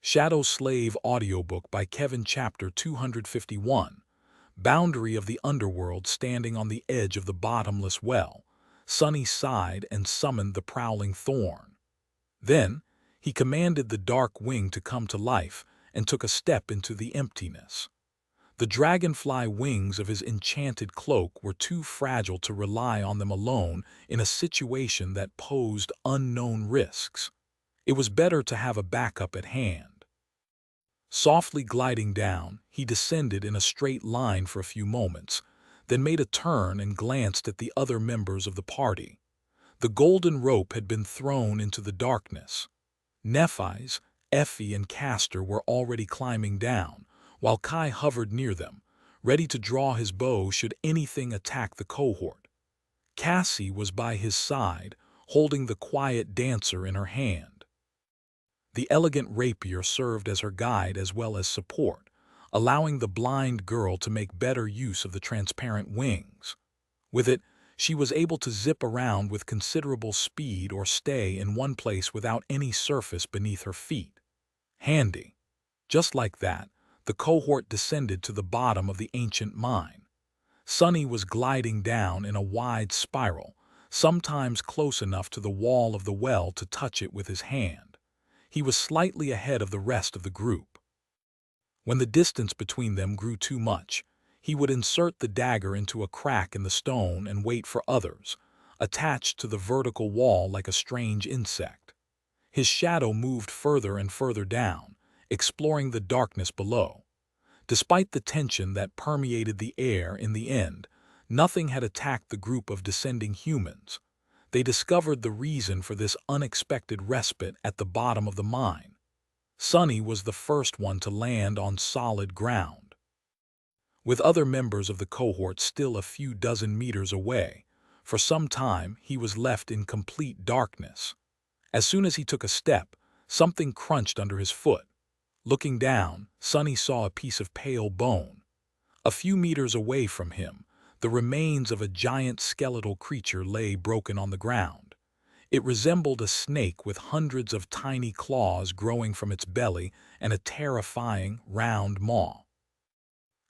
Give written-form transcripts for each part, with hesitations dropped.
Shadow Slave Audiobook by Kevin. Chapter 251. Boundary of the underworld. Standing on the edge of the bottomless well, Sunny sighed and summoned the prowling thorn. Then he commanded the dark wing to come to life and took a step into the emptiness. The dragonfly wings of his enchanted cloak were too fragile to rely on them alone in a situation that posed unknown risks. It was better to have a backup at hand. Softly gliding down, he descended in a straight line for a few moments, then made a turn and glanced at the other members of the party. The golden rope had been thrown into the darkness. Nephi's, Effie, and Castor were already climbing down, while Kai hovered near them, ready to draw his bow should anything attack the cohort. Cassie was by his side, holding the quiet dancer in her hand. The elegant rapier served as her guide as well as support, allowing the blind girl to make better use of the transparent wings. With it, she was able to zip around with considerable speed or stay in one place without any surface beneath her feet. Handy. Just like that, the cohort descended to the bottom of the ancient mine. Sunny was gliding down in a wide spiral, sometimes close enough to the wall of the well to touch it with his hand. He was slightly ahead of the rest of the group. When the distance between them grew too much, he would insert the dagger into a crack in the stone and wait for others, attached to the vertical wall like a strange insect. His shadow moved further and further down, exploring the darkness below. Despite the tension that permeated the air in the end, nothing had attacked the group of descending humans. They discovered the reason for this unexpected respite at the bottom of the mine. Sunny was the first one to land on solid ground. With other members of the cohort still a few dozen meters away, for some time he was left in complete darkness. As soon as he took a step, something crunched under his foot. Looking down, Sunny saw a piece of pale bone. A few meters away from him, the remains of a giant skeletal creature lay broken on the ground. It resembled a snake with hundreds of tiny claws growing from its belly and a terrifying, round maw.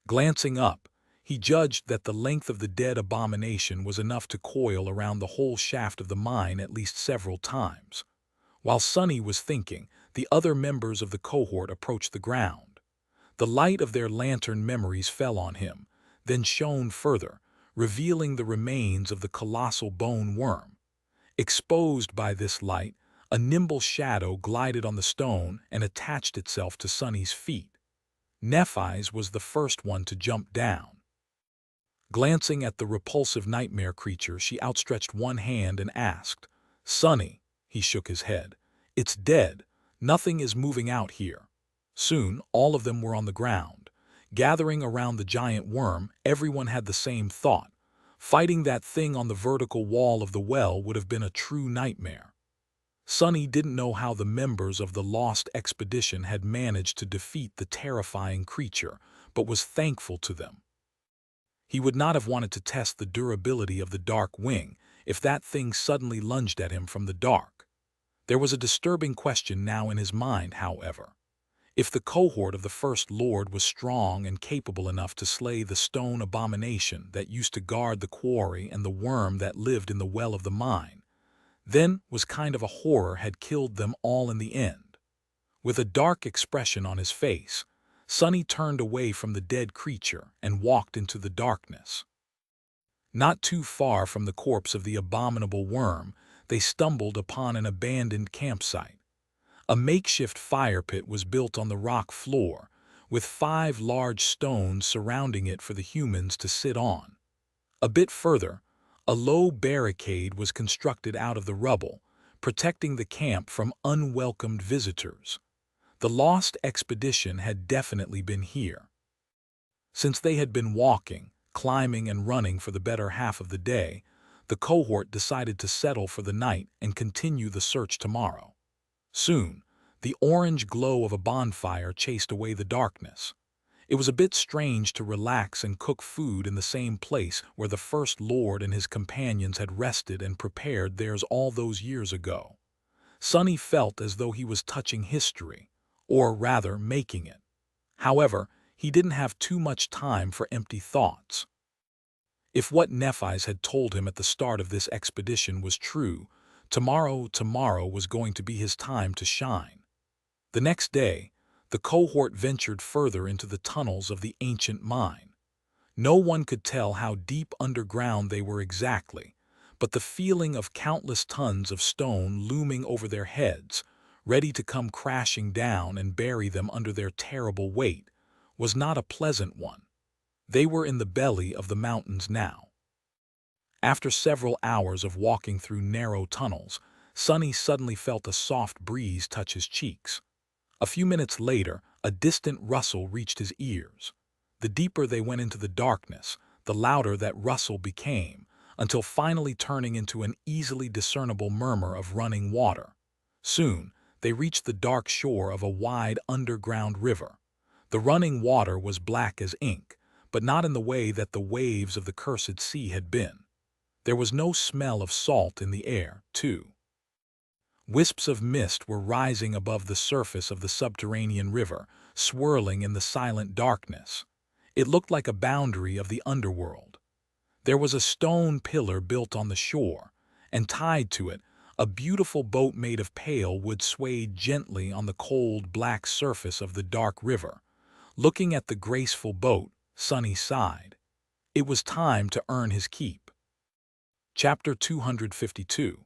Glancing up, he judged that the length of the dead abomination was enough to coil around the whole shaft of the mine at least several times. While Sunny was thinking, the other members of the cohort approached the ground. The light of their lantern memories fell on him, then shone further, revealing the remains of the colossal bone worm. Exposed by this light, a nimble shadow glided on the stone and attached itself to Sunny's feet. Nephi's was the first one to jump down. Glancing at the repulsive nightmare creature, she outstretched one hand and asked, "Sunny," he shook his head, "it's dead. Nothing is moving out here." Soon, all of them were on the ground. Gathering around the giant worm, everyone had the same thought. Fighting that thing on the vertical wall of the well would have been a true nightmare. Sunny didn't know how the members of the lost expedition had managed to defeat the terrifying creature, but was thankful to them. He would not have wanted to test the durability of the dark wing if that thing suddenly lunged at him from the dark. There was a disturbing question now in his mind, however. If the cohort of the First Lord was strong and capable enough to slay the stone abomination that used to guard the quarry and the worm that lived in the well of the mine, then was kind of a horror had killed them all in the end. With a dark expression on his face, Sunny turned away from the dead creature and walked into the darkness. Not too far from the corpse of the abominable worm, they stumbled upon an abandoned campsite. A makeshift fire pit was built on the rock floor, with 5 large stones surrounding it for the humans to sit on. A bit further, a low barricade was constructed out of the rubble, protecting the camp from unwelcomed visitors. The lost expedition had definitely been here. Since they had been walking, climbing, and running for the better half of the day, the cohort decided to settle for the night and continue the search tomorrow. Soon, the orange glow of a bonfire chased away the darkness. It was a bit strange to relax and cook food in the same place where the First Lord and his companions had rested and prepared theirs all those years ago. Sunny felt as though he was touching history, or rather making it. However, he didn't have too much time for empty thoughts. If what Nephis had told him at the start of this expedition was true, tomorrow was going to be his time to shine. The next day, the cohort ventured further into the tunnels of the ancient mine. No one could tell how deep underground they were exactly, but the feeling of countless tons of stone looming over their heads, ready to come crashing down and bury them under their terrible weight, was not a pleasant one. They were in the belly of the mountains now. After several hours of walking through narrow tunnels, Sonny suddenly felt a soft breeze touch his cheeks. A few minutes later, a distant rustle reached his ears. The deeper they went into the darkness, the louder that rustle became, until finally turning into an easily discernible murmur of running water. Soon, they reached the dark shore of a wide underground river. The running water was black as ink, but not in the way that the waves of the cursed sea had been. There was no smell of salt in the air, too. Wisps of mist were rising above the surface of the subterranean river, swirling in the silent darkness. It looked like a boundary of the underworld. There was a stone pillar built on the shore, and tied to it, a beautiful boat made of pale wood swayed gently on the cold black surface of the dark river. Looking at the graceful boat, Sonny sighed. It was time to earn his keep. Chapter 252.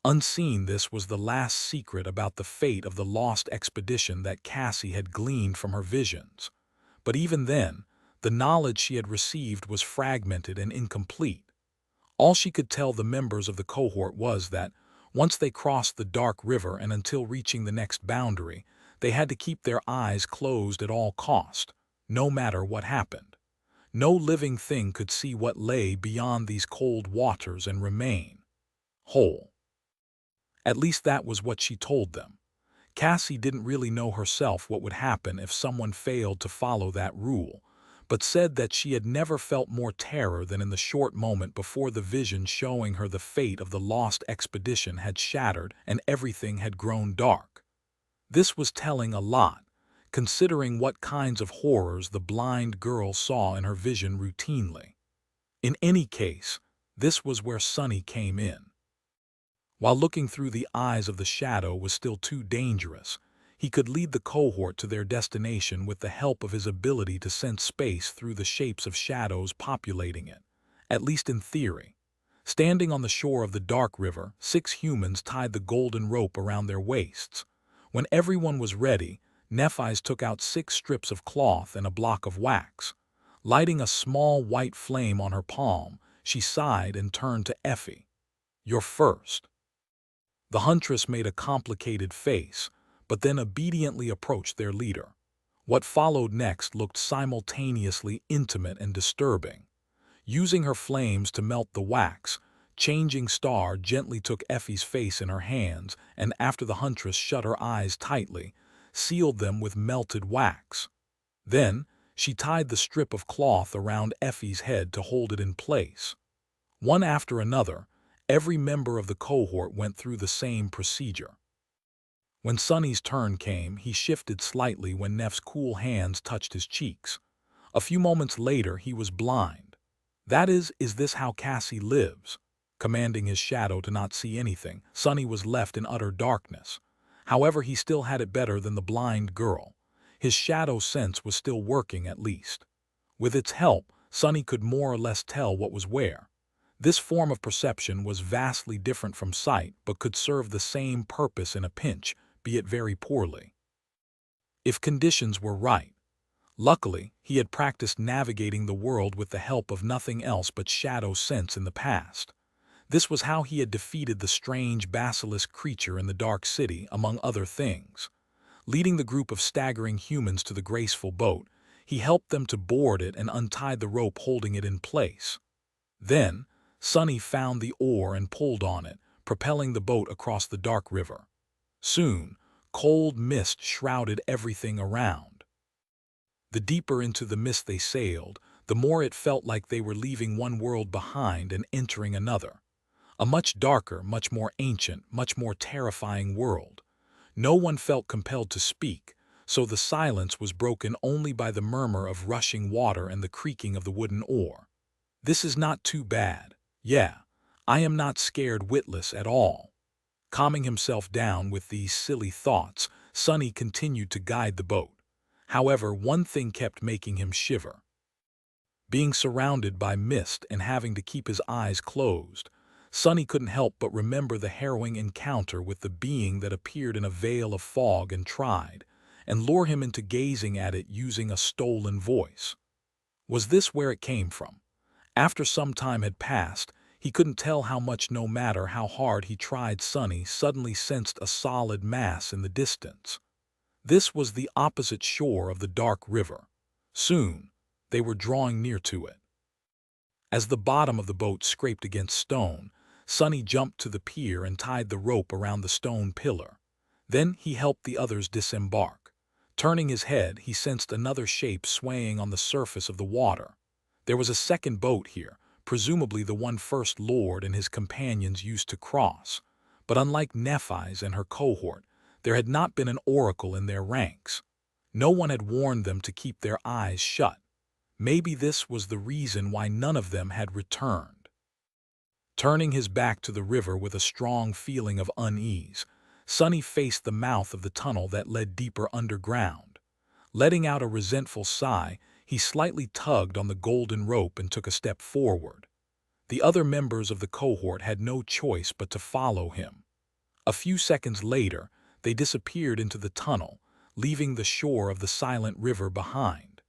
Unseen, this was the last secret about the fate of the lost expedition that Cassie had gleaned from her visions. But even then, the knowledge she had received was fragmented and incomplete. All she could tell the members of the cohort was that, once they crossed the dark river and until reaching the next boundary, they had to keep their eyes closed at all cost, no matter what happened. No living thing could see what lay beyond these cold waters and remain whole. At least that was what she told them. Cassie didn't really know herself what would happen if someone failed to follow that rule, but said that she had never felt more terror than in the short moment before the vision showing her the fate of the lost expedition had shattered and everything had grown dark. This was telling a lot, considering what kinds of horrors the blind girl saw in her vision routinely. In any case, this was where Sonny came in. While looking through the eyes of the shadow was still too dangerous, he could lead the cohort to their destination with the help of his ability to sense space through the shapes of shadows populating it, at least in theory. Standing on the shore of the dark river, 6 humans tied the golden rope around their waists. When everyone was ready, Nephis took out 6 strips of cloth and a block of wax. Lighting a small white flame on her palm, she sighed and turned to Effie. "You're first." The huntress made a complicated face, but then obediently approached their leader. What followed next looked simultaneously intimate and disturbing. Using her flames to melt the wax, Changing Star gently took Effie's face in her hands and, after the huntress shut her eyes tightly, sealed them with melted wax. Then, she tied the strip of cloth around Effie's head to hold it in place. One after another, every member of the cohort went through the same procedure. When Sonny's turn came, he shifted slightly when Neff's cool hands touched his cheeks. A few moments later, he was blind. Is this how Cassie lives? Commanding his shadow to not see anything, Sonny was left in utter darkness. However, he still had it better than the blind girl. His shadow sense was still working at least. With its help, Sonny could more or less tell what was where. This form of perception was vastly different from sight, but could serve the same purpose in a pinch, be it very poorly. If conditions were right. Luckily, he had practiced navigating the world with the help of nothing else but shadow sense in the past. This was how he had defeated the strange basilisk creature in the Dark City, among other things. Leading the group of staggering humans to the graceful boat, he helped them to board it and untied the rope holding it in place. Then, Sonny found the oar and pulled on it, propelling the boat across the dark river. Soon, cold mist shrouded everything around. The deeper into the mist they sailed, the more it felt like they were leaving one world behind and entering another. A much darker, much more ancient, much more terrifying world. No one felt compelled to speak, so the silence was broken only by the murmur of rushing water and the creaking of the wooden oar. "This is not too bad. Yeah, I am not scared witless at all." Calming himself down with these silly thoughts, Sonny continued to guide the boat. However, one thing kept making him shiver. Being surrounded by mist and having to keep his eyes closed, Sonny couldn't help but remember the harrowing encounter with the being that appeared in a veil of fog and tried and lure him into gazing at it using a stolen voice. Was this where it came from? After some time had passed, he couldn't tell how much. No matter how hard he tried, Sonny suddenly sensed a solid mass in the distance. This was the opposite shore of the dark river. Soon, they were drawing near to it. As the bottom of the boat scraped against stone, Sonny jumped to the pier and tied the rope around the stone pillar. Then he helped the others disembark. Turning his head, he sensed another shape swaying on the surface of the water. There was a second boat here, presumably the one First Lord and his companions used to cross. But unlike Nephi's and her cohort, there had not been an oracle in their ranks. No one had warned them to keep their eyes shut. Maybe this was the reason why none of them had returned. Turning his back to the river with a strong feeling of unease, Sonny faced the mouth of the tunnel that led deeper underground. Letting out a resentful sigh, he slightly tugged on the golden rope and took a step forward. The other members of the cohort had no choice but to follow him. A few seconds later, they disappeared into the tunnel, leaving the shore of the silent river behind.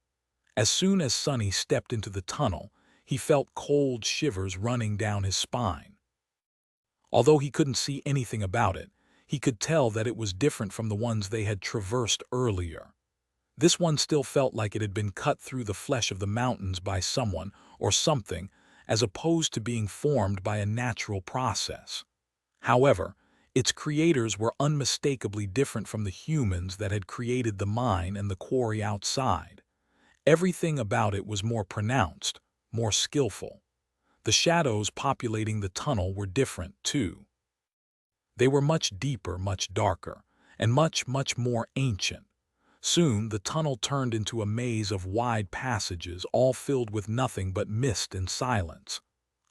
As soon as Sonny stepped into the tunnel, he felt cold shivers running down his spine. Although he couldn't see anything about it, he could tell that it was different from the ones they had traversed earlier. This one still felt like it had been cut through the flesh of the mountains by someone or something, as opposed to being formed by a natural process. However, its creators were unmistakably different from the humans that had created the mine and the quarry outside. Everything about it was more pronounced, more skillful. The shadows populating the tunnel were different, too. They were much deeper, much darker, and much more ancient. Soon, the tunnel turned into a maze of wide passages, all filled with nothing but mist and silence.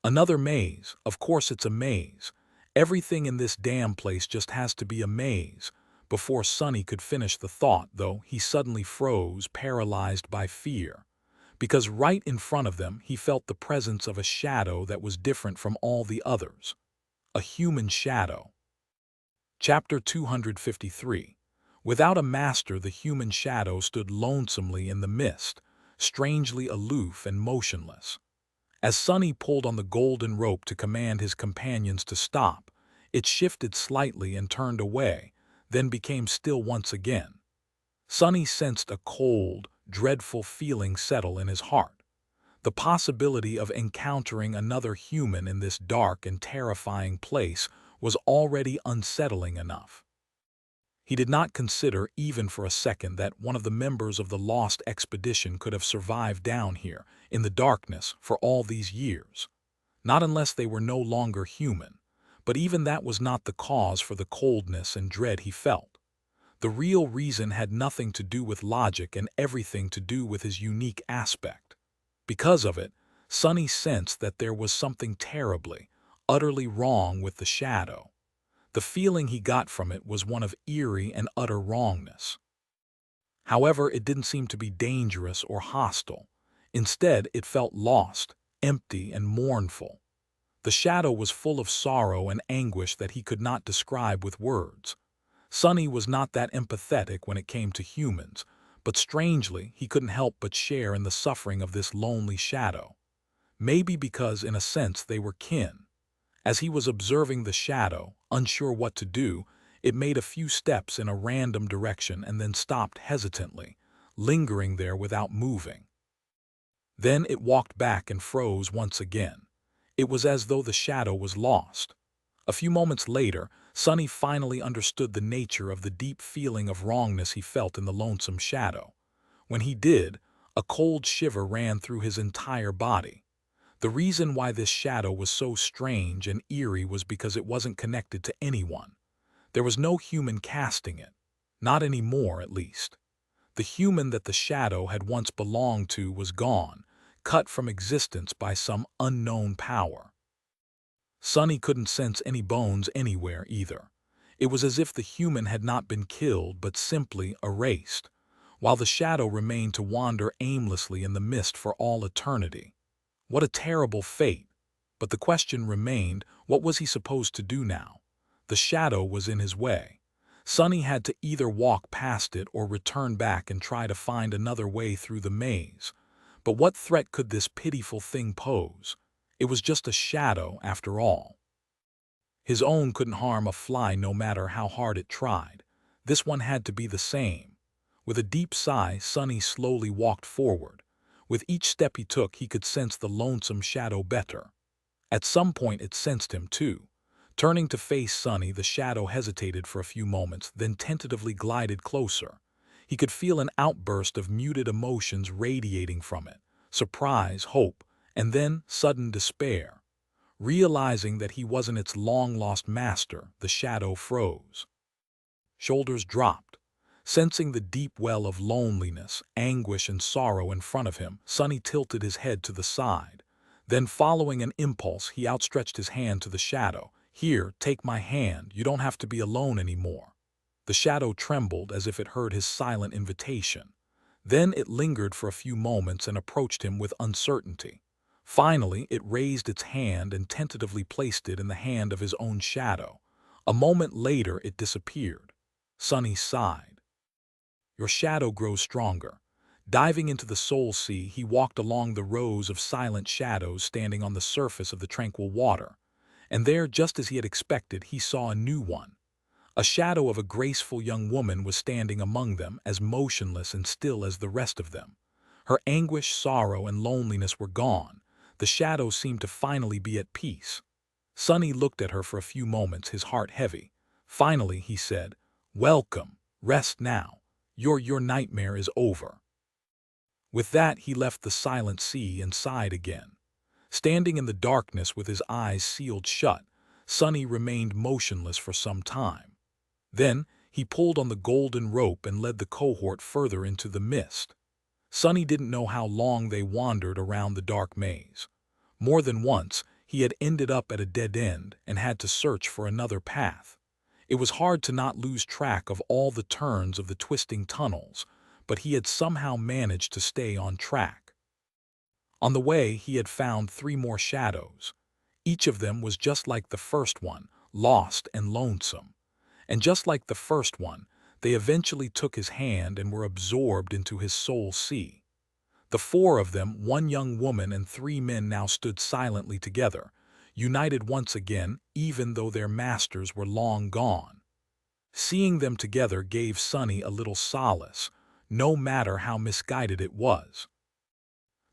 Another maze. Of course it's a maze. Everything in this damn place just has to be a maze. Before Sonny could finish the thought, though, he suddenly froze, paralyzed by fear. Because right in front of them, he felt the presence of a shadow that was different from all the others. A human shadow. Chapter 253. Without a master, the human shadow stood lonesomely in the mist, strangely aloof and motionless. As Sonny pulled on the golden rope to command his companions to stop, it shifted slightly and turned away, then became still once again. Sonny sensed a cold, dreadful feeling settle in his heart. The possibility of encountering another human in this dark and terrifying place was already unsettling enough. He did not consider, even for a second, that one of the members of the lost expedition could have survived down here, in the darkness, for all these years. Not unless they were no longer human. But even that was not the cause for the coldness and dread he felt. The real reason had nothing to do with logic and everything to do with his unique aspect. Because of it, Sonny sensed that there was something terribly, utterly wrong with the shadow. The feeling he got from it was one of eerie and utter wrongness. However, it didn't seem to be dangerous or hostile. Instead, it felt lost, empty, and mournful. The shadow was full of sorrow and anguish that he could not describe with words. Sonny was not that empathetic when it came to humans, but strangely, he couldn't help but share in the suffering of this lonely shadow. Maybe because, in a sense, they were kin. As he was observing the shadow, unsure what to do, it made a few steps in a random direction and then stopped hesitantly, lingering there without moving. Then it walked back and froze once again. It was as though the shadow was lost. A few moments later, Sonny finally understood the nature of the deep feeling of wrongness he felt in the lonesome shadow. When he did, a cold shiver ran through his entire body. The reason why this shadow was so strange and eerie was because it wasn't connected to anyone. There was no human casting it. Not anymore, at least. The human that the shadow had once belonged to was gone, cut from existence by some unknown power. Sonny couldn't sense any bones anywhere either. It was as if the human had not been killed but simply erased, while the shadow remained to wander aimlessly in the mist for all eternity. What a terrible fate! But the question remained, what was he supposed to do now? The shadow was in his way. Sonny had to either walk past it or return back and try to find another way through the maze. But what threat could this pitiful thing pose? It was just a shadow, after all. His own couldn't harm a fly no matter how hard it tried. This one had to be the same. With a deep sigh, Sonny slowly walked forward. With each step he took, he could sense the lonesome shadow better. At some point it sensed him too. Turning to face Sonny, the shadow hesitated for a few moments, then tentatively glided closer. He could feel an outburst of muted emotions radiating from it: surprise, hope, and then sudden despair. Realizing that he wasn't its long-lost master, the shadow froze. Shoulders dropped. Sensing the deep well of loneliness, anguish, and sorrow in front of him, Sonny tilted his head to the side. Then, following an impulse, he outstretched his hand to the shadow. "Here, take my hand. You don't have to be alone anymore." The shadow trembled as if it heard his silent invitation. Then it lingered for a few moments and approached him with uncertainty. Finally, it raised its hand and tentatively placed it in the hand of his own shadow. A moment later, it disappeared. Sonny sighed. Your shadow grows stronger. Diving into the soul sea, he walked along the rows of silent shadows standing on the surface of the tranquil water. And there, just as he had expected, he saw a new one. A shadow of a graceful young woman was standing among them, as motionless and still as the rest of them. Her anguish, sorrow, and loneliness were gone. The shadow seemed to finally be at peace. Sonny looked at her for a few moments, his heart heavy. Finally, he said, "Welcome. Rest now. Your nightmare is over." With that, he left the silent sea and sighed again. Standing in the darkness with his eyes sealed shut, Sonny remained motionless for some time. Then, he pulled on the golden rope and led the cohort further into the mist. Sonny didn't know how long they wandered around the dark maze. More than once, he had ended up at a dead end and had to search for another path. It was hard to not lose track of all the turns of the twisting tunnels, but he had somehow managed to stay on track. On the way, he had found 3 more shadows. Each of them was just like the first one, lost and lonesome. And just like the first one, they eventually took his hand and were absorbed into his soul sea. The 4 of them, 1 young woman and 3 men, now stood silently together, united once again, even though their masters were long gone. Seeing them together gave Sonny a little solace, no matter how misguided it was.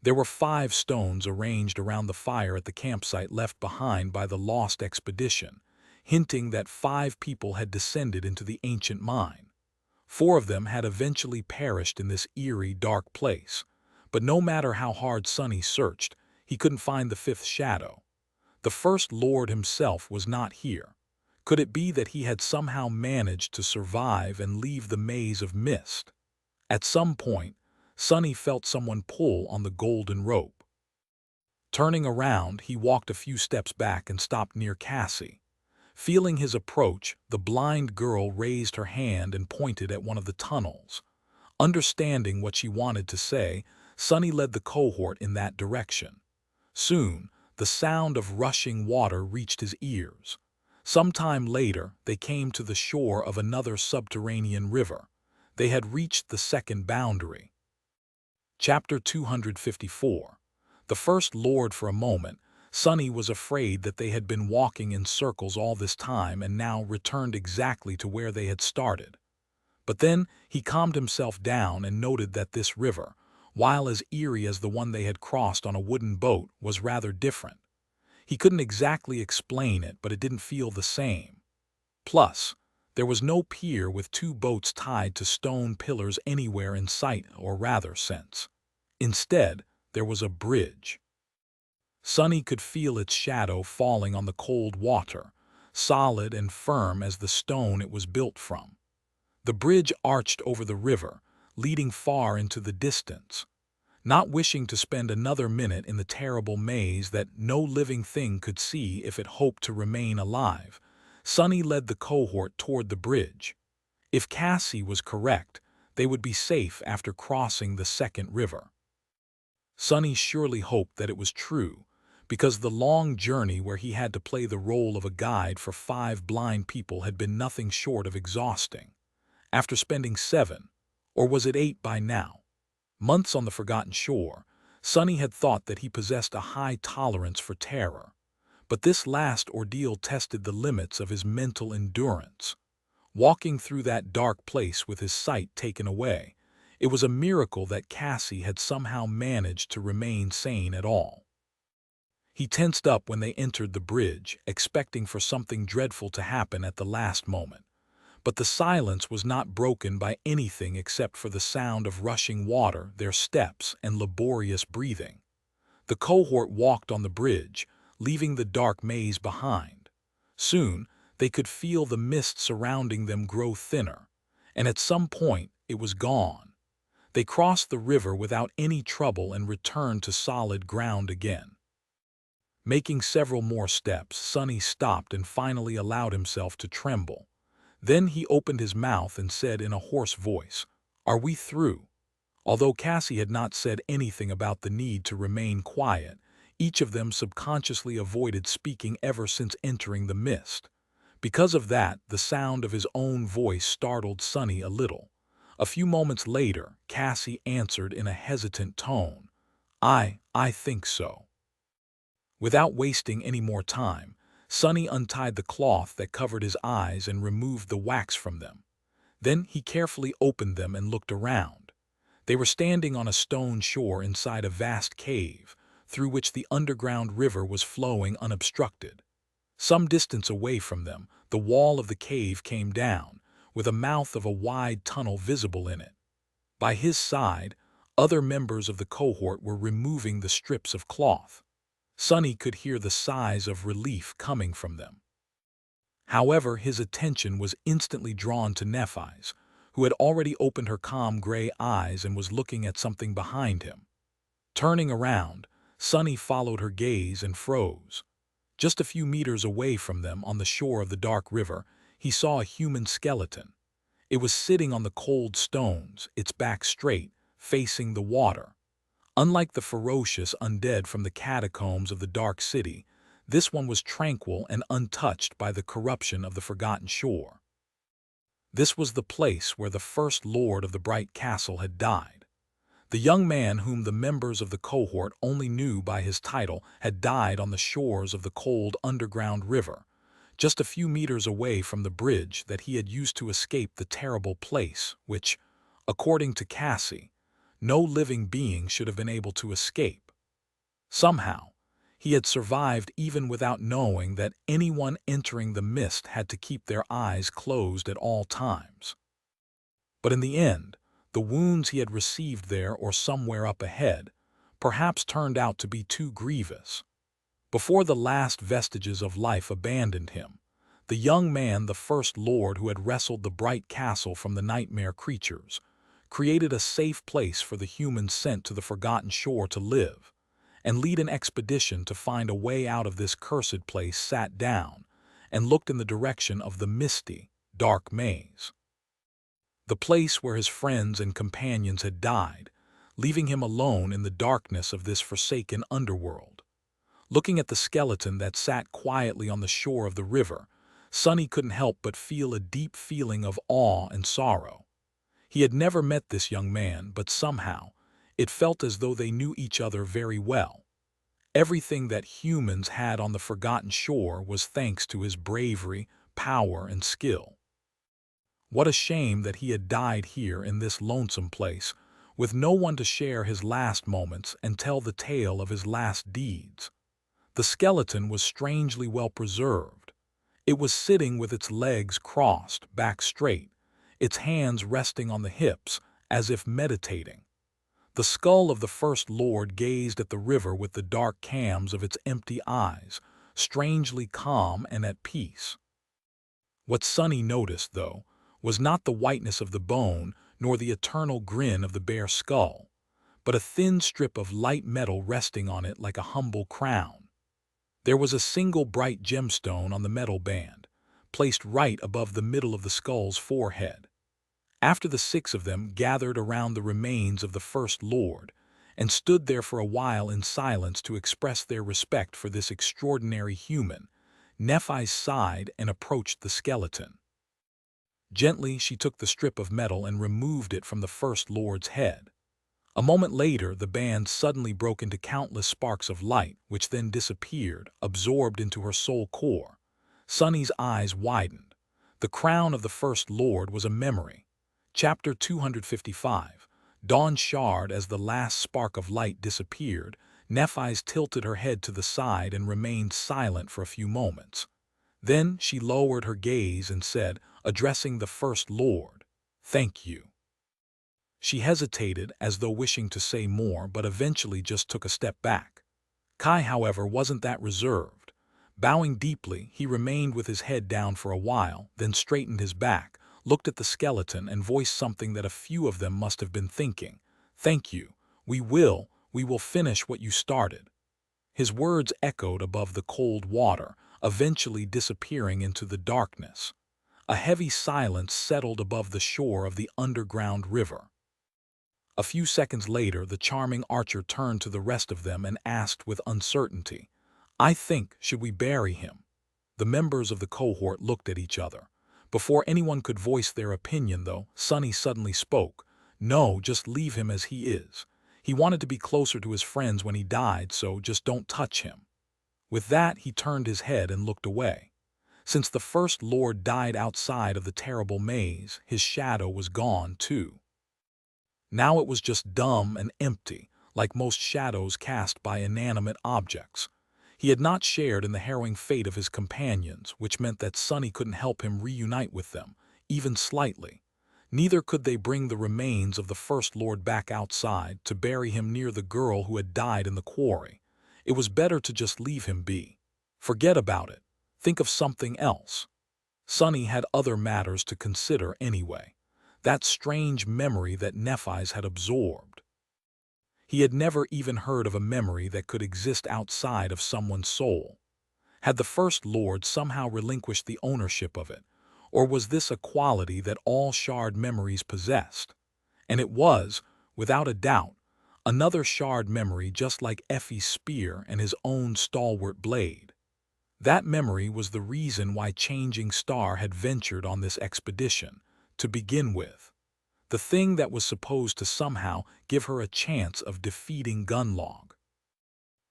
There were 5 stones arranged around the fire at the campsite left behind by the lost expedition, hinting that 5 people had descended into the ancient mine. 4 of them had eventually perished in this eerie, dark place. But no matter how hard Sonny searched, he couldn't find the 5th shadow. The First Lord himself was not here. Could it be that he had somehow managed to survive and leave the maze of mist? At some point, Sonny felt someone pull on the golden rope. Turning around, he walked a few steps back and stopped near Cassie. Feeling his approach, the blind girl raised her hand and pointed at one of the tunnels. Understanding what she wanted to say, Sonny led the cohort in that direction. Soon, the sound of rushing water reached his ears. Sometime later, they came to the shore of another subterranean river. They had reached the second boundary. Chapter 254. The First Lord. For a moment, Sonny was afraid that they had been walking in circles all this time and now returned exactly to where they had started. But then he calmed himself down and noted that this river, while as eerie as the one they had crossed on a wooden boat, was rather different. He couldn't exactly explain it, but it didn't feel the same. Plus, there was no pier with 2 boats tied to stone pillars anywhere in sight, or rather sense. Instead, there was a bridge. Sonny could feel its shadow falling on the cold water, solid and firm as the stone it was built from. The bridge arched over the river, leading far into the distance. Not wishing to spend another minute in the terrible maze that no living thing could see if it hoped to remain alive, Sonny led the cohort toward the bridge. If Cassie was correct, they would be safe after crossing the second river. Sonny surely hoped that it was true, because the long journey where he had to play the role of a guide for 5 blind people had been nothing short of exhausting. After spending 7, or was it 8 by now, months on the forgotten shore, Sonny had thought that he possessed a high tolerance for terror. But this last ordeal tested the limits of his mental endurance. Walking through that dark place with his sight taken away, it was a miracle that Cassie had somehow managed to remain sane at all. He tensed up when they entered the bridge, expecting for something dreadful to happen at the last moment. But the silence was not broken by anything except for the sound of rushing water, their steps, and laborious breathing. The cohort walked on the bridge, leaving the dark maze behind. Soon, they could feel the mist surrounding them grow thinner, and at some point it was gone. They crossed the river without any trouble and returned to solid ground again. Making several more steps, Sonny stopped and finally allowed himself to tremble. Then he opened his mouth and said in a hoarse voice, "Are we through?" Although Cassie had not said anything about the need to remain quiet, each of them subconsciously avoided speaking ever since entering the mist. Because of that, the sound of his own voice startled Sonny a little. A few moments later, Cassie answered in a hesitant tone, I think so." Without wasting any more time, Sonny untied the cloth that covered his eyes and removed the wax from them. Then he carefully opened them and looked around. They were standing on a stone shore inside a vast cave, through which the underground river was flowing unobstructed. Some distance away from them, the wall of the cave came down, with a mouth of a wide tunnel visible in it. By his side, other members of the cohort were removing the strips of cloth. Sonny could hear the sighs of relief coming from them. However, his attention was instantly drawn to Nephis, who had already opened her calm gray eyes and was looking at something behind him. Turning around, Sonny followed her gaze and froze. Just a few meters away from them on the shore of the dark river, he saw a human skeleton. It was sitting on the cold stones, its back straight, facing the water. Unlike the ferocious undead from the catacombs of the dark city, this one was tranquil and untouched by the corruption of the forgotten shore. This was the place where the first lord of the Bright Castle had died. The young man whom the members of the cohort only knew by his title had died on the shores of the cold underground river, just a few meters away from the bridge that he had used to escape the terrible place which, according to Cassie, no living being should have been able to escape. Somehow, he had survived even without knowing that anyone entering the mist had to keep their eyes closed at all times. But in the end, the wounds he had received there or somewhere up ahead perhaps turned out to be too grievous. Before the last vestiges of life abandoned him, the young man, the first lord who had wrestled the Bright Castle from the nightmare creatures, created a safe place for the humans sent to the forgotten shore to live, and lead an expedition to find a way out of this cursed place, sat down and looked in the direction of the misty, dark maze. The place where his friends and companions had died, leaving him alone in the darkness of this forsaken underworld. Looking at the skeleton that sat quietly on the shore of the river, Sonny couldn't help but feel a deep feeling of awe and sorrow. He had never met this young man, but somehow, it felt as though they knew each other very well. Everything that humans had on the forgotten shore was thanks to his bravery, power, and skill. What a shame that he had died here in this lonesome place, with no one to share his last moments and tell the tale of his last deeds. The skeleton was strangely well preserved. It was sitting with its legs crossed, back straight, its hands resting on the hips, as if meditating. The skull of the First Lord gazed at the river with the dark cams of its empty eyes, strangely calm and at peace. What Sonny noticed, though, was not the whiteness of the bone, nor the eternal grin of the bare skull, but a thin strip of light metal resting on it like a humble crown. There was a single bright gemstone on the metal band, placed right above the middle of the skull's forehead. After the 6 of them gathered around the remains of the First Lord and stood there for a while in silence to express their respect for this extraordinary human, Nephi sighed and approached the skeleton. Gently, she took the strip of metal and removed it from the First Lord's head. A moment later, the band suddenly broke into countless sparks of light, which then disappeared, absorbed into her soul core. Sunny's eyes widened. The crown of the First Lord was a memory. Chapter 255. Dawn shard. As the last spark of light disappeared, Nephi's tilted her head to the side and remained silent for a few moments. Then she lowered her gaze and said, addressing the First Lord, "Thank you." She hesitated, as though wishing to say more, but eventually just took a step back. Kai, however, wasn't that reserved. Bowing deeply, he remained with his head down for a while, then straightened his back, looked at the skeleton, and voiced something that a few of them must have been thinking. "Thank you. We will finish what you started." His words echoed above the cold water, eventually disappearing into the darkness. A heavy silence settled above the shore of the underground river. A few seconds later, the charming archer turned to the rest of them and asked with uncertainty, "I think, should we bury him?" The members of the cohort looked at each other. Before anyone could voice their opinion, though, Sunny suddenly spoke. "No, just leave him as he is. He wanted to be closer to his friends when he died, so just don't touch him." With that, he turned his head and looked away. Since the First Lord died outside of the terrible maze, his shadow was gone too. Now it was just dumb and empty, like most shadows cast by inanimate objects. He had not shared in the harrowing fate of his companions, which meant that Sunny couldn't help him reunite with them, even slightly. Neither could they bring the remains of the First Lord back outside to bury him near the girl who had died in the quarry. It was better to just leave him be. Forget about it. Think of something else. Sunny had other matters to consider anyway. That strange memory that Nephi's had absorbed. He had never even heard of a memory that could exist outside of someone's soul. Had the First Lord somehow relinquished the ownership of it, or was this a quality that all shard memories possessed? And it was, without a doubt, another shard memory just like Effie's spear and his own stalwart blade. That memory was the reason why Changing Star had ventured on this expedition, to begin with. The thing that was supposed to somehow give her a chance of defeating Gunlog.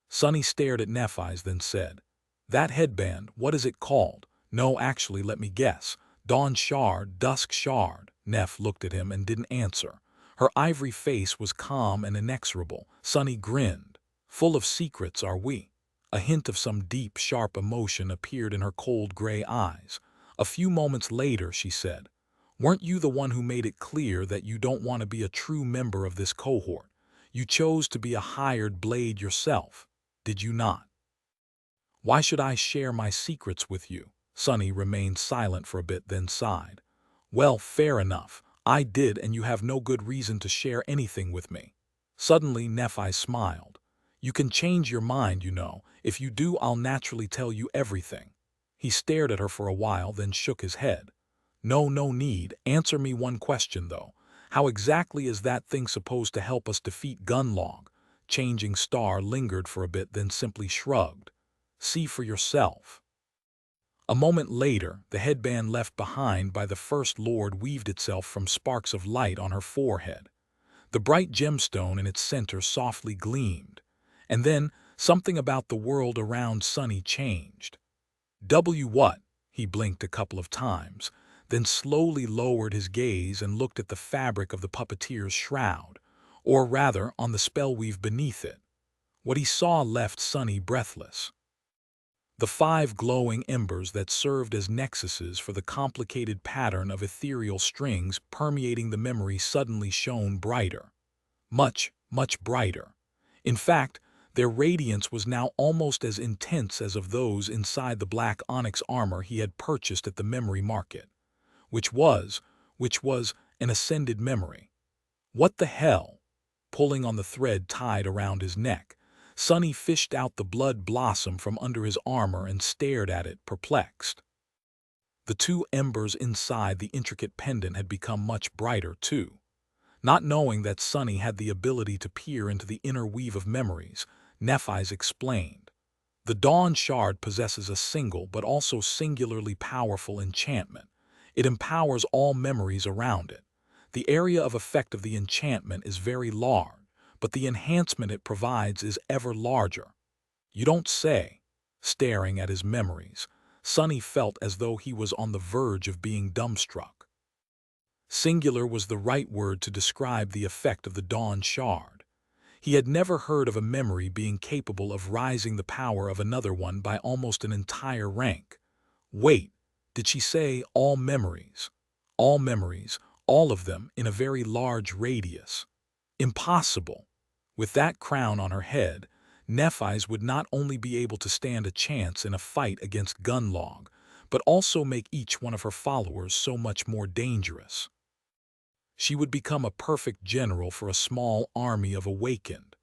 Sunny stared at Nephi's, then said, "That headband, what is it called?" "No, actually, let me guess. Dawn shard, dusk shard." Neph looked at him and didn't answer. Her ivory face was calm and inexorable. Sunny grinned. "Full of secrets, are we?" A hint of some deep, sharp emotion appeared in her cold gray eyes. A few moments later, she said, "Weren't you the one who made it clear that you don't want to be a true member of this cohort? You chose to be a hired blade yourself, did you not?" "Why should I share my secrets with you?" Sunny remained silent for a bit, then sighed. "Well, fair enough. I did, and you have no good reason to share anything with me." Suddenly, Nephi smiled. "You can change your mind, you know. If you do, I'll naturally tell you everything." He stared at her for a while, then shook his head. "No need. Answer me one question, though. How exactly is that thing supposed to help us defeat Gunlog?" Changing Star lingered for a bit, then simply shrugged. "See for yourself." A moment later, the headband left behind by the First Lord weaved itself from sparks of light on her forehead. The bright gemstone in its center softly gleamed. And then, something about the world around Sunny changed. What?" He blinked a couple of times, then slowly lowered his gaze and looked at the fabric of the puppeteer's shroud, or rather, on the spell weave beneath it. What he saw left Sunny breathless. The 5 glowing embers that served as nexuses for the complicated pattern of ethereal strings permeating the memory suddenly shone brighter. Much brighter. In fact, their radiance was now almost as intense as of those inside the black onyx armor he had purchased at the memory market, which was an ascended memory. What the hell? Pulling on the thread tied around his neck, Sonny fished out the blood blossom from under his armor and stared at it, perplexed. The two embers inside the intricate pendant had become much brighter, too. Not knowing that Sonny had the ability to peer into the inner weave of memories, Nephi's explained. The Dawn Shard possesses a single but also singularly powerful enchantment. It empowers all memories around it. The area of effect of the enchantment is very large, but the enhancement it provides is ever larger. You don't say. Staring at his memories, Sonny felt as though he was on the verge of being dumbstruck. Singular was the right word to describe the effect of the Dawn Shard. He had never heard of a memory being capable of rising the power of another one by almost an entire rank. Wait, did she say all memories? All memories, all of them in a very large radius. Impossible. With that crown on her head, Nephis would not only be able to stand a chance in a fight against Gunlog, but also make each one of her followers so much more dangerous. She would become a perfect general for a small army of awakened.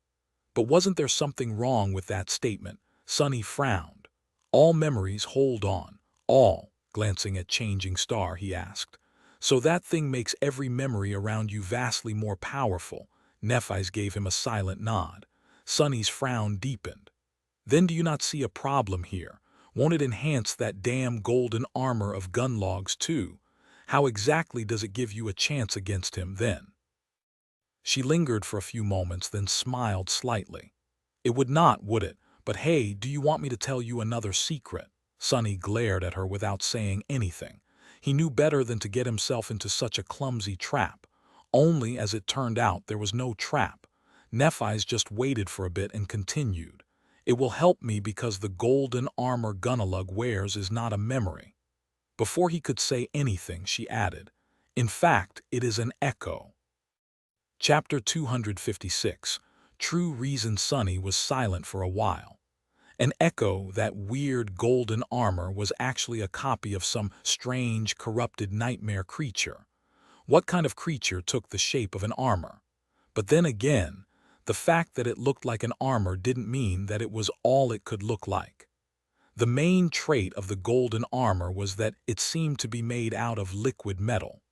But wasn't there something wrong with that statement? Sonny frowned. All memories, hold on. All, glancing at Changing Star, he asked. So that thing makes every memory around you vastly more powerful. Nephis gave him a silent nod. Sonny's frown deepened. Then do you not see a problem here? Won't it enhance that damn golden armor of Gunlog's too? How exactly does it give you a chance against him then? She lingered for a few moments, then smiled slightly. It would not, would it? But hey, do you want me to tell you another secret? Sonny glared at her without saying anything. He knew better than to get himself into such a clumsy trap. Only, as it turned out, there was no trap. Nephis just waited for a bit and continued. It will help me because the golden armor Gunalug wears is not a memory. Before he could say anything, she added, in fact, it is an echo. Chapter 256. True Reason. Sonny was silent for a while. An echo, that weird golden armor, was actually a copy of some strange, corrupted nightmare creature. What kind of creature took the shape of an armor? But then again, the fact that it looked like an armor didn't mean that it was all it could look like. The main trait of the golden armor was that it seemed to be made out of liquid metal.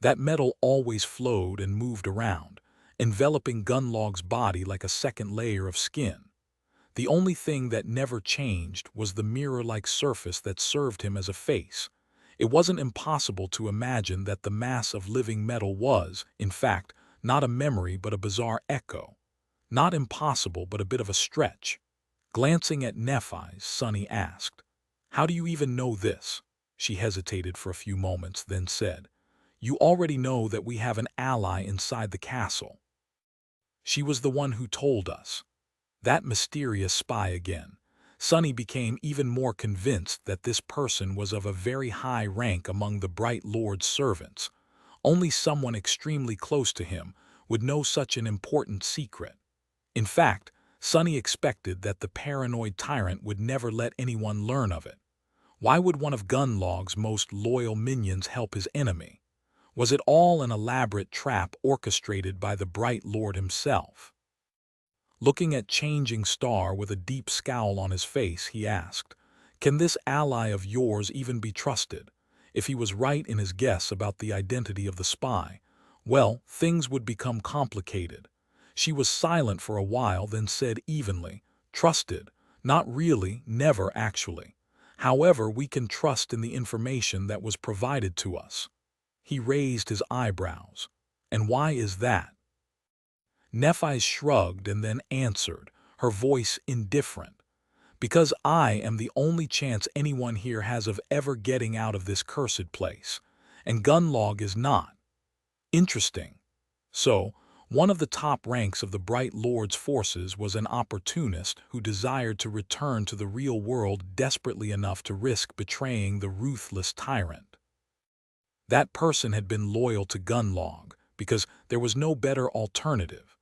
That metal always flowed and moved around, enveloping Gunlog's body like a second layer of skin. The only thing that never changed was the mirror-like surface that served him as a face. It wasn't impossible to imagine that the mass of living metal was, in fact, not a memory but a bizarre echo. Not impossible, but a bit of a stretch. Glancing at Nephis, Sonny asked, "How do you even know this?" She hesitated for a few moments, then said, "You already know that we have an ally inside the castle." She was the one who told us. That mysterious spy again. Sonny became even more convinced that this person was of a very high rank among the Bright Lord's servants. Only someone extremely close to him would know such an important secret. In fact, Sonny expected that the paranoid tyrant would never let anyone learn of it. Why would one of Gunlog's most loyal minions help his enemy? Was it all an elaborate trap orchestrated by the Bright Lord himself? Looking at Changing Star with a deep scowl on his face, he asked, "Can this ally of yours even be trusted?" If he was right in his guess about the identity of the spy, well, things would become complicated. She was silent for a while, then said evenly, "Trusted? Not really, never actually. However, we can trust in the information that was provided to us." He raised his eyebrows. "And why is that?" Nephis shrugged and then answered, her voice indifferent. "Because I am the only chance anyone here has of ever getting out of this cursed place, and Gunlog is not." Interesting. So, one of the top ranks of the Bright Lord's forces was an opportunist who desired to return to the real world desperately enough to risk betraying the ruthless tyrant. That person had been loyal to Gunlog because there was no better alternative,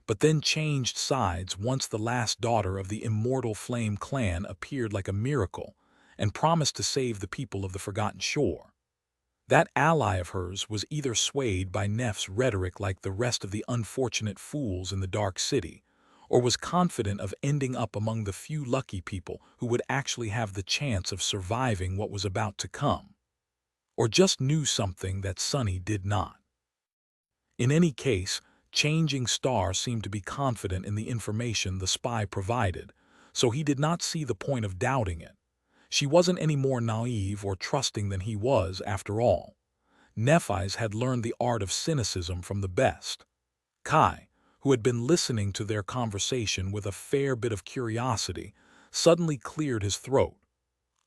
but then changed sides once the last daughter of the Immortal Flame clan appeared like a miracle and promised to save the people of the Forgotten Shore. That ally of hers was either swayed by Neff's rhetoric like the rest of the unfortunate fools in the Dark City, or was confident of ending up among the few lucky people who would actually have the chance of surviving what was about to come, or just knew something that Sunny did not. In any case, Changing Star seemed to be confident in the information the spy provided, so he did not see the point of doubting it. She wasn't any more naive or trusting than he was, after all. Nephi's had learned the art of cynicism from the best. Kai, who had been listening to their conversation with a fair bit of curiosity, suddenly cleared his throat.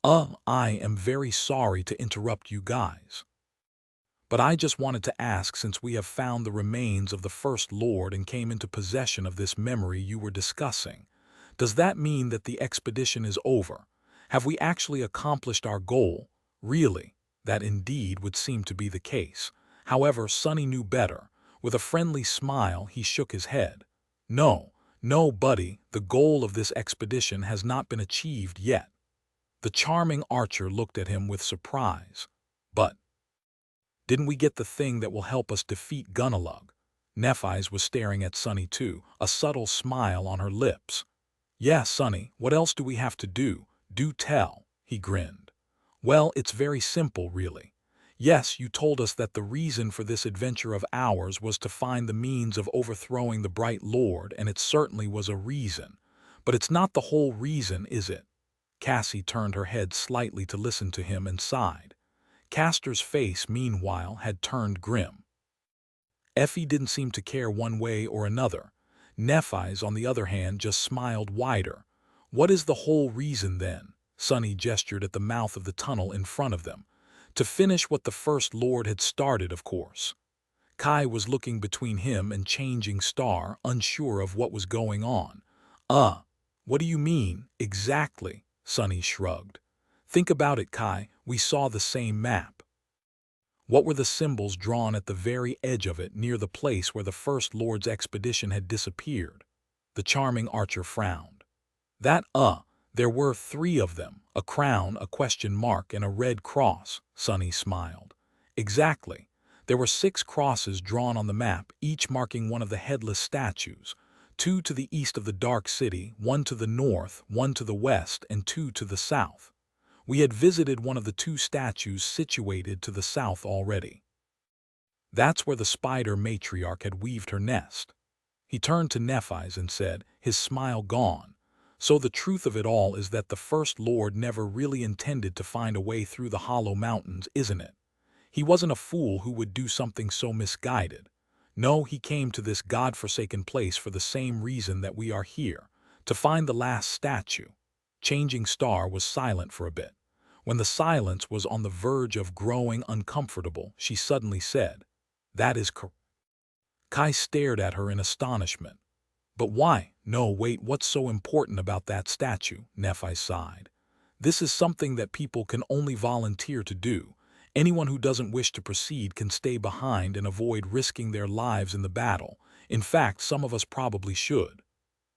I am very sorry to interrupt you guys. But I just wanted to ask, since we have found the remains of the First Lord and came into possession of this memory you were discussing, does that mean that the expedition is over? Have we actually accomplished our goal? Really, that indeed would seem to be the case. However, Sonny knew better. With a friendly smile, he shook his head. No, no, buddy, the goal of this expedition has not been achieved yet. The charming archer looked at him with surprise. But didn't we get the thing that will help us defeat Gunnalug? Nephi's was staring at Sonny too, a subtle smile on her lips. Yeah, Sonny, what else do we have to do? Do tell, he grinned. Well, it's very simple, really. Yes, you told us that the reason for this adventure of ours was to find the means of overthrowing the Bright Lord, and it certainly was a reason. But it's not the whole reason, is it? Cassie turned her head slightly to listen to him and sighed. Castor's face, meanwhile, had turned grim. Effie didn't seem to care one way or another. Nephi's, on the other hand, just smiled wider. What is the whole reason, then? Sonny gestured at the mouth of the tunnel in front of them. To finish what the First Lord had started, of course. Kai was looking between him and Changing Star, unsure of what was going on. What do you mean, exactly? Sonny shrugged. Think about it, Kai. We saw the same map. What were the symbols drawn at the very edge of it, near the place where the First Lord's expedition had disappeared? The charming archer frowned. There were 3 of them, a crown, a question mark, and a red cross, Sonny smiled. Exactly. There were 6 crosses drawn on the map, each marking one of the headless statues. 2 to the east of the Dark City, 1 to the north, 1 to the west, and 2 to the south. We had visited one of the 2 statues situated to the south already. That's where the spider matriarch had weaved her nest. He turned to Nephi's and said, his smile gone. So the truth of it all is that the First Lord never really intended to find a way through the Hollow Mountains, isn't it? He wasn't a fool who would do something so misguided. No, he came to this God-forsaken place for the same reason that we are here, to find the last statue. Changing Star was silent for a bit. When the silence was on the verge of growing uncomfortable, she suddenly said, That is correct. Kai stared at her in astonishment. But why? No, wait, what's so important about that statue? Nephi sighed. This is something that people can only volunteer to do. Anyone who doesn't wish to proceed can stay behind and avoid risking their lives in the battle. In fact, some of us probably should.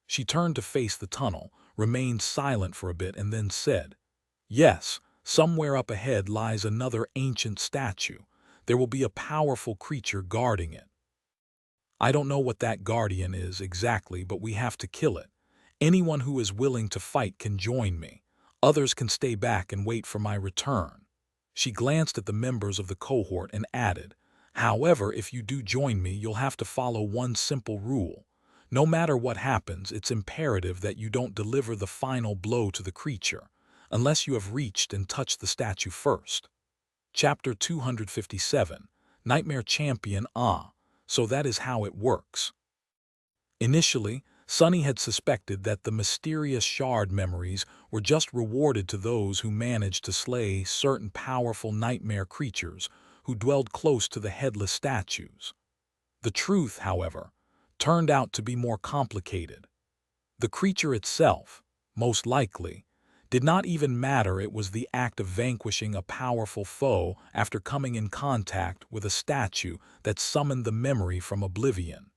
She turned to face the tunnel, remained silent for a bit, and then said, Yes, somewhere up ahead lies another ancient statue. There will be a powerful creature guarding it. I don't know what that guardian is exactly, but we have to kill it. Anyone who is willing to fight can join me. Others can stay back and wait for my return. She glanced at the members of the cohort and added, However, if you do join me, you'll have to follow one simple rule. No matter what happens, it's imperative that you don't deliver the final blow to the creature, unless you have reached and touched the statue first. Chapter 257, Nightmare Champion. So that is how it works. Initially, Sonny had suspected that the mysterious shard memories were just rewarded to those who managed to slay certain powerful nightmare creatures who dwelled close to the headless statues. The truth, however, turned out to be more complicated. The creature itself, most likely, did not even matter. It was the act of vanquishing a powerful foe after coming in contact with a statue that summoned the memory from oblivion.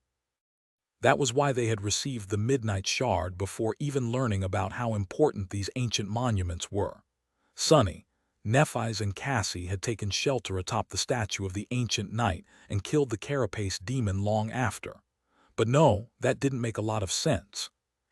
That was why they had received the Midnight Shard before even learning about how important these ancient monuments were. Sonny, Nephi's and Cassie had taken shelter atop the statue of the ancient knight and killed the carapace demon long after. But no, that didn't make a lot of sense.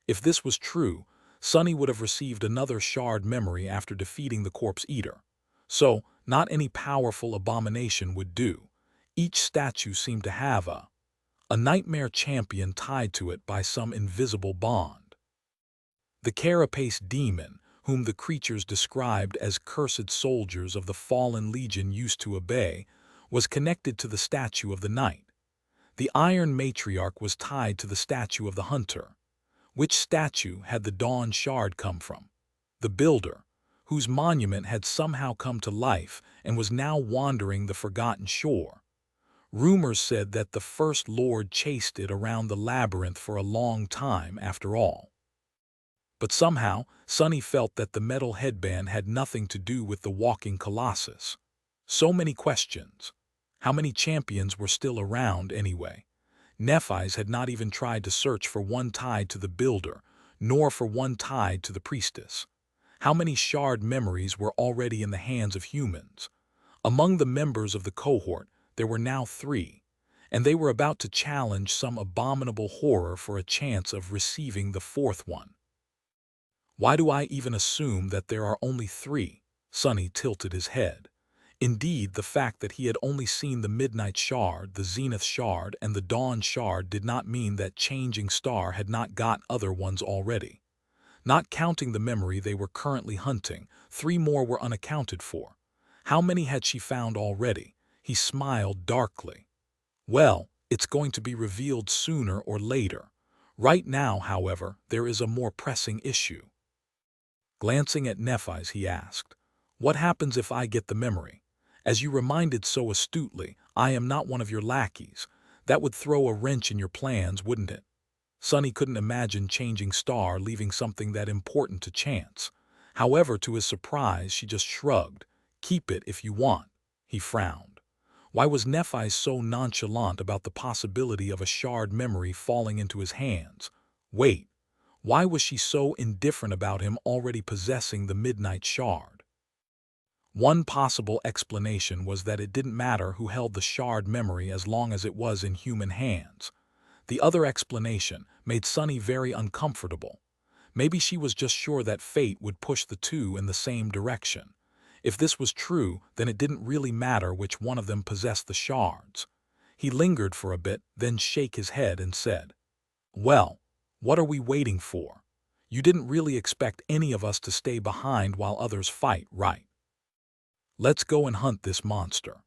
If this was true, Sunny would have received another shard memory after defeating the corpse eater. So, not any powerful abomination would do. Each statue seemed to have a nightmare champion tied to it by some invisible bond. The carapace demon, whom the creatures described as cursed soldiers of the fallen legion used to obey, was connected to the statue of the knight. The iron matriarch was tied to the statue of the hunter. Which statue had the dawn shard come from? The builder, whose monument had somehow come to life and was now wandering the forgotten shore. Rumors said that the First Lord chased it around the labyrinth for a long time after all. But somehow, Sunny felt that the metal headband had nothing to do with the walking colossus. So many questions. How many champions were still around anyway? Nephi's had not even tried to search for one tied to the builder, nor for one tied to the priestess. How many shard memories were already in the hands of humans? Among the members of the cohort, there were now 3, and they were about to challenge some abominable horror for a chance of receiving the 4th one. Why do I even assume that there are only 3? Sunny tilted his head. Indeed, the fact that he had only seen the Midnight Shard, the Zenith Shard, and the Dawn Shard did not mean that Changing Star had not got other ones already. Not counting the memory they were currently hunting, 3 more were unaccounted for. How many had she found already? He smiled darkly. Well, it's going to be revealed sooner or later. Right now, however, there is a more pressing issue. Glancing at Nephi's, he asked, "What happens if I get the memory? As you reminded so astutely, I am not one of your lackeys. That would throw a wrench in your plans, wouldn't it?" Sunny couldn't imagine Changing Star leaving something that important to chance. However, to his surprise, she just shrugged. "Keep it if you want." He frowned. Why was Nephi so nonchalant about the possibility of a shard memory falling into his hands? Wait. Why was she so indifferent about him already possessing the Midnight Shard? One possible explanation was that it didn't matter who held the shard memory as long as it was in human hands. The other explanation made Sunny very uncomfortable. Maybe she was just sure that fate would push the 2 in the same direction. If this was true, then it didn't really matter which one of them possessed the shards. He lingered for a bit, then shook his head and said, "Well, what are we waiting for? You didn't really expect any of us to stay behind while others fight, right? Let's go and hunt this monster."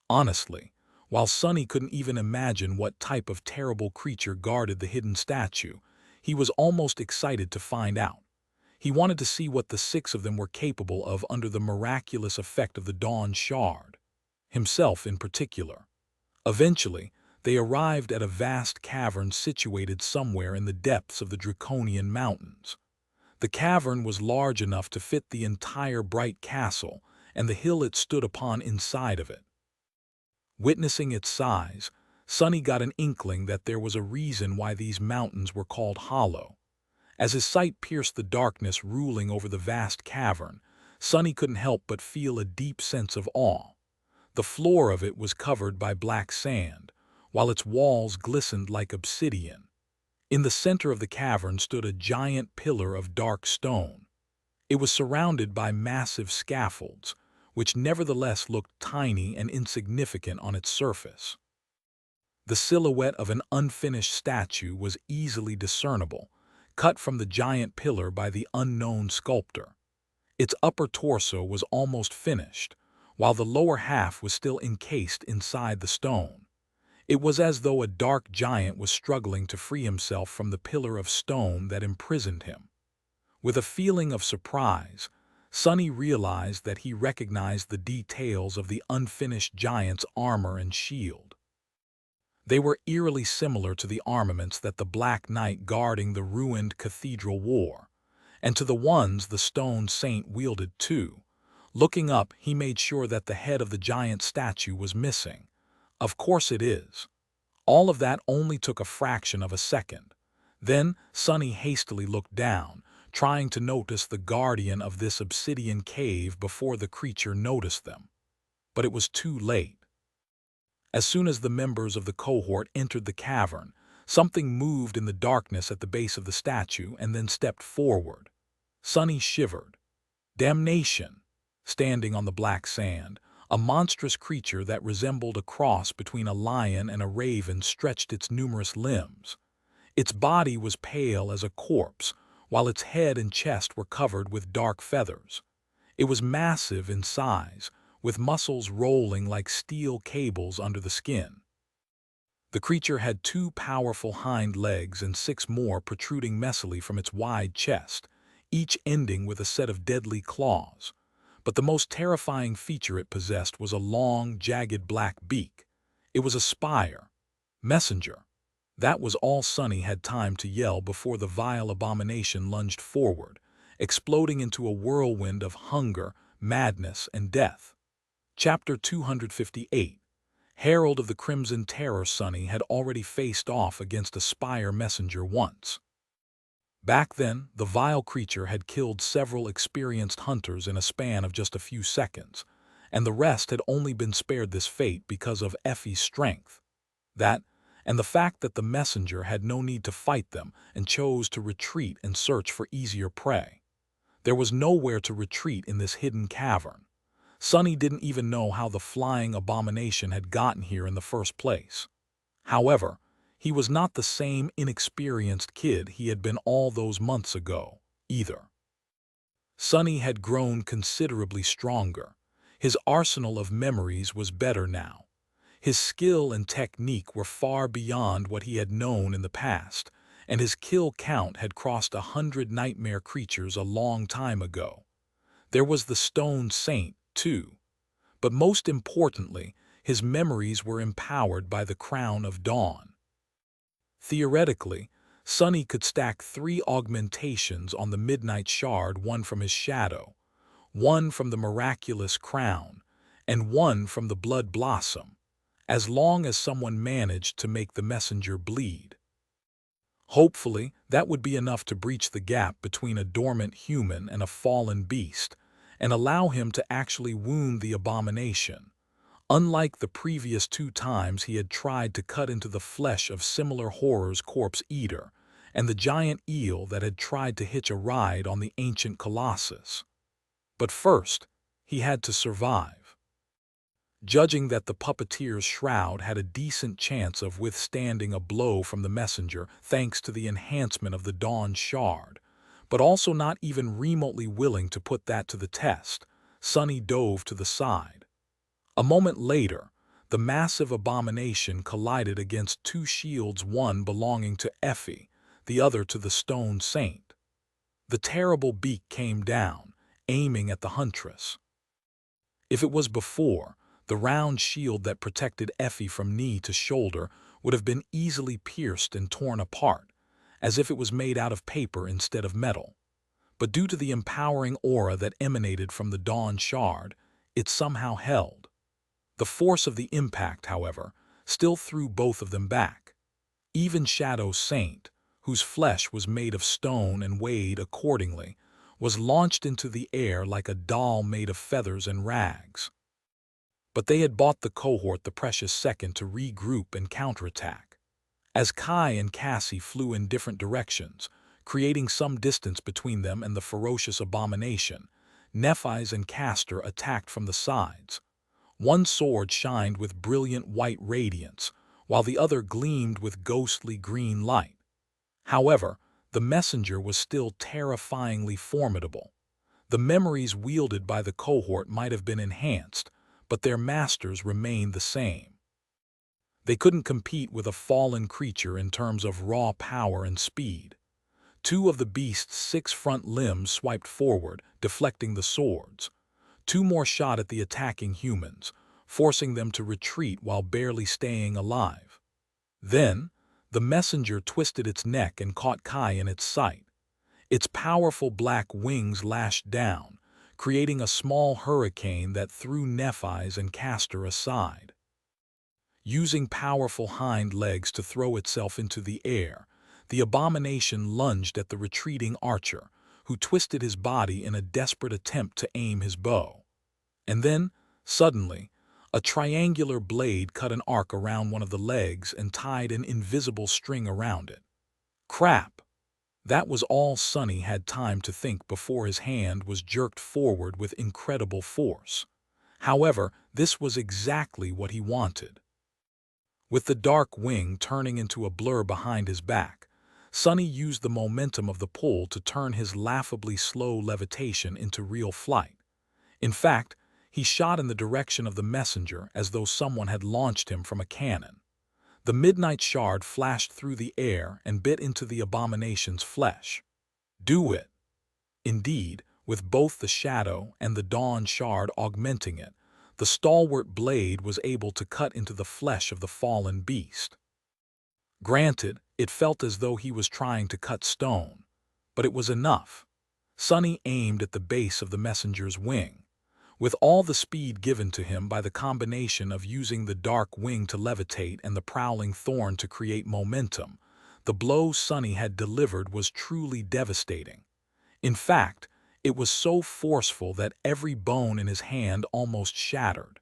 Honestly, while Sunny couldn't even imagine what type of terrible creature guarded the hidden statue, he was almost excited to find out. He wanted to see what the 6 of them were capable of under the miraculous effect of the Dawn Shard, himself in particular. Eventually, they arrived at a vast cavern situated somewhere in the depths of the Draconian Mountains. The cavern was large enough to fit the entire bright castle and the hill it stood upon inside of it. Witnessing its size, Sunny got an inkling that there was a reason why these mountains were called hollow. As his sight pierced the darkness ruling over the vast cavern, Sunny couldn't help but feel a deep sense of awe. The floor of it was covered by black sand, while its walls glistened like obsidian. In the center of the cavern stood a giant pillar of dark stone. It was surrounded by massive scaffolds, which nevertheless looked tiny and insignificant on its surface. The silhouette of an unfinished statue was easily discernible, cut from the giant pillar by the unknown sculptor. Its upper torso was almost finished, while the lower half was still encased inside the stone. It was as though a dark giant was struggling to free himself from the pillar of stone that imprisoned him. With a feeling of surprise, Sunny realized that he recognized the details of the unfinished giant's armor and shield. They were eerily similar to the armaments that the Black Knight guarding the ruined cathedral wore, and to the ones the stone saint wielded too. Looking up, he made sure that the head of the giant statue was missing. Of course it is. All of that only took a fraction of a second. Then Sunny hastily looked down, trying to notice the guardian of this obsidian cave before the creature noticed them. But it was too late. As soon as the members of the cohort entered the cavern, something moved in the darkness at the base of the statue and then stepped forward. Sonny shivered. Damnation! Standing on the black sand, a monstrous creature that resembled a cross between a lion and a raven stretched its numerous limbs. Its body was pale as a corpse, while its head and chest were covered with dark feathers. It was massive in size, with muscles rolling like steel cables under the skin. The creature had 2 powerful hind legs and 6 more protruding messily from its wide chest, each ending with a set of deadly claws. But the most terrifying feature it possessed was a long, jagged black beak. It was a spire. Messenger. That was all Sonny had time to yell before the vile abomination lunged forward, exploding into a whirlwind of hunger, madness, and death. Chapter 258. Herald of the Crimson Terror. Sonny had already faced off against a spire messenger once. Back then, the vile creature had killed several experienced hunters in a span of just a few seconds, and the rest had only been spared this fate because of Effie's strength. That, and the fact that the messenger had no need to fight them and chose to retreat and search for easier prey. There was nowhere to retreat in this hidden cavern. Sonny didn't even know how the flying abomination had gotten here in the first place. However, he was not the same inexperienced kid he had been all those months ago, either. Sonny had grown considerably stronger. His arsenal of memories was better now. His skill and technique were far beyond what he had known in the past, and his kill count had crossed 100 nightmare creatures a long time ago. There was the Stone Saint, too. But most importantly, his memories were empowered by the Crown of Dawn. Theoretically, Sonny could stack 3 augmentations on the Midnight Shard, one from his shadow, one from the miraculous crown, and one from the Blood Blossom, as long as someone managed to make the messenger bleed. Hopefully, that would be enough to breach the gap between a dormant human and a fallen beast, and allow him to actually wound the abomination. Unlike the previous 2 times he had tried to cut into the flesh of similar horrors, Corpse Eater, and the giant eel that had tried to hitch a ride on the ancient Colossus. But first, he had to survive. Judging that the puppeteer's shroud had a decent chance of withstanding a blow from the messenger thanks to the enhancement of the Dawn Shard, but also not even remotely willing to put that to the test, Sonny dove to the side. A moment later, the massive abomination collided against 2 shields, one belonging to Effie, the other to the Stone Saint. The terrible beak came down, aiming at the huntress. If it was before, the round shield that protected Effie from knee to shoulder would have been easily pierced and torn apart, as if it was made out of paper instead of metal. But due to the empowering aura that emanated from the Dawn Shard, it somehow held. The force of the impact, however, still threw both of them back. Even Shadow Saint, whose flesh was made of stone and weighed accordingly, was launched into the air like a doll made of feathers and rags. But they had bought the cohort the precious second to regroup and counterattack. As Kai and Cassie flew in different directions, creating some distance between them and the ferocious abomination, Nephi's and Castor attacked from the sides. One sword shined with brilliant white radiance, while the other gleamed with ghostly green light. However, the messenger was still terrifyingly formidable. The memories wielded by the cohort might have been enhanced, but their masters remained the same. They couldn't compete with a fallen creature in terms of raw power and speed. 2 of the beast's 6 front limbs swiped forward, deflecting the swords. 2 more shot at the attacking humans, forcing them to retreat while barely staying alive. Then, the messenger twisted its neck and caught Kai in its sight. Its powerful black wings lashed down, creating a small hurricane that threw Nephi's and Castor aside. Using powerful hind legs to throw itself into the air, the abomination lunged at the retreating archer, who twisted his body in a desperate attempt to aim his bow. And then, suddenly, a triangular blade cut an arc around one of the legs and tied an invisible string around it. Crap! That was all Sonny had time to think before his hand was jerked forward with incredible force. However, this was exactly what he wanted. With the dark wing turning into a blur behind his back, Sonny used the momentum of the pull to turn his laughably slow levitation into real flight. In fact, he shot in the direction of the messenger as though someone had launched him from a cannon. The midnight shard flashed through the air and bit into the abomination's flesh. Do it! Indeed, with both the shadow and the dawn shard augmenting it, the stalwart blade was able to cut into the flesh of the fallen beast. Granted, it felt as though he was trying to cut stone, but it was enough. Sonny aimed at the base of the messenger's wing. With all the speed given to him by the combination of using the dark wing to levitate and the prowling thorn to create momentum, the blow Sonny had delivered was truly devastating. In fact, it was so forceful that every bone in his hand almost shattered.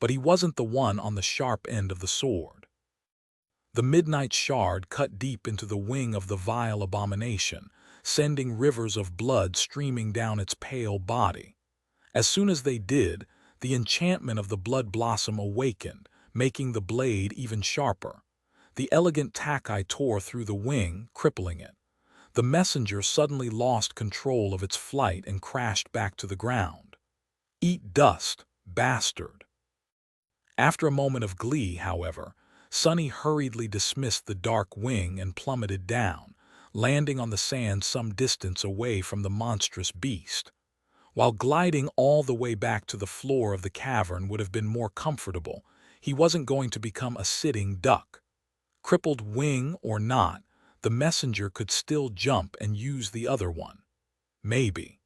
But he wasn't the one on the sharp end of the sword. The midnight shard cut deep into the wing of the vile abomination, sending rivers of blood streaming down its pale body. As soon as they did, the enchantment of the blood blossom awakened, making the blade even sharper. The elegant takai tore through the wing, crippling it. The messenger suddenly lost control of its flight and crashed back to the ground. Eat dust, bastard! After a moment of glee, however, Sonny hurriedly dismissed the dark wing and plummeted down, landing on the sand some distance away from the monstrous beast. While gliding all the way back to the floor of the cavern would have been more comfortable, he wasn't going to become a sitting duck. Crippled wing or not, the messenger could still jump and use the other one. Maybe.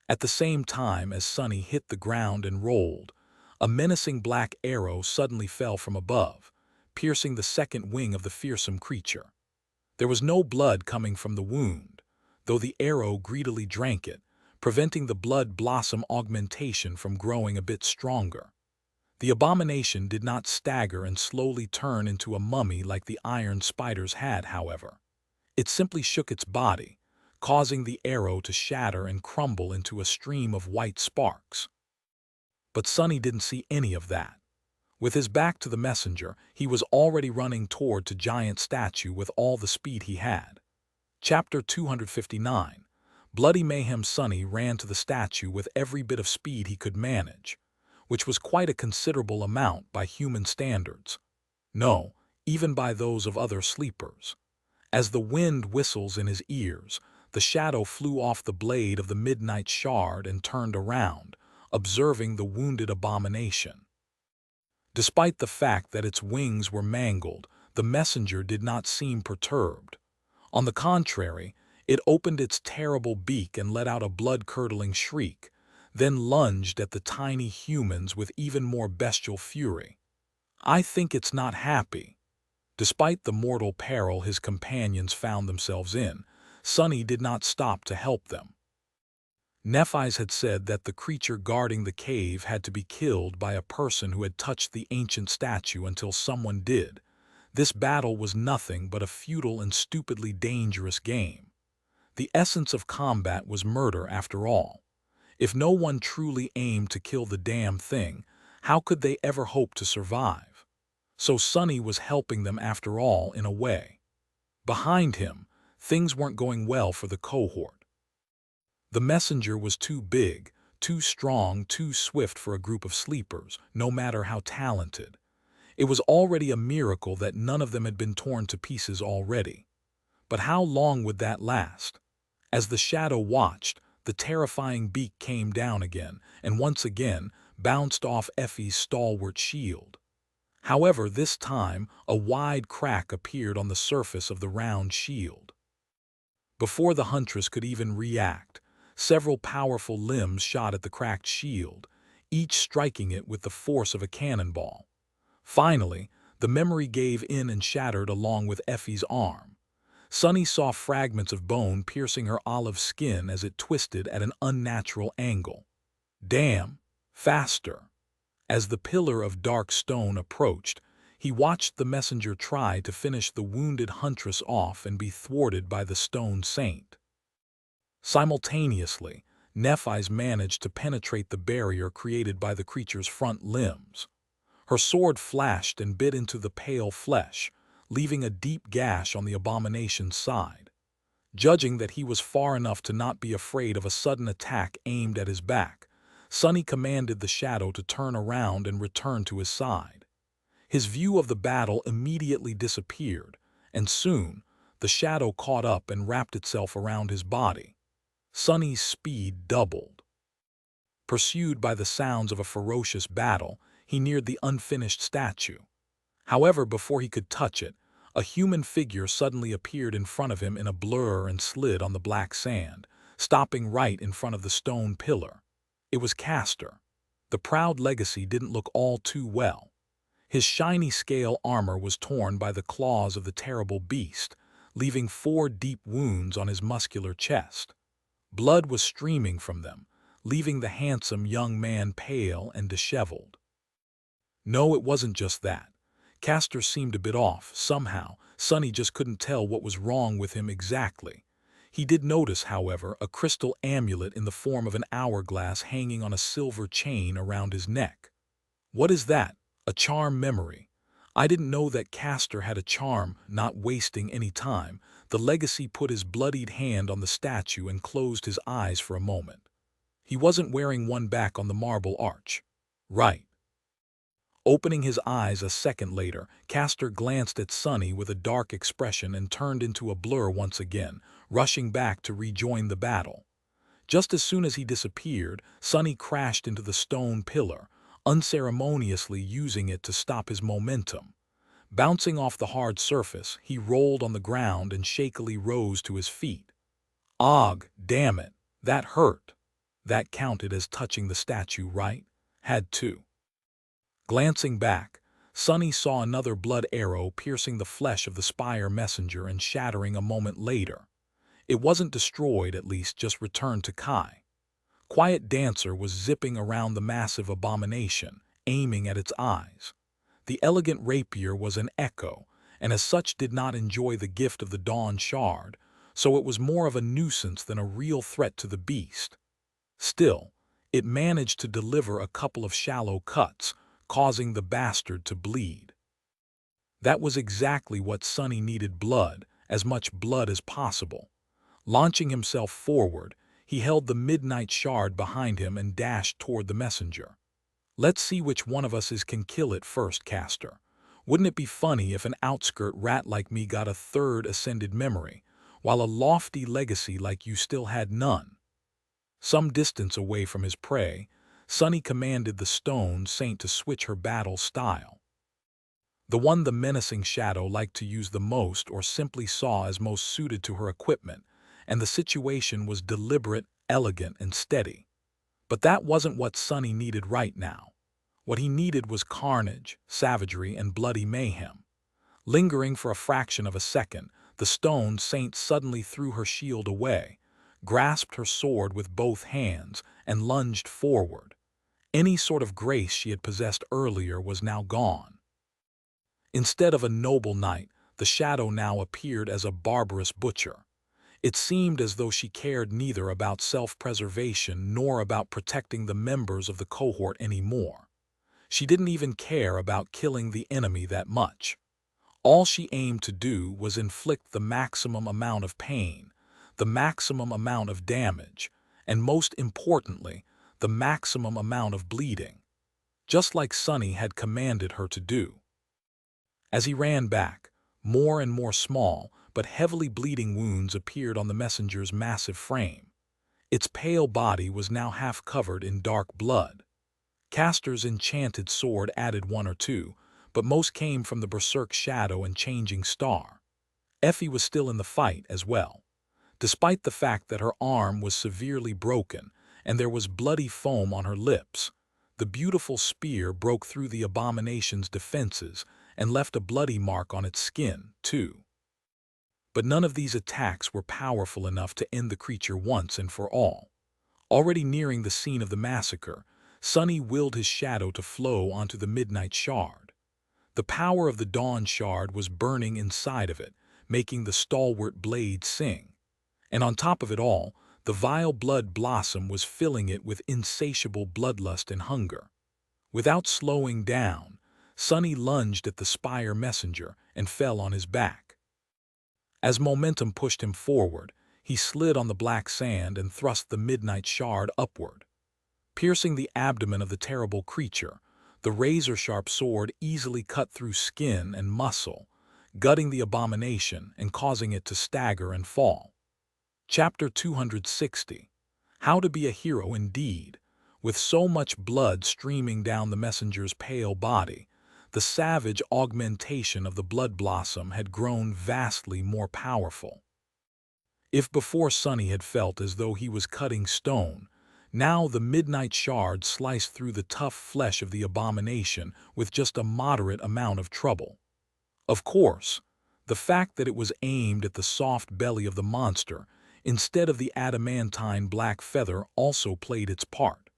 At the same time as Sonny hit the ground and rolled, a menacing black arrow suddenly fell from above, piercing the second wing of the fearsome creature. There was no blood coming from the wound, though the arrow greedily drank it, preventing the blood blossom augmentation from growing a bit stronger. The abomination did not stagger and slowly turn into a mummy like the iron spiders had, however. It simply shook its body, causing the arrow to shatter and crumble into a stream of white sparks. But Sonny didn't see any of that. With his back to the messenger, he was already running toward the giant statue with all the speed he had. Chapter 259. Bloody Mayhem. Sonny ran to the statue with every bit of speed he could manage, which was quite a considerable amount by human standards. No, even by those of other sleepers. As the wind whistles in his ears, the shadow flew off the blade of the midnight shard and turned around, observing the wounded abomination. Despite the fact that its wings were mangled, the messenger did not seem perturbed. On the contrary, it opened its terrible beak and let out a blood-curdling shriek, then lunged at the tiny humans with even more bestial fury. I think it's not happy. Despite the mortal peril his companions found themselves in, Sonny did not stop to help them. Nephis had said that the creature guarding the cave had to be killed by a person who had touched the ancient statue until someone did. This battle was nothing but a futile and stupidly dangerous game. The essence of combat was murder after all. If no one truly aimed to kill the damn thing, how could they ever hope to survive? So Sonny was helping them after all in a way. Behind him, things weren't going well for the cohort. The messenger was too big, too strong, too swift for a group of sleepers, no matter how talented. It was already a miracle that none of them had been torn to pieces already. But how long would that last? As the shadow watched, the terrifying beak came down again, and once again bounced off Effie's stalwart shield. However, this time, a wide crack appeared on the surface of the round shield. Before the huntress could even react, several powerful limbs shot at the cracked shield, each striking it with the force of a cannonball. Finally, the memory gave in and shattered along with Effie's arm. Sunny saw fragments of bone piercing her olive skin as it twisted at an unnatural angle. Damn! Faster! As the pillar of dark stone approached, he watched the messenger try to finish the wounded huntress off and be thwarted by the stone saint. Simultaneously, Nephi's managed to penetrate the barrier created by the creature's front limbs. Her sword flashed and bit into the pale flesh, leaving a deep gash on the abomination's side. Judging that he was far enough to not be afraid of a sudden attack aimed at his back, Sunny commanded the shadow to turn around and return to his side. His view of the battle immediately disappeared, and soon the shadow caught up and wrapped itself around his body. Sunny's speed doubled. Pursued by the sounds of a ferocious battle, he neared the unfinished statue. However, before he could touch it, a human figure suddenly appeared in front of him in a blur and slid on the black sand, stopping right in front of the stone pillar. It was Castor. The proud legacy didn't look all too well. His shiny scale armor was torn by the claws of the terrible beast, leaving 4 deep wounds on his muscular chest. Blood was streaming from them, leaving the handsome young man pale and disheveled. No, it wasn't just that. Castor seemed a bit off, somehow. Sunny just couldn't tell what was wrong with him exactly. He did notice, however, a crystal amulet in the form of an hourglass hanging on a silver chain around his neck. What is that? A charm memory. I didn't know that Castor had a charm. Not wasting any time, the legacy put his bloodied hand on the statue and closed his eyes for a moment. He wasn't wearing one back on the marble arch. Right. Opening his eyes a second later, Castor glanced at Sunny with a dark expression and turned into a blur once again, rushing back to rejoin the battle. Just as soon as he disappeared, Sunny crashed into the stone pillar, unceremoniously using it to stop his momentum. Bouncing off the hard surface, he rolled on the ground and shakily rose to his feet. Og, damn it, that hurt. That counted as touching the statue, right? Had to. Glancing back, Sunny saw another blood arrow piercing the flesh of the spire messenger and shattering a moment later. It wasn't destroyed, at least, just returned to Kai. Quiet Dancer was zipping around the massive abomination, aiming at its eyes. The elegant rapier was an echo, and as such did not enjoy the gift of the Dawn Shard, so it was more of a nuisance than a real threat to the beast. Still, it managed to deliver a couple of shallow cuts, causing the bastard to bleed. That was exactly what Sunny needed: blood, as much blood as possible. Launching himself forward, he held the midnight shard behind him and dashed toward the messenger. Let's see which one of us can kill it first, Castor. Wouldn't it be funny if an outskirt rat like me got a third ascended memory, while a lofty legacy like you still had none? Some distance away from his prey, Sunny commanded the stone saint to switch her battle style. The one the menacing shadow liked to use the most, or simply saw as most suited to her equipment, and the situation was deliberate, elegant, and steady. But that wasn't what Sunny needed right now. What he needed was carnage, savagery, and bloody mayhem. Lingering for a fraction of a second, the stone saint suddenly threw her shield away, grasped her sword with both hands, and lunged forward. Any sort of grace she had possessed earlier was now gone. Instead of a noble knight, the shadow now appeared as a barbarous butcher. It seemed as though she cared neither about self-preservation nor about protecting the members of the cohort anymore. She didn't even care about killing the enemy that much. All she aimed to do was inflict the maximum amount of pain, the maximum amount of damage, and most importantly, the maximum amount of bleeding, just like Sunny had commanded her to do. As he ran back, more and more small but heavily bleeding wounds appeared on the messenger's massive frame. Its pale body was now half covered in dark blood. Castor's enchanted sword added 1 or 2, but most came from the berserk shadow and changing star. Effie was still in the fight as well. Despite the fact that her arm was severely broken and there was bloody foam on her lips, the beautiful spear broke through the abomination's defenses and left a bloody mark on its skin, too. But none of these attacks were powerful enough to end the creature once and for all. Already nearing the scene of the massacre, Sonny willed his shadow to flow onto the midnight shard. The power of the dawn shard was burning inside of it, making the stalwart blade sing. And on top of it all, the vile blood blossom was filling it with insatiable bloodlust and hunger. Without slowing down, Sonny lunged at the spire messenger and fell on his back. As momentum pushed him forward, he slid on the black sand and thrust the midnight shard upward. Piercing the abdomen of the terrible creature, the razor-sharp sword easily cut through skin and muscle, gutting the abomination and causing it to stagger and fall. Chapter 260. How to be a hero indeed. With so much blood streaming down the messenger's pale body, the savage augmentation of the blood blossom had grown vastly more powerful. If before Sonny had felt as though he was cutting stone, now the midnight shard sliced through the tough flesh of the abomination with just a moderate amount of trouble. Of course, the fact that it was aimed at the soft belly of the monster instead of the adamantine black feather also played its part.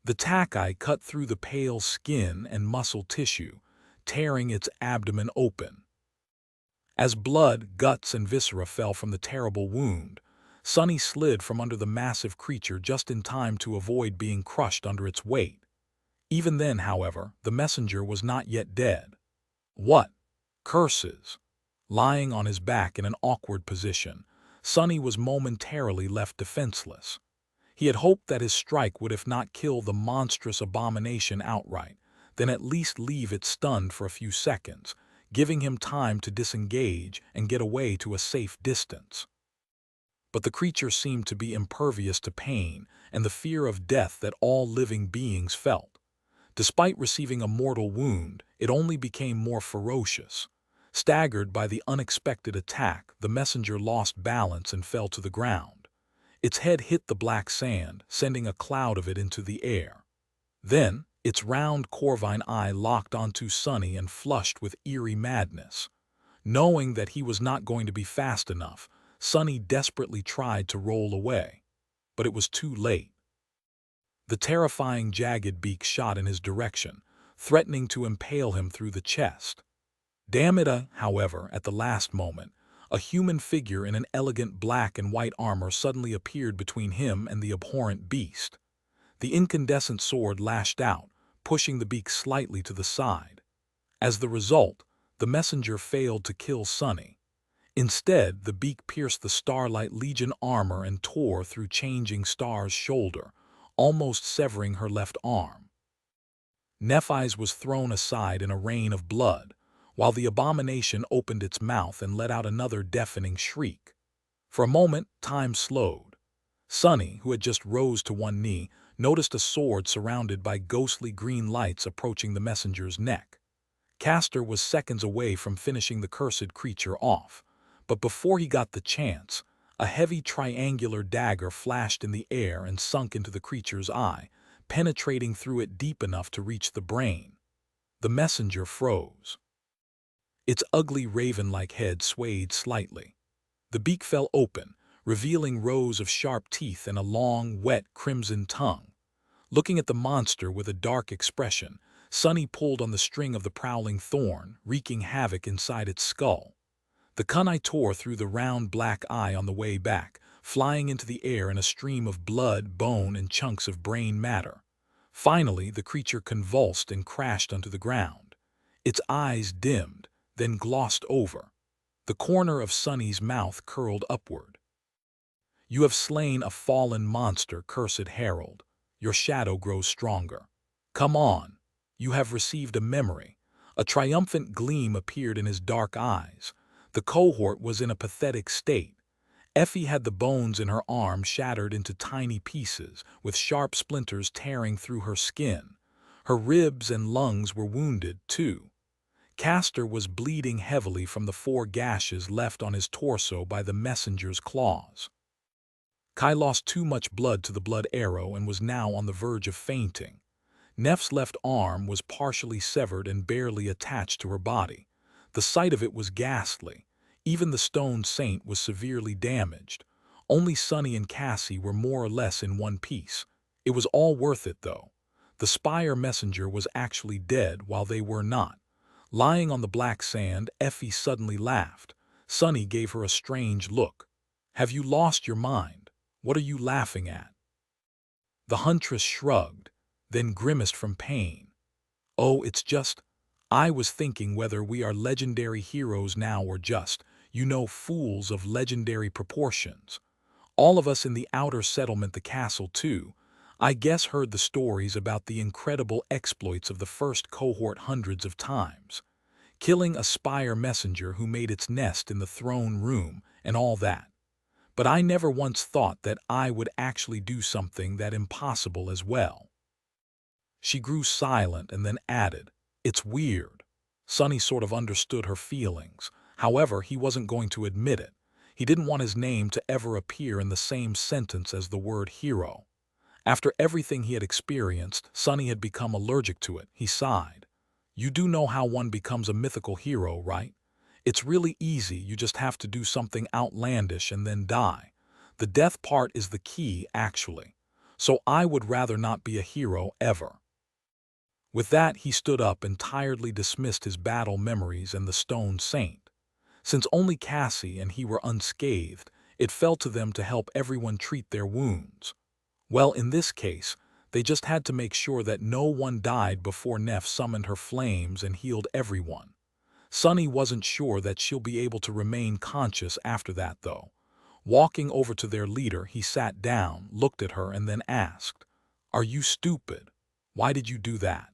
The tackeye cut through the pale skin and muscle tissue, tearing its abdomen open. As blood, guts, and viscera fell from the terrible wound, Sonny slid from under the massive creature just in time to avoid being crushed under its weight. Even then, however, the messenger was not yet dead. What? Curses! Lying on his back in an awkward position, Sonny was momentarily left defenseless. He had hoped that his strike would if not kill the monstrous abomination outright, then at least leave it stunned for a few seconds, giving him time to disengage and get away to a safe distance. But the creature seemed to be impervious to pain and the fear of death that all living beings felt. Despite receiving a mortal wound, it only became more ferocious. Staggered by the unexpected attack, the messenger lost balance and fell to the ground. Its head hit the black sand, sending a cloud of it into the air. Then, its round corvine eye locked onto Sonny and flushed with eerie madness. Knowing that he was not going to be fast enough, Sonny desperately tried to roll away. But it was too late. The terrifying jagged beak shot in his direction, threatening to impale him through the chest. Damn it, however, at the last moment, a human figure in an elegant black and white armor suddenly appeared between him and the abhorrent beast. The incandescent sword lashed out, pushing the beak slightly to the side. As the result, the messenger failed to kill Sonny. Instead, the beak pierced the Starlight Legion armor and tore through Changing Star's shoulder, almost severing her left arm. Nephi's was thrown aside in a rain of blood, while the abomination opened its mouth and let out another deafening shriek. For a moment, time slowed. Sonny, who had just rose to one knee, noticed a sword surrounded by ghostly green lights approaching the messenger's neck. Castor was seconds away from finishing the cursed creature off, but before he got the chance, a heavy triangular dagger flashed in the air and sunk into the creature's eye, penetrating through it deep enough to reach the brain. The messenger froze. Its ugly raven-like head swayed slightly. The beak fell open, revealing rows of sharp teeth and a long, wet, crimson tongue. Looking at the monster with a dark expression, Sonny pulled on the string of the prowling thorn, wreaking havoc inside its skull. The kunai tore through the round black eye on the way back, flying into the air in a stream of blood, bone, and chunks of brain matter. Finally, the creature convulsed and crashed onto the ground. Its eyes dimmed, then glossed over. The corner of Sonny's mouth curled upward. "You have slain a fallen monster, cursed herald. Your shadow grows stronger. Come on. You have received a memory." A triumphant gleam appeared in his dark eyes. The cohort was in a pathetic state. Effie had the bones in her arm shattered into tiny pieces, with sharp splinters tearing through her skin. Her ribs and lungs were wounded, too. Castor was bleeding heavily from the 4 gashes left on his torso by the messenger's claws. Kai lost too much blood to the blood arrow and was now on the verge of fainting. Neff's left arm was partially severed and barely attached to her body. The sight of it was ghastly. Even the stone saint was severely damaged. Only Sonny and Cassie were more or less in one piece. It was all worth it, though. The spire messenger was actually dead while they were not. Lying on the black sand, Effie suddenly laughed. Sonny gave her a strange look. "Have you lost your mind? What are you laughing at?" The huntress shrugged, then grimaced from pain. "Oh, it's just, I was thinking whether we are legendary heroes now or just, fools of legendary proportions. All of us in the outer settlement, the castle too, I guess heard the stories about the incredible exploits of the first cohort hundreds of times. Killing a spire messenger who made its nest in the throne room and all that. But I never once thought that I would actually do something that impossible as well." She grew silent and then added, "It's weird." Sonny sort of understood her feelings. However, he wasn't going to admit it. He didn't want his name to ever appear in the same sentence as the word hero. After everything he had experienced, Sonny had become allergic to it. He sighed. "You do know how one becomes a mythical hero, right? It's really easy, you just have to do something outlandish and then die. The death part is the key, actually. So I would rather not be a hero ever." With that, he stood up and tiredly dismissed his battle memories and the stone saint. Since only Cassie and he were unscathed, it fell to them to help everyone treat their wounds. Well, in this case, they just had to make sure that no one died before Neff summoned her flames and healed everyone. Sonny wasn't sure that she'll be able to remain conscious after that, though. Walking over to their leader, he sat down, looked at her, and then asked, "Are you stupid? Why did you do that?"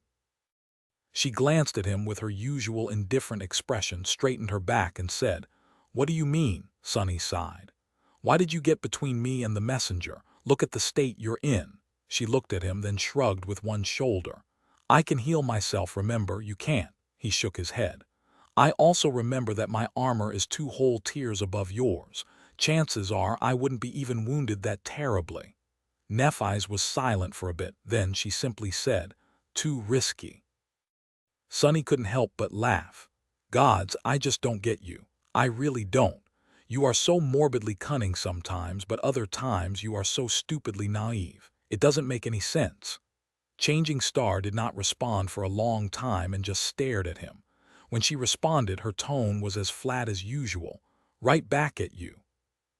She glanced at him with her usual indifferent expression, straightened her back, and said, "What do you mean?" Sonny sighed. "Why did you get between me and the messenger? Look at the state you're in." She looked at him, then shrugged with one shoulder. "I can heal myself, remember, you can't." He shook his head. "I also remember that my armor is 2 whole tiers above yours. Chances are I wouldn't be even wounded that terribly." Nephis was silent for a bit, then she simply said, "Too risky." Sonny couldn't help but laugh. "Gods, I just don't get you. I really don't. You are so morbidly cunning sometimes, but other times you are so stupidly naive. It doesn't make any sense." Changing Star did not respond for a long time and just stared at him. When she responded, her tone was as flat as usual. "Right back at you."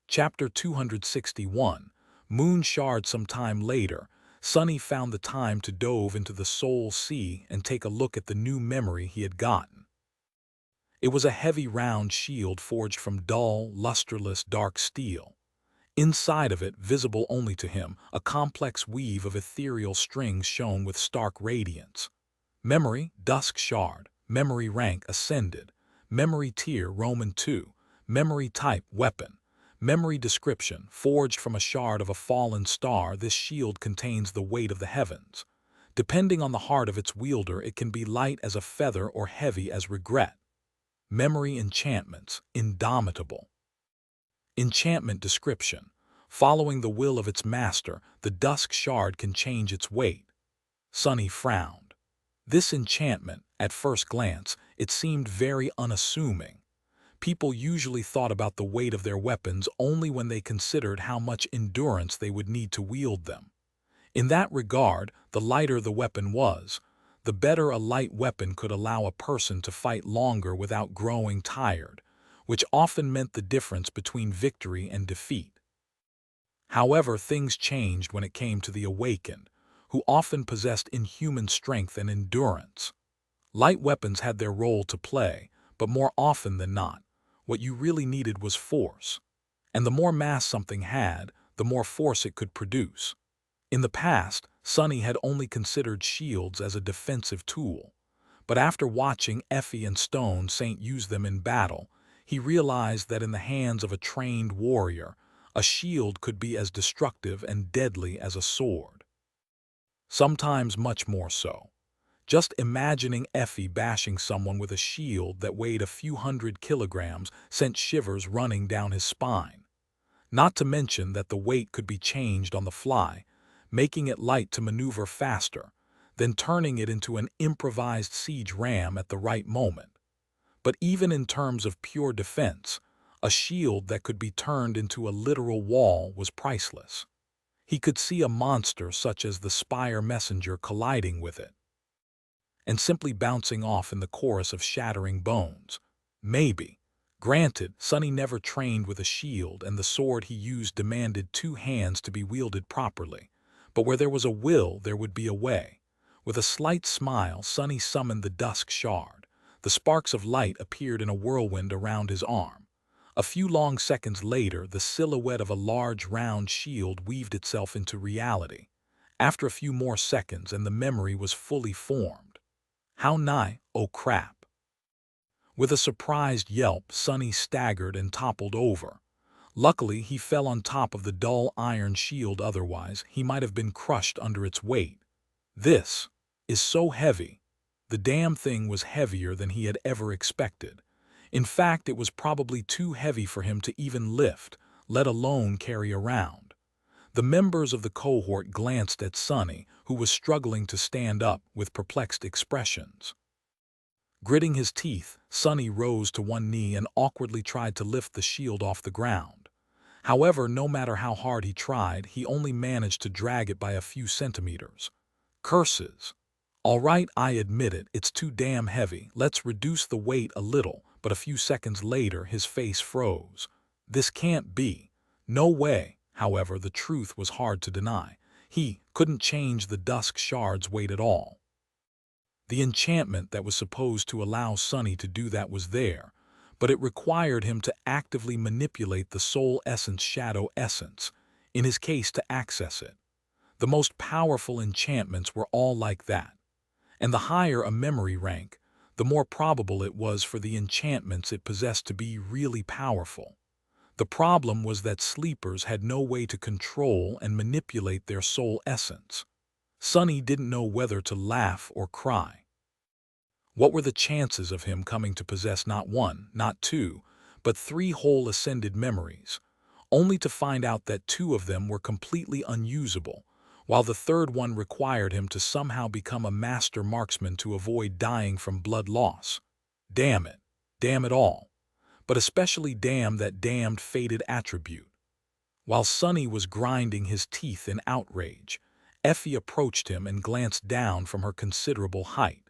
Chapter 261, Moon Shard. Some time later, Sonny found the time to dove into the Soul Sea and take a look at the new memory he had gotten. It was a heavy round shield forged from dull, lusterless dark steel. Inside of it, visible only to him, a complex weave of ethereal strings shone with stark radiance. Memory, Dusk Shard. Memory rank, Ascended. Memory tier, Roman 2. Memory type, Weapon. Memory description, forged from a shard of a fallen star, this shield contains the weight of the heavens. Depending on the heart of its wielder, it can be light as a feather or heavy as regret. Memory enchantments, Indomitable. Enchantment description, following the will of its master, the Dusk Shard can change its weight. Sonny frowned. This enchantment, at first glance, it seemed very unassuming. People usually thought about the weight of their weapons only when they considered how much endurance they would need to wield them. In that regard, the lighter the weapon was, the better a light weapon could allow a person to fight longer without growing tired, which often meant the difference between victory and defeat. However, things changed when it came to the Awakened, who often possessed inhuman strength and endurance. Light weapons had their role to play, but more often than not, what you really needed was force. And the more mass something had, the more force it could produce. In the past, Sonny had only considered shields as a defensive tool. But after watching Effie and Stone Saint use them in battle, he realized that in the hands of a trained warrior, a shield could be as destructive and deadly as a sword. Sometimes much more so. Just imagining Effie bashing someone with a shield that weighed a few 100 kilograms sent shivers running down his spine. Not to mention that the weight could be changed on the fly, making it light to maneuver faster, then turning it into an improvised siege ram at the right moment. But even in terms of pure defense, A shield that could be turned into a literal wall was priceless. He could see a monster such as the Spire Messenger colliding with it, and simply bouncing off in the chorus of shattering bones. Maybe. Granted, Sonny never trained with a shield, and the sword he used demanded two hands to be wielded properly. But where there was a will, there would be a way. With a slight smile, Sonny summoned the dusk shard. The sparks of light appeared in a whirlwind around his arm. A few long seconds later, the silhouette of a large round shield weaved itself into reality. After a few more seconds, and the memory was fully formed. How nigh, oh crap. With a surprised yelp, Sonny staggered and toppled over. Luckily, he fell on top of the dull iron shield, otherwise he might have been crushed under its weight. This is so heavy. The damn thing was heavier than he had ever expected. In fact, it was probably too heavy for him to even lift, let alone carry around. The members of the cohort glanced at Sonny, who was struggling to stand up, with perplexed expressions. Gritting his teeth, Sonny rose to one knee and awkwardly tried to lift the shield off the ground. However, no matter how hard he tried, he only managed to drag it by a few centimeters. Curses. All right, I admit it, it's too damn heavy. Let's reduce the weight a little. But a few seconds later, his face froze. This can't be. No way. However, the truth was hard to deny. He couldn't change the dusk shard's weight at all. The enchantment that was supposed to allow Sonny to do that was there, but it required him to actively manipulate the soul essence shadow essence, in his case to access it. The most powerful enchantments were all like that, and the higher a memory rank, the more probable it was for the enchantments it possessed to be really powerful. The problem was that sleepers had no way to control and manipulate their soul essence. Sonny didn't know whether to laugh or cry. What were the chances of him coming to possess not one, not two, but three whole ascended memories, only to find out that two of them were completely unusable, while the third one required him to somehow become a master marksman to avoid dying from blood loss? Damn it. Damn it all. But especially damn that damned fated attribute. While Sonny was grinding his teeth in outrage, Effie approached him and glanced down from her considerable height.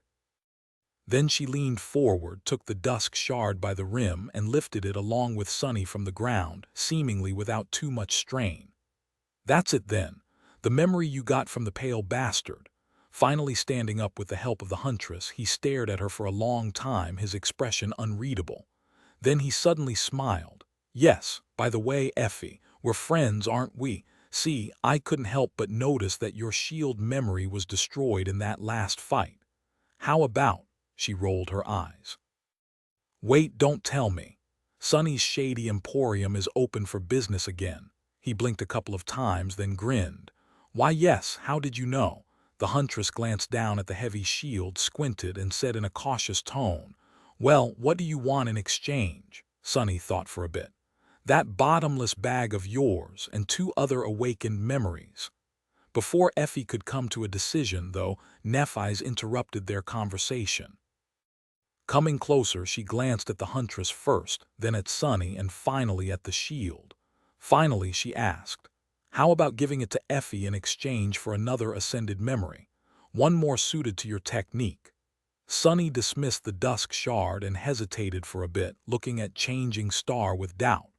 Then she leaned forward, took the dusk shard by the rim, and lifted it along with Sonny from the ground, seemingly without too much strain. That's it then, the memory you got from the pale bastard. Finally standing up with the help of the huntress, he stared at her for a long time, his expression unreadable. Then he suddenly smiled. Yes, by the way, Effie, we're friends, aren't we? See, I couldn't help but notice that your shield memory was destroyed in that last fight. How about? She rolled her eyes. Wait, don't tell me. Sonny's shady emporium is open for business again. He blinked a couple of times, then grinned. Why, yes, how did you know? The huntress glanced down at the heavy shield, squinted, and said in a cautious tone, Well, what do you want in exchange? Sonny thought for a bit. That bottomless bag of yours and two other awakened memories. Before Effie could come to a decision, though, Nephi's interrupted their conversation. Coming closer, she glanced at the huntress first, then at Sonny, and finally at the shield. Finally, she asked, How about giving it to Effie in exchange for another ascended memory, one more suited to your technique? Sonny dismissed the dusk shard and hesitated for a bit, looking at Changing Star with doubt.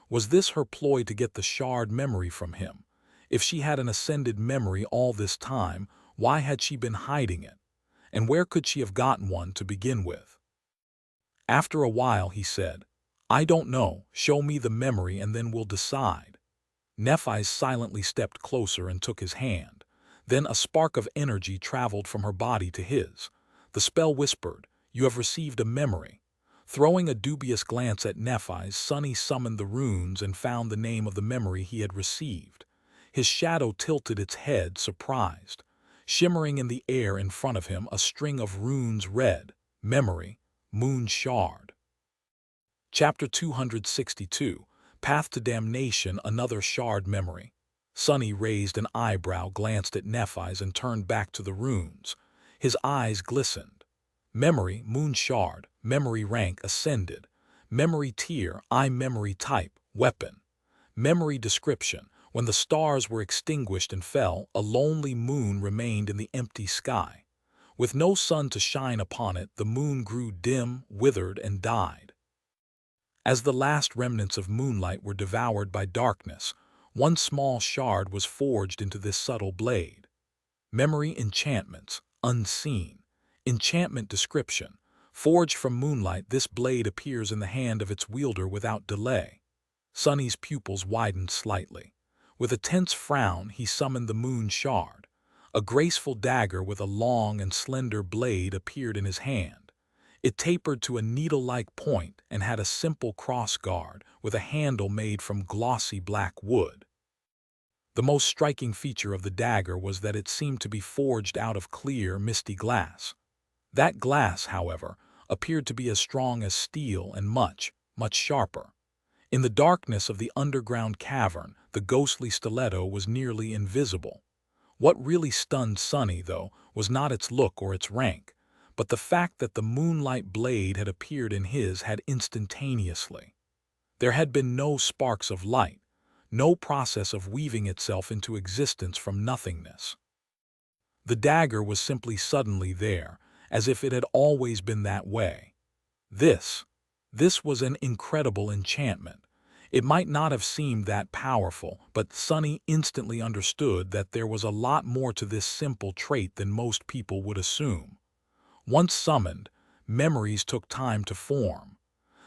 Was this her ploy to get the shard memory from him? If she had an ascended memory all this time, why had she been hiding it? And where could she have gotten one to begin with? After a while, he said, I don't know, show me the memory and then we'll decide. Nephi silently stepped closer and took his hand. Then a spark of energy traveled from her body to his. The spell whispered, You have received a memory. Throwing a dubious glance at Nephi, Sonny summoned the runes and found the name of the memory he had received. His shadow tilted its head, surprised. Shimmering in the air in front of him, a string of runes read, Memory, Moon Shard. Chapter 262, Path to Damnation, Another Shard Memory. Sonny raised an eyebrow, glanced at Nephi's, and turned back to the runes. His eyes glistened. Memory, Moon Shard, memory rank ascended. Memory tier, I memory type, weapon. Memory description, when the stars were extinguished and fell, a lonely moon remained in the empty sky. With no sun to shine upon it, the moon grew dim, withered, and died. As the last remnants of moonlight were devoured by darkness, one small shard was forged into this subtle blade. Memory enchantments, unseen. Enchantment description, forged from moonlight, this blade appears in the hand of its wielder without delay. Sonny's pupils widened slightly. With a tense frown, he summoned the moon shard. A graceful dagger with a long and slender blade appeared in his hand. It tapered to a needle-like point and had a simple cross-guard with a handle made from glossy black wood. The most striking feature of the dagger was that it seemed to be forged out of clear, misty glass. That glass, however, appeared to be as strong as steel and much, much sharper. In the darkness of the underground cavern, the ghostly stiletto was nearly invisible. What really stunned Sonny, though, was not its look or its rank, but the fact that the moonlight blade had appeared in his hand instantaneously. There had been no sparks of light, no process of weaving itself into existence from nothingness. The dagger was simply suddenly there, as if it had always been that way. This was an incredible enchantment. It might not have seemed that powerful, but Sonny instantly understood that there was a lot more to this simple trait than most people would assume. Once summoned, memories took time to form.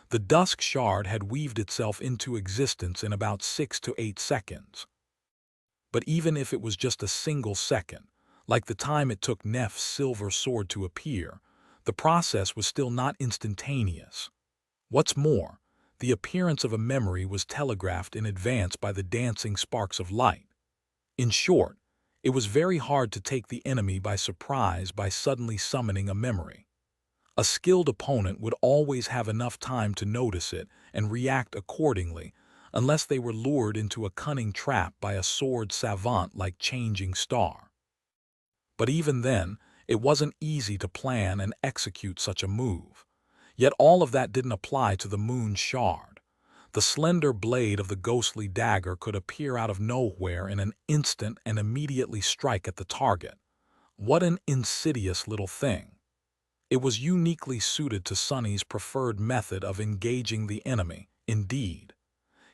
The dusk shard had weaved itself into existence in about 6 to 8 seconds. But even if it was just a single second, like the time it took Nef's silver sword to appear, the process was still not instantaneous. What's more, the appearance of a memory was telegraphed in advance by the dancing sparks of light. In short, it was very hard to take the enemy by surprise by suddenly summoning a memory. A skilled opponent would always have enough time to notice it and react accordingly, unless they were lured into a cunning trap by a sword savant like Changing Star. But even then, it wasn't easy to plan and execute such a move. Yet all of that didn't apply to the moon shard. The slender blade of the ghostly dagger could appear out of nowhere in an instant and immediately strike at the target. What an insidious little thing. It was uniquely suited to Sonny's preferred method of engaging the enemy, indeed.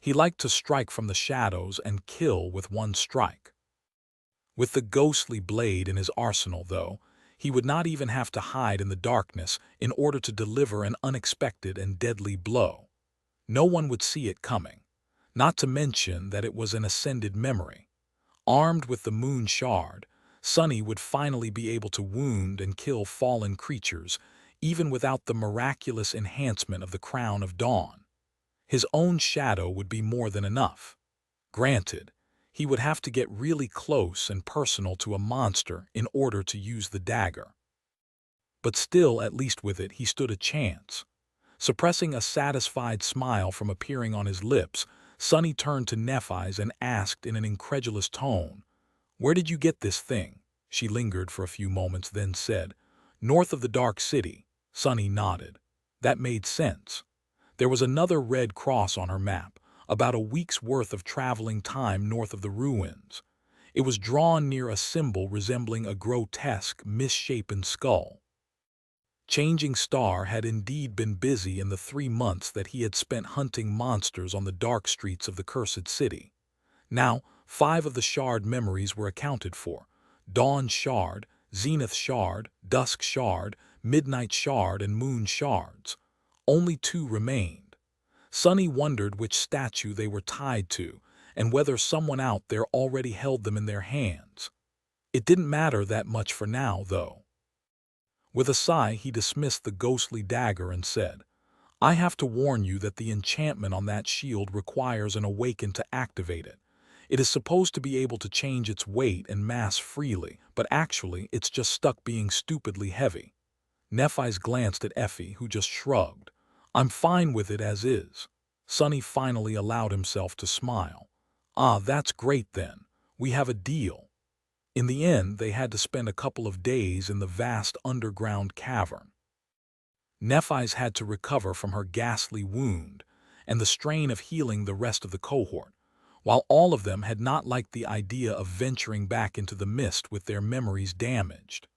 He liked to strike from the shadows and kill with one strike. With the ghostly blade in his arsenal, though, he would not even have to hide in the darkness in order to deliver an unexpected and deadly blow. No one would see it coming, not to mention that it was an ascended memory. Armed with the moon shard, Sonny would finally be able to wound and kill fallen creatures, even without the miraculous enhancement of the Crown of Dawn. His own shadow would be more than enough. Granted, he would have to get really close and personal to a monster in order to use the dagger. But still, at least with it, he stood a chance. Suppressing a satisfied smile from appearing on his lips, Sonny turned to Nephi's and asked in an incredulous tone, "Where did you get this thing?" She lingered for a few moments, then said, "North of the Dark City." Sonny nodded. That made sense. There was another red cross on her map, about a week's worth of traveling time north of the ruins. It was drawn near a symbol resembling a grotesque, misshapen skull. Changing Star had indeed been busy in the 3 months that he had spent hunting monsters on the dark streets of the cursed city. Now, 5 of the shard memories were accounted for: Dawn Shard, Zenith Shard, Dusk Shard, Midnight Shard, and Moon Shards. Only 2 remained. Sonny wondered which statue they were tied to, and whether someone out there already held them in their hands. It didn't matter that much for now, though. With a sigh, he dismissed the ghostly dagger and said, "I have to warn you that the enchantment on that shield requires an awaken to activate it. It is supposed to be able to change its weight and mass freely, but actually it's just stuck being stupidly heavy." Nephi's glanced at Effie, who just shrugged. "I'm fine with it as is." Sonny finally allowed himself to smile. "Ah, that's great then. We have a deal." In the end, they had to spend a couple of days in the vast underground cavern. Nephis had to recover from her ghastly wound and the strain of healing the rest of the cohort, while all of them had not liked the idea of venturing back into the mist with their memories damaged.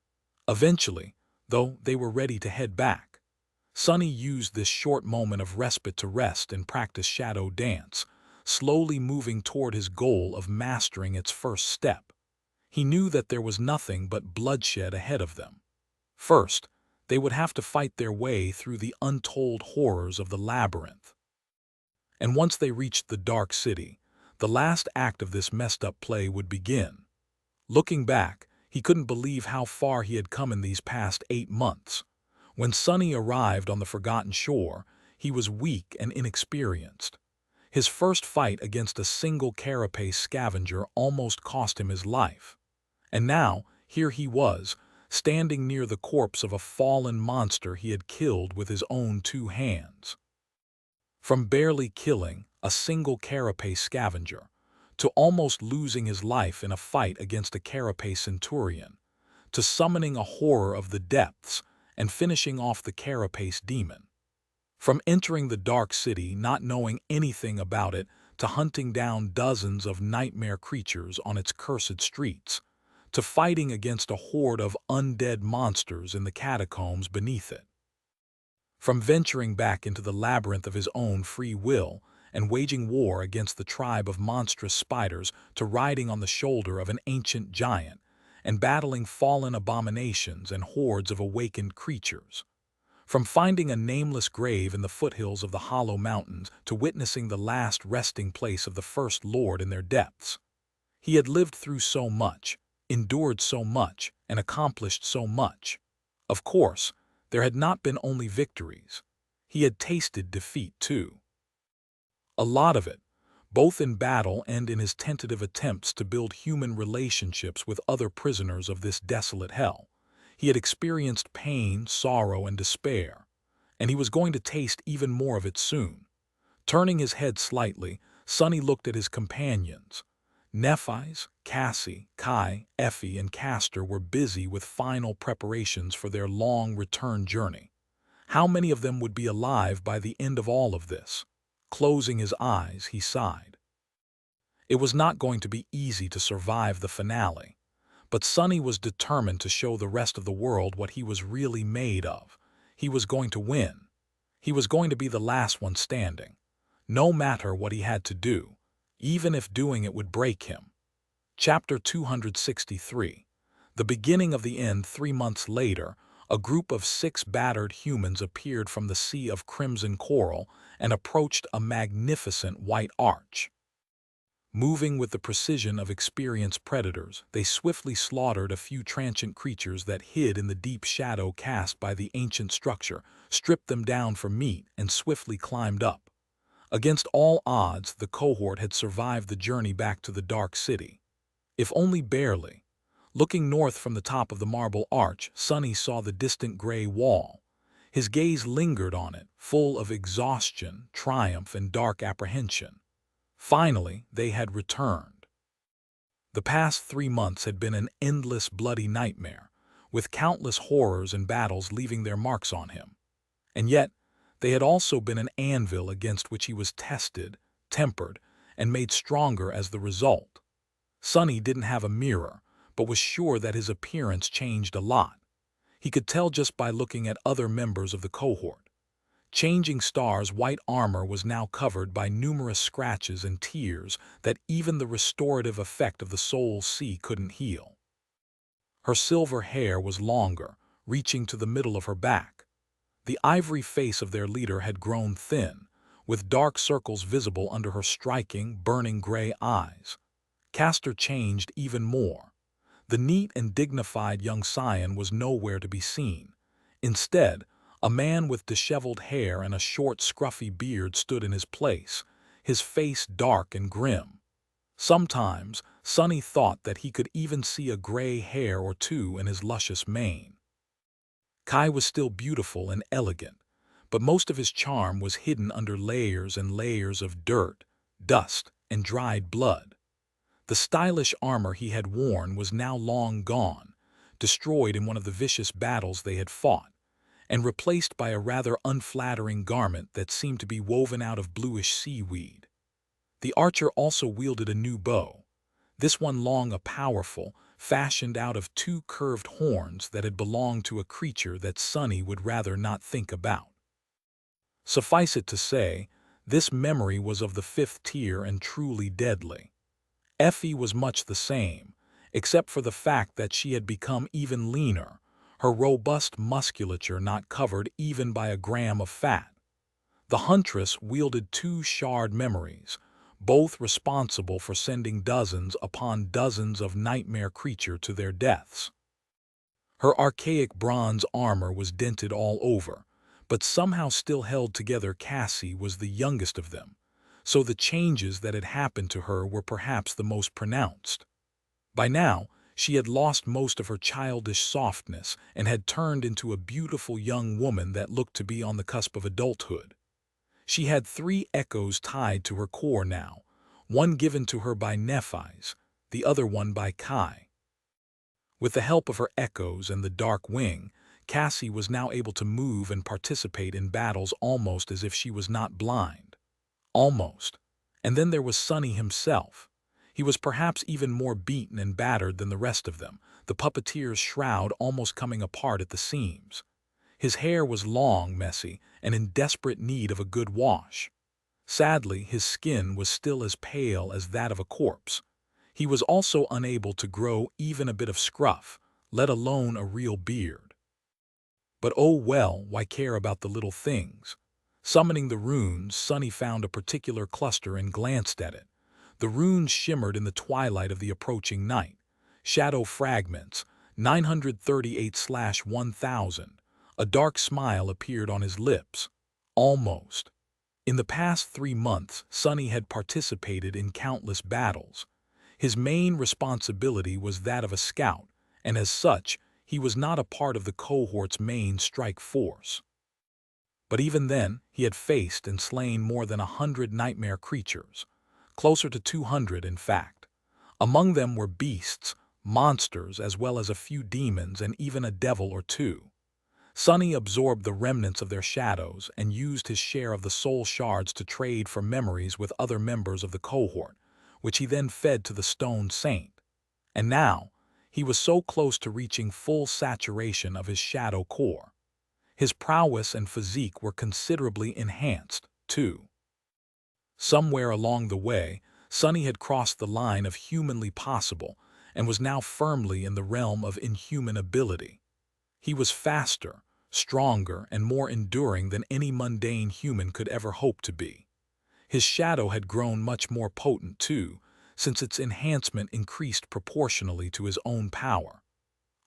Eventually, though they were ready to head back, Sonny used this short moment of respite to rest and practice shadow dance, slowly moving toward his goal of mastering its first step. He knew that there was nothing but bloodshed ahead of them. First, they would have to fight their way through the untold horrors of the labyrinth. And once they reached the dark city, the last act of this messed-up play would begin. Looking back, he couldn't believe how far he had come in these past 8 months. When Sonny arrived on the forgotten shore, he was weak and inexperienced. His first fight against a single carapace scavenger almost cost him his life. And now, here he was, standing near the corpse of a fallen monster he had killed with his own 2 hands. From barely killing a single carapace scavenger, to almost losing his life in a fight against a carapace centurion, to summoning a horror of the depths and finishing off the carapace demon. From entering the dark city not knowing anything about it to hunting down dozens of nightmare creatures on its cursed streets, to fighting against a horde of undead monsters in the catacombs beneath it. From venturing back into the labyrinth of his own free will and waging war against the tribe of monstrous spiders to riding on the shoulder of an ancient giant and battling fallen abominations and hordes of awakened creatures. From finding a nameless grave in the foothills of the Hollow Mountains to witnessing the last resting place of the First Lord in their depths. He had lived through so much, endured so much, and accomplished so much. Of course, there had not been only victories. He had tasted defeat too. A lot of it, both in battle and in his tentative attempts to build human relationships with other prisoners of this desolate hell. He had experienced pain, sorrow, and despair, and he was going to taste even more of it soon. Turning his head slightly, Sonny looked at his companions. Nephis, Cassie, Kai, Effie, and Castor were busy with final preparations for their long return journey. How many of them would be alive by the end of all of this? Closing his eyes, he sighed. It was not going to be easy to survive the finale, but Sonny was determined to show the rest of the world what he was really made of. He was going to win. He was going to be the last one standing, no matter what he had to do, even if doing it would break him. Chapter 263. The beginning of the end. 3 months later, a group of 6 battered humans appeared from the sea of crimson coral and approached a magnificent white arch. Moving with the precision of experienced predators, they swiftly slaughtered a few transient creatures that hid in the deep shadow cast by the ancient structure, stripped them down for meat, and swiftly climbed up. Against all odds, the cohort had survived the journey back to the dark city. If only barely. Looking north from the top of the marble arch, Sonny saw the distant gray wall. His gaze lingered on it, full of exhaustion, triumph, and dark apprehension. Finally, they had returned. The past 3 months had been an endless bloody nightmare, with countless horrors and battles leaving their marks on him. And yet, they had also been an anvil against which he was tested, tempered, and made stronger as the result. Sonny didn't have a mirror, but was sure that his appearance changed a lot. He could tell just by looking at other members of the cohort. Changing Star's white armor was now covered by numerous scratches and tears that even the restorative effect of the soul sea couldn't heal. Her silver hair was longer, reaching to the middle of her back. The ivory face of their leader had grown thin, with dark circles visible under her striking, burning gray eyes. Castor changed even more. The neat and dignified young scion was nowhere to be seen. Instead, a man with disheveled hair and a short, scruffy beard stood in his place, his face dark and grim. Sometimes, Sonny thought that he could even see a gray hair or two in his luscious mane. Kai was still beautiful and elegant, but most of his charm was hidden under layers and layers of dirt, dust, and dried blood. The stylish armor he had worn was now long gone, destroyed in one of the vicious battles they had fought, and replaced by a rather unflattering garment that seemed to be woven out of bluish seaweed. The archer also wielded a new bow, this one long and powerful, fashioned out of two curved horns that had belonged to a creature that Sonny would rather not think about. Suffice it to say, this memory was of the fifth tier and truly deadly. Effie was much the same, except for the fact that she had become even leaner, her robust musculature not covered even by a gram of fat. The huntress wielded two shard memories, both responsible for sending dozens upon dozens of nightmare creatures to their deaths. Her archaic bronze armor was dented all over, but somehow still held together. Cassie was the youngest of them, so the changes that had happened to her were perhaps the most pronounced. By now, she had lost most of her childish softness and had turned into a beautiful young woman that looked to be on the cusp of adulthood. She had 3 echoes tied to her core now, one given to her by Nephi's, the other one by Kai. With the help of her echoes and the dark wing, Cassie was now able to move and participate in battles almost as if she was not blind. Almost. And then there was Sonny himself. He was perhaps even more beaten and battered than the rest of them, the puppeteer's shroud almost coming apart at the seams. His hair was long, messy, and in desperate need of a good wash. Sadly, his skin was still as pale as that of a corpse. He was also unable to grow even a bit of scruff, let alone a real beard. But oh well, why care about the little things? Summoning the runes, Sonny found a particular cluster and glanced at it. The runes shimmered in the twilight of the approaching night. Shadow fragments, 938/1000. A dark smile appeared on his lips. Almost. In the past 3 months, Sonny had participated in countless battles. His main responsibility was that of a scout, and as such, he was not a part of the cohort's main strike force. But even then, he had faced and slain more than 100 nightmare creatures, closer to 200 in fact. Among them were beasts, monsters, as well as a few demons and even a devil or two. Sonny absorbed the remnants of their shadows and used his share of the soul shards to trade for memories with other members of the cohort, which he then fed to the Stone Saint. And now, he was so close to reaching full saturation of his shadow core. His prowess and physique were considerably enhanced, too. Somewhere along the way, Sonny had crossed the line of humanly possible and was now firmly in the realm of inhuman ability. He was faster, stronger, and more enduring than any mundane human could ever hope to be. His shadow had grown much more potent, too, since its enhancement increased proportionally to his own power.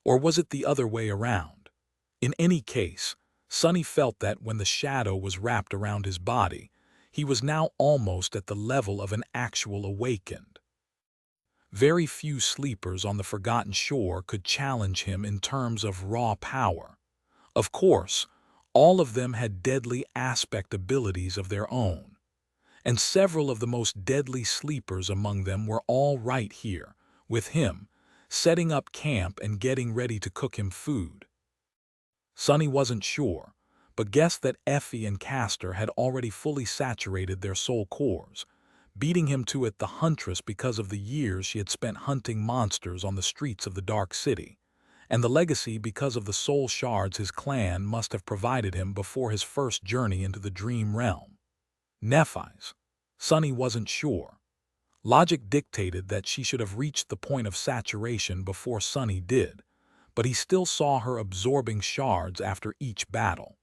Or was it the other way around? In any case, Sonny felt that when the shadow was wrapped around his body, he was now almost at the level of an actual awakened. Very few sleepers on the Forgotten Shore could challenge him in terms of raw power. Of course, all of them had deadly aspect abilities of their own, and several of the most deadly sleepers among them were all right here, with him, setting up camp and getting ready to cook him food. Sonny wasn't sure, but guessed that Effie and Castor had already fully saturated their soul cores, beating him to it, the huntress, because of the years she had spent hunting monsters on the streets of the Dark City, and the legacy because of the soul shards his clan must have provided him before his first journey into the dream realm. Nephi's. Sonny wasn't sure. Logic dictated that she should have reached the point of saturation before Sonny did, but he still saw her absorbing shards after each battle.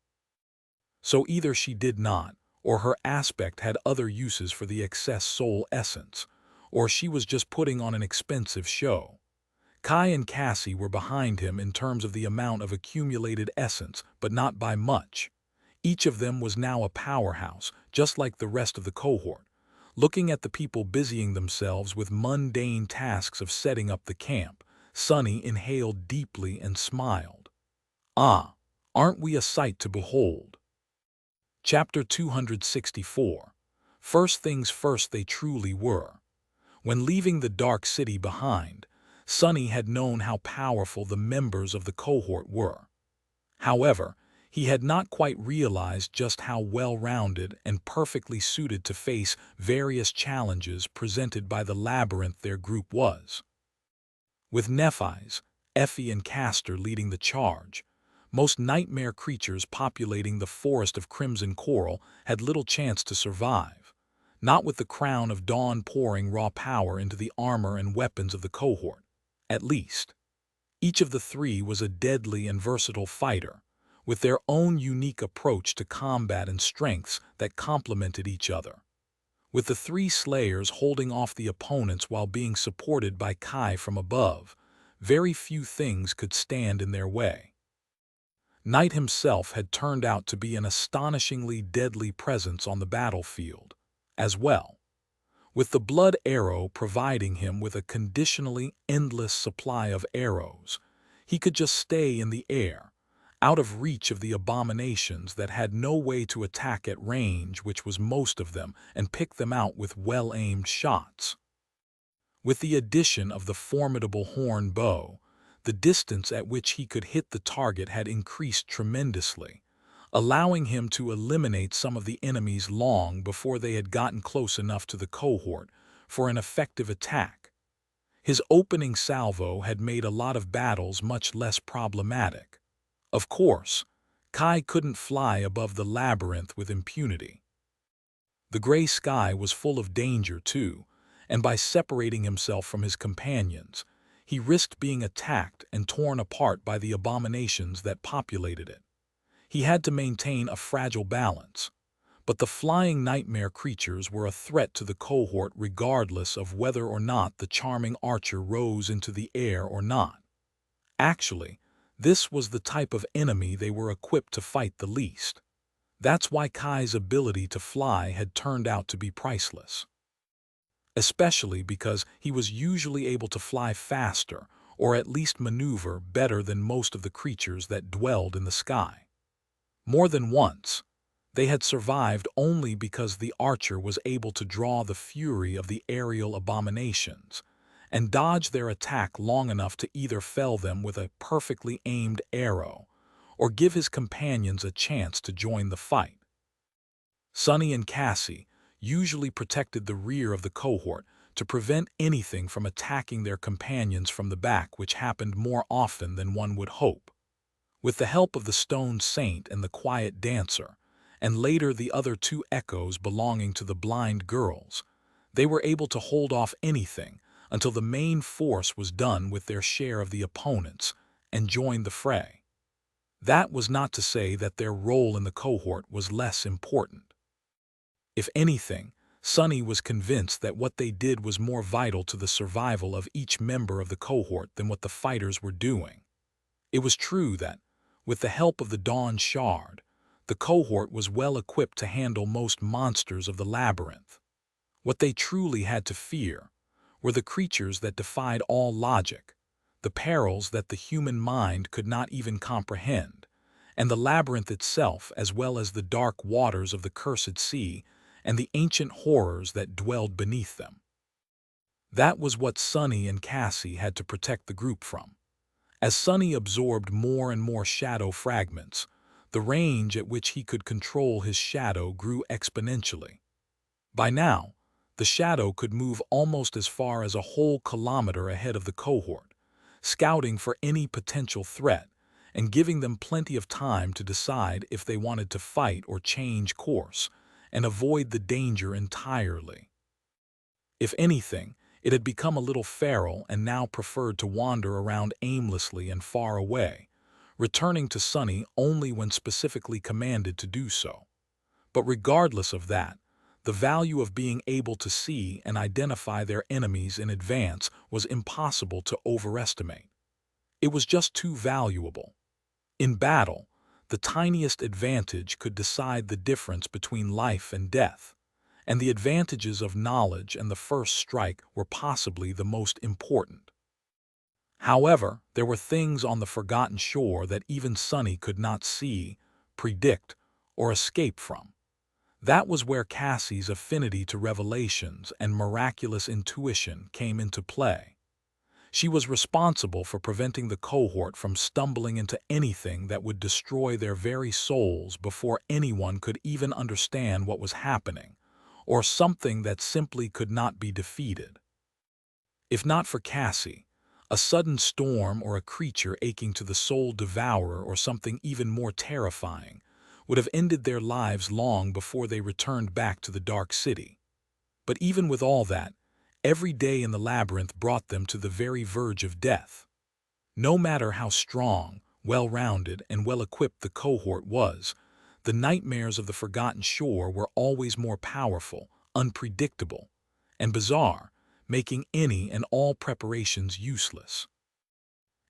So either she did not, or her aspect had other uses for the excess soul essence, or she was just putting on an expensive show. Kai and Cassie were behind him in terms of the amount of accumulated essence, but not by much. Each of them was now a powerhouse, just like the rest of the cohort. Looking at the people busying themselves with mundane tasks of setting up the camp, Sonny inhaled deeply and smiled. Ah, aren't we a sight to behold? Chapter 264. First things first, they truly were. When leaving the Dark City behind, Sonny had known how powerful the members of the cohort were. However, He had not quite realized just how well-rounded and perfectly suited to face various challenges presented by the labyrinth their group was. With Nephi's, Effie and Castor leading the charge, most nightmare creatures populating the forest of crimson coral had little chance to survive, not with the crown of dawn pouring raw power into the armor and weapons of the cohort, at least. Each of the three was a deadly and versatile fighter, with their own unique approach to combat and strengths that complemented each other. With the three slayers holding off the opponents while being supported by Kai from above, very few things could stand in their way. Night himself had turned out to be an astonishingly deadly presence on the battlefield, as well, with the blood arrow providing him with a conditionally endless supply of arrows. He could just stay in the air, out of reach of the abominations that had no way to attack at range, which was most of them, and pick them out with well-aimed shots. With the addition of the formidable horn bow, the distance at which he could hit the target had increased tremendously, allowing him to eliminate some of the enemies long before they had gotten close enough to the cohort for an effective attack. His opening salvo had made a lot of battles much less problematic. Of course, Kai couldn't fly above the labyrinth with impunity. The gray sky was full of danger too, and by separating himself from his companions, he risked being attacked and torn apart by the abominations that populated it. He had to maintain a fragile balance, but the flying nightmare creatures were a threat to the cohort regardless of whether or not the charming archer rose into the air or not. Actually, this was the type of enemy they were equipped to fight the least. That's why Kai's ability to fly had turned out to be priceless. Especially because he was usually able to fly faster, or at least maneuver better than most of the creatures that dwelled in the sky. More than once, they had survived only because the archer was able to draw the fury of the aerial abominations and dodge their attack long enough to either fell them with a perfectly aimed arrow or give his companions a chance to join the fight. Sunny and Cassie usually protected the rear of the cohort to prevent anything from attacking their companions from the back, which happened more often than one would hope. With the help of the Stone Saint and the Quiet Dancer, and later the other two echoes belonging to the blind girls, they were able to hold off anything until the main force was done with their share of the opponents and joined the fray. That was not to say that their role in the cohort was less important. If anything, Sunny was convinced that what they did was more vital to the survival of each member of the cohort than what the fighters were doing. It was true that, with the help of the Dawn Shard, the cohort was well equipped to handle most monsters of the labyrinth. What they truly had to fear were the creatures that defied all logic, the perils that the human mind could not even comprehend, and the labyrinth itself, as well as the dark waters of the cursed sea and the ancient horrors that dwelled beneath them. That was what Sunny and Cassie had to protect the group from. As Sunny absorbed more and more shadow fragments, the range at which he could control his shadow grew exponentially. By now, the shadow could move almost as far as a whole kilometer ahead of the cohort, scouting for any potential threat and giving them plenty of time to decide if they wanted to fight or change course and avoid the danger entirely. If anything, it had become a little feral and now preferred to wander around aimlessly and far away, returning to Sunny only when specifically commanded to do so. But regardless of that, the value of being able to see and identify their enemies in advance was impossible to overestimate. It was just too valuable. In battle, the tiniest advantage could decide the difference between life and death, and the advantages of knowledge and the first strike were possibly the most important. However, there were things on the Forgotten Shore that even Sunny could not see, predict, or escape from. That was where Cassie's affinity to revelations and miraculous intuition came into play. She was responsible for preventing the cohort from stumbling into anything that would destroy their very souls before anyone could even understand what was happening, or something that simply could not be defeated. If not for Cassie, a sudden storm or a creature aching to the soul devourer or something even more terrifying would have ended their lives long before they returned back to the Dark City. But even with all that, every day in the labyrinth brought them to the very verge of death. No matter how strong, well-rounded, and well-equipped the cohort was, the nightmares of the Forgotten Shore were always more powerful, unpredictable, and bizarre, making any and all preparations useless.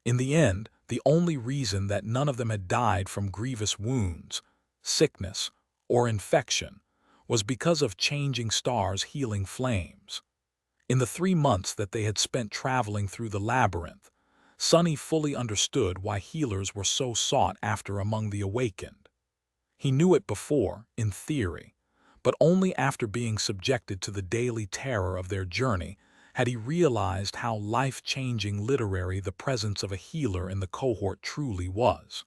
In the end, the only reason that none of them had died from grievous wounds, sickness, or infection was because of changing stars' healing flames. In the 3 months that they had spent traveling through the labyrinth, Sonny fully understood why healers were so sought after among the awakened. He knew it before, in theory, but only after being subjected to the daily terror of their journey had he realized how life-changing literary the presence of a healer in the cohort truly was.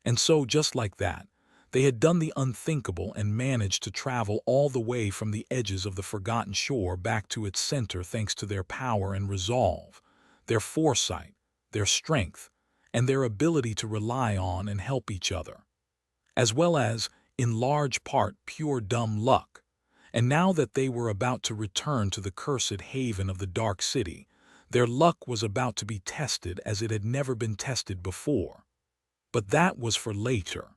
And so, just like that, they had done the unthinkable and managed to travel all the way from the edges of the Forgotten Shore back to its center thanks to their power and resolve, their foresight, their strength, and their ability to rely on and help each other, as well as, in large part, pure dumb luck. And now that they were about to return to the cursed haven of the Dark City, their luck was about to be tested as it had never been tested before. But that was for later.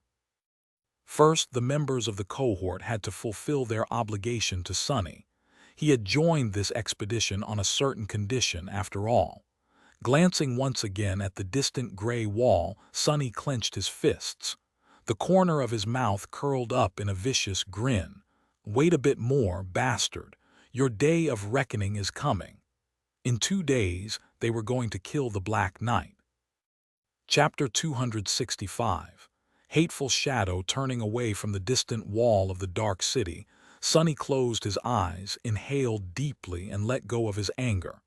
First, the members of the cohort had to fulfill their obligation to Sonny. He had joined this expedition on a certain condition, after all. Glancing once again at the distant gray wall, Sonny clenched his fists. The corner of his mouth curled up in a vicious grin. "Wait a bit more, bastard. Your day of reckoning is coming." In 2 days, they were going to kill the Black Knight. Chapter 265. Hateful shadow turning away from the distant wall of the Dark City, Sonny closed his eyes, inhaled deeply, and let go of his anger.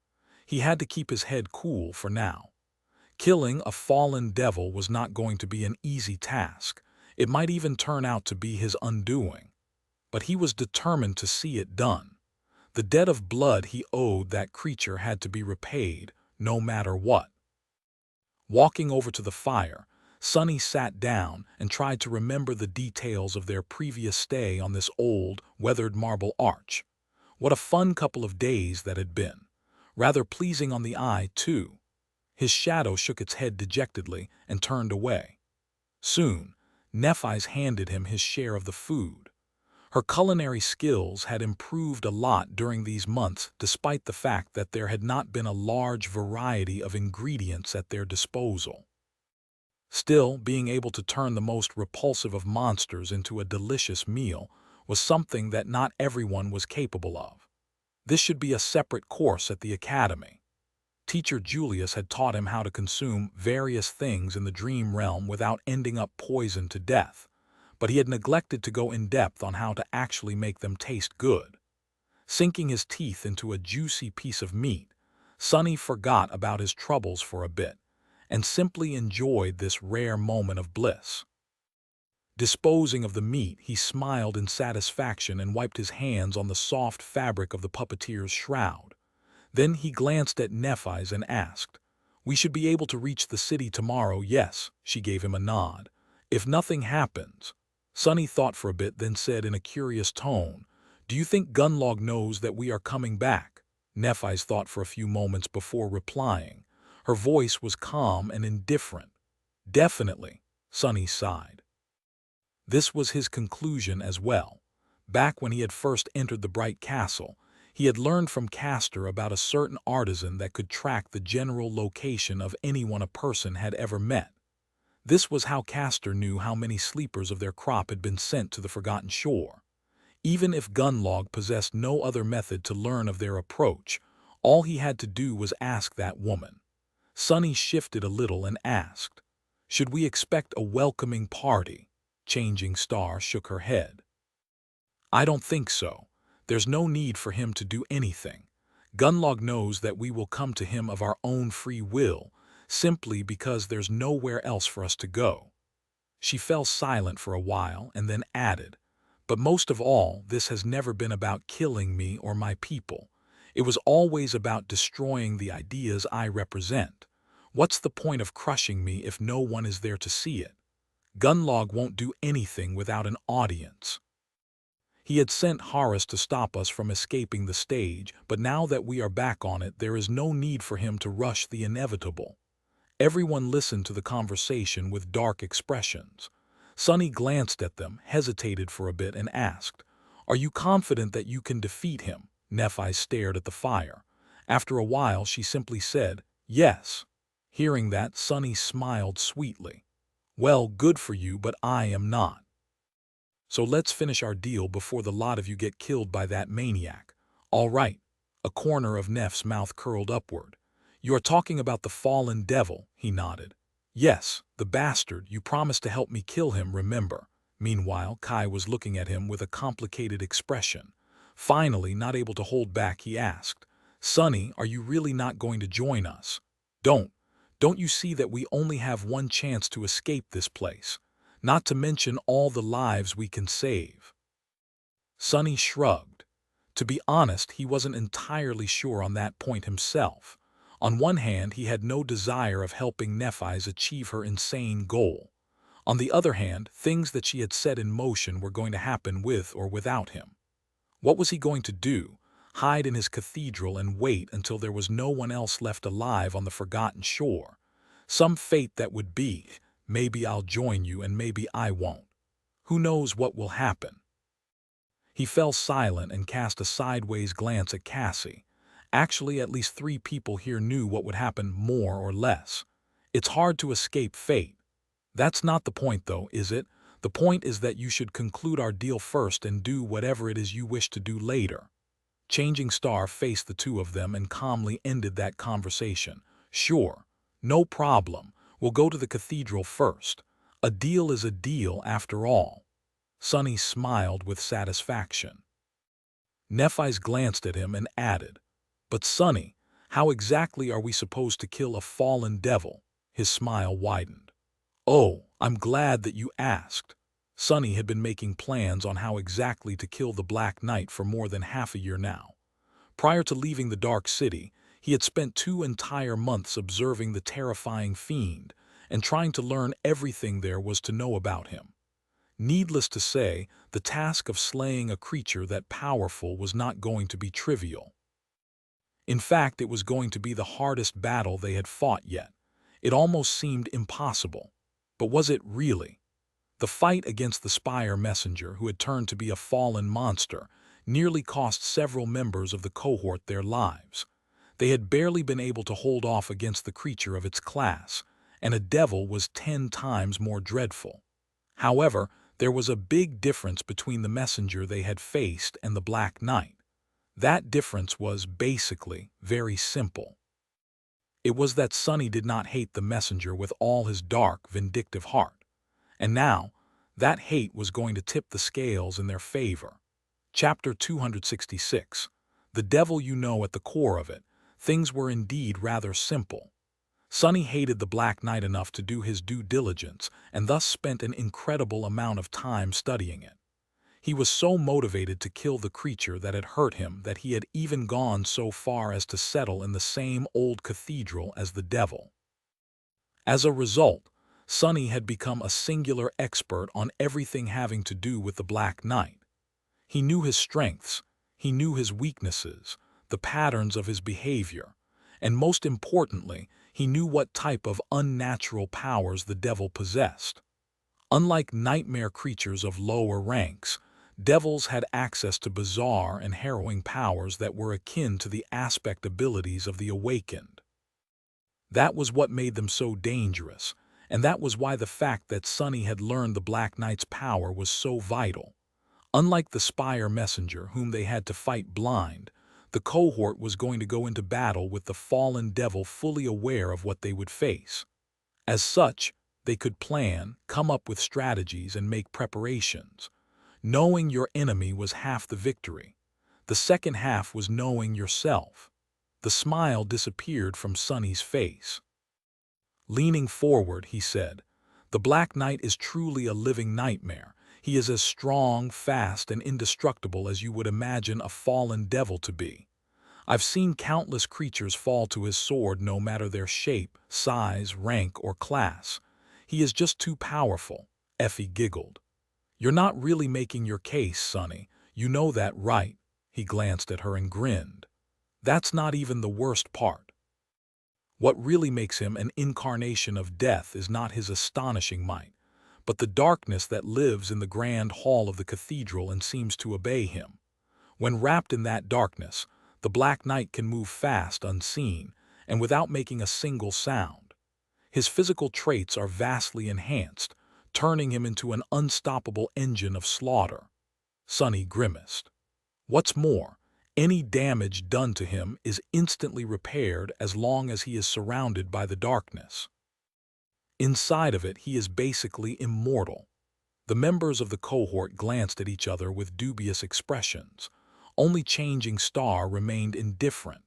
He had to keep his head cool for now. Killing a fallen devil was not going to be an easy task. It might even turn out to be his undoing. But he was determined to see it done. The debt of blood he owed that creature had to be repaid, no matter what. Walking over to the fire, Sonny sat down and tried to remember the details of their previous stay on this old, weathered marble arch. What a fun couple of days that had been. Rather pleasing on the eye, too. His shadow shook its head dejectedly and turned away. Soon, Nephi's handed him his share of the food. Her culinary skills had improved a lot during these months, despite the fact that there had not been a large variety of ingredients at their disposal. Still, being able to turn the most repulsive of monsters into a delicious meal was something that not everyone was capable of. This should be a separate course at the academy. Teacher Julius had taught him how to consume various things in the dream realm without ending up poisoned to death, but he had neglected to go in depth on how to actually make them taste good. Sinking his teeth into a juicy piece of meat, Sonny forgot about his troubles for a bit and simply enjoyed this rare moment of bliss. Disposing of the meat, he smiled in satisfaction and wiped his hands on the soft fabric of the puppeteer's shroud. Then he glanced at Nephi's and asked, "We should be able to reach the city tomorrow, yes?" She gave him a nod. "If nothing happens." Sonny thought for a bit, then said in a curious tone, "Do you think Gunlog knows that we are coming back?" Nephi's thought for a few moments before replying. Her voice was calm and indifferent. "Definitely," Sonny sighed. This was his conclusion as well. Back when he had first entered the Bright Castle, he had learned from Castor about a certain artisan that could track the general location of anyone a person had ever met. This was how Castor knew how many sleepers of their crop had been sent to the Forgotten Shore. Even if Gunlog possessed no other method to learn of their approach, all he had to do was ask that woman. Sonny shifted a little and asked, "Should we expect a welcoming party?" Changing Star shook her head. "I don't think so. There's no need for him to do anything. Gunlog knows that we will come to him of our own free will, simply because there's nowhere else for us to go. She fell silent for a while and then added, "But most of all, this has never been about killing me or my people. It was always about destroying the ideas I represent. What's the point of crushing me if no one is there to see it? Gunlog won't do anything without an audience." He had sent Horace to stop us from escaping the stage, but now that we are back on it, there is no need for him to rush the inevitable. Everyone listened to the conversation with dark expressions. Sonny glanced at them, hesitated for a bit, and asked, "Are you confident that you can defeat him?" Nephi stared at the fire. After a while, she simply said, "Yes." Hearing that, Sonny smiled sweetly. "Well, good for you, but I am not. So let's finish our deal before the lot of you get killed by that maniac." "All right." A corner of Neff's mouth curled upward. "You are talking about the fallen devil," he nodded. "Yes, the bastard. You promised to help me kill him, remember?" Meanwhile, Kai was looking at him with a complicated expression. Finally, not able to hold back, he asked, "Sonny, are you really not going to join us? Don't you see that we only have one chance to escape this place? Not to mention all the lives we can save." Sonny shrugged. To be honest, he wasn't entirely sure on that point himself. On one hand, he had no desire of helping Nephis achieve her insane goal. On the other hand, things that she had set in motion were going to happen with or without him. What was he going to do? Hide in his cathedral and wait until there was no one else left alive on the forgotten shore? Some fate that would be, maybe I'll join you and maybe I won't. Who knows what will happen? He fell silent and cast a sideways glance at Cassie. Actually, at least 3 people here knew what would happen, more or less. It's hard to escape fate. That's not the point, though, is it? The point is that you should conclude our deal first and do whatever it is you wish to do later. Changing Star faced the two of them and calmly ended that conversation. "Sure, no problem. We'll go to the cathedral first. A deal is a deal after all." Sonny smiled with satisfaction. Nephis glanced at him and added, "But Sonny, how exactly are we supposed to kill a fallen devil?" His smile widened. "Oh, I'm glad that you asked." Sonny had been making plans on how exactly to kill the Black Knight for more than half a year now. Prior to leaving the Dark City, he had spent 2 entire months observing the terrifying fiend and trying to learn everything there was to know about him. Needless to say, the task of slaying a creature that powerful was not going to be trivial. In fact, it was going to be the hardest battle they had fought yet. It almost seemed impossible. But was it really? The fight against the Spire messenger, who had turned to be a fallen monster, nearly cost several members of the cohort their lives. They had barely been able to hold off against the creature of its class, and a devil was 10 times more dreadful. However, there was a big difference between the messenger they had faced and the Black Knight. That difference was, basically, very simple. It was that Sonny did not hate the messenger with all his dark, vindictive heart. And now, that hate was going to tip the scales in their favor. Chapter 266. The Devil You Know at the core of it. Things were indeed rather simple. Sonny hated the Black Knight enough to do his due diligence and thus spent an incredible amount of time studying it. He was so motivated to kill the creature that had hurt him that he had even gone so far as to settle in the same old cathedral as the devil. As a result, Sonny had become a singular expert on everything having to do with the Black Knight. He knew his strengths, he knew his weaknesses, the patterns of his behavior, and most importantly, he knew what type of unnatural powers the devil possessed. Unlike nightmare creatures of lower ranks, devils had access to bizarre and harrowing powers that were akin to the aspect abilities of the awakened. That was what made them so dangerous, and that was why the fact that Sonny had learned the Black Knight's power was so vital. Unlike the Spire messenger, whom they had to fight blind, the cohort was going to go into battle with the fallen devil fully aware of what they would face. As such, they could plan, come up with strategies, and make preparations. Knowing your enemy was half the victory. The second half was knowing yourself. The smile disappeared from Sonny's face. Leaning forward, he said, "The Black Knight is truly a living nightmare. He is as strong, fast, and indestructible as you would imagine a fallen devil to be. I've seen countless creatures fall to his sword no matter their shape, size, rank, or class. He is just too powerful." Effie giggled. "You're not really making your case, Sonny. You know that, right?" He glanced at her and grinned. "That's not even the worst part. What really makes him an incarnation of death is not his astonishing might, but the darkness that lives in the grand hall of the cathedral and seems to obey him. When wrapped in that darkness, the Black Knight can move fast, unseen, and without making a single sound. His physical traits are vastly enhanced, turning him into an unstoppable engine of slaughter." Sonny grimaced. "What's more, any damage done to him is instantly repaired as long as he is surrounded by the darkness. Inside of it, he is basically immortal." The members of the cohort glanced at each other with dubious expressions. Only Changing Star remained indifferent.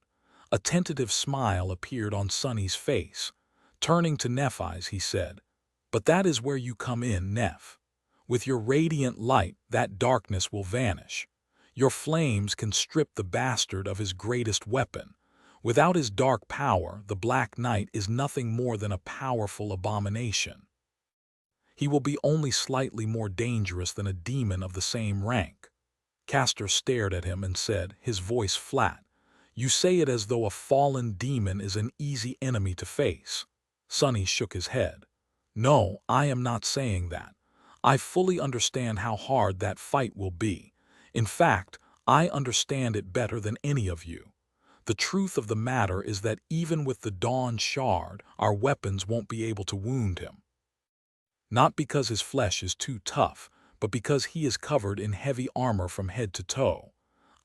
A tentative smile appeared on Sonny's face. Turning to Nephi's, he said, "But that is where you come in, Neph. With your radiant light, that darkness will vanish. Your flames can strip the bastard of his greatest weapon. Without his dark power, the Black Knight is nothing more than a powerful abomination. He will be only slightly more dangerous than a demon of the same rank." Castor stared at him and said, his voice flat, "You say it as though a fallen demon is an easy enemy to face." Sonny shook his head. "No, I am not saying that. I fully understand how hard that fight will be. In fact, I understand it better than any of you. The truth of the matter is that even with the Dawn Shard, our weapons won't be able to wound him. Not because his flesh is too tough, but because he is covered in heavy armor from head to toe.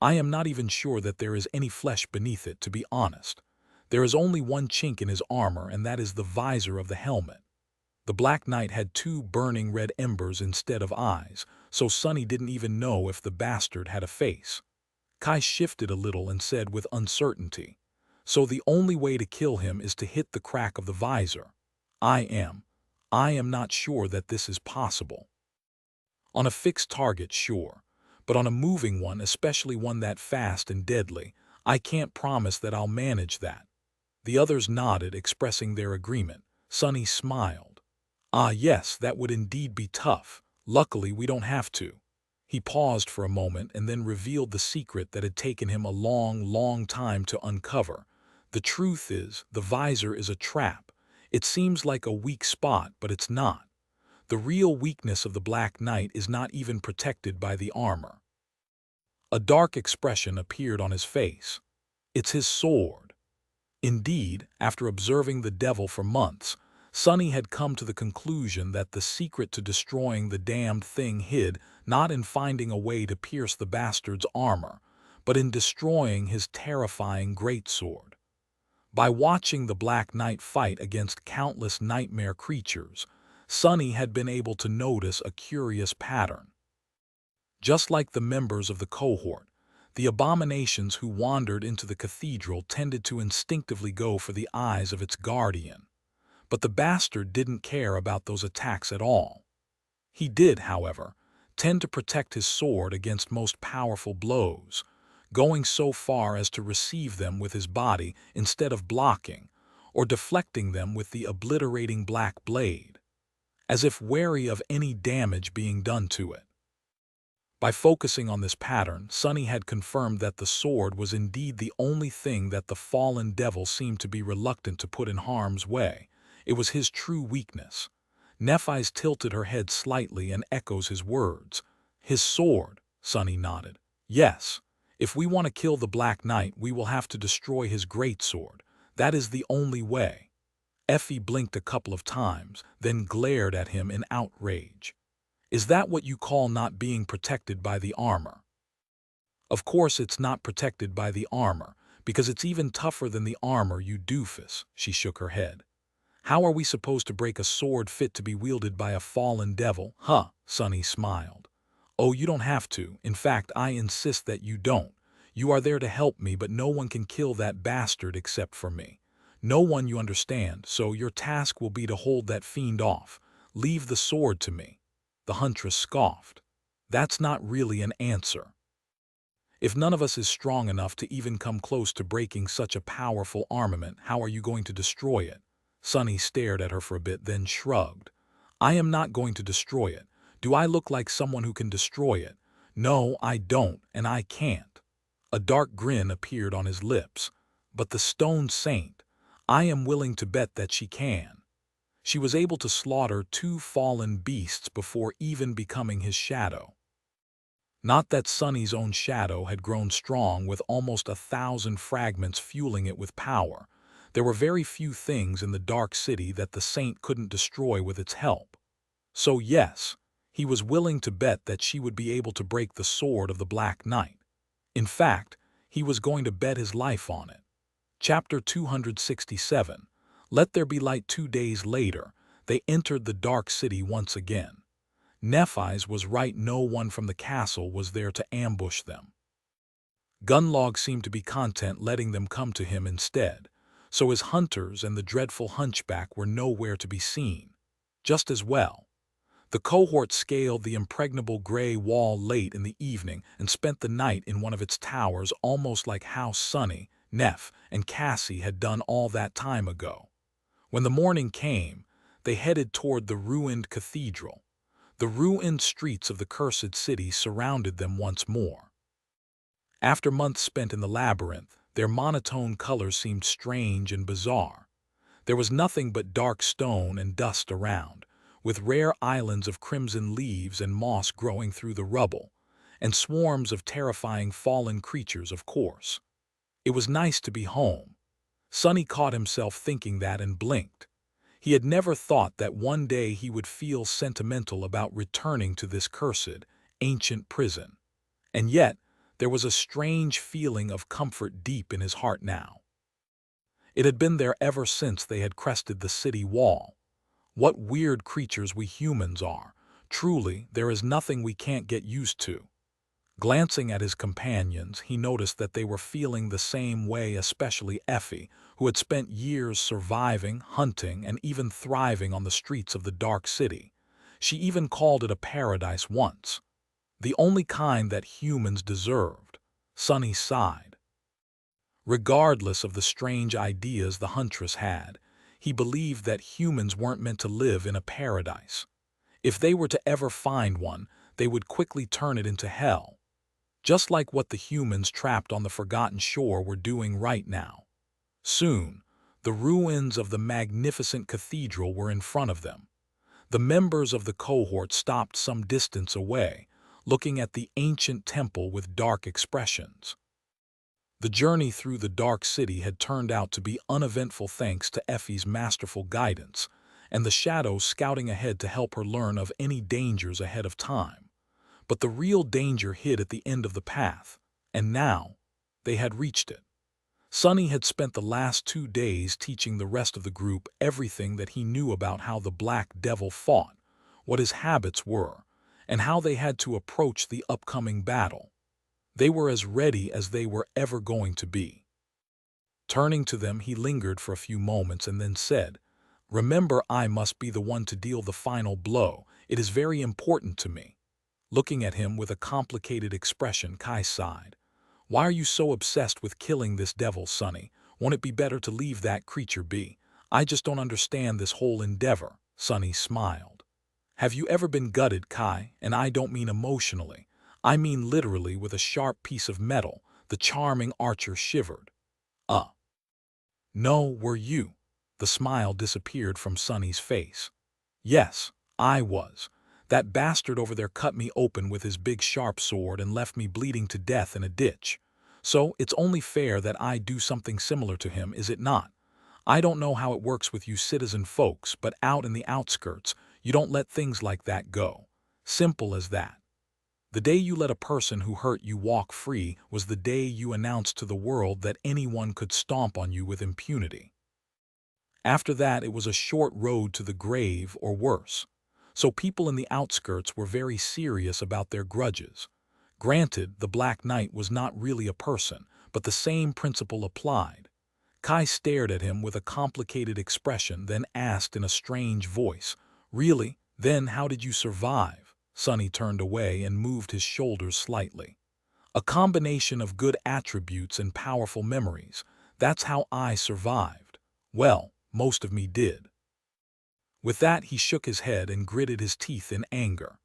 I am not even sure that there is any flesh beneath it, to be honest. There is only one chink in his armor, and that is the visor of the helmet." The Black Knight had two burning red embers instead of eyes, so Sonny didn't even know if the bastard had a face. Kai shifted a little and said with uncertainty, "So the only way to kill him is to hit the crack of the visor. I am not sure that this is possible. On a fixed target, sure, but on a moving one, especially one that fast and deadly, I can't promise that I'll manage that." The others nodded, expressing their agreement. Sonny smiled. "Ah yes, that would indeed be tough. Luckily, we don't have to." He paused for a moment and then revealed the secret that had taken him a long time to uncover. "The truth is, the visor is a trap. It seems like a weak spot, but it's not. The real weakness of the Black Knight is not even protected by the armor." A dark expression appeared on his face. "It's his sword." Indeed, after observing the devil for months, Sonny had come to the conclusion that the secret to destroying the damned thing hid not in finding a way to pierce the bastard's armor, but in destroying his terrifying greatsword. By watching the Black Knight fight against countless nightmare creatures, Sonny had been able to notice a curious pattern. Just like the members of the cohort, the abominations who wandered into the cathedral tended to instinctively go for the eyes of its guardian. But the bastard didn't care about those attacks at all. He did, however, tend to protect his sword against most powerful blows, going so far as to receive them with his body instead of blocking, or deflecting them with the obliterating black blade, as if wary of any damage being done to it. By focusing on this pattern, Sonny had confirmed that the sword was indeed the only thing that the fallen devil seemed to be reluctant to put in harm's way. It was his true weakness. Nephi's tilted her head slightly and echoes his words. "His sword," Sonny nodded. "Yes, if we want to kill the Black Knight, we will have to destroy his greatsword. That is the only way." Effie blinked a couple of times, then glared at him in outrage. "Is that what you call not being protected by the armor?" "Of course it's not protected by the armor, because it's even tougher than the armor, you doofus." She shook her head. "How are we supposed to break a sword fit to be wielded by a fallen devil, huh?" Sonny smiled. "Oh, you don't have to. In fact, I insist that you don't. You are there to help me, but no one can kill that bastard except for me. No one, you understand, so your task will be to hold that fiend off. Leave the sword to me." The huntress scoffed. "That's not really an answer. If none of us is strong enough to even come close to breaking such a powerful armament, how are you going to destroy it?" Sunny stared at her for a bit, then shrugged. "I am not going to destroy it. Do I look like someone who can destroy it? No, I don't, and I can't." A dark grin appeared on his lips. "But the stone saint, I am willing to bet that she can. She was able to slaughter 2 fallen beasts before even becoming his shadow." Not that Sunny's own shadow had grown strong with almost 1,000 fragments fueling it with power. There were very few things in the Dark City that the saint couldn't destroy with its help. So yes, he was willing to bet that she would be able to break the sword of the Black Knight. In fact, he was going to bet his life on it. Chapter 267. Let there be light. 2 days later, they entered the Dark City once again. Nephi's was right, no one from the castle was there to ambush them. Gunlog seemed to be content letting them come to him instead, so his hunters and the dreadful hunchback were nowhere to be seen. Just as well. The cohort scaled the impregnable gray wall late in the evening and spent the night in one of its towers, almost like how Sunny, Neph, and Cassie had done all that time ago. When the morning came, they headed toward the ruined cathedral. The ruined streets of the cursed city surrounded them once more. After months spent in the labyrinth, their monotone colors seemed strange and bizarre. There was nothing but dark stone and dust around, with rare islands of crimson leaves and moss growing through the rubble, and swarms of terrifying fallen creatures, of course. It was nice to be home. Sunny caught himself thinking that and blinked. He had never thought that one day he would feel sentimental about returning to this cursed, ancient prison. And yet, there was a strange feeling of comfort deep in his heart now. It had been there ever since they had crested the city wall. What weird creatures we humans are. Truly, there is nothing we can't get used to. Glancing at his companions, he noticed that they were feeling the same way, especially Effie, who had spent years surviving, hunting, and even thriving on the streets of the Dark City. She even called it a paradise once. The only kind that humans deserved. Sunny sighed. Regardless of the strange ideas the huntress had, he believed that humans weren't meant to live in a paradise. If they were to ever find one, they would quickly turn it into hell. Just like what the humans trapped on the Forgotten Shore were doing right now. Soon, the ruins of the magnificent cathedral were in front of them. The members of the cohort stopped some distance away, looking at the ancient temple with dark expressions. The journey through the Dark City had turned out to be uneventful thanks to Effie's masterful guidance, and the shadows scouting ahead to help her learn of any dangers ahead of time. But the real danger hid at the end of the path, and now they had reached it. Sunny had spent the last 2 days teaching the rest of the group everything that he knew about how the Black Devil fought, what his habits were, and how they had to approach the upcoming battle. They were as ready as they were ever going to be. Turning to them, he lingered for a few moments and then said, "Remember, I must be the one to deal the final blow. It is very important to me." Looking at him with a complicated expression, Kai sighed. "Why are you so obsessed with killing this devil, Sunny? Won't it be better to leave that creature be? I just don't understand this whole endeavor." Sunny smiled. "Have you ever been gutted, Kai? And I don't mean emotionally. I mean literally with a sharp piece of metal." The charming archer shivered. No, were you?" The smile disappeared from Sunny's face. "Yes, I was. That bastard over there cut me open with his big sharp sword and left me bleeding to death in a ditch. So it's only fair that I do something similar to him, is it not? I don't know how it works with you citizen folks, but out in the outskirts, you don't let things like that go. Simple as that. The day you let a person who hurt you walk free was the day you announced to the world that anyone could stomp on you with impunity. After that, it was a short road to the grave or worse. So people in the outskirts were very serious about their grudges. Granted, the Black Knight was not really a person, but the same principle applied. Kai stared at him with a complicated expression, then asked in a strange voice, "Really? Then how did you survive?" Sonny turned away and moved his shoulders slightly. "A combination of good attributes and powerful memories. That's how I survived. Well, most of me did." With that, he shook his head and gritted his teeth in anger.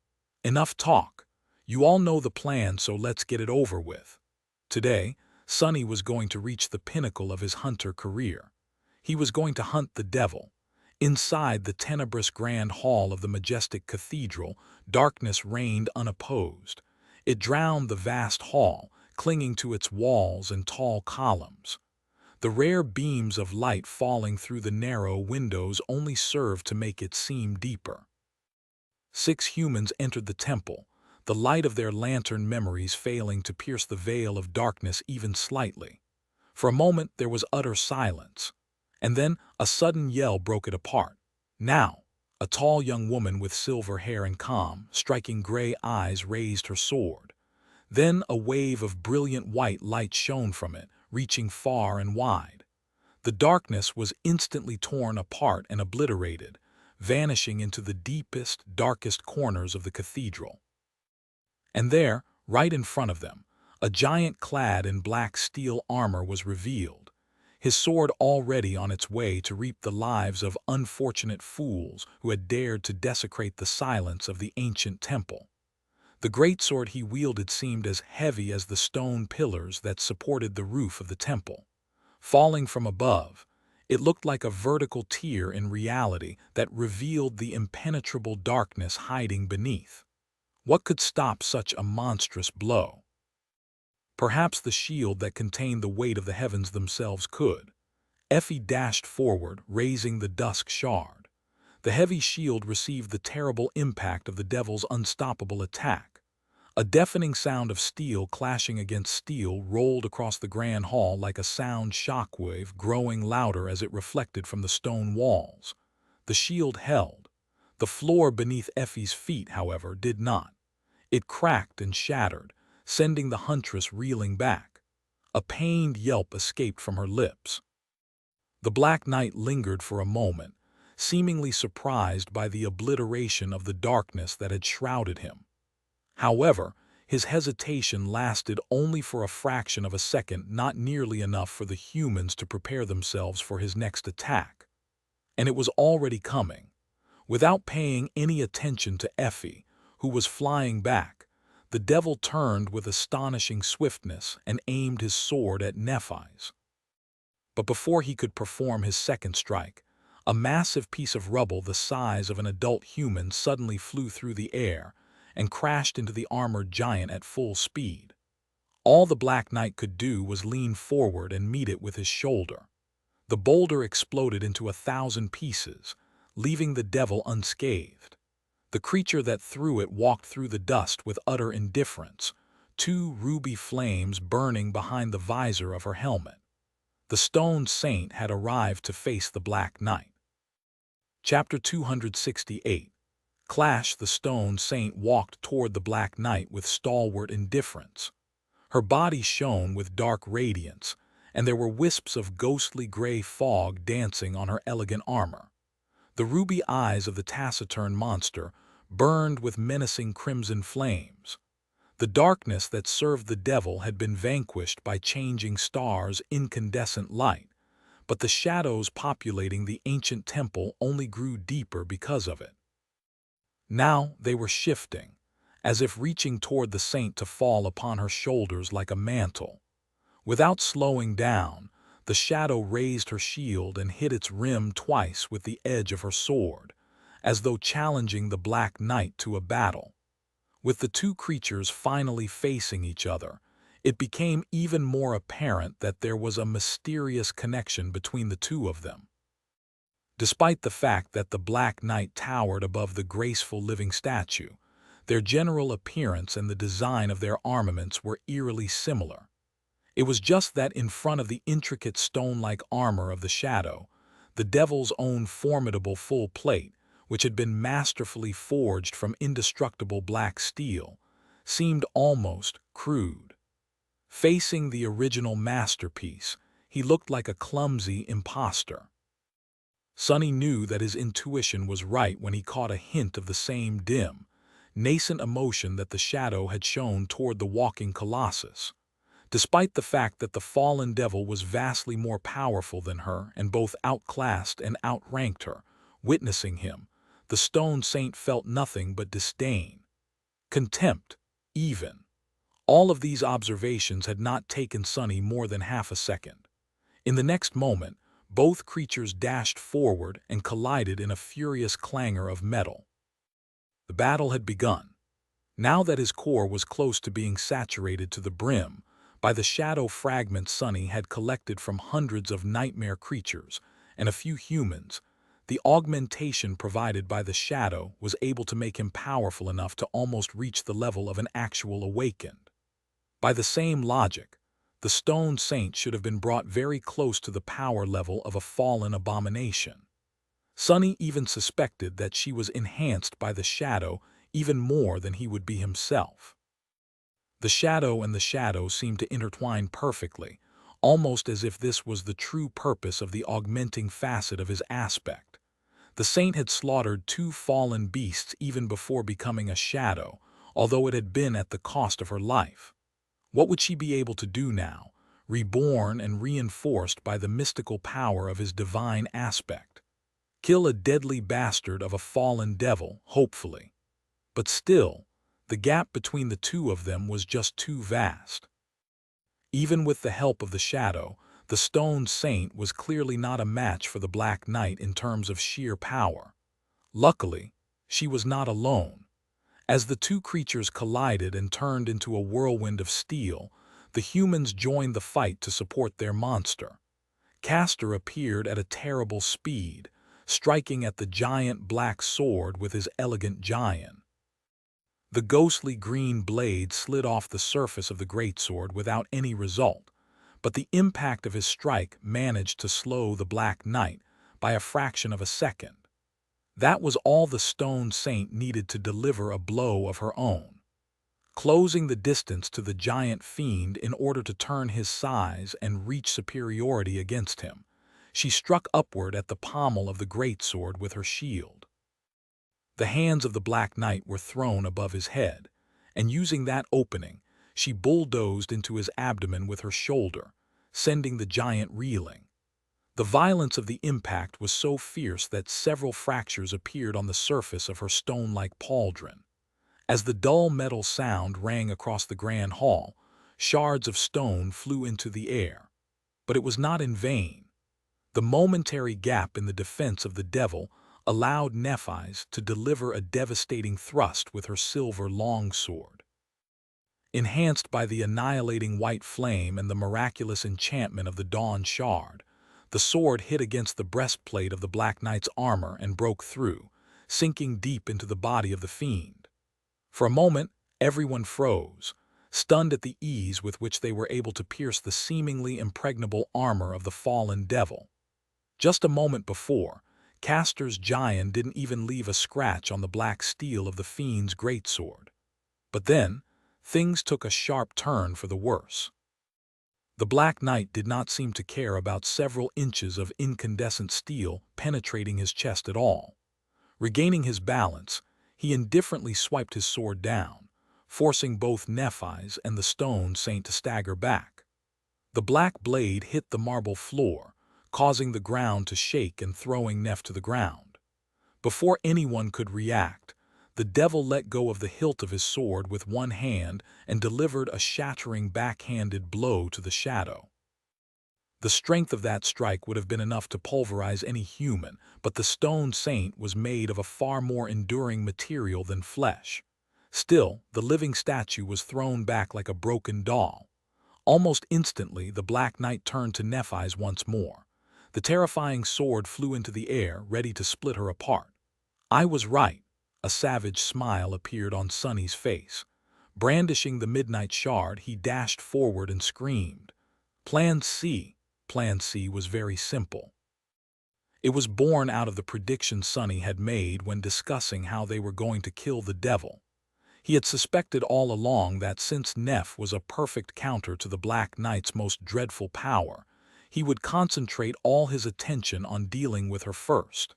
"Enough talk. You all know the plan, so let's get it over with." Today, Sonny was going to reach the pinnacle of his hunter career. He was going to hunt the devil. Inside the tenebrous grand hall of the majestic cathedral, darkness reigned unopposed. It drowned the vast hall, clinging to its walls and tall columns. The rare beams of light falling through the narrow windows only served to make it seem deeper. 6 humans entered the temple, the light of their lantern memories failing to pierce the veil of darkness even slightly. For a moment there was utter silence, and then a sudden yell broke it apart. "Now!" A tall young woman with silver hair and calm, striking gray eyes raised her sword. Then a wave of brilliant white light shone from it, reaching far and wide. The darkness was instantly torn apart and obliterated, vanishing into the deepest, darkest corners of the cathedral. And there, right in front of them, a giant clad in black steel armor was revealed, his sword already on its way to reap the lives of unfortunate fools who had dared to desecrate the silence of the ancient temple. The greatsword he wielded seemed as heavy as the stone pillars that supported the roof of the temple. Falling from above, it looked like a vertical tear in reality that revealed the impenetrable darkness hiding beneath. What could stop such a monstrous blow? Perhaps the shield that contained the weight of the heavens themselves could. Effie dashed forward, raising the dusk shard. The heavy shield received the terrible impact of the devil's unstoppable attack. A deafening sound of steel clashing against steel rolled across the grand hall like a sound shockwave, growing louder as it reflected from the stone walls. The shield held. The floor beneath Effie's feet, however, did not. It cracked and shattered, sending the huntress reeling back. A pained yelp escaped from her lips. The Black Knight lingered for a moment, seemingly surprised by the obliteration of the darkness that had shrouded him. However, his hesitation lasted only for a fraction of a second, not nearly enough for the humans to prepare themselves for his next attack. And it was already coming. Without paying any attention to Effie, who was flying back, the devil turned with astonishing swiftness and aimed his sword at Nephi's. But before he could perform his second strike, a massive piece of rubble the size of an adult human suddenly flew through the air and crashed into the armored giant at full speed. All the Black Knight could do was lean forward and meet it with his shoulder. The boulder exploded into 1,000 pieces, leaving the devil unscathed. The creature that threw it walked through the dust with utter indifference, 2 ruby flames burning behind the visor of her helmet. The stone saint had arrived to face the Black Knight. Chapter 268. Clash. The stone saint walked toward the Black Knight with stalwart indifference. Her body shone with dark radiance, and there were wisps of ghostly gray fog dancing on her elegant armor. The ruby eyes of the taciturn monster burned with menacing crimson flames. The darkness that served the devil had been vanquished by changing stars' incandescent light, but the shadows populating the ancient temple only grew deeper because of it. Now they were shifting, as if reaching toward the saint to fall upon her shoulders like a mantle. Without slowing down, the shadow raised her shield and hit its rim twice with the edge of her sword, as though challenging the Black Knight to a battle. With the 2 creatures finally facing each other, it became even more apparent that there was a mysterious connection between the 2 of them. Despite the fact that the Black Knight towered above the graceful living statue, their general appearance and the design of their armaments were eerily similar. It was just that in front of the intricate stone-like armor of the shadow, the devil's own formidable full plate, which had been masterfully forged from indestructible black steel, seemed almost crude. Facing the original masterpiece, he looked like a clumsy imposter. Sonny knew that his intuition was right when he caught a hint of the same dim, nascent emotion that the shadow had shown toward the walking colossus. Despite the fact that the fallen devil was vastly more powerful than her and both outclassed and outranked her, witnessing him, the stone saint felt nothing but disdain, contempt, even. All of these observations had not taken Sonny more than half a second. In the next moment, both creatures dashed forward and collided in a furious clangor of metal. The battle had begun. Now that his core was close to being saturated to the brim by the shadow fragments Sonny had collected from hundreds of nightmare creatures and a few humans, the augmentation provided by the shadow was able to make him powerful enough to almost reach the level of an actual awakened. By the same logic, the stone saint should have been brought very close to the power level of a fallen abomination. Sonny even suspected that she was enhanced by the shadow even more than he would be himself. The shadow and the shadow seemed to intertwine perfectly, almost as if this was the true purpose of the augmenting facet of his aspect. The saint had slaughtered 2 fallen beasts even before becoming a shadow, although it had been at the cost of her life. What would she be able to do now, reborn and reinforced by the mystical power of his divine aspect? Kill a deadly bastard of a fallen devil, hopefully. But still, the gap between the two of them was just too vast. Even with the help of the shadow, the stone saint was clearly not a match for the Black Knight in terms of sheer power. Luckily, she was not alone. As the two creatures collided and turned into a whirlwind of steel, the humans joined the fight to support their monster. Castor appeared at a terrible speed, striking at the giant black sword with his elegant giant. The ghostly green blade slid off the surface of the greatsword without any result, but the impact of his strike managed to slow the Black Knight by a fraction of a second. That was all the stone saint needed to deliver a blow of her own, closing the distance to the giant fiend in order to turn his size and reach superiority against him. She struck upward at the pommel of the greatsword with her shield. The hands of the Black Knight were thrown above his head, and using that opening, she bulldozed into his abdomen with her shoulder, sending the giant reeling. The violence of the impact was so fierce that several fractures appeared on the surface of her stone-like pauldron. As the dull metal sound rang across the grand hall, shards of stone flew into the air. But it was not in vain. The momentary gap in the defense of the devil allowed Nephis to deliver a devastating thrust with her silver longsword. Enhanced by the annihilating white flame and the miraculous enchantment of the Dawn Shard, the sword hit against the breastplate of the Black Knight's armor and broke through, sinking deep into the body of the fiend. For a moment, everyone froze, stunned at the ease with which they were able to pierce the seemingly impregnable armor of the fallen devil. Just a moment before, Castor's giant didn't even leave a scratch on the black steel of the fiend's greatsword. But then, things took a sharp turn for the worse. The Black Knight did not seem to care about several inches of incandescent steel penetrating his chest at all. Regaining his balance, he indifferently swiped his sword down, forcing both Nephis and the stone saint to stagger back. The black blade hit the marble floor, causing the ground to shake and throwing Neph to the ground. Before anyone could react, the devil let go of the hilt of his sword with one hand and delivered a shattering backhanded blow to the shadow. The strength of that strike would have been enough to pulverize any human, but the stone saint was made of a far more enduring material than flesh. Still, the living statue was thrown back like a broken doll. Almost instantly, the Black Knight turned to Nephis once more. The terrifying sword flew into the air, ready to split her apart. I was right. A savage smile appeared on Sonny's face. Brandishing the midnight shard, he dashed forward and screamed. Plan C. Plan C was very simple. It was born out of the prediction Sonny had made when discussing how they were going to kill the devil. He had suspected all along that since Neff was a perfect counter to the Black Knight's most dreadful power, he would concentrate all his attention on dealing with her first.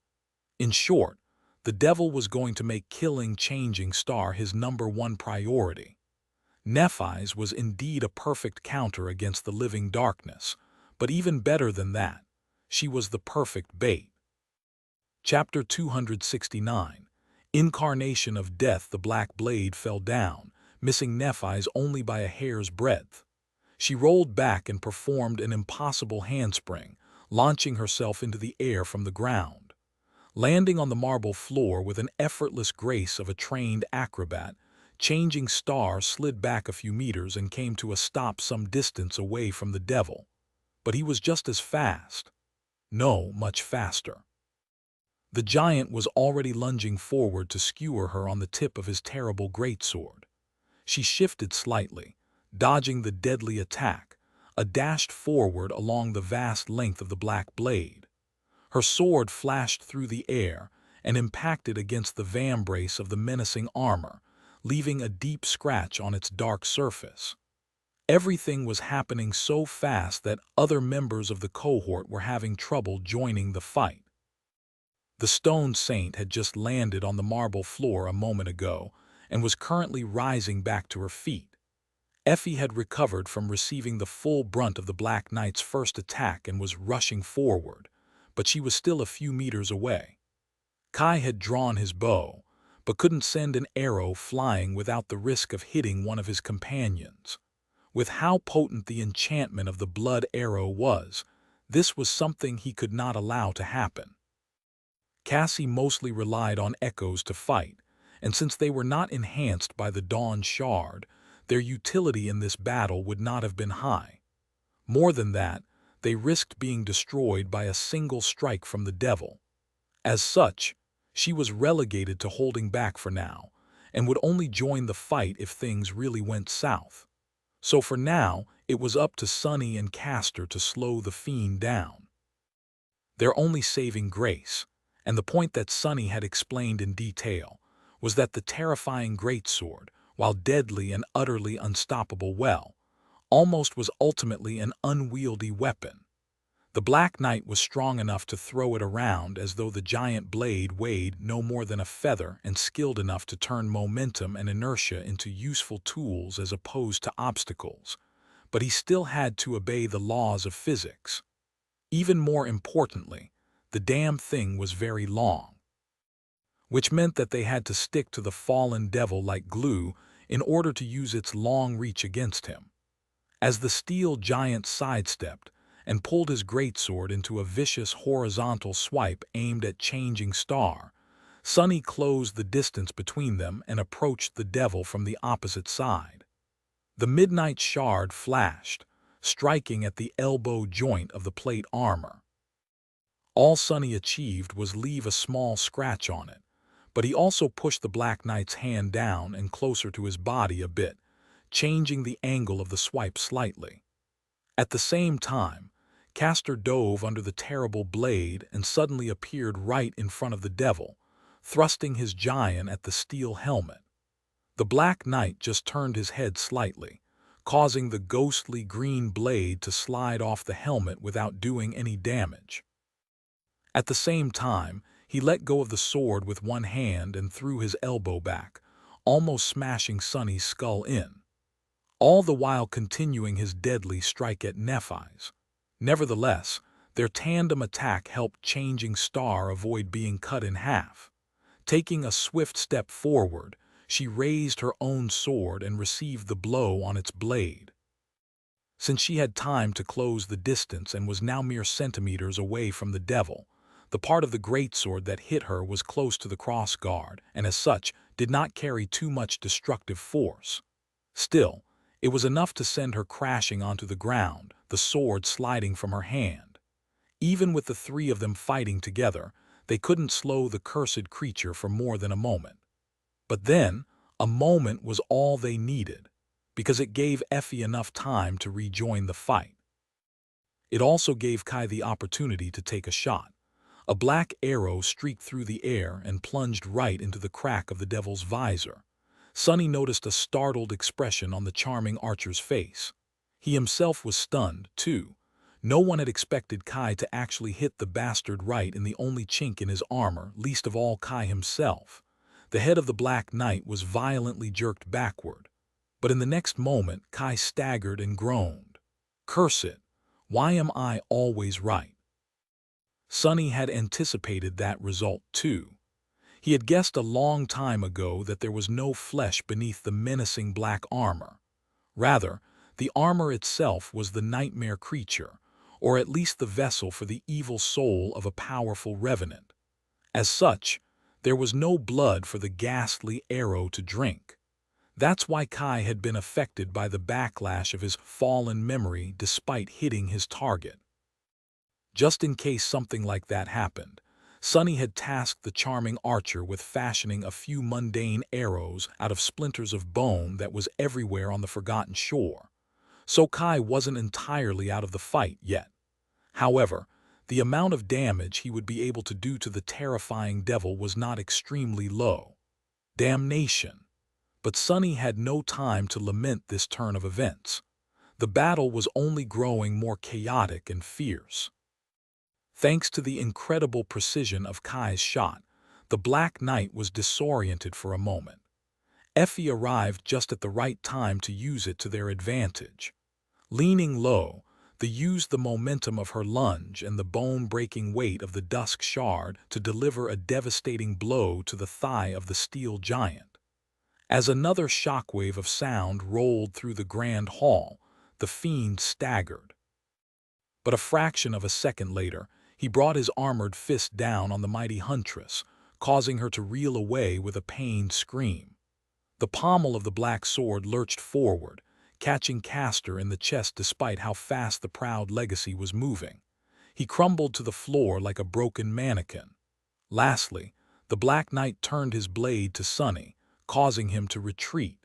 In short, the devil was going to make killing Changing Star his #1 priority. Nephis was indeed a perfect counter against the living darkness, but even better than that, she was the perfect bait. Chapter 269. Incarnation of Death. The black blade fell down, missing Nephis only by a hair's breadth. She rolled back and performed an impossible handspring, launching herself into the air from the ground. Landing on the marble floor with an effortless grace of a trained acrobat, Changing Star slid back a few meters and came to a stop some distance away from the devil. But he was just as fast. No, much faster. The giant was already lunging forward to skewer her on the tip of his terrible greatsword. She shifted slightly, dodging the deadly attack, dashed forward along the vast length of the black blade. Her sword flashed through the air and impacted against the vambrace of the menacing armor, leaving a deep scratch on its dark surface. Everything was happening so fast that other members of the cohort were having trouble joining the fight. The stone saint had just landed on the marble floor a moment ago and was currently rising back to her feet. Effie had recovered from receiving the full brunt of the Black Knight's first attack and was rushing forward, but she was still a few meters away. Kai had drawn his bow, but couldn't send an arrow flying without the risk of hitting one of his companions. With how potent the enchantment of the blood arrow was, this was something he could not allow to happen. Cassie mostly relied on echoes to fight, and since they were not enhanced by the Dawn Shard, their utility in this battle would not have been high. More than that, they risked being destroyed by a single strike from the devil. As such, she was relegated to holding back for now, and would only join the fight if things really went south. So for now, it was up to Sunny and Castor to slow the fiend down. Their only saving grace, and the point that Sunny had explained in detail, was that the terrifying greatsword, while deadly and utterly unstoppable almost was ultimately an unwieldy weapon. The Black Knight was strong enough to throw it around as though the giant blade weighed no more than a feather and skilled enough to turn momentum and inertia into useful tools as opposed to obstacles, but he still had to obey the laws of physics. Even more importantly, the damn thing was very long, which meant that they had to stick to the fallen devil like glue in order to use its long reach against him. As the steel giant sidestepped and pulled his greatsword into a vicious horizontal swipe aimed at Changing Star, Sunny closed the distance between them and approached the devil from the opposite side. The midnight shard flashed, striking at the elbow joint of the plate armor. All Sunny achieved was leave a small scratch on it, but he also pushed the Black Knight's hand down and closer to his body a bit, changing the angle of the swipe slightly. At the same time, Castor dove under the terrible blade and suddenly appeared right in front of the devil, thrusting his giant at the steel helmet. The Black Knight just turned his head slightly, causing the ghostly green blade to slide off the helmet without doing any damage. At the same time, he let go of the sword with one hand and threw his elbow back, almost smashing Sunny's skull in, all the while continuing his deadly strike at Nephis. Nevertheless, their tandem attack helped Changing Star avoid being cut in half. Taking a swift step forward, she raised her own sword and received the blow on its blade. Since she had time to close the distance and was now mere centimeters away from the devil, the part of the greatsword that hit her was close to the crossguard and as such did not carry too much destructive force. Still, it was enough to send her crashing onto the ground, the sword sliding from her hand. Even with the three of them fighting together, they couldn't slow the cursed creature for more than a moment. But then, a moment was all they needed, because it gave Effie enough time to rejoin the fight. It also gave Kai the opportunity to take a shot. A black arrow streaked through the air and plunged right into the crack of the devil's visor. Sonny noticed a startled expression on the charming archer's face. He himself was stunned, too. No one had expected Kai to actually hit the bastard right in the only chink in his armor, least of all Kai himself. The head of the Black Knight was violently jerked backward. But in the next moment, Kai staggered and groaned. "Curse it! Why am I always right?" Sonny had anticipated that result, too. He had guessed a long time ago that there was no flesh beneath the menacing black armor. Rather, the armor itself was the nightmare creature, or at least the vessel for the evil soul of a powerful revenant. As such, there was no blood for the ghastly arrow to drink. That's why Kai had been affected by the backlash of his fallen memory despite hitting his target. Just in case something like that happened, Sonny had tasked the charming archer with fashioning a few mundane arrows out of splinters of bone that was everywhere on the forgotten shore. So Kai wasn't entirely out of the fight yet. However, the amount of damage he would be able to do to the terrifying devil was not extremely low. Damnation! But Sonny had no time to lament this turn of events. The battle was only growing more chaotic and fierce. Thanks to the incredible precision of Kai's shot, the Black Knight was disoriented for a moment. Effie arrived just at the right time to use it to their advantage. Leaning low, they used the momentum of her lunge and the bone-breaking weight of the dusk shard to deliver a devastating blow to the thigh of the steel giant. As another shockwave of sound rolled through the grand hall, the fiend staggered. But a fraction of a second later, he brought his armored fist down on the mighty huntress, causing her to reel away with a pained scream. The pommel of the black sword lurched forward, catching Castor in the chest despite how fast the proud legacy was moving. He crumbled to the floor like a broken mannequin. Lastly, the Black Knight turned his blade to Sonny, causing him to retreat.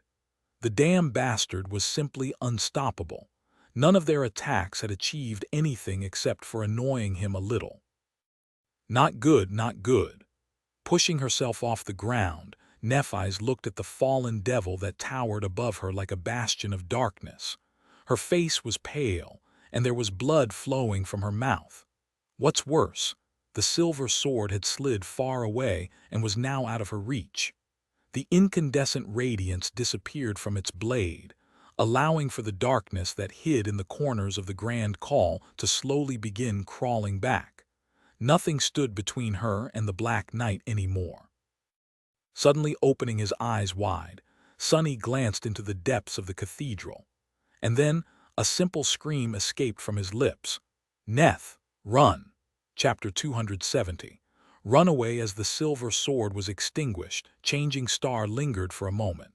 The damn bastard was simply unstoppable. None of their attacks had achieved anything except for annoying him a little. Not good, not good. Pushing herself off the ground, Nephi's looked at the fallen devil that towered above her like a bastion of darkness. Her face was pale, and there was blood flowing from her mouth. What's worse, the silver sword had slid far away and was now out of her reach. The incandescent radiance disappeared from its blade, allowing for the darkness that hid in the corners of the grand hall to slowly begin crawling back. Nothing stood between her and the Black Knight anymore. Suddenly opening his eyes wide, Sonny glanced into the depths of the cathedral. And then a simple scream escaped from his lips. "Neth, run!" Chapter 270. Run away as the silver sword was extinguished. Changing Star lingered for a moment.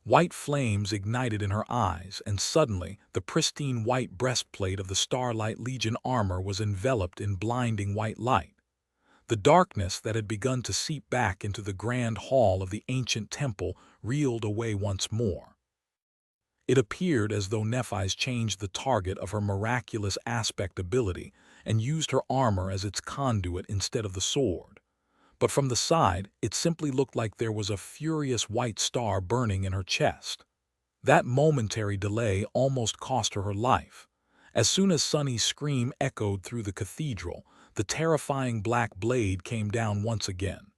White flames ignited in her eyes, and suddenly the pristine white breastplate of the Starlight Legion armor was enveloped in blinding white light. The darkness that had begun to seep back into the grand hall of the ancient temple reeled away once more. It appeared as though Nephi's changed the target of her miraculous aspect ability and used her armor as its conduit instead of the sword. But from the side, it simply looked like there was a furious white star burning in her chest. That momentary delay almost cost her her life. As soon as Sonny's scream echoed through the cathedral, the terrifying black blade came down once again.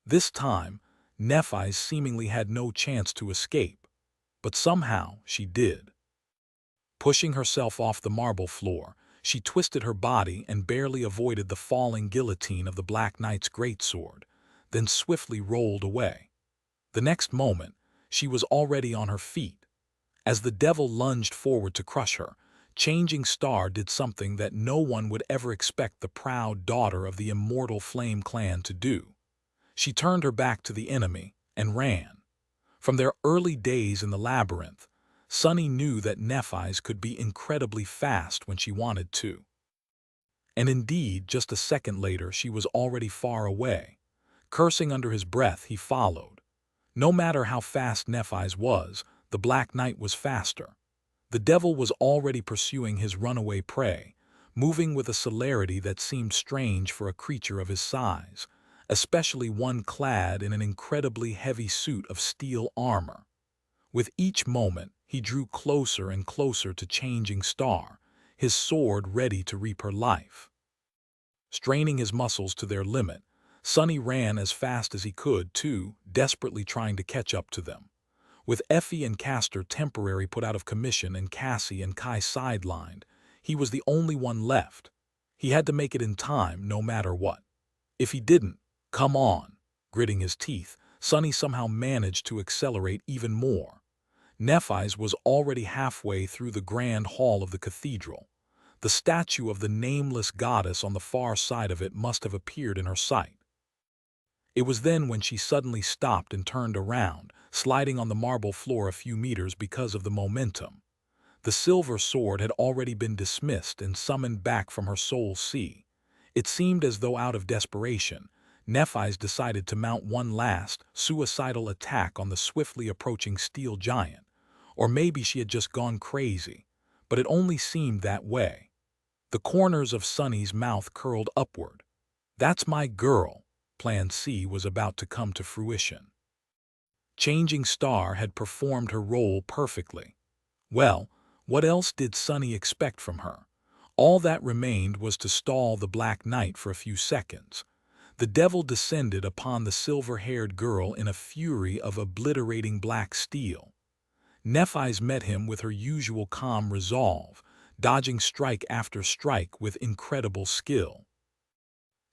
This time, Nephi seemingly had no chance to escape, but somehow she did. Pushing herself off the marble floor, she twisted her body and barely avoided the falling guillotine of the Black Knight's greatsword, then swiftly rolled away. The next moment, she was already on her feet. As the devil lunged forward to crush her, Changing Star did something that no one would ever expect the proud daughter of the immortal Flame Clan to do. She turned her back to the enemy and ran. From their early days in the labyrinth, Sonny knew that Nephis could be incredibly fast when she wanted to. And indeed, just a second later, she was already far away. Cursing under his breath, he followed. No matter how fast Nephis was, the Black Knight was faster. The devil was already pursuing his runaway prey, moving with a celerity that seemed strange for a creature of his size. especially one clad in an incredibly heavy suit of steel armor. With each moment, he drew closer and closer to Changing Star, his sword ready to reap her life. Straining his muscles to their limit, Sonny ran as fast as he could, too, desperately trying to catch up to them. With Effie and Castor temporarily put out of commission and Cassie and Kai sidelined, he was the only one left. He had to make it in time, no matter what. If he didn't, come on. Gritting his teeth, Sonny somehow managed to accelerate even more. Nephis was already halfway through the grand hall of the cathedral. The statue of the nameless goddess on the far side of it must have appeared in her sight. It was then when she suddenly stopped and turned around, sliding on the marble floor a few meters because of the momentum. The silver sword had already been dismissed and summoned back from her soul sea. It seemed as though out of desperation, Nephis decided to mount one last, suicidal attack on the swiftly approaching steel giant. Or maybe she had just gone crazy, but it only seemed that way. The corners of Sonny's mouth curled upward. That's my girl. Plan C was about to come to fruition. Changing Star had performed her role perfectly. Well, what else did Sonny expect from her? All that remained was to stall the Black Knight for a few seconds. The devil descended upon the silver-haired girl in a fury of obliterating black steel. Nephis met him with her usual calm resolve, dodging strike after strike with incredible skill.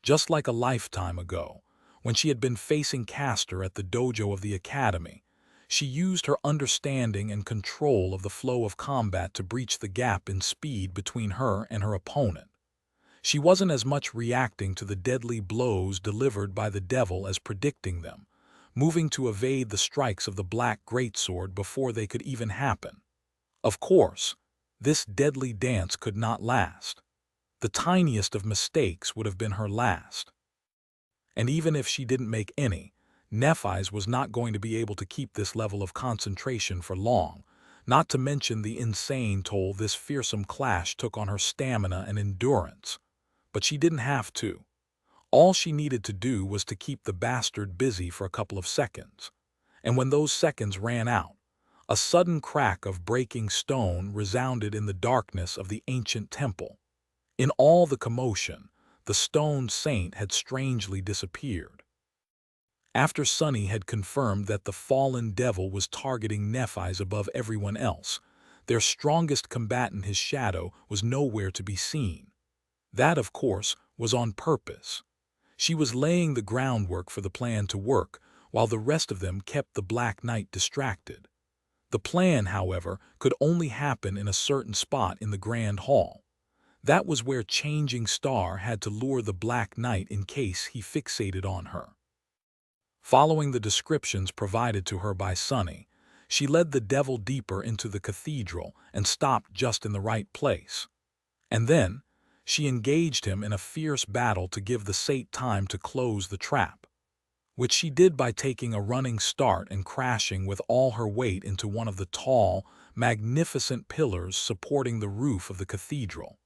Just like a lifetime ago, when she had been facing Castor at the dojo of the academy, she used her understanding and control of the flow of combat to breach the gap in speed between her and her opponent. She wasn't as much reacting to the deadly blows delivered by the devil as predicting them, moving to evade the strikes of the black greatsword before they could even happen. Of course, this deadly dance could not last. The tiniest of mistakes would have been her last. And even if she didn't make any, Nephis was not going to be able to keep this level of concentration for long, not to mention the insane toll this fearsome clash took on her stamina and endurance. But she didn't have to. All she needed to do was to keep the bastard busy for a couple of seconds. And when those seconds ran out, a sudden crack of breaking stone resounded in the darkness of the ancient temple. In all the commotion, the stone saint had strangely disappeared. After Sonny had confirmed that the fallen devil was targeting Nephis above everyone else, their strongest combatant, his shadow, was nowhere to be seen. That, of course, was on purpose. She was laying the groundwork for the plan to work, while the rest of them kept the Black Knight distracted. The plan, however, could only happen in a certain spot in the Grand Hall. That was where Changing Star had to lure the Black Knight in case he fixated on her. Following the descriptions provided to her by Sonny, she led the devil deeper into the cathedral and stopped just in the right place. And then, she engaged him in a fierce battle to give the saint time to close the trap, which she did by taking a running start and crashing with all her weight into one of the tall, magnificent pillars supporting the roof of the cathedral.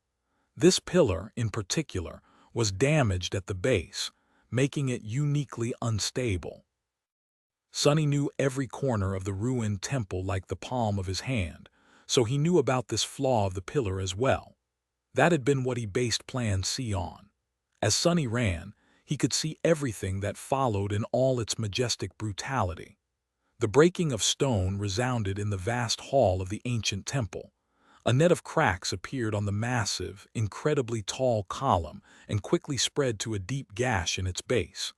This pillar, in particular, was damaged at the base, making it uniquely unstable. Sonny knew every corner of the ruined temple like the palm of his hand, so he knew about this flaw of the pillar as well. That had been what he based Plan C on. As Sonny ran, he could see everything that followed in all its majestic brutality. The breaking of stone resounded in the vast hall of the ancient temple. A net of cracks appeared on the massive, incredibly tall column and quickly spread to a deep gash in its base.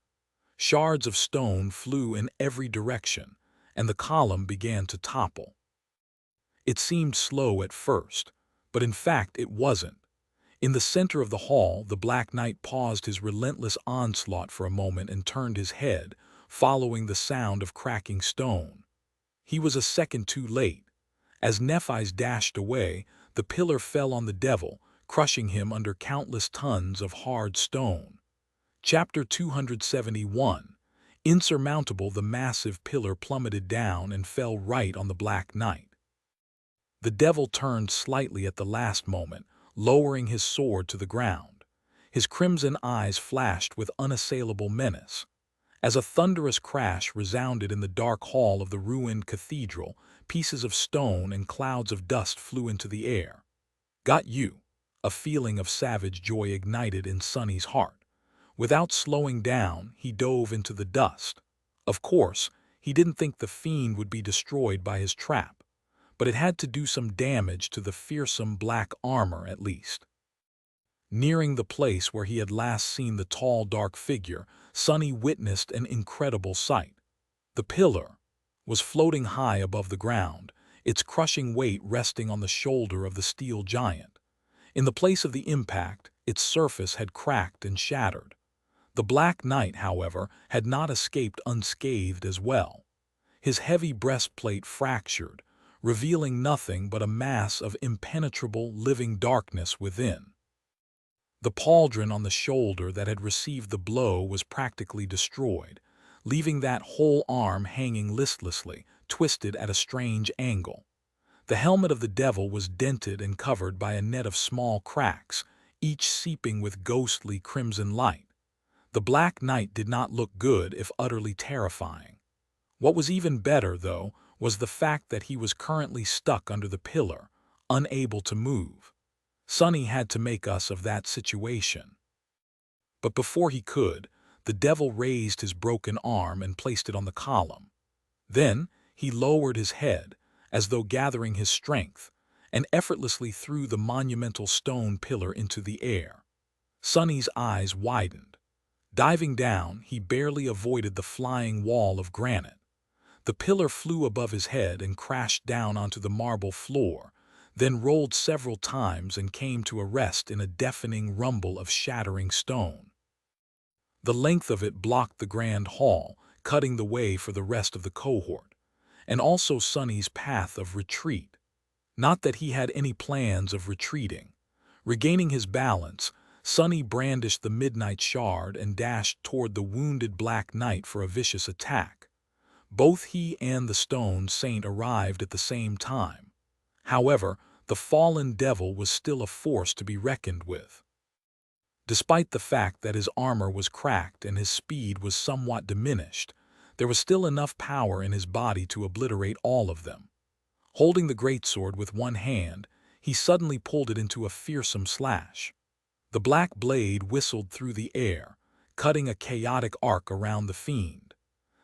Shards of stone flew in every direction, and the column began to topple. It seemed slow at first, but in fact it wasn't. In the center of the hall, the Black Knight paused his relentless onslaught for a moment and turned his head, following the sound of cracking stone. He was a second too late. As Nephis dashed away, the pillar fell on the devil, crushing him under countless tons of hard stone. Chapter 271. Insurmountable, the massive pillar plummeted down and fell right on the Black Knight. The devil turned slightly at the last moment, lowering his sword to the ground. His crimson eyes flashed with unassailable menace. As a thunderous crash resounded in the dark hall of the ruined cathedral, pieces of stone and clouds of dust flew into the air. "Got you!" A feeling of savage joy ignited in Sonny's heart. Without slowing down, he dove into the dust. Of course, he didn't think the fiend would be destroyed by his trap, but it had to do some damage to the fearsome black armor at least. Nearing the place where he had last seen the tall, dark figure, Sonny witnessed an incredible sight. The pillar was floating high above the ground, its crushing weight resting on the shoulder of the steel giant. In the place of the impact, its surface had cracked and shattered. The Black Knight, however, had not escaped unscathed as well. His heavy breastplate fractured, revealing nothing but a mass of impenetrable living darkness within. The pauldron on the shoulder that had received the blow was practically destroyed, leaving that whole arm hanging listlessly, twisted at a strange angle. The helmet of the devil was dented and covered by a net of small cracks, each seeping with ghostly crimson light. The Black Knight did not look good if utterly terrifying. What was even better, though, was the fact that he was currently stuck under the pillar, unable to move. Sonny had to make us of that situation. But before he could, the devil raised his broken arm and placed it on the column. Then he lowered his head, as though gathering his strength, and effortlessly threw the monumental stone pillar into the air. Sonny's eyes widened. Diving down, he barely avoided the flying wall of granite. The pillar flew above his head and crashed down onto the marble floor, then rolled several times and came to a rest in a deafening rumble of shattering stone. The length of it blocked the grand hall, cutting the way for the rest of the cohort, and also Sonny's path of retreat. Not that he had any plans of retreating. Regaining his balance, Sonny brandished the midnight shard and dashed toward the wounded Black Knight for a vicious attack. Both he and the stone saint arrived at the same time. However, the fallen devil was still a force to be reckoned with. Despite the fact that his armor was cracked and his speed was somewhat diminished, there was still enough power in his body to obliterate all of them. Holding the greatsword with one hand, he suddenly pulled it into a fearsome slash. The black blade whistled through the air, cutting a chaotic arc around the fiend.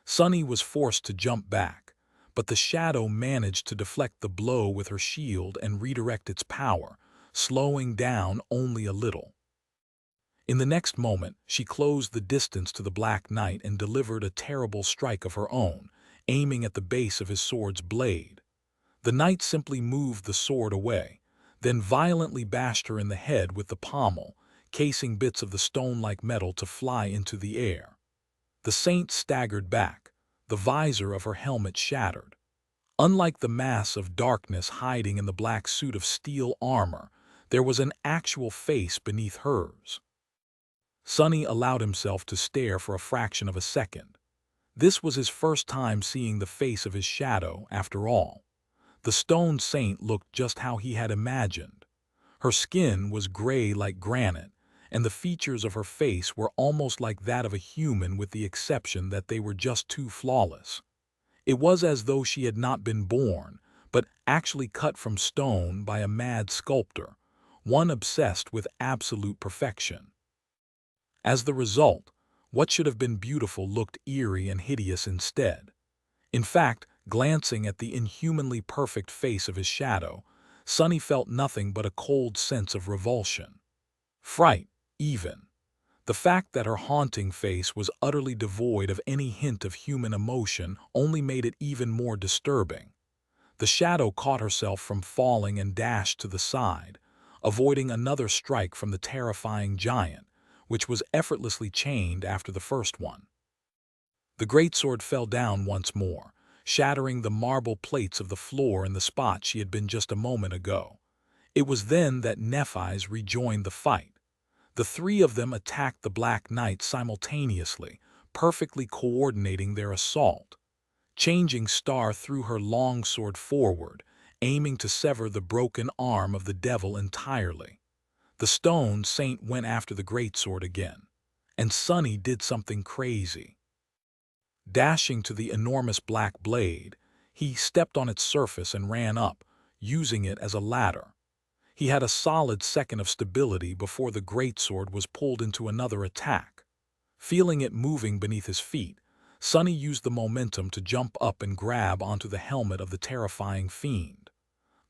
Sonny was forced to jump back, but the shadow managed to deflect the blow with her shield and redirect its power, slowing down only a little. In the next moment, she closed the distance to the Black Knight and delivered a terrible strike of her own, aiming at the base of his sword's blade. The knight simply moved the sword away, then violently bashed her in the head with the pommel, casing bits of the stone-like metal to fly into the air. The saint staggered back, the visor of her helmet shattered. Unlike the mass of darkness hiding in the black suit of steel armor, there was an actual face beneath hers. Sonny allowed himself to stare for a fraction of a second. This was his first time seeing the face of his shadow, after all. The stone saint looked just how he had imagined. Her skin was gray like granite, and the features of her face were almost like that of a human, with the exception that they were just too flawless. It was as though she had not been born, but actually cut from stone by a mad sculptor, one obsessed with absolute perfection. As the result, what should have been beautiful looked eerie and hideous instead. In fact, glancing at the inhumanly perfect face of his shadow, Sonny felt nothing but a cold sense of revulsion. Fright, even. The fact that her haunting face was utterly devoid of any hint of human emotion only made it even more disturbing. The shadow caught herself from falling and dashed to the side, avoiding another strike from the terrifying giant, which was effortlessly chained after the first one. The greatsword fell down once more, shattering the marble plates of the floor in the spot she had been just a moment ago. It was then that Nephi's rejoined the fight. The three of them attacked the Black Knight simultaneously, perfectly coordinating their assault. Changing Star threw her long sword forward, aiming to sever the broken arm of the devil entirely. The stone saint went after the greatsword again, and Sonny did something crazy. Dashing to the enormous black blade, he stepped on its surface and ran up, using it as a ladder. He had a solid second of stability before the greatsword was pulled into another attack. Feeling it moving beneath his feet, Sonny used the momentum to jump up and grab onto the helmet of the terrifying fiend.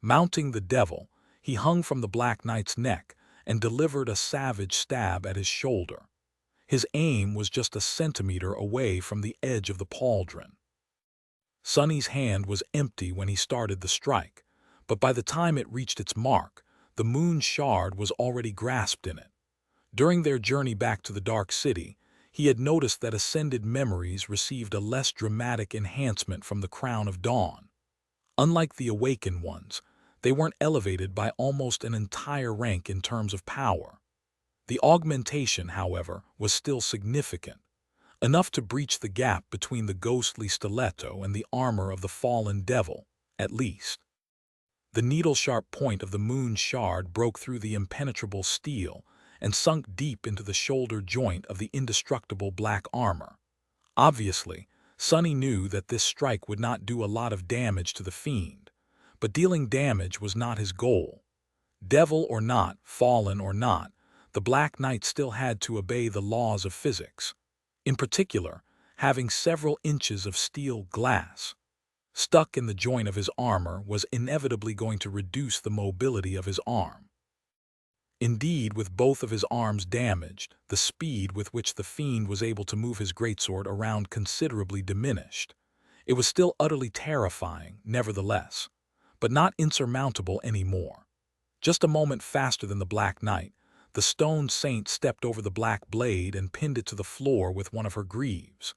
Mounting the devil, he hung from the Black Knight's neck and delivered a savage stab at his shoulder. His aim was just a centimeter away from the edge of the pauldron. Sonny's hand was empty when he started the strike, but by the time it reached its mark, the moon shard was already grasped in it. During their journey back to the Dark City, he had noticed that ascended memories received a less dramatic enhancement from the Crown of Dawn. Unlike the awakened ones, they weren't elevated by almost an entire rank in terms of power. The augmentation, however, was still significant, enough to breach the gap between the ghostly stiletto and the armor of the fallen devil, at least. The needle-sharp point of the moon shard broke through the impenetrable steel and sunk deep into the shoulder joint of the indestructible black armor. Obviously, Sonny knew that this strike would not do a lot of damage to the fiend, but dealing damage was not his goal. Devil or not, fallen or not, the Black Knight still had to obey the laws of physics. In particular, having several inches of steel glass stuck in the joint of his armor was inevitably going to reduce the mobility of his arm. Indeed, with both of his arms damaged, the speed with which the fiend was able to move his greatsword around considerably diminished. It was still utterly terrifying, nevertheless, but not insurmountable anymore. Just a moment faster than the Black Knight, the stone saint stepped over the black blade and pinned it to the floor with one of her greaves.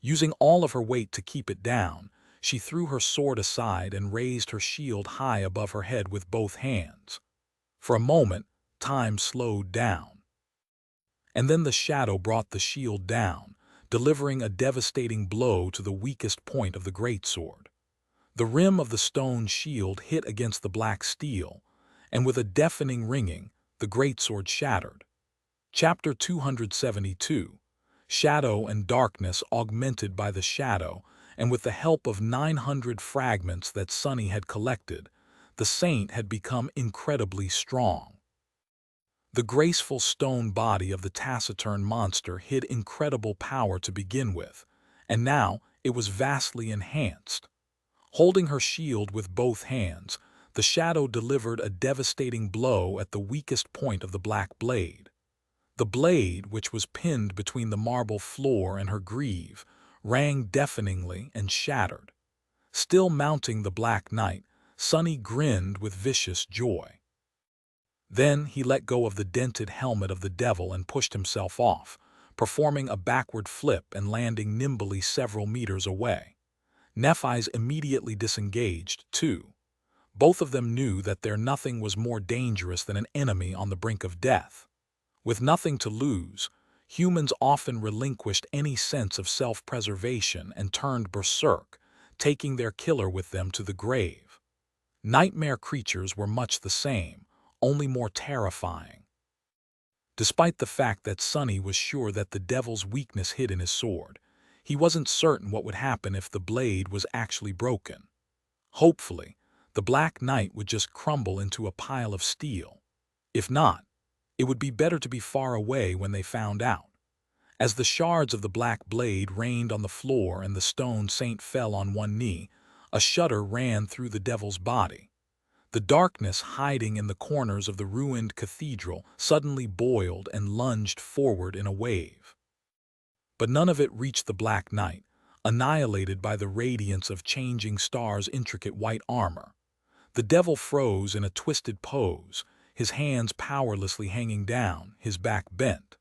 Using all of her weight to keep it down, she threw her sword aside and raised her shield high above her head with both hands. For a moment, time slowed down. And then the shadow brought the shield down, delivering a devastating blow to the weakest point of the greatsword. The rim of the stone shield hit against the black steel, and with a deafening ringing, the greatsword shattered. Chapter 272. Shadow and darkness augmented by the shadow, and with the help of 900 fragments that Sonny had collected, the saint had become incredibly strong. The graceful stone body of the taciturn monster hid incredible power to begin with, and now it was vastly enhanced. Holding her shield with both hands, the shadow delivered a devastating blow at the weakest point of the black blade. The blade, which was pinned between the marble floor and her greave, rang deafeningly and shattered. Still mounting the Black Knight, Sonny grinned with vicious joy. Then he let go of the dented helmet of the devil and pushed himself off, performing a backward flip and landing nimbly several meters away. Nephi's immediately disengaged, too. Both of them knew that nothing was more dangerous than an enemy on the brink of death. With nothing to lose, humans often relinquished any sense of self-preservation and turned berserk, taking their killer with them to the grave. Nightmare creatures were much the same, only more terrifying. Despite the fact that Sonny was sure that the devil's weakness hid in his sword, he wasn't certain what would happen if the blade was actually broken. Hopefully, the Black Knight would just crumble into a pile of steel. If not, it would be better to be far away when they found out. As the shards of the black blade rained on the floor and the stone saint fell on one knee, a shudder ran through the devil's body. The darkness hiding in the corners of the ruined cathedral suddenly boiled and lunged forward in a wave. But none of it reached the Black Knight, annihilated by the radiance of Changing Star's intricate white armor. The devil froze in a twisted pose, his hands powerlessly hanging down, his back bent.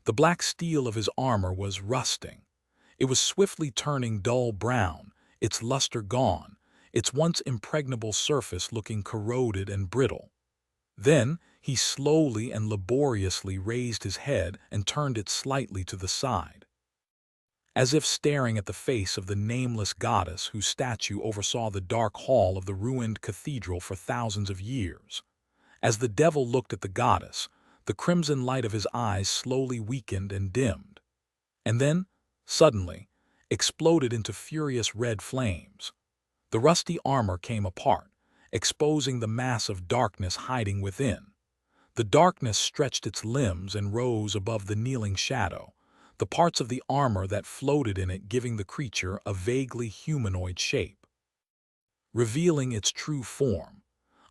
The black steel of his armor was rusting. It was swiftly turning dull brown, its luster gone, its once impregnable surface looking corroded and brittle. Then he slowly and laboriously raised his head and turned it slightly to the side, as if staring at the face of the nameless goddess whose statue oversaw the dark hall of the ruined cathedral for thousands of years. As the devil looked at the goddess, the crimson light of his eyes slowly weakened and dimmed, and then, suddenly, exploded into furious red flames. The rusty armor came apart, exposing the mass of darkness hiding within. The darkness stretched its limbs and rose above the kneeling shadow, the parts of the armor that floated in it giving the creature a vaguely humanoid shape. Revealing its true form,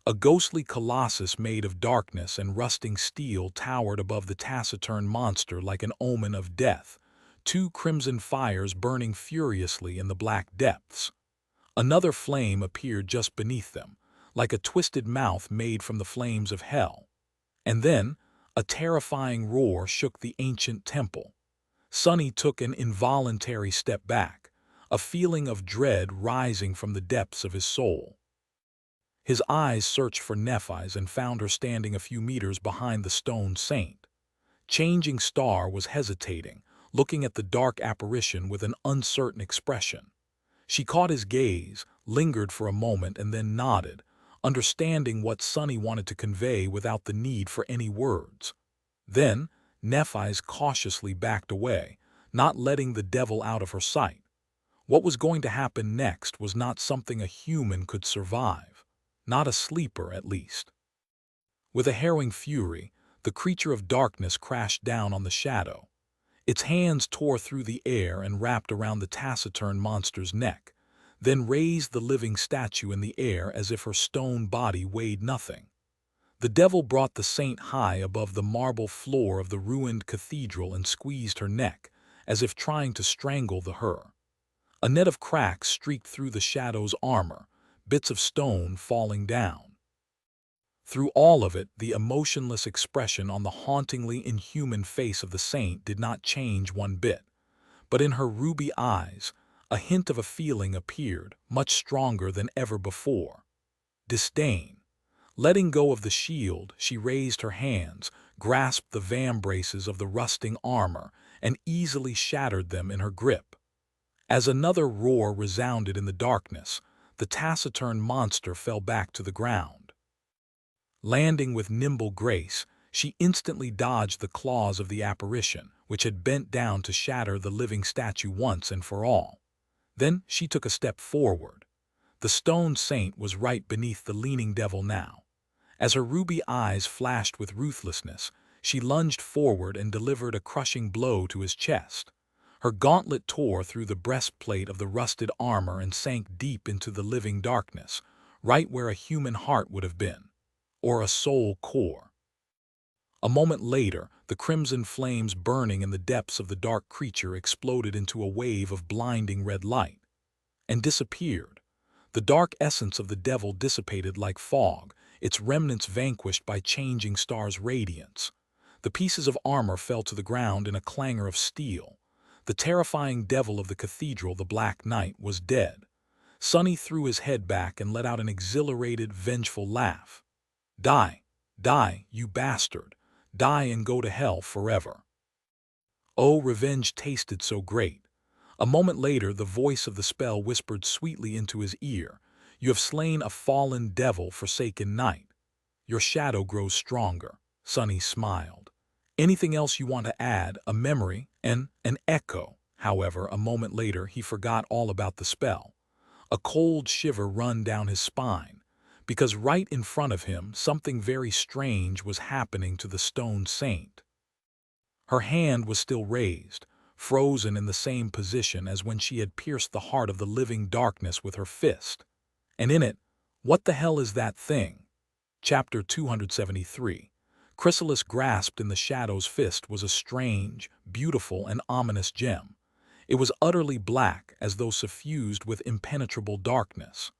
a ghostly colossus made of darkness and rusting steel towered above the taciturn monster like an omen of death, two crimson fires burning furiously in the black depths. Another flame appeared just beneath them, like a twisted mouth made from the flames of hell. And then, a terrifying roar shook the ancient temple. Sunny took an involuntary step back, a feeling of dread rising from the depths of his soul. His eyes searched for Nephi's and found her standing a few meters behind the stone saint. Changing Star was hesitating, looking at the dark apparition with an uncertain expression. She caught his gaze, lingered for a moment, and then nodded, understanding what Sunny wanted to convey without the need for any words. Then, Nephi's cautiously backed away, not letting the devil out of her sight. What was going to happen next was not something a human could survive. Not a sleeper, at least. With a harrowing fury, the creature of darkness crashed down on the shadow. Its hands tore through the air and wrapped around the taciturn monster's neck, then raised the living statue in the air as if her stone body weighed nothing. The devil brought the saint high above the marble floor of the ruined cathedral and squeezed her neck, as if trying to strangle her. A net of cracks streaked through the shadow's armor, bits of stone falling down. Through all of it, the emotionless expression on the hauntingly inhuman face of the saint did not change one bit. But in her ruby eyes, a hint of a feeling appeared, much stronger than ever before. Disdain. Letting go of the shield, she raised her hands, grasped the vambraces of the rusting armor, and easily shattered them in her grip. As another roar resounded in the darkness, the taciturn monster fell back to the ground. Landing with nimble grace, she instantly dodged the claws of the apparition, which had bent down to shatter the living statue once and for all. Then she took a step forward. The stone saint was right beneath the leaning devil now. As her ruby eyes flashed with ruthlessness, she lunged forward and delivered a crushing blow to his chest. Her gauntlet tore through the breastplate of the rusted armor and sank deep into the living darkness, right where a human heart would have been, or a soul core. A moment later, the crimson flames burning in the depths of the dark creature exploded into a wave of blinding red light, and disappeared. The dark essence of the devil dissipated like fog, its remnants vanquished by Changing Star's radiance. The pieces of armor fell to the ground in a clangor of steel. The terrifying devil of the cathedral, the Black Knight, was dead. Sunny threw his head back and let out an exhilarated, vengeful laugh. Die, die, you bastard. Die and go to hell forever. Oh, revenge tasted so great. A moment later, the voice of the spell whispered sweetly into his ear, "You have slain a fallen devil-forsaken knight. Your shadow grows stronger." Sunny smiled. "Anything else you want to add? A memory? An echo?" However, a moment later, he forgot all about the spell. A cold shiver ran down his spine, because right in front of him, something very strange was happening to the stone saint. Her hand was still raised, frozen in the same position as when she had pierced the heart of the living darkness with her fist. And in it, what the hell is that thing? Chapter 273. Chrysalis grasped in the shadow's fist was a strange, beautiful, and ominous gem. It was utterly black, as though suffused with impenetrable darkness.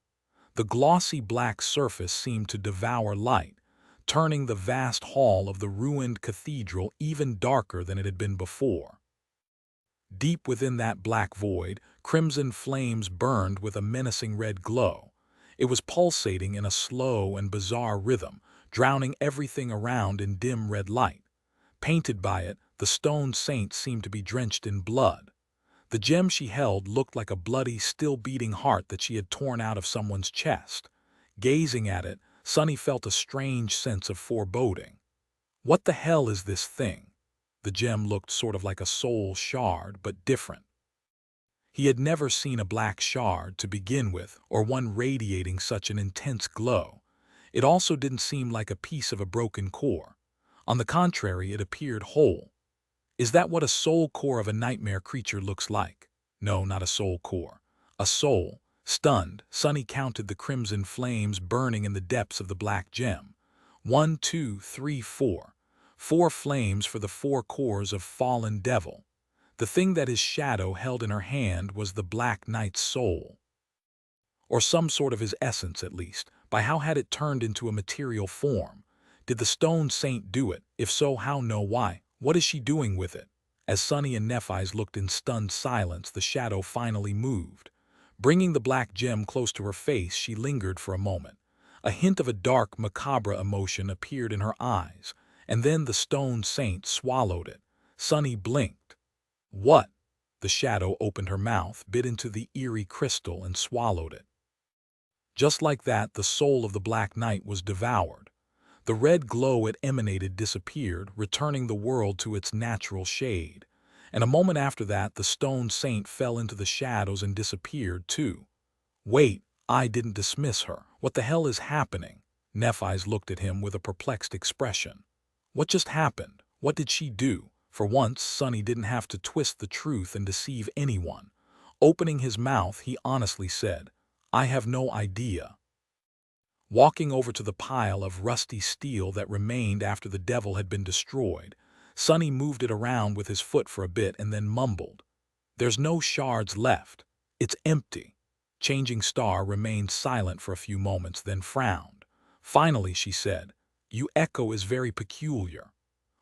The glossy black surface seemed to devour light, turning the vast hall of the ruined cathedral even darker than it had been before. Deep within that black void, crimson flames burned with a menacing red glow. It was pulsating in a slow and bizarre rhythm, drowning everything around in dim red light. Painted by it, the stone saint seemed to be drenched in blood. The gem she held looked like a bloody, still-beating heart that she had torn out of someone's chest. Gazing at it, Sonny felt a strange sense of foreboding. What the hell is this thing? The gem looked sort of like a soul shard, but different. He had never seen a black shard to begin with, or one radiating such an intense glow. It also didn't seem like a piece of a broken core. On the contrary, it appeared whole. Is that what a soul core of a nightmare creature looks like? No, not a soul core. A soul. Stunned, Sonny counted the crimson flames burning in the depths of the black gem. 1, 2, 3, 4. 4 flames for the 4 cores of fallen devil. The thing that his shadow held in her hand was the Black Knight's soul. Or some sort of his essence, at least. By how had it turned into a material form? Did the stone saint do it? If so, how? No, why? What is she doing with it? As Sonny and Nephi's looked in stunned silence, the shadow finally moved. Bringing the black gem close to her face, she lingered for a moment. A hint of a dark, macabre emotion appeared in her eyes, and then the stone saint swallowed it. Sonny blinked. What? The shadow opened her mouth, bit into the eerie crystal, and swallowed it. Just like that, the soul of the Black Knight was devoured. The red glow it emanated disappeared, returning the world to its natural shade. And a moment after that, the stone saint fell into the shadows and disappeared too. Wait, I didn't dismiss her. What the hell is happening? Nephi's looked at him with a perplexed expression. What just happened? What did she do? For once, Sonny didn't have to twist the truth and deceive anyone. Opening his mouth, he honestly said, I have no idea. Walking over to the pile of rusty steel that remained after the devil had been destroyed, Sonny moved it around with his foot for a bit and then mumbled, There's no shards left. It's empty. Changing Star remained silent for a few moments, then frowned. Finally, she said, Your echo is very peculiar.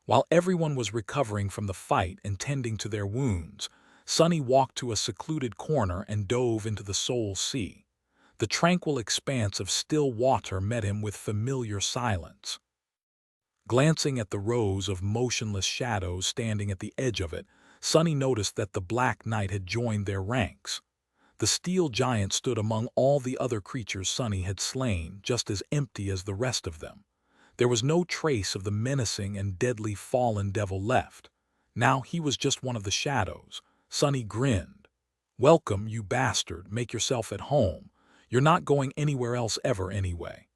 While everyone was recovering from the fight and tending to their wounds, Sonny walked to a secluded corner and dove into the soul sea. The tranquil expanse of still water met him with familiar silence. Glancing at the rows of motionless shadows standing at the edge of it, Sonny noticed that the Black Knight had joined their ranks. The steel giant stood among all the other creatures Sonny had slain, just as empty as the rest of them. There was no trace of the menacing and deadly fallen devil left. Now he was just one of the shadows. Sonny grinned. Welcome, you bastard. Make yourself at home. You're not going anywhere else ever anyway.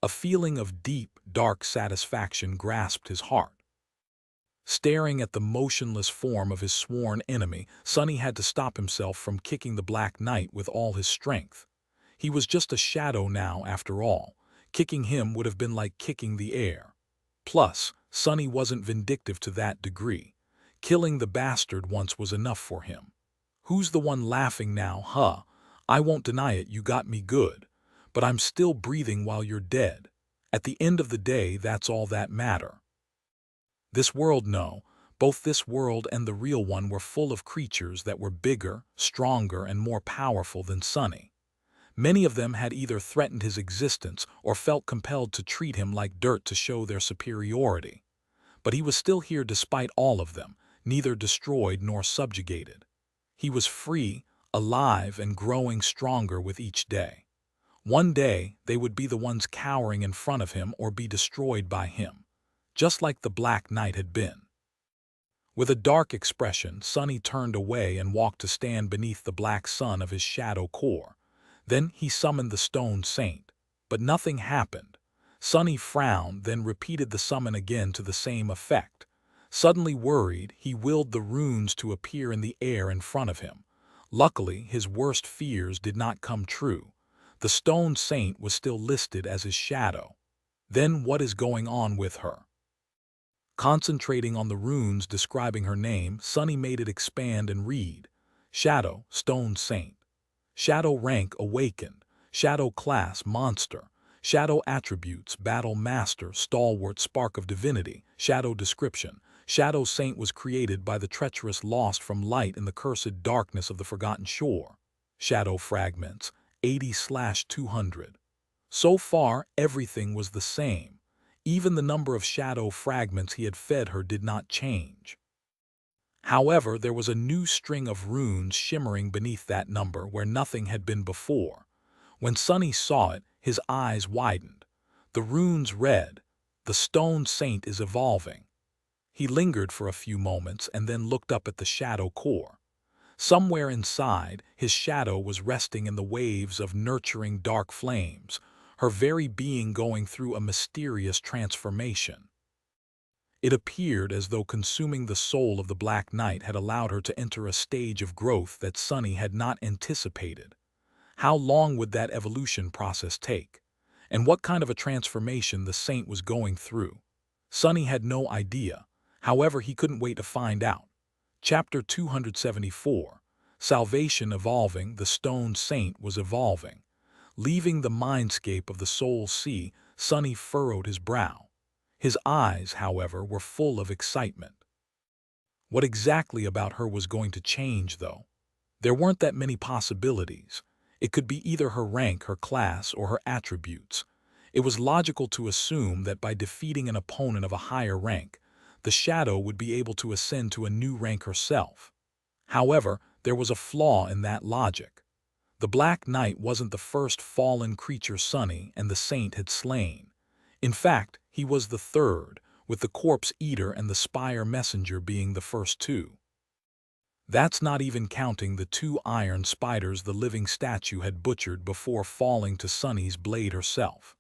A feeling of deep, dark satisfaction grasped his heart. Staring at the motionless form of his sworn enemy, Sonny had to stop himself from kicking the Black Knight with all his strength. He was just a shadow now, after all. Kicking him would have been like kicking the air. Plus, Sonny wasn't vindictive to that degree. Killing the bastard once was enough for him. Who's the one laughing now, huh? I won't deny it, you got me good. But I'm still breathing while you're dead. At the end of the day, that's all that matter. This world, no, both this world and the real one were full of creatures that were bigger, stronger, and more powerful than Sonny. Many of them had either threatened his existence or felt compelled to treat him like dirt to show their superiority. But he was still here despite all of them, neither destroyed nor subjugated. He was free, alive, and growing stronger with each day. One day, they would be the ones cowering in front of him or be destroyed by him, just like the Black Knight had been. With a dark expression, Sonny turned away and walked to stand beneath the black sun of his shadow core. Then he summoned the stone saint, but nothing happened. Sonny frowned, then repeated the summon again to the same effect. Suddenly worried, he willed the runes to appear in the air in front of him. Luckily, his worst fears did not come true. The stone saint was still listed as his shadow. Then what is going on with her? Concentrating on the runes describing her name, Sonny made it expand and read. Shadow, Stone Saint. Shadow rank, Awakened. Shadow class, Monster. Shadow attributes, Battle Master, Stalwart, Spark of Divinity. Shadow description. Shadow Saint was created by the treacherous lost from light in the cursed darkness of the forgotten shore. Shadow fragments, 80/200. So far, everything was the same. Even the number of shadow fragments he had fed her did not change. However, there was a new string of runes shimmering beneath that number where nothing had been before. When Sonny saw it, his eyes widened. The runes read, "The stone saint is evolving." He lingered for a few moments and then looked up at the shadow core. Somewhere inside, his shadow was resting in the waves of nurturing dark flames, her very being going through a mysterious transformation. It appeared as though consuming the soul of the Black Knight had allowed her to enter a stage of growth that Sunny had not anticipated. How long would that evolution process take? And what kind of a transformation the saint was going through? Sunny had no idea. However, he couldn't wait to find out. Chapter 274. Salvation evolving, the stone saint was evolving. Leaving the mindscape of the soul sea, Sunny furrowed his brow. His eyes, however, were full of excitement. What exactly about her was going to change, though? There weren't that many possibilities. It could be either her rank, her class, or her attributes. It was logical to assume that by defeating an opponent of a higher rank, the shadow would be able to ascend to a new rank herself. However, there was a flaw in that logic. The Black Knight wasn't the first fallen creature Sunny and the saint had slain. In fact, he was the third, with the Corpse Eater and the Spire Messenger being the first two. That's not even counting the two iron spiders the living statue had butchered before falling to Sunny's blade herself.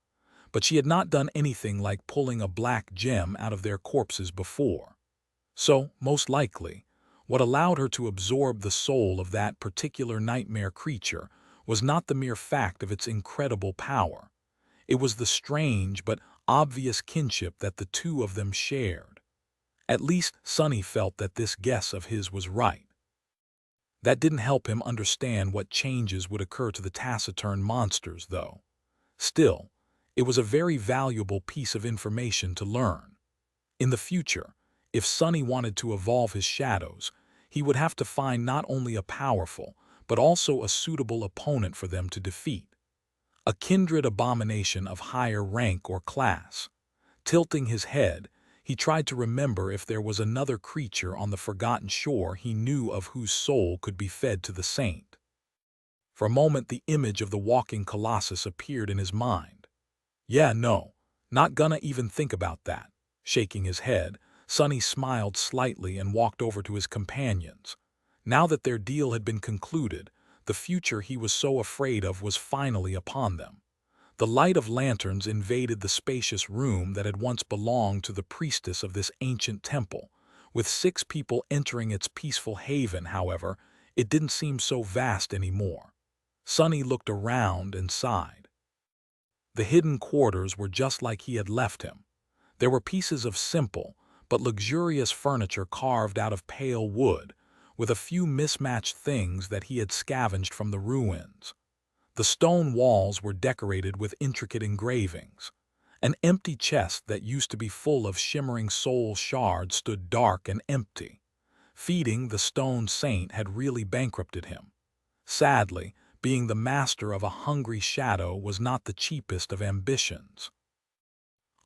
But she had not done anything like pulling a black gem out of their corpses before. So, most likely, what allowed her to absorb the soul of that particular nightmare creature was not the mere fact of its incredible power. It was the strange but obvious kinship that the two of them shared. At least Sunny felt that this guess of his was right. That didn't help him understand what changes would occur to the taciturn monsters, though. Still, it was a very valuable piece of information to learn. In the future, if Sunny wanted to evolve his shadows, he would have to find not only a powerful, but also a suitable opponent for them to defeat. A kindred abomination of higher rank or class. Tilting his head, he tried to remember if there was another creature on the forgotten shore he knew of whose soul could be fed to the saint. For a moment the image of the walking colossus appeared in his mind. Yeah, no, not gonna even think about that. Shaking his head, Sunny smiled slightly and walked over to his companions. Now that their deal had been concluded, the future he was so afraid of was finally upon them. The light of lanterns invaded the spacious room that had once belonged to the priestess of this ancient temple. With 6 people entering its peaceful haven, however, it didn't seem so vast anymore. Sunny looked around and sighed. The hidden quarters were just like he had left him. There were pieces of simple but luxurious furniture carved out of pale wood, with a few mismatched things that he had scavenged from the ruins. The stone walls were decorated with intricate engravings. An empty chest that used to be full of shimmering soul shards stood dark and empty. Feeding the stone saint had really bankrupted him. Sadly, being the master of a hungry shadow was not the cheapest of ambitions.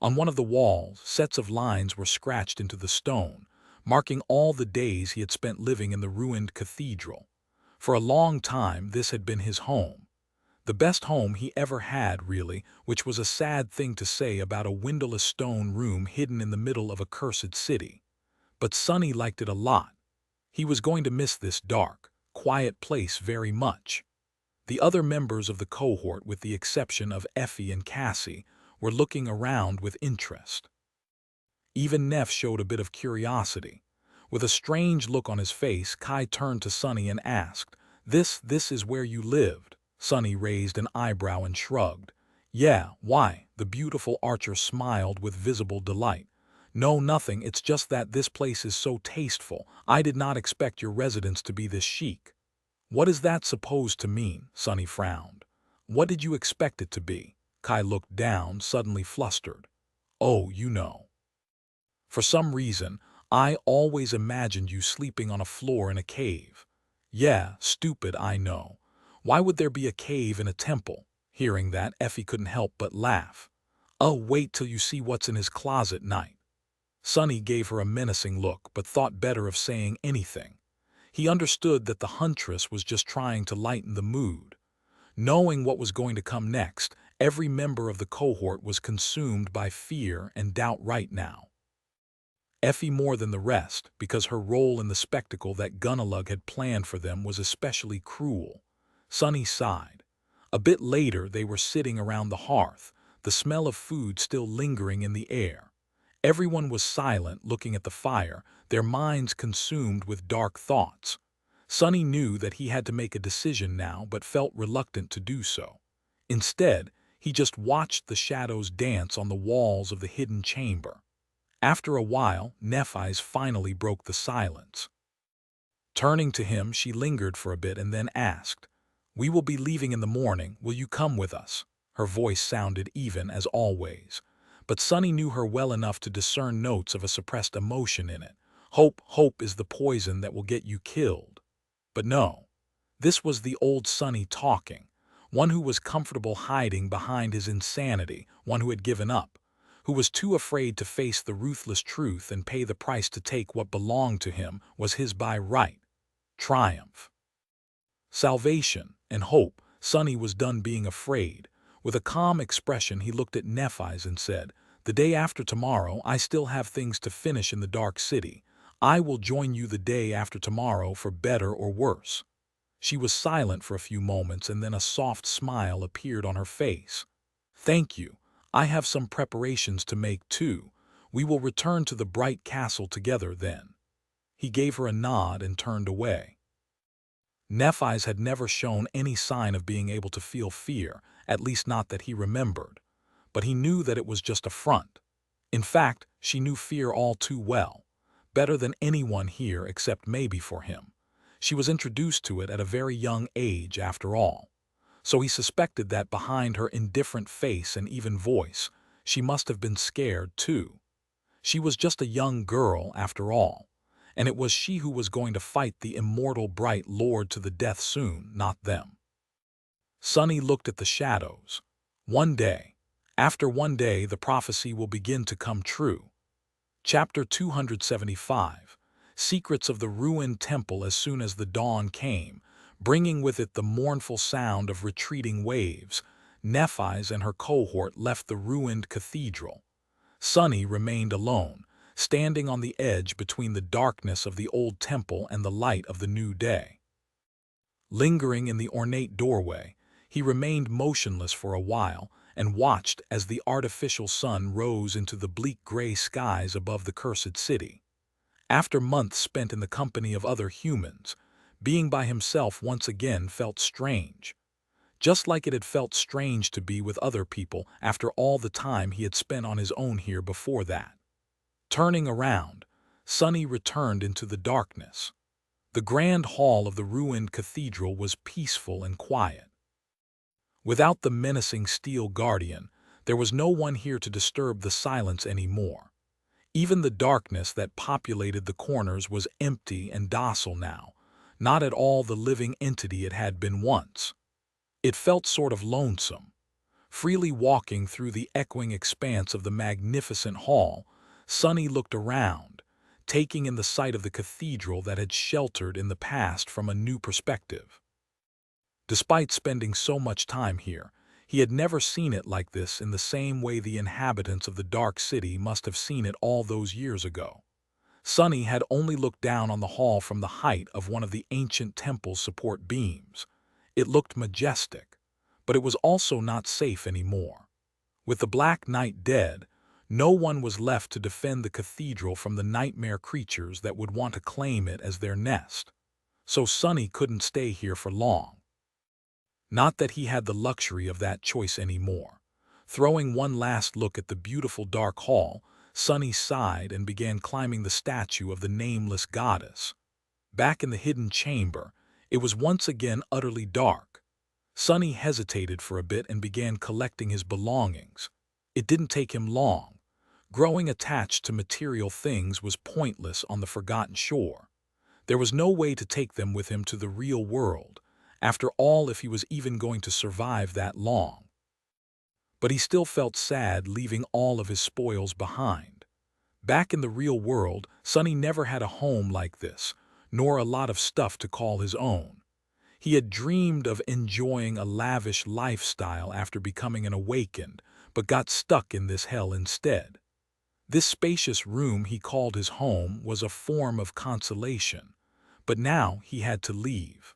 On one of the walls, sets of lines were scratched into the stone, marking all the days he had spent living in the ruined cathedral. For a long time, this had been his home. The best home he ever had, really, which was a sad thing to say about a windowless stone room hidden in the middle of a cursed city. But Sunny liked it a lot. He was going to miss this dark, quiet place very much. The other members of the cohort, with the exception of Effie and Cassie, were looking around with interest. Even Neff showed a bit of curiosity. With a strange look on his face, Kai turned to Sunny and asked, This is where you lived?" Sunny raised an eyebrow and shrugged. "Yeah, why?" The beautiful archer smiled with visible delight. "No, nothing, it's just that this place is so tasteful. I did not expect your residence to be this chic." "What is that supposed to mean?" Sunny frowned. "What did you expect it to be?" Kai looked down, suddenly flustered. "Oh, you know. For some reason, I always imagined you sleeping on a floor in a cave." "Yeah, stupid, I know. Why would there be a cave in a temple?" Hearing that, Effie couldn't help but laugh. "Oh, wait till you see what's in his closet, Night." Sunny gave her a menacing look, but thought better of saying anything. He understood that the huntress was just trying to lighten the mood. Knowing what was going to come next, Every member of the cohort was consumed by fear and doubt right now. Effie more than the rest, because her role in the spectacle that Gunnalug had planned for them was especially cruel. Sunny sighed. A bit later they were sitting around the hearth, the smell of food still lingering in the air. Everyone was silent, looking at the fire, their minds consumed with dark thoughts. Sunny knew that he had to make a decision now, but felt reluctant to do so. Instead, he just watched the shadows dance on the walls of the hidden chamber. After a while, Nephi's finally broke the silence. Turning to him, she lingered for a bit and then asked, "We will be leaving in the morning. Will you come with us?" Her voice sounded even as always, but Sunny knew her well enough to discern notes of a suppressed emotion in it. Hope is the poison that will get you killed. But no, this was the old Sunny talking, one who was comfortable hiding behind his insanity, one who had given up, who was too afraid to face the ruthless truth and pay the price to take what belonged to him was his by right. Triumph. Salvation and hope. Sunny was done being afraid. With a calm expression he looked at Nephi's and said, "The day after tomorrow I still have things to finish in the Dark City. I will join you the day after tomorrow for better or worse." She was silent for a few moments and then a soft smile appeared on her face. "Thank you. I have some preparations to make too. We will return to the bright castle together then." He gave her a nod and turned away. Nephi's had never shown any sign of being able to feel fear, at least not that he remembered. But he knew that it was just a front. In fact, she knew fear all too well, better than anyone here except maybe for him. She was introduced to it at a very young age after all. So he suspected that behind her indifferent face and even voice, she must have been scared too. She was just a young girl after all, and it was she who was going to fight the immortal bright lord to the death soon, not them. Sunny looked at the shadows. One day, after one day, the prophecy will begin to come true. Chapter 275. Secrets of the ruined temple. As soon as the dawn came, bringing with it the mournful sound of retreating waves, Nephi's and her cohort left the ruined cathedral. Sunny remained alone, standing on the edge between the darkness of the old temple and the light of the new day. Lingering in the ornate doorway, he remained motionless for a while and watched as the artificial sun rose into the bleak gray skies above the cursed city. After months spent in the company of other humans, being by himself once again felt strange. Just like it had felt strange to be with other people after all the time he had spent on his own here before that. Turning around, Sunny returned into the darkness. The grand hall of the ruined cathedral was peaceful and quiet. Without the menacing steel guardian, there was no one here to disturb the silence anymore. Even the darkness that populated the corners was empty and docile now, not at all the living entity it had been once. It felt sort of lonesome. Freely walking through the echoing expanse of the magnificent hall, Sunny looked around, taking in the sight of the cathedral that had sheltered in the past from a new perspective. Despite spending so much time here, he had never seen it like this in the same way the inhabitants of the Dark City must have seen it all those years ago. Sunny had only looked down on the hall from the height of one of the ancient temple's support beams. It looked majestic, but it was also not safe anymore. With the Black Knight dead, no one was left to defend the cathedral from the nightmare creatures that would want to claim it as their nest. So Sunny couldn't stay here for long. Not that he had the luxury of that choice anymore. Throwing one last look at the beautiful dark hall, Sunny sighed and began climbing the statue of the nameless goddess. Back in the hidden chamber, it was once again utterly dark. Sunny hesitated for a bit and began collecting his belongings. It didn't take him long. Growing attached to material things was pointless on the forgotten shore. There was no way to take them with him to the real world, after all, if he was even going to survive that long. But he still felt sad leaving all of his spoils behind. Back in the real world, Sunny never had a home like this, nor a lot of stuff to call his own. He had dreamed of enjoying a lavish lifestyle after becoming an awakened, but got stuck in this hell instead. This spacious room he called his home was a form of consolation, but now he had to leave.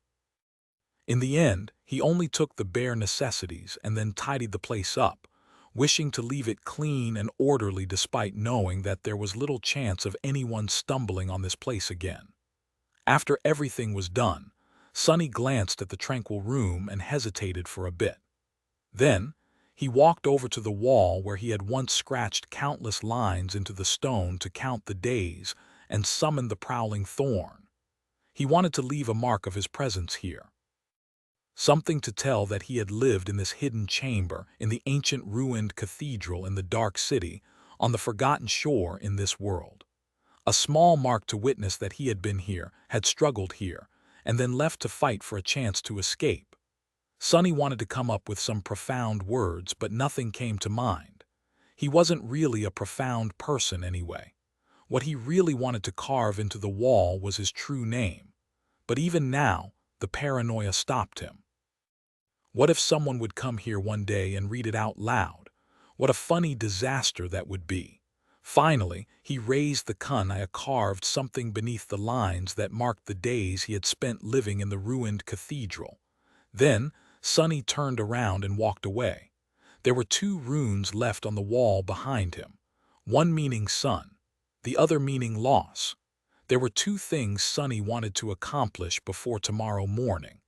In the end, he only took the bare necessities and then tidied the place up, wishing to leave it clean and orderly despite knowing that there was little chance of anyone stumbling on this place again. After everything was done, Sonny glanced at the tranquil room and hesitated for a bit. Then, he walked over to the wall where he had once scratched countless lines into the stone to count the days and summon the prowling thorn. He wanted to leave a mark of his presence here. Something to tell that he had lived in this hidden chamber in the ancient ruined cathedral in the dark city on the forgotten shore in this world. A small mark to witness that he had been here, had struggled here, and then left to fight for a chance to escape. Sonny wanted to come up with some profound words, but nothing came to mind. He wasn't really a profound person anyway. What he really wanted to carve into the wall was his true name. But even now, the paranoia stopped him. What if someone would come here one day and read it out loud? What a funny disaster that would be. Finally, he raised the kunai, carved something beneath the lines that marked the days he had spent living in the ruined cathedral. Then, Sonny turned around and walked away. There were two runes left on the wall behind him, one meaning sun, the other meaning loss. There were two things Sonny wanted to accomplish before tomorrow morning.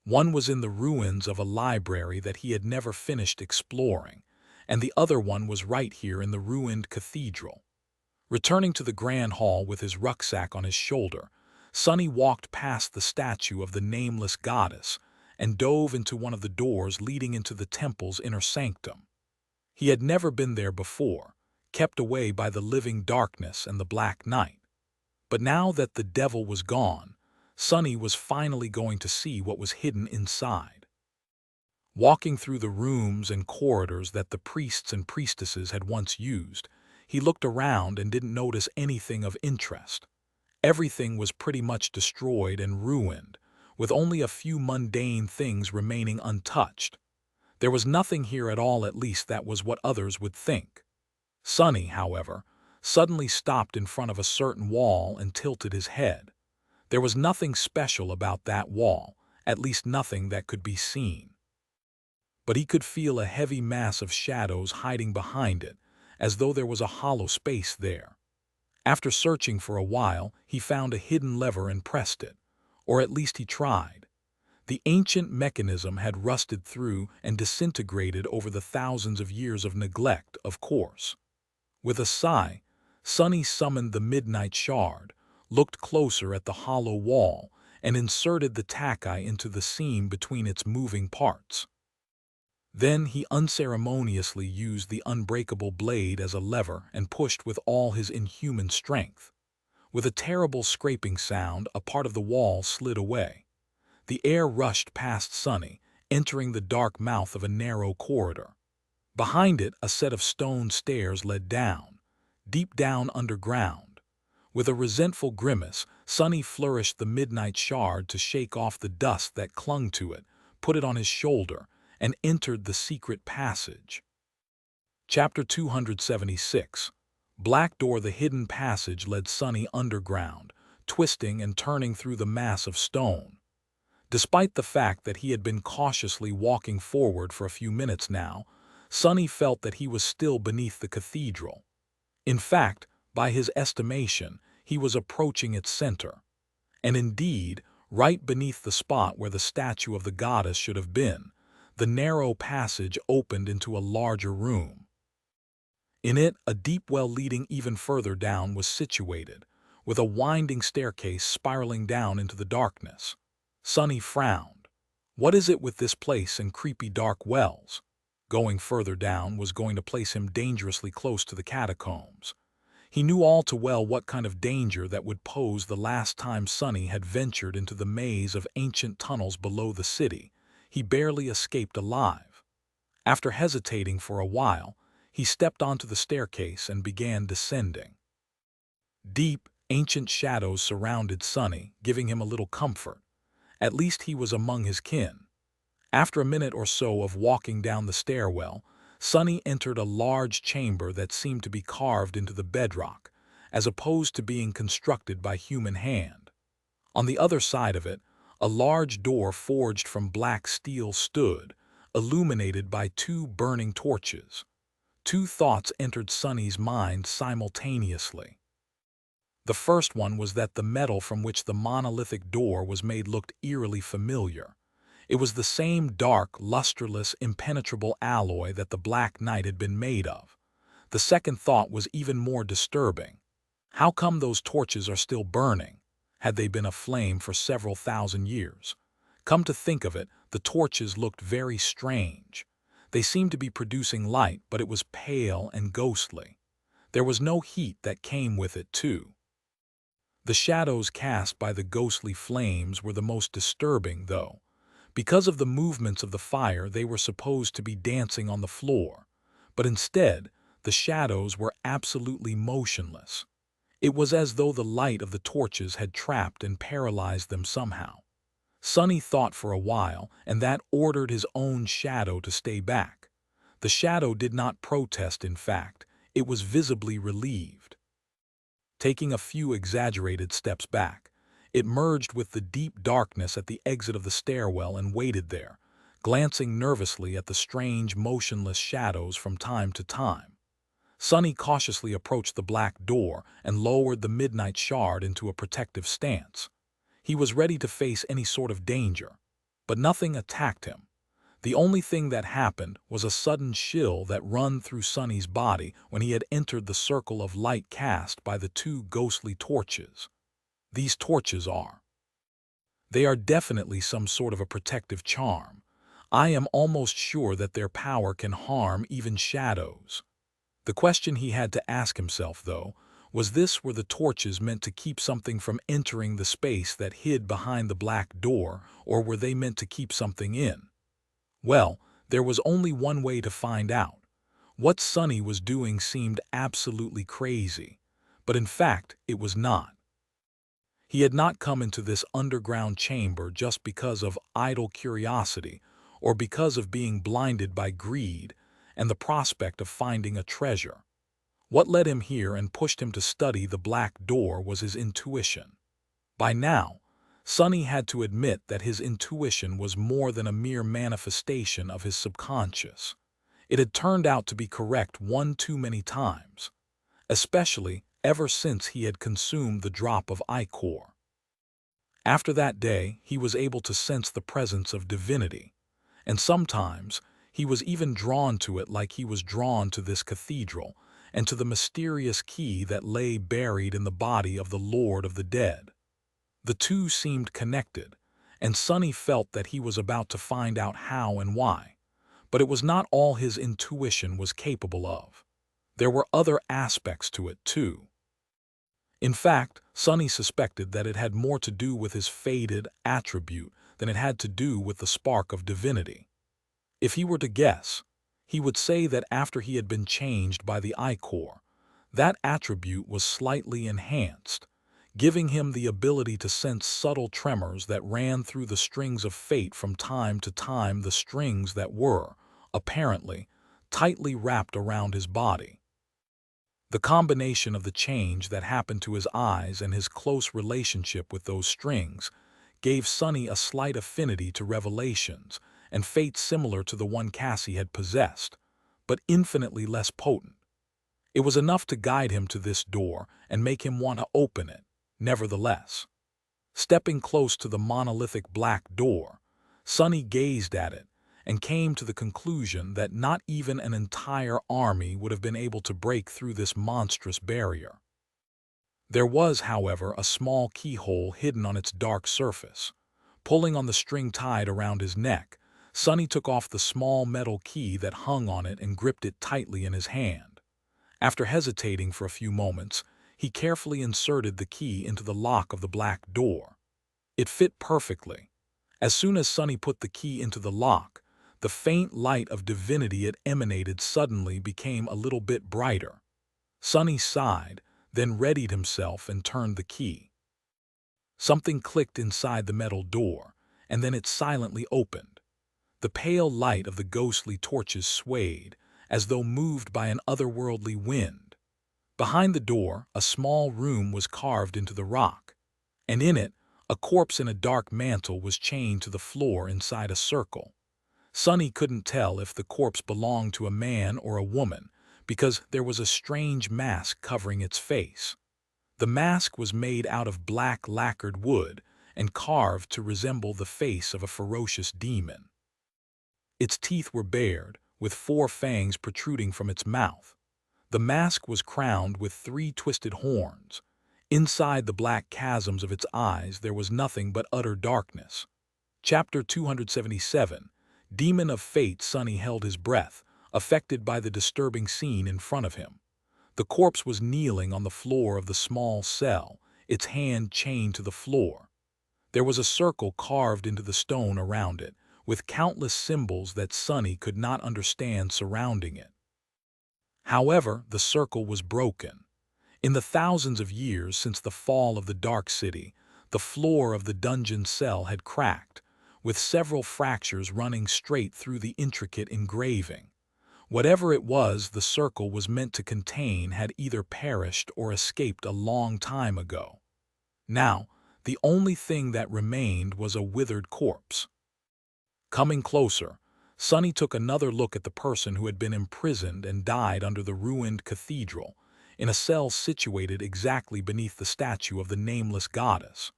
One was in the ruins of a library that he had never finished exploring, and the other one was right here in the ruined cathedral. Returning to the grand hall with his rucksack on his shoulder, Sonny walked past the statue of the nameless goddess and dove into one of the doors leading into the temple's inner sanctum. He had never been there before, kept away by the living darkness and the black night. But now that the devil was gone, Sonny was finally going to see what was hidden inside. Walking through the rooms and corridors that the priests and priestesses had once used, he looked around and didn't notice anything of interest. Everything was pretty much destroyed and ruined, with only a few mundane things remaining untouched. There was nothing here at all, at least that was what others would think. Sonny, however, suddenly stopped in front of a certain wall and tilted his head. There was nothing special about that wall, at least nothing that could be seen. But he could feel a heavy mass of shadows hiding behind it, as though there was a hollow space there. After searching for a while, he found a hidden lever and pressed it, or at least he tried. The ancient mechanism had rusted through and disintegrated over the thousands of years of neglect, of course. With a sigh, Sonny summoned the midnight shard, looked closer at the hollow wall, and inserted the takai into the seam between its moving parts. Then he unceremoniously used the unbreakable blade as a lever and pushed with all his inhuman strength. With a terrible scraping sound, a part of the wall slid away. The air rushed past Sonny, entering the dark mouth of a narrow corridor. Behind it, a set of stone stairs led down, deep down underground. With a resentful grimace, Sonny flourished the midnight shard to shake off the dust that clung to it, put it on his shoulder, and entered the secret passage. Chapter 276. Black Door. The hidden passage led Sonny underground, twisting and turning through the mass of stone. Despite the fact that he had been cautiously walking forward for a few minutes now, Sonny felt that he was still beneath the cathedral. In fact, by his estimation, he was approaching its center. And indeed, right beneath the spot where the statue of the goddess should have been, the narrow passage opened into a larger room. In it, a deep well leading even further down was situated, with a winding staircase spiraling down into the darkness. Sonny frowned. What is it with this place and creepy dark wells? Going further down was going to place him dangerously close to the catacombs. He knew all too well what kind of danger that would pose the last time Sonny had ventured into the maze of ancient tunnels below the city. He barely escaped alive. After hesitating for a while, he stepped onto the staircase and began descending. Deep, ancient shadows surrounded Sonny, giving him a little comfort. At least he was among his kin. After a minute or so of walking down the stairwell, Sonny entered a large chamber that seemed to be carved into the bedrock, as opposed to being constructed by human hand. On the other side of it, a large door forged from black steel stood, illuminated by two burning torches. Two thoughts entered Sonny's mind simultaneously. The first one was that the metal from which the monolithic door was made looked eerily familiar. It was the same dark, lusterless, impenetrable alloy that the Black Knight had been made of. The second thought was even more disturbing. How come those torches are still burning? Had they been aflame for several thousand years? Come to think of it, the torches looked very strange. They seemed to be producing light, but it was pale and ghostly. There was no heat that came with it, too. The shadows cast by the ghostly flames were the most disturbing, though. Because of the movements of the fire, they were supposed to be dancing on the floor, but instead, the shadows were absolutely motionless. It was as though the light of the torches had trapped and paralyzed them somehow. Sonny thought for a while, and that ordered his own shadow to stay back. The shadow did not protest, in fact. It was visibly relieved. Taking a few exaggerated steps back, it merged with the deep darkness at the exit of the stairwell and waited there, glancing nervously at the strange, motionless shadows from time to time. Sonny cautiously approached the black door and lowered the midnight shard into a protective stance. He was ready to face any sort of danger, but nothing attacked him. The only thing that happened was a sudden chill that ran through Sonny's body when he had entered the circle of light cast by the two ghostly torches. These torches are. They are definitely some sort of a protective charm. I am almost sure that their power can harm even shadows. The question he had to ask himself, though, was this: were the torches meant to keep something from entering the space that hid behind the black door, or were they meant to keep something in? Well, there was only one way to find out. What Sonny was doing seemed absolutely crazy, but in fact it was not. He had not come into this underground chamber just because of idle curiosity or because of being blinded by greed and the prospect of finding a treasure. What led him here and pushed him to study the black door was his intuition. By now, Sonny had to admit that his intuition was more than a mere manifestation of his subconscious. It had turned out to be correct one too many times, especially ever since he had consumed the drop of ichor. After that day, he was able to sense the presence of divinity, and sometimes he was even drawn to it like he was drawn to this cathedral and to the mysterious key that lay buried in the body of the Lord of the Dead. The two seemed connected, and Sonny felt that he was about to find out how and why. But it was not all his intuition was capable of. There were other aspects to it, too. In fact, Sonny suspected that it had more to do with his faded attribute than it had to do with the spark of divinity. If he were to guess, he would say that after he had been changed by the ichor, that attribute was slightly enhanced, giving him the ability to sense subtle tremors that ran through the strings of fate from time to time, the strings that were, apparently, tightly wrapped around his body. The combination of the change that happened to his eyes and his close relationship with those strings gave Sonny a slight affinity to revelations and fate similar to the one Cassie had possessed, but infinitely less potent. It was enough to guide him to this door and make him want to open it. Nevertheless, stepping close to the monolithic black door, Sonny gazed at it and came to the conclusion that not even an entire army would have been able to break through this monstrous barrier. There was, however, a small keyhole hidden on its dark surface. Pulling on the string tied around his neck, Sonny took off the small metal key that hung on it and gripped it tightly in his hand. After hesitating for a few moments, he carefully inserted the key into the lock of the black door. It fit perfectly. As soon as Sonny put the key into the lock, the faint light of divinity it emanated suddenly became a little bit brighter. Sonny sighed, then readied himself and turned the key. Something clicked inside the metal door, and then it silently opened. The pale light of the ghostly torches swayed, as though moved by an otherworldly wind. Behind the door, a small room was carved into the rock, and in it, a corpse in a dark mantle was chained to the floor inside a circle. Sonny couldn't tell if the corpse belonged to a man or a woman, because there was a strange mask covering its face. The mask was made out of black lacquered wood and carved to resemble the face of a ferocious demon. Its teeth were bared, with 4 fangs protruding from its mouth. The mask was crowned with 3 twisted horns. Inside the black chasms of its eyes there was nothing but utter darkness. Chapter 277. Demon of Fate. Sonny held his breath, affected by the disturbing scene in front of him. The corpse was kneeling on the floor of the small cell, its hand chained to the floor. There was a circle carved into the stone around it, with countless symbols that Sonny could not understand surrounding it. However, the circle was broken. In the thousands of years since the fall of the Dark City, the floor of the dungeon cell had cracked, with several fractures running straight through the intricate engraving. Whatever it was the circle was meant to contain had either perished or escaped a long time ago. Now, the only thing that remained was a withered corpse. Coming closer, Sonny took another look at the person who had been imprisoned and died under the ruined cathedral, in a cell situated exactly beneath the statue of the nameless goddess.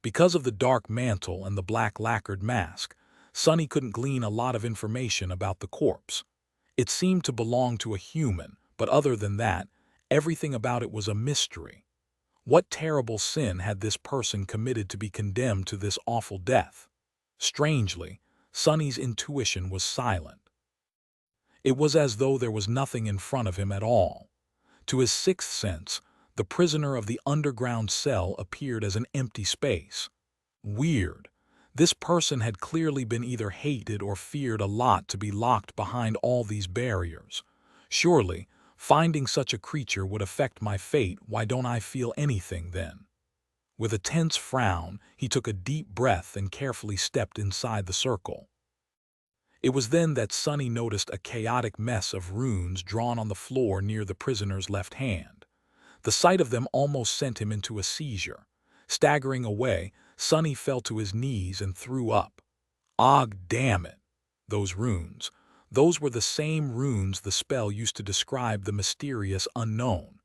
Because of the dark mantle and the black lacquered mask, Sonny couldn't glean a lot of information about the corpse. It seemed to belong to a human, but other than that, everything about it was a mystery. What terrible sin had this person committed to be condemned to this awful death? Strangely, Sonny's intuition was silent. It was as though there was nothing in front of him at all. To his sixth sense, the prisoner of the underground cell appeared as an empty space. Weird. This person had clearly been either hated or feared a lot to be locked behind all these barriers. Surely, finding such a creature would affect my fate. Why don't I feel anything then? With a tense frown, he took a deep breath and carefully stepped inside the circle. It was then that Sonny noticed a chaotic mess of runes drawn on the floor near the prisoner's left hand. The sight of them almost sent him into a seizure. Staggering away, Sonny fell to his knees and threw up. Og damn it! Those runes. Those were the same runes the spell used to describe the mysterious unknown.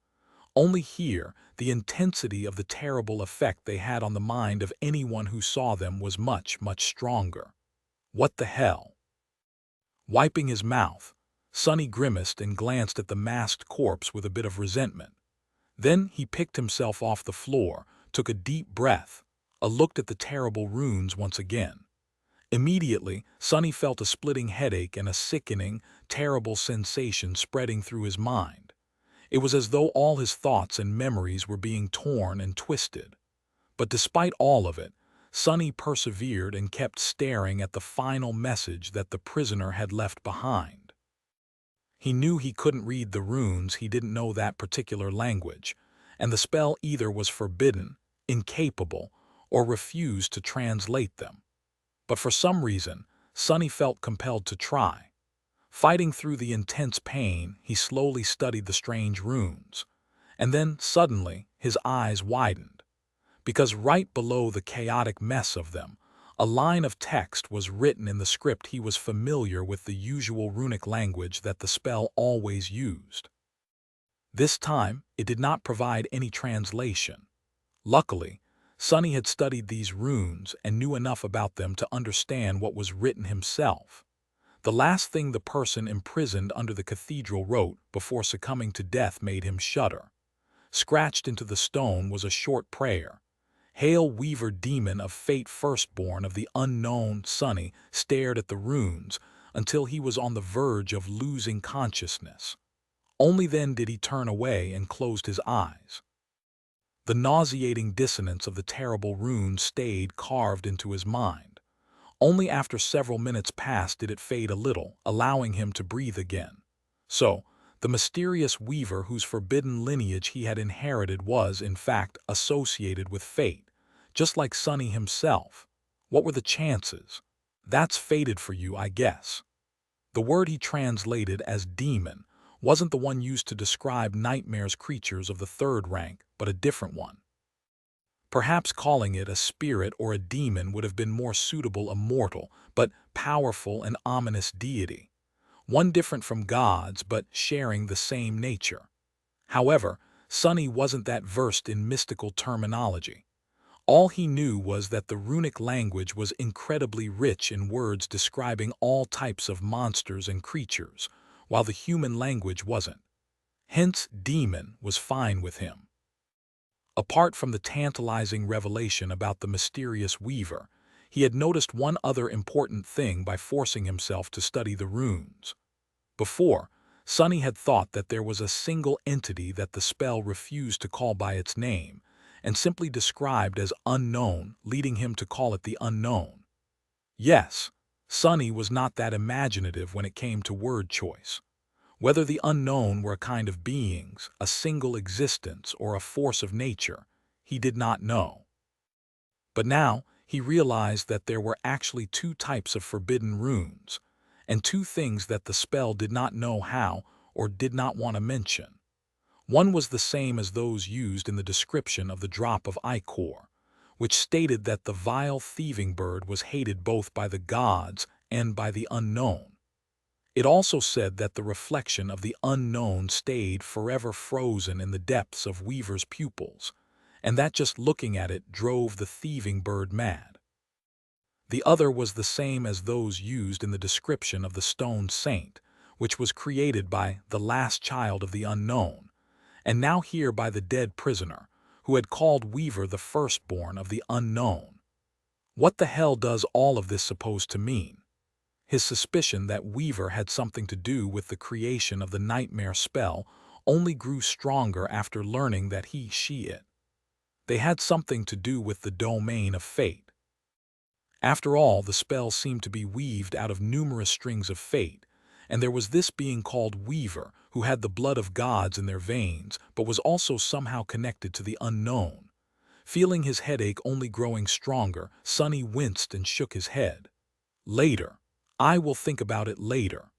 Only here, the intensity of the terrible effect they had on the mind of anyone who saw them was much, much stronger. What the hell? Wiping his mouth, Sonny grimaced and glanced at the masked corpse with a bit of resentment. Then he picked himself off the floor, took a deep breath, looked at the terrible runes once again. Immediately, Sonny felt a splitting headache and a sickening, terrible sensation spreading through his mind. It was as though all his thoughts and memories were being torn and twisted. But despite all of it, Sonny persevered and kept staring at the final message that the prisoner had left behind. He knew he couldn't read the runes, he didn't know that particular language, and the spell either was forbidden, incapable, or refused to translate them. But for some reason, Sonny felt compelled to try. Fighting through the intense pain, he slowly studied the strange runes. And then, suddenly, his eyes widened. Because right below the chaotic mess of them, a line of text was written in the script he was familiar with, the usual runic language that the spell always used. This time, it did not provide any translation. Luckily, Sonny had studied these runes and knew enough about them to understand what was written himself. The last thing the person imprisoned under the cathedral wrote before succumbing to death made him shudder. Scratched into the stone was a short prayer. Hail, Weaver, demon of fate, firstborn of the unknown. Sonny stared at the runes until he was on the verge of losing consciousness. Only then did he turn away and closed his eyes. The nauseating dissonance of the terrible runes stayed carved into his mind. Only after several minutes passed did it fade a little, allowing him to breathe again. So, the mysterious weaver whose forbidden lineage he had inherited was, in fact, associated with fate, just like Sonny himself. What were the chances? That's fated for you, I guess. The word he translated as demon wasn't the one used to describe nightmares creatures of the third rank, but a different one. Perhaps calling it a spirit or a demon would have been more suitable, a mortal, but powerful and ominous deity. One different from gods, but sharing the same nature. However, Sonny wasn't that versed in mystical terminology. All he knew was that the runic language was incredibly rich in words describing all types of monsters and creatures, while the human language wasn't. Hence, demon was fine with him. Apart from the tantalizing revelation about the mysterious weaver, he had noticed one other important thing by forcing himself to study the runes. Before, Sonny had thought that there was a single entity that the spell refused to call by its name, and simply described as unknown, leading him to call it the unknown. Yes, Sonny was not that imaginative when it came to word choice. Whether the unknown were a kind of beings, a single existence, or a force of nature, he did not know. But now he realized that there were actually two types of forbidden runes, and two things that the spell did not know how or did not want to mention. One was the same as those used in the description of the drop of ichor, which stated that the vile thieving bird was hated both by the gods and by the unknown. It also said that the reflection of the unknown stayed forever frozen in the depths of Weaver's pupils, and that just looking at it drove the thieving bird mad. The other was the same as those used in the description of the stone saint, which was created by the last child of the unknown, and now here by the dead prisoner, who had called Weaver the firstborn of the unknown. What the hell does all of this supposed to mean? His suspicion that Weaver had something to do with the creation of the nightmare spell only grew stronger after learning that it. They had something to do with the domain of fate. After all, the spell seemed to be weaved out of numerous strings of fate, and there was this being called Weaver, who had the blood of gods in their veins, but was also somehow connected to the unknown. Feeling his headache only growing stronger, Sonny winced and shook his head. Later. I will think about it later.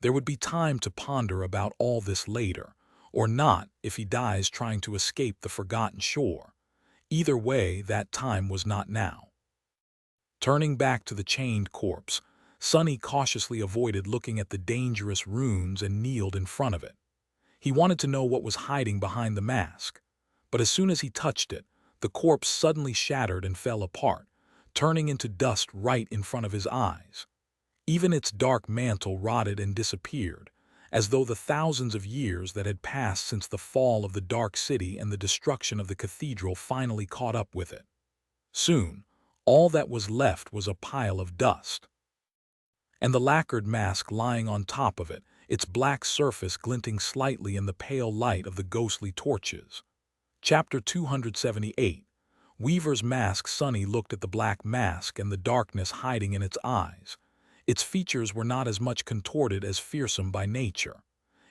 There would be time to ponder about all this later, or not if he dies trying to escape the forgotten shore. Either way, that time was not now. Turning back to the chained corpse, Sonny cautiously avoided looking at the dangerous runes and kneeled in front of it. He wanted to know what was hiding behind the mask, but as soon as he touched it, the corpse suddenly shattered and fell apart, turning into dust right in front of his eyes. Even its dark mantle rotted and disappeared, as though the thousands of years that had passed since the fall of the Dark City and the destruction of the cathedral finally caught up with it. Soon, all that was left was a pile of dust. And the lacquered mask lying on top of it, its black surface glinting slightly in the pale light of the ghostly torches. Chapter 278. Weaver's mask. Sonny looked at the black mask and the darkness hiding in its eyes. Its features were not as much contorted as fearsome by nature.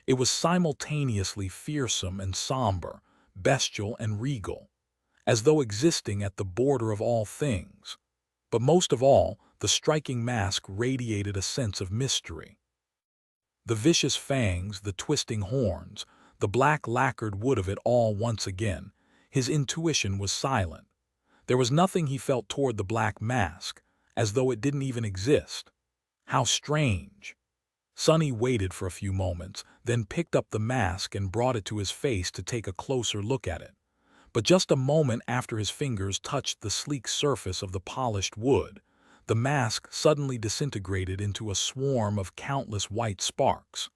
It was simultaneously fearsome and somber, bestial and regal, as though existing at the border of all things. But most of all, the striking mask radiated a sense of mystery. The vicious fangs, the twisting horns, the black lacquered wood of it all once again, his intuition was silent. There was nothing he felt toward the black mask, as though it didn't even exist. How strange. Sonny waited for a few moments, then picked up the mask and brought it to his face to take a closer look at it. But just a moment after his fingers touched the sleek surface of the polished wood, the mask suddenly disintegrated into a swarm of countless white sparks.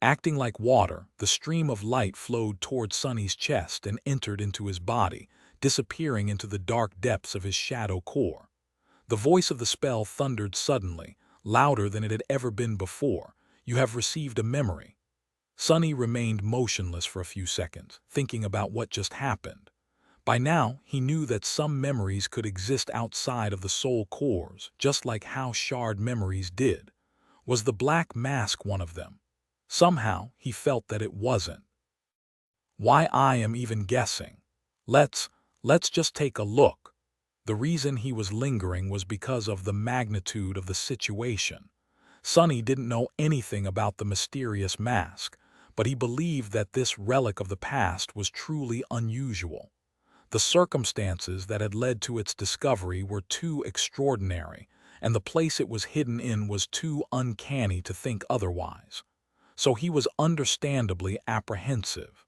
Acting like water, the stream of light flowed toward Sonny's chest and entered into his body, disappearing into the dark depths of his shadow core. The voice of the spell thundered suddenly, louder than it had ever been before. You have received a memory. Sonny remained motionless for a few seconds, thinking about what just happened. By now, he knew that some memories could exist outside of the soul cores, just like how shard memories did. Was the black mask one of them? Somehow, he felt that it wasn't. Why, I am even guessing. Let's just take a look. The reason he was lingering was because of the magnitude of the situation. Sonny didn't know anything about the mysterious mask, but he believed that this relic of the past was truly unusual. The circumstances that had led to its discovery were too extraordinary, and the place it was hidden in was too uncanny to think otherwise. So he was understandably apprehensive.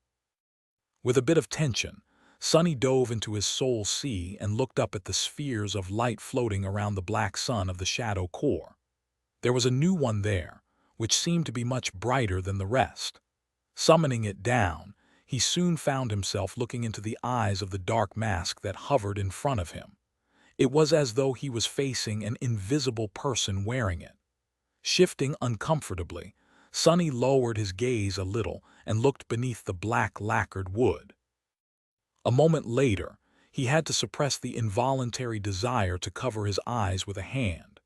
With a bit of tension, Sonny dove into his soul sea and looked up at the spheres of light floating around the black sun of the shadow core. There was a new one there, which seemed to be much brighter than the rest. Summoning it down, he soon found himself looking into the eyes of the dark mask that hovered in front of him. It was as though he was facing an invisible person wearing it. Shifting uncomfortably, Sonny lowered his gaze a little and looked beneath the black lacquered wood. A moment later, he had to suppress the involuntary desire to cover his eyes with a hand.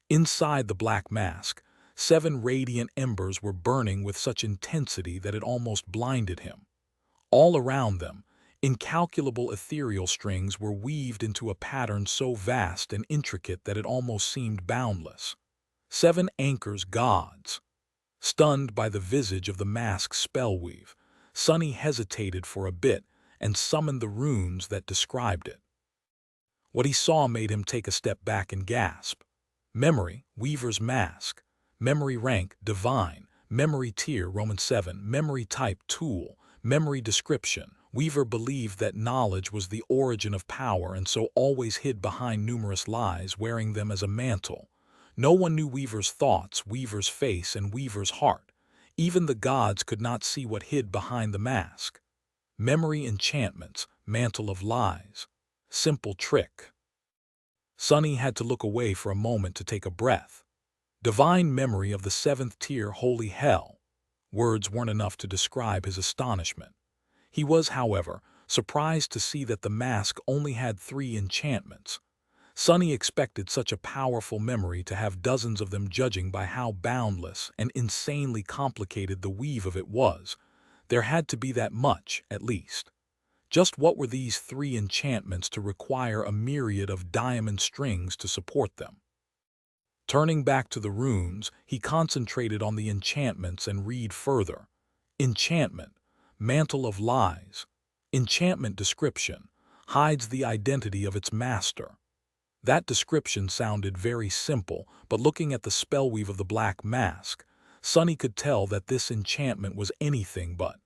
Inside the black mask, 7 radiant embers were burning with such intensity that it almost blinded him. All around them, incalculable ethereal strings were weaved into a pattern so vast and intricate that it almost seemed boundless. 7 anchors gods. Stunned by the visage of the mask's spellweave, Sonny hesitated for a bit and summoned the runes that described it. What he saw made him take a step back and gasp. Memory, Weaver's mask. Memory rank, divine. Memory tier, Roman 7. Memory type, tool. Memory description. Weaver believed that knowledge was the origin of power and so always hid behind numerous lies, wearing them as a mantle. No one knew Weaver's thoughts, Weaver's face, and Weaver's heart. Even the gods could not see what hid behind the mask. Memory enchantments, mantle of lies. Simple trick. Sonny had to look away for a moment to take a breath. Divine memory of the 7th tier, holy hell. Words weren't enough to describe his astonishment. He was, however, surprised to see that the mask only had 3 enchantments. Sonny expected such a powerful memory to have dozens of them, judging by how boundless and insanely complicated the weave of it was. There had to be that much, at least. Just what were these 3 enchantments to require a myriad of diamond strings to support them? Turning back to the runes, he concentrated on the enchantments and read further. Enchantment, mantle of lies. Enchantment description, hides the identity of its master. That description sounded very simple, but looking at the spellweave of the black mask, Sonny could tell that this enchantment was anything but.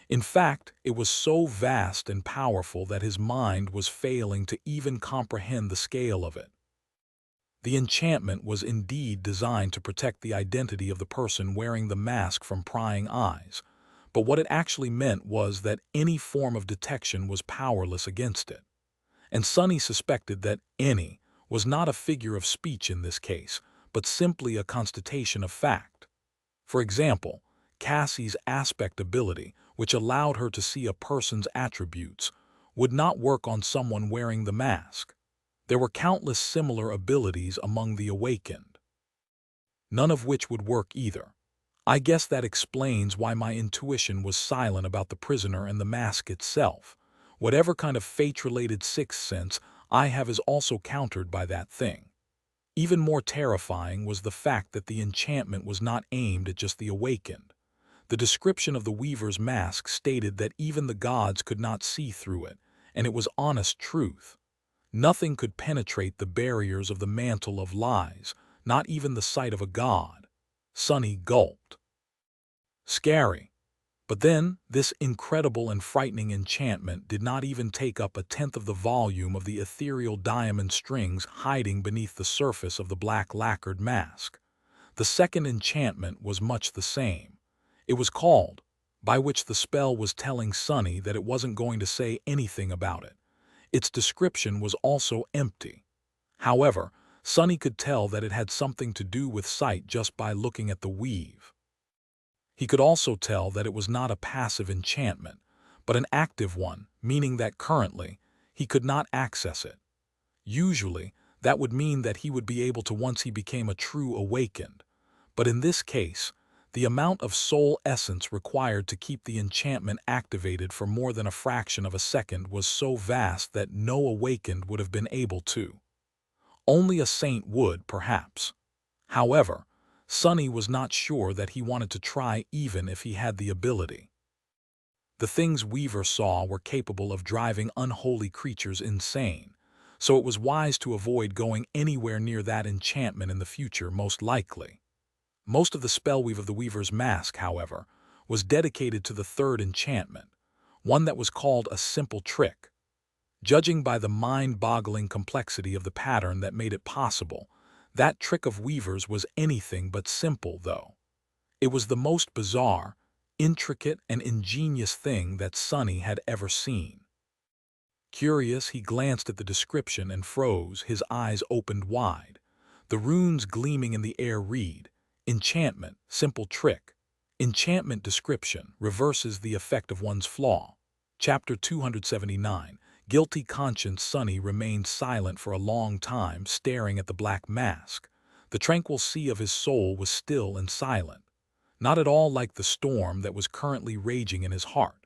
In fact, it was so vast and powerful that his mind was failing to even comprehend the scale of it. The enchantment was indeed designed to protect the identity of the person wearing the mask from prying eyes, but what it actually meant was that any form of detection was powerless against it. And Sonny suspected that any was not a figure of speech in this case, but simply a constatation of fact. For example, Cassie's aspect ability, which allowed her to see a person's attributes, would not work on someone wearing the mask. There were countless similar abilities among the awakened, none of which would work either. I guess that explains why my intuition was silent about the prisoner and the mask itself. Whatever kind of fate-related sixth sense I have is also countered by that thing. Even more terrifying was the fact that the enchantment was not aimed at just the awakened. The description of the Weaver's mask stated that even the gods could not see through it, and it was honest truth. Nothing could penetrate the barriers of the mantle of lies, not even the sight of a god. Sonny gulped. Scary. But then, this incredible and frightening enchantment did not even take up 1/10 of the volume of the ethereal diamond strings hiding beneath the surface of the black lacquered mask. The second enchantment was much the same. It was called, by which the spell was telling Sonny that it wasn't going to say anything about it. Its description was also empty. However, Sonny could tell that it had something to do with sight just by looking at the weave. He could also tell that it was not a passive enchantment, but an active one, meaning that currently, he could not access it. Usually, that would mean that he would be able to once he became a true awakened. But in this case, The amount of soul essence required to keep the enchantment activated for more than a fraction of a second was so vast that no awakened would have been able to. Only a saint would, perhaps. However, Sonny was not sure that he wanted to try even if he had the ability. The things Weaver saw were capable of driving unholy creatures insane, so it was wise to avoid going anywhere near that enchantment in the future, most likely. Most of the spellweave of the Weaver's mask, however, was dedicated to the third enchantment, one that was called a simple trick. Judging by the mind-boggling complexity of the pattern that made it possible, that trick of Weaver's was anything but simple, though. It was the most bizarre, intricate, and ingenious thing that Sonny had ever seen. Curious, he glanced at the description and froze, his eyes opened wide. The runes gleaming in the air read, "Enchantment, simple trick. Enchantment description reverses the effect of one's flaw." Chapter 279. Guilty conscience. Sonny remained silent for a long time, staring at the black mask. The tranquil sea of his soul was still and silent, not at all like the storm that was currently raging in his heart.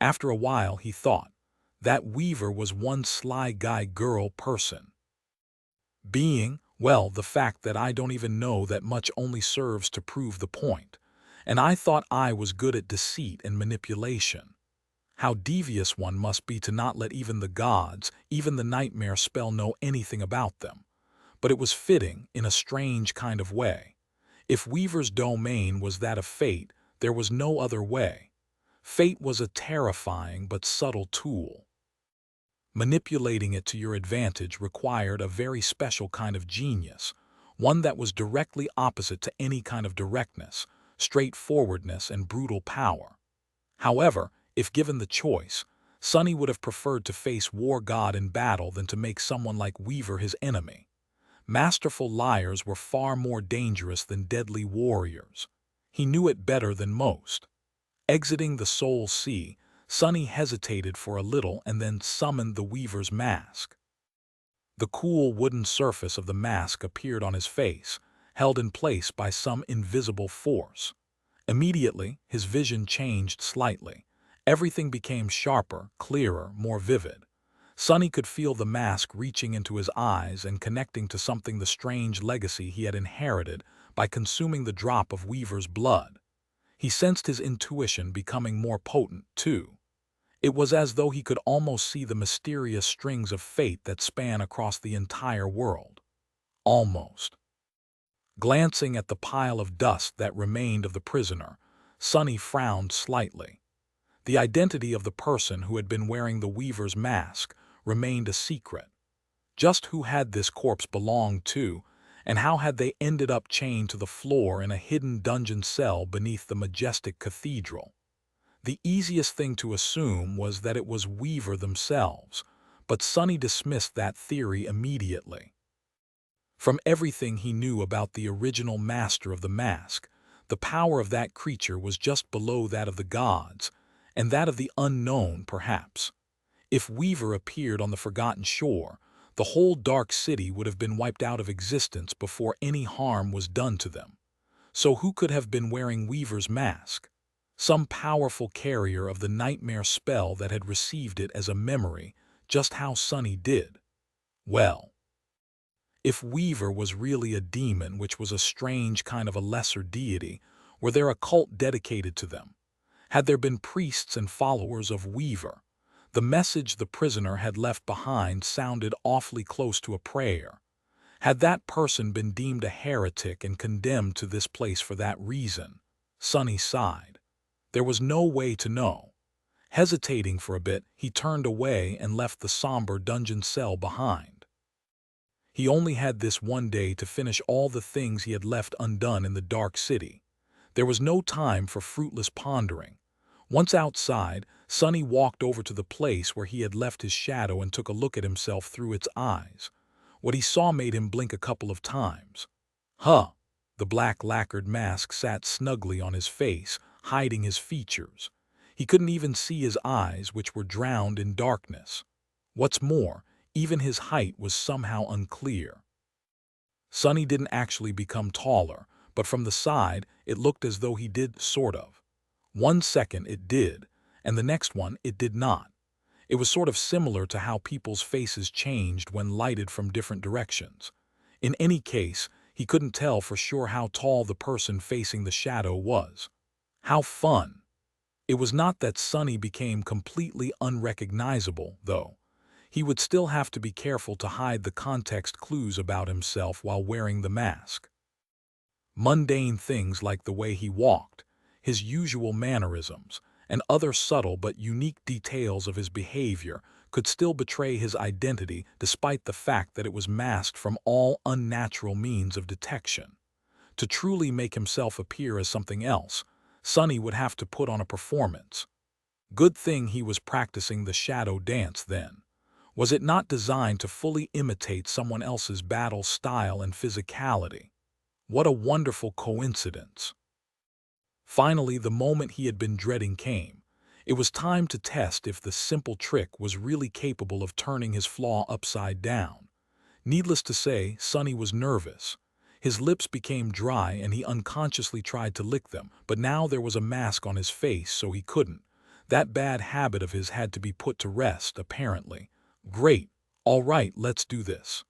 After a while, he thought, that Weaver was one sly guy girl person. Being, well, the fact that I don't even know that much only serves to prove the point. And I thought I was good at deceit and manipulation. How devious one must be to not let even the gods, even the nightmare spell know anything about them. But it was fitting, in a strange kind of way. If Weaver's domain was that of fate, there was no other way. Fate was a terrifying but subtle tool. Manipulating it to your advantage required a very special kind of genius, one that was directly opposite to any kind of directness, straightforwardness, and brutal power. However, if given the choice, Sonny would have preferred to face War God in battle than to make someone like Weaver his enemy. Masterful liars were far more dangerous than deadly warriors. He knew it better than most. Exiting the soul sea, Sonny hesitated for a little and then summoned the Weaver's mask. The cool wooden surface of the mask appeared on his face, held in place by some invisible force. Immediately, his vision changed slightly. Everything became sharper, clearer, more vivid. Sonny could feel the mask reaching into his eyes and connecting to something, the strange legacy he had inherited by consuming the drop of Weaver's blood. He sensed his intuition becoming more potent, too. It was as though he could almost see the mysterious strings of fate that span across the entire world. Almost. Glancing at the pile of dust that remained of the prisoner, Sonny frowned slightly. The identity of the person who had been wearing the Weaver's mask remained a secret. Just who had this corpse belonged to, and how had they ended up chained to the floor in a hidden dungeon cell beneath the majestic cathedral? The easiest thing to assume was that it was Weaver themselves, but Sonny dismissed that theory immediately. From everything he knew about the original master of the mask, the power of that creature was just below that of the gods, and that of the unknown, perhaps. If Weaver appeared on the forgotten shore, the whole dark city would have been wiped out of existence before any harm was done to them. So who could have been wearing Weaver's mask? Some powerful carrier of the nightmare spell that had received it as a memory, just how Sonny did. Well, if Weaver was really a demon, which was a strange kind of a lesser deity, were there a cult dedicated to them? Had there been priests and followers of Weaver? The message the prisoner had left behind sounded awfully close to a prayer. Had that person been deemed a heretic and condemned to this place for that reason? Sonny sighed. There was no way to know. Hesitating for a bit, he turned away and left the somber dungeon cell behind. He only had this one day to finish all the things he had left undone in the dark city. There was no time for fruitless pondering. Once outside, Sonny walked over to the place where he had left his shadow and took a look at himself through its eyes. What he saw made him blink a couple of times. Huh! The black lacquered mask sat snugly on his face, hiding his features. He couldn't even see his eyes, which were drowned in darkness. What's more, even his height was somehow unclear. Sonny didn't actually become taller, but from the side it looked as though he did, sort of. 1 second it did, and the next one it did not. It was sort of similar to how people's faces changed when lighted from different directions. In any case, he couldn't tell for sure how tall the person facing the shadow was. How fun! It was not that Sonny became completely unrecognizable, though. He would still have to be careful to hide the context clues about himself while wearing the mask. Mundane things like the way he walked, his usual mannerisms, and other subtle but unique details of his behavior could still betray his identity despite the fact that it was masked from all unnatural means of detection. To truly make himself appear as something else, Sonny would have to put on a performance. Good thing he was practicing the shadow dance then. Was it not designed to fully imitate someone else's battle style and physicality? What a wonderful coincidence. Finally, the moment he had been dreading came. It was time to test if the simple trick was really capable of turning his flaw upside down. Needless to say, Sonny was nervous. His lips became dry and he unconsciously tried to lick them, but now there was a mask on his face, so he couldn't. That bad habit of his had to be put to rest, apparently. Great. All right, let's do this.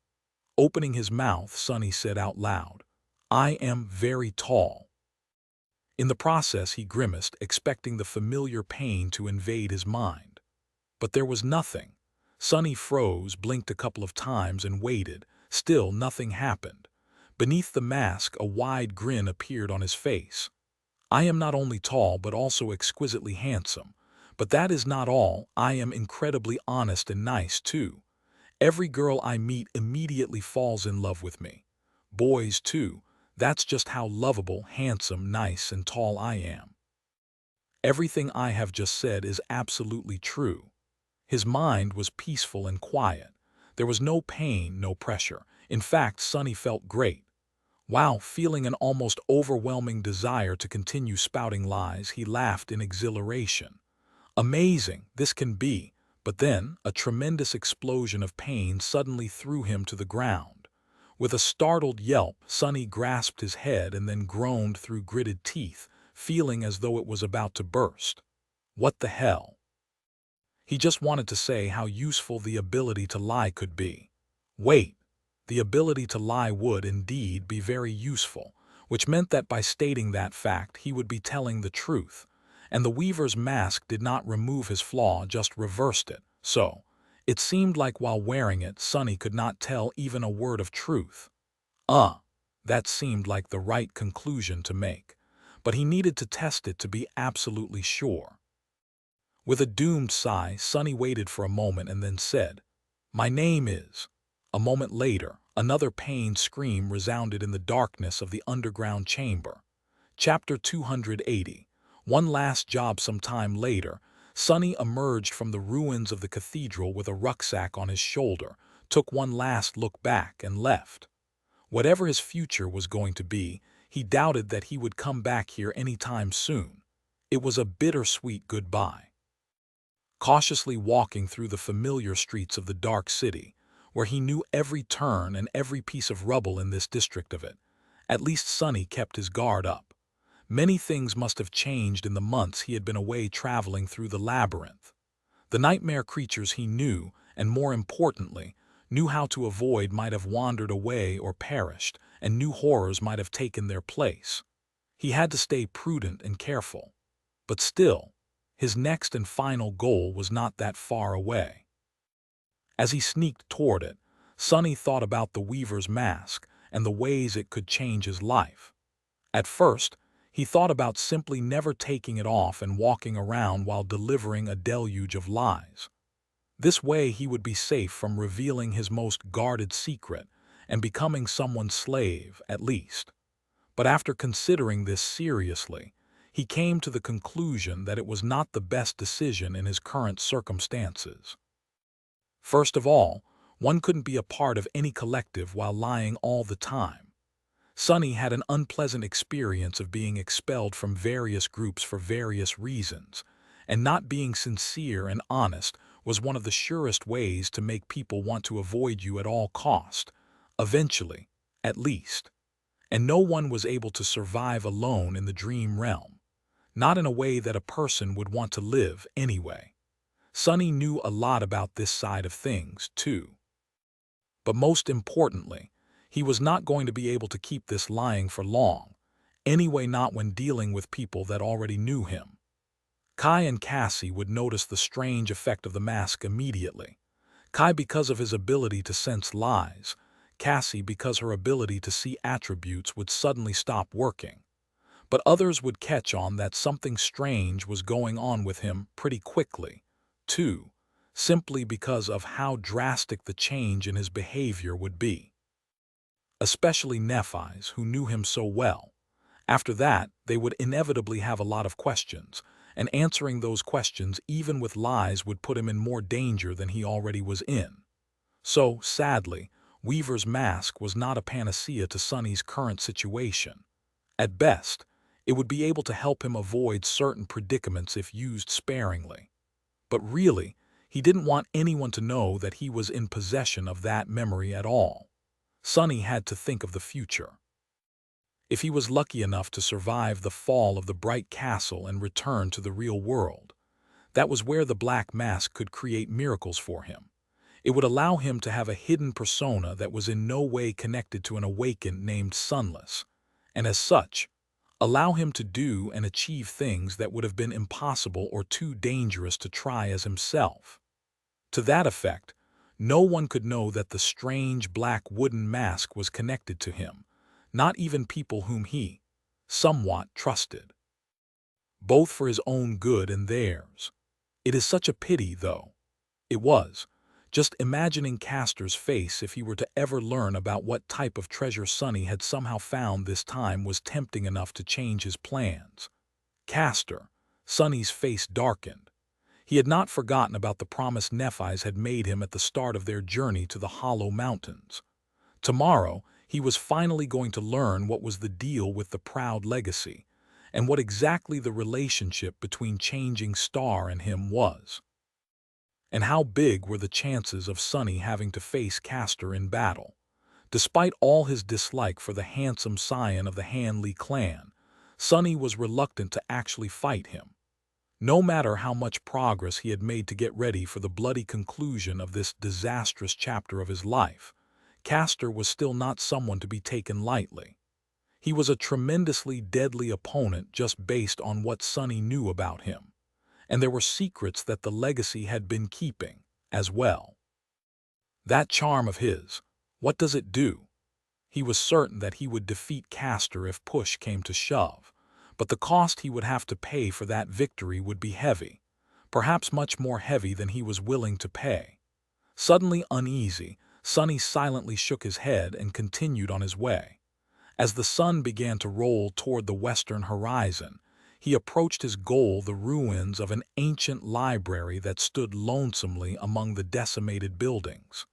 Opening his mouth, Sonny said out loud, "I am very tall." In the process, he grimaced, expecting the familiar pain to invade his mind. But there was nothing. Sonny froze, blinked a couple of times, and waited. Still nothing happened. Beneath the mask, a wide grin appeared on his face. "I am not only tall, but also exquisitely handsome. But that is not all. I am incredibly honest and nice, too. Every girl I meet immediately falls in love with me. Boys, too. That's just how lovable, handsome, nice, and tall I am." Everything I have just said is absolutely true. His mind was peaceful and quiet. There was no pain, no pressure. In fact, Sonny felt great. Wow, feeling an almost overwhelming desire to continue spouting lies, he laughed in exhilaration. Amazing, this can be. But then, a tremendous explosion of pain suddenly threw him to the ground. With a startled yelp, Sonny grasped his head and then groaned through gritted teeth, feeling as though it was about to burst. What the hell? He just wanted to say how useful the ability to lie could be. Wait, the ability to lie would indeed be very useful, which meant that by stating that fact he would be telling the truth. And the Weaver's mask did not remove his flaw, just reversed it. So, it seemed like while wearing it, Sonny could not tell even a word of truth. That seemed like the right conclusion to make. But he needed to test it to be absolutely sure. With a doomed sigh, Sonny waited for a moment and then said, "My name is—" A moment later, another pained scream resounded in the darkness of the underground chamber. Chapter 280. One last job. Some time later, Sonny emerged from the ruins of the cathedral with a rucksack on his shoulder, took one last look back, and left. Whatever his future was going to be, he doubted that he would come back here anytime soon. It was a bittersweet goodbye. Cautiously walking through the familiar streets of the dark city, where he knew every turn and every piece of rubble in this district of it, at least Sonny kept his guard up. Many things must have changed in the months he had been away traveling through the labyrinth. The nightmare creatures he knew, and more importantly, knew how to avoid, might have wandered away or perished, and new horrors might have taken their place. He had to stay prudent and careful. But still, his next and final goal was not that far away. As he sneaked toward it, Sonny thought about the Weaver's mask and the ways it could change his life. At first, he thought about simply never taking it off and walking around while delivering a deluge of lies. This way he would be safe from revealing his most guarded secret and becoming someone's slave, at least. But after considering this seriously, he came to the conclusion that it was not the best decision in his current circumstances. First of all, one couldn't be a part of any collective while lying all the time. Sonny had an unpleasant experience of being expelled from various groups for various reasons, and not being sincere and honest was one of the surest ways to make people want to avoid you at all cost, eventually, at least. and no one was able to survive alone in the dream realm, not in a way that a person would want to live anyway. Sunny knew a lot about this side of things, too. But most importantly, he was not going to be able to keep this lying for long, anyway not when dealing with people that already knew him. Kai and Cassie would notice the strange effect of the mask immediately. Kai because of his ability to sense lies, Cassie because her ability to see attributes would suddenly stop working. But others would catch on that something strange was going on with him pretty quickly, too, simply because of how drastic the change in his behavior would be. Especially Nephis, who knew him so well. After that, they would inevitably have a lot of questions, and answering those questions even with lies would put him in more danger than he already was in. So, sadly, Weaver's mask was not a panacea to Sunny's current situation. At best, it would be able to help him avoid certain predicaments if used sparingly. But really, he didn't want anyone to know that he was in possession of that memory at all. Sunny had to think of the future. If he was lucky enough to survive the fall of the bright castle and return to the real world, that was where the black mask could create miracles for him. It would allow him to have a hidden persona that was in no way connected to an awakened named Sunless, and as such, allow him to do and achieve things that would have been impossible or too dangerous to try as himself. To that effect, no one could know that the strange black wooden mask was connected to him, not even people whom he, somewhat, trusted. Both for his own good and theirs. It is such a pity, though. It was. Just imagining Castor's face if he were to ever learn about what type of treasure Sunny had somehow found this time was tempting enough to change his plans. Castor, Sunny's face darkened. He had not forgotten about the promise Nephis had made him at the start of their journey to the Hollow Mountains. Tomorrow, he was finally going to learn what was the deal with the proud legacy, and what exactly the relationship between Changing Star and him was. And how big were the chances of Sunny having to face Castor in battle? Despite all his dislike for the handsome scion of the Hanley clan, Sunny was reluctant to actually fight him. No matter how much progress he had made to get ready for the bloody conclusion of this disastrous chapter of his life, Castor was still not someone to be taken lightly. He was a tremendously deadly opponent just based on what Sunny knew about him. And there were secrets that the legacy had been keeping, as well. That charm of his, what does it do? He was certain that he would defeat Castor if push came to shove, but the cost he would have to pay for that victory would be heavy, perhaps much more heavy than he was willing to pay. Suddenly uneasy, Sunny silently shook his head and continued on his way. As the sun began to roll toward the western horizon, he approached his goal, the ruins of an ancient library that stood lonesomely among the decimated buildings.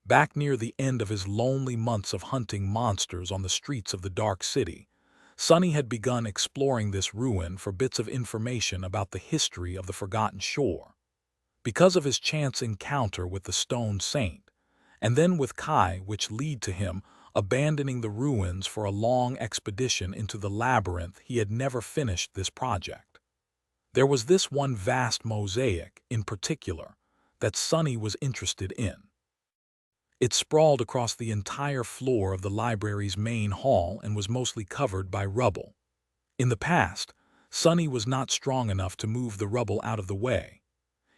Back near the end of his lonely months of hunting monsters on the streets of the Dark City, Sunny had begun exploring this ruin for bits of information about the history of the Forgotten Shore. Because of his chance encounter with the Stone Saint, and then with Kai, which led to him abandoning the ruins for a long expedition into the labyrinth, he had never finished this project. There was this one vast mosaic, in particular, that Sunny was interested in. It sprawled across the entire floor of the library's main hall and was mostly covered by rubble. In the past, Sunny was not strong enough to move the rubble out of the way.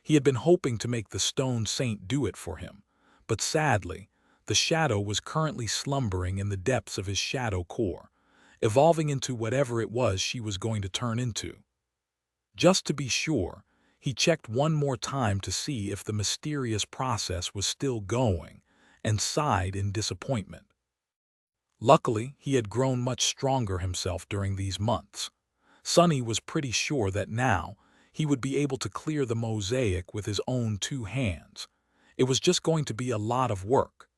He had been hoping to make the Stone Saint do it for him, but sadly, the shadow was currently slumbering in the depths of his shadow core, evolving into whatever it was she was going to turn into. Just to be sure, he checked one more time to see if the mysterious process was still going, and sighed in disappointment. Luckily, he had grown much stronger himself during these months. Sunny was pretty sure that now he would be able to clear the mosaic with his own two hands. It was just going to be a lot of work.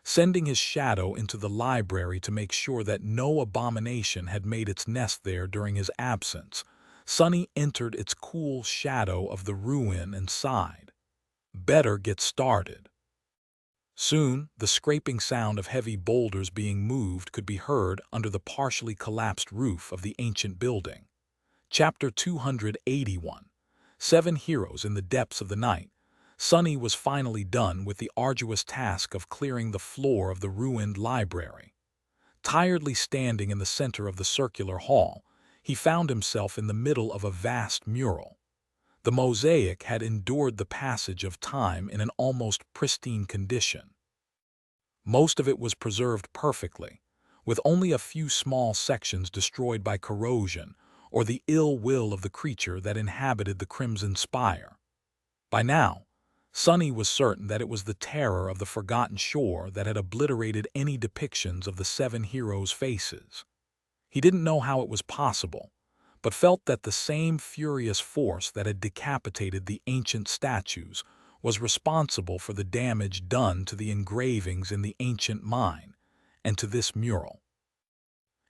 Sending his shadow into the library to make sure that no abomination had made its nest there during his absence, Sunny entered its cool shadow of the ruin and sighed. Better get started. Soon, the scraping sound of heavy boulders being moved could be heard under the partially collapsed roof of the ancient building. Chapter 281. 7 Heroes in the Depths of the Night. Sunny was finally done with the arduous task of clearing the floor of the ruined library. Tiredly standing in the center of the circular hall, he found himself in the middle of a vast mural. The mosaic had endured the passage of time in an almost pristine condition. Most of it was preserved perfectly, with only a few small sections destroyed by corrosion or the ill will of the creature that inhabited the Crimson Spire. By now, Sunny was certain that it was the terror of the Forgotten Shore that had obliterated any depictions of the 7 heroes' faces. He didn't know how it was possible, but felt that the same furious force that had decapitated the ancient statues was responsible for the damage done to the engravings in the ancient mine and to this mural.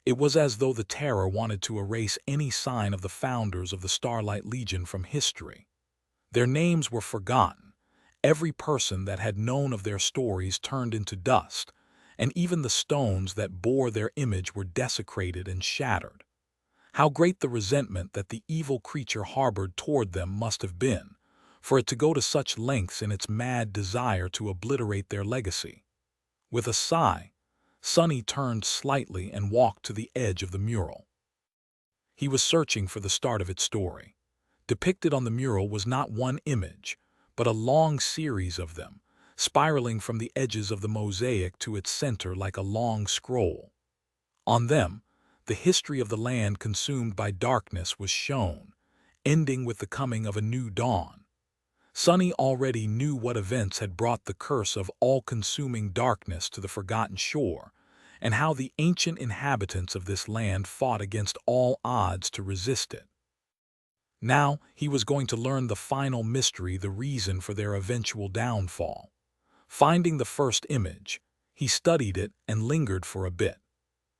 It was as though the terror wanted to erase any sign of the founders of the Starlight Legion from history. Their names were forgotten, every person that had known of their stories turned into dust, and even the stones that bore their image were desecrated and shattered. How great the resentment that the evil creature harbored toward them must have been, for it to go to such lengths in its mad desire to obliterate their legacy. With a sigh, Sunny turned slightly and walked to the edge of the mural. He was searching for the start of its story. Depicted on the mural was not one image, but a long series of them, spiraling from the edges of the mosaic to its center like a long scroll. On them, the history of the land consumed by darkness was shown, ending with the coming of a new dawn. Sunny already knew what events had brought the curse of all-consuming darkness to the Forgotten Shore, and how the ancient inhabitants of this land fought against all odds to resist it. Now he was going to learn the final mystery, the reason for their eventual downfall. Finding the first image, he studied it and lingered for a bit.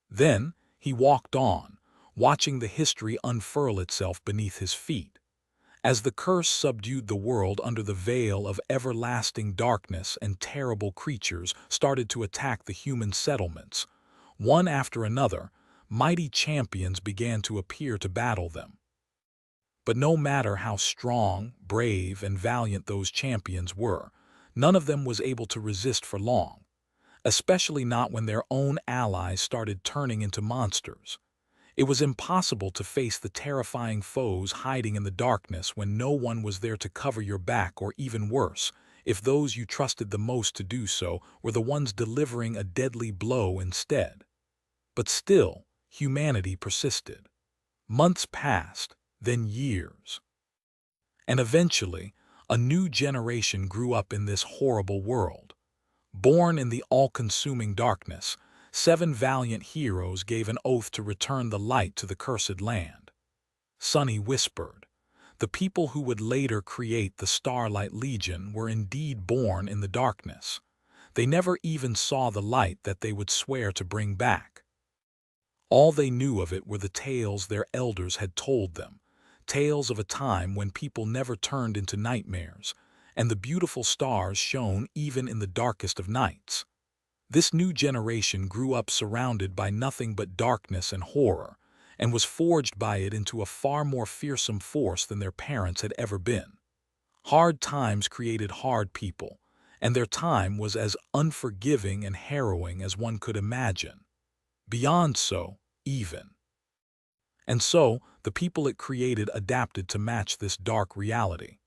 Then he walked on, watching the history unfurl itself beneath his feet. As the curse subdued the world under the veil of everlasting darkness and terrible creatures started to attack the human settlements, one after another, mighty champions began to appear to battle them. But no matter how strong, brave, and valiant those champions were, none of them was able to resist for long, especially not when their own allies started turning into monsters. It was impossible to face the terrifying foes hiding in the darkness when no one was there to cover your back, or even worse, if those you trusted the most to do so were the ones delivering a deadly blow instead. But still, humanity persisted. Months passed, then years. And eventually, a new generation grew up in this horrible world. Born in the all-consuming darkness, 7 valiant heroes gave an oath to return the light to the cursed land. Sunny whispered. The people who would later create the Starlight Legion were indeed born in the darkness. They never even saw the light that they would swear to bring back. All they knew of it were the tales their elders had told them, tales of a time when people never turned into nightmares, and the beautiful stars shone even in the darkest of nights. This new generation grew up surrounded by nothing but darkness and horror, and was forged by it into a far more fearsome force than their parents had ever been. Hard times created hard people, and their time was as unforgiving and harrowing as one could imagine. Beyond so, even. And so, the people it created adapted to match this dark reality.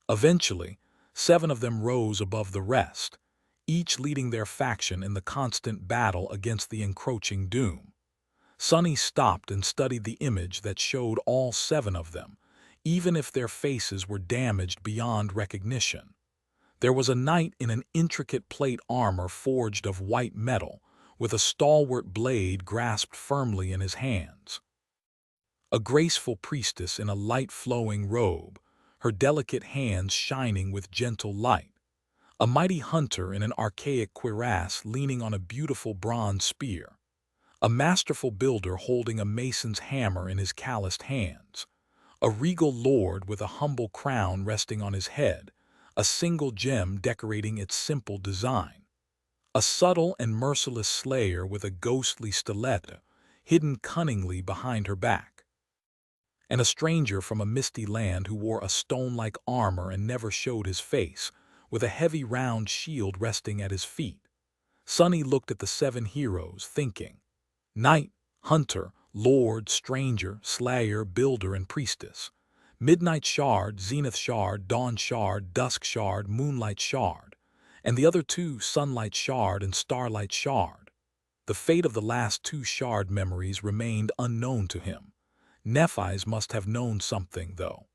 Eventually, 7 of them rose above the rest, each leading their faction in the constant battle against the encroaching doom. Sunny stopped and studied the image that showed all 7 of them, even if their faces were damaged beyond recognition. There was a knight in an intricate plate armor forged of white metal, with a stalwart blade grasped firmly in his hands. A graceful priestess in a light flowing robe, her delicate hands shining with gentle light. A mighty hunter in an archaic cuirass leaning on a beautiful bronze spear. A masterful builder holding a mason's hammer in his calloused hands. A regal lord with a humble crown resting on his head, a single gem decorating its simple design. A subtle and merciless slayer with a ghostly stiletto hidden cunningly behind her back, and a stranger from a misty land who wore a stone-like armor and never showed his face, with a heavy round shield resting at his feet. Sonny looked at the 7 heroes, thinking, knight, hunter, lord, stranger, slayer, builder, and priestess. Midnight shard, zenith shard, dawn shard, dusk shard, moonlight shard, and the other 2, sunlight shard and starlight shard. The fate of the last 2 shard memories remained unknown to him. Nephi's must have known something, though.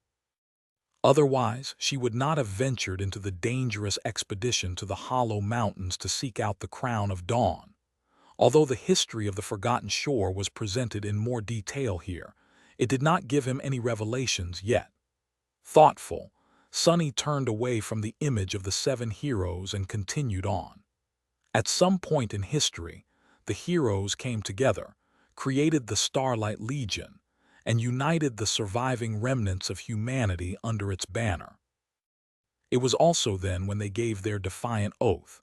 Otherwise, she would not have ventured into the dangerous expedition to the Hollow Mountains to seek out the Crown of Dawn. Although the history of the Forgotten Shore was presented in more detail here, it did not give him any revelations yet. Thoughtful, Sonny turned away from the image of the 7 heroes and continued on. At some point in history, the heroes came together, created the Starlight Legion, and united the surviving remnants of humanity under its banner. It was also then when they gave their defiant oath.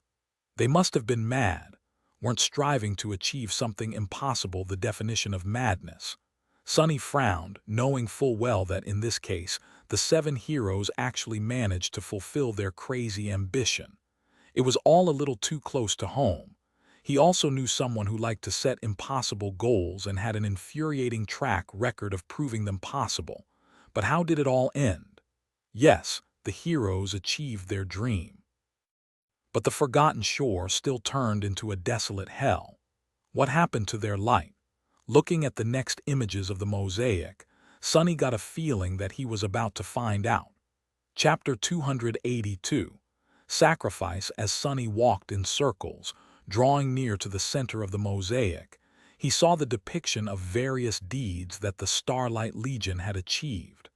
They must have been mad, weren't striving to achieve something impossible, the definition of madness. Sonny frowned, knowing full well that in this case, the 7 heroes actually managed to fulfill their crazy ambition. It was all a little too close to home. He also knew someone who liked to set impossible goals and had an infuriating track record of proving them possible. But how did it all end? Yes, the heroes achieved their dream. But the Forgotten Shore still turned into a desolate hell. What happened to their light? Looking at the next images of the mosaic, Sonny got a feeling that he was about to find out. Chapter 282. Sacrifice. As Sonny walked in circles, drawing near to the center of the mosaic, he saw the depiction of various deeds that the Starlight Legion had achieved.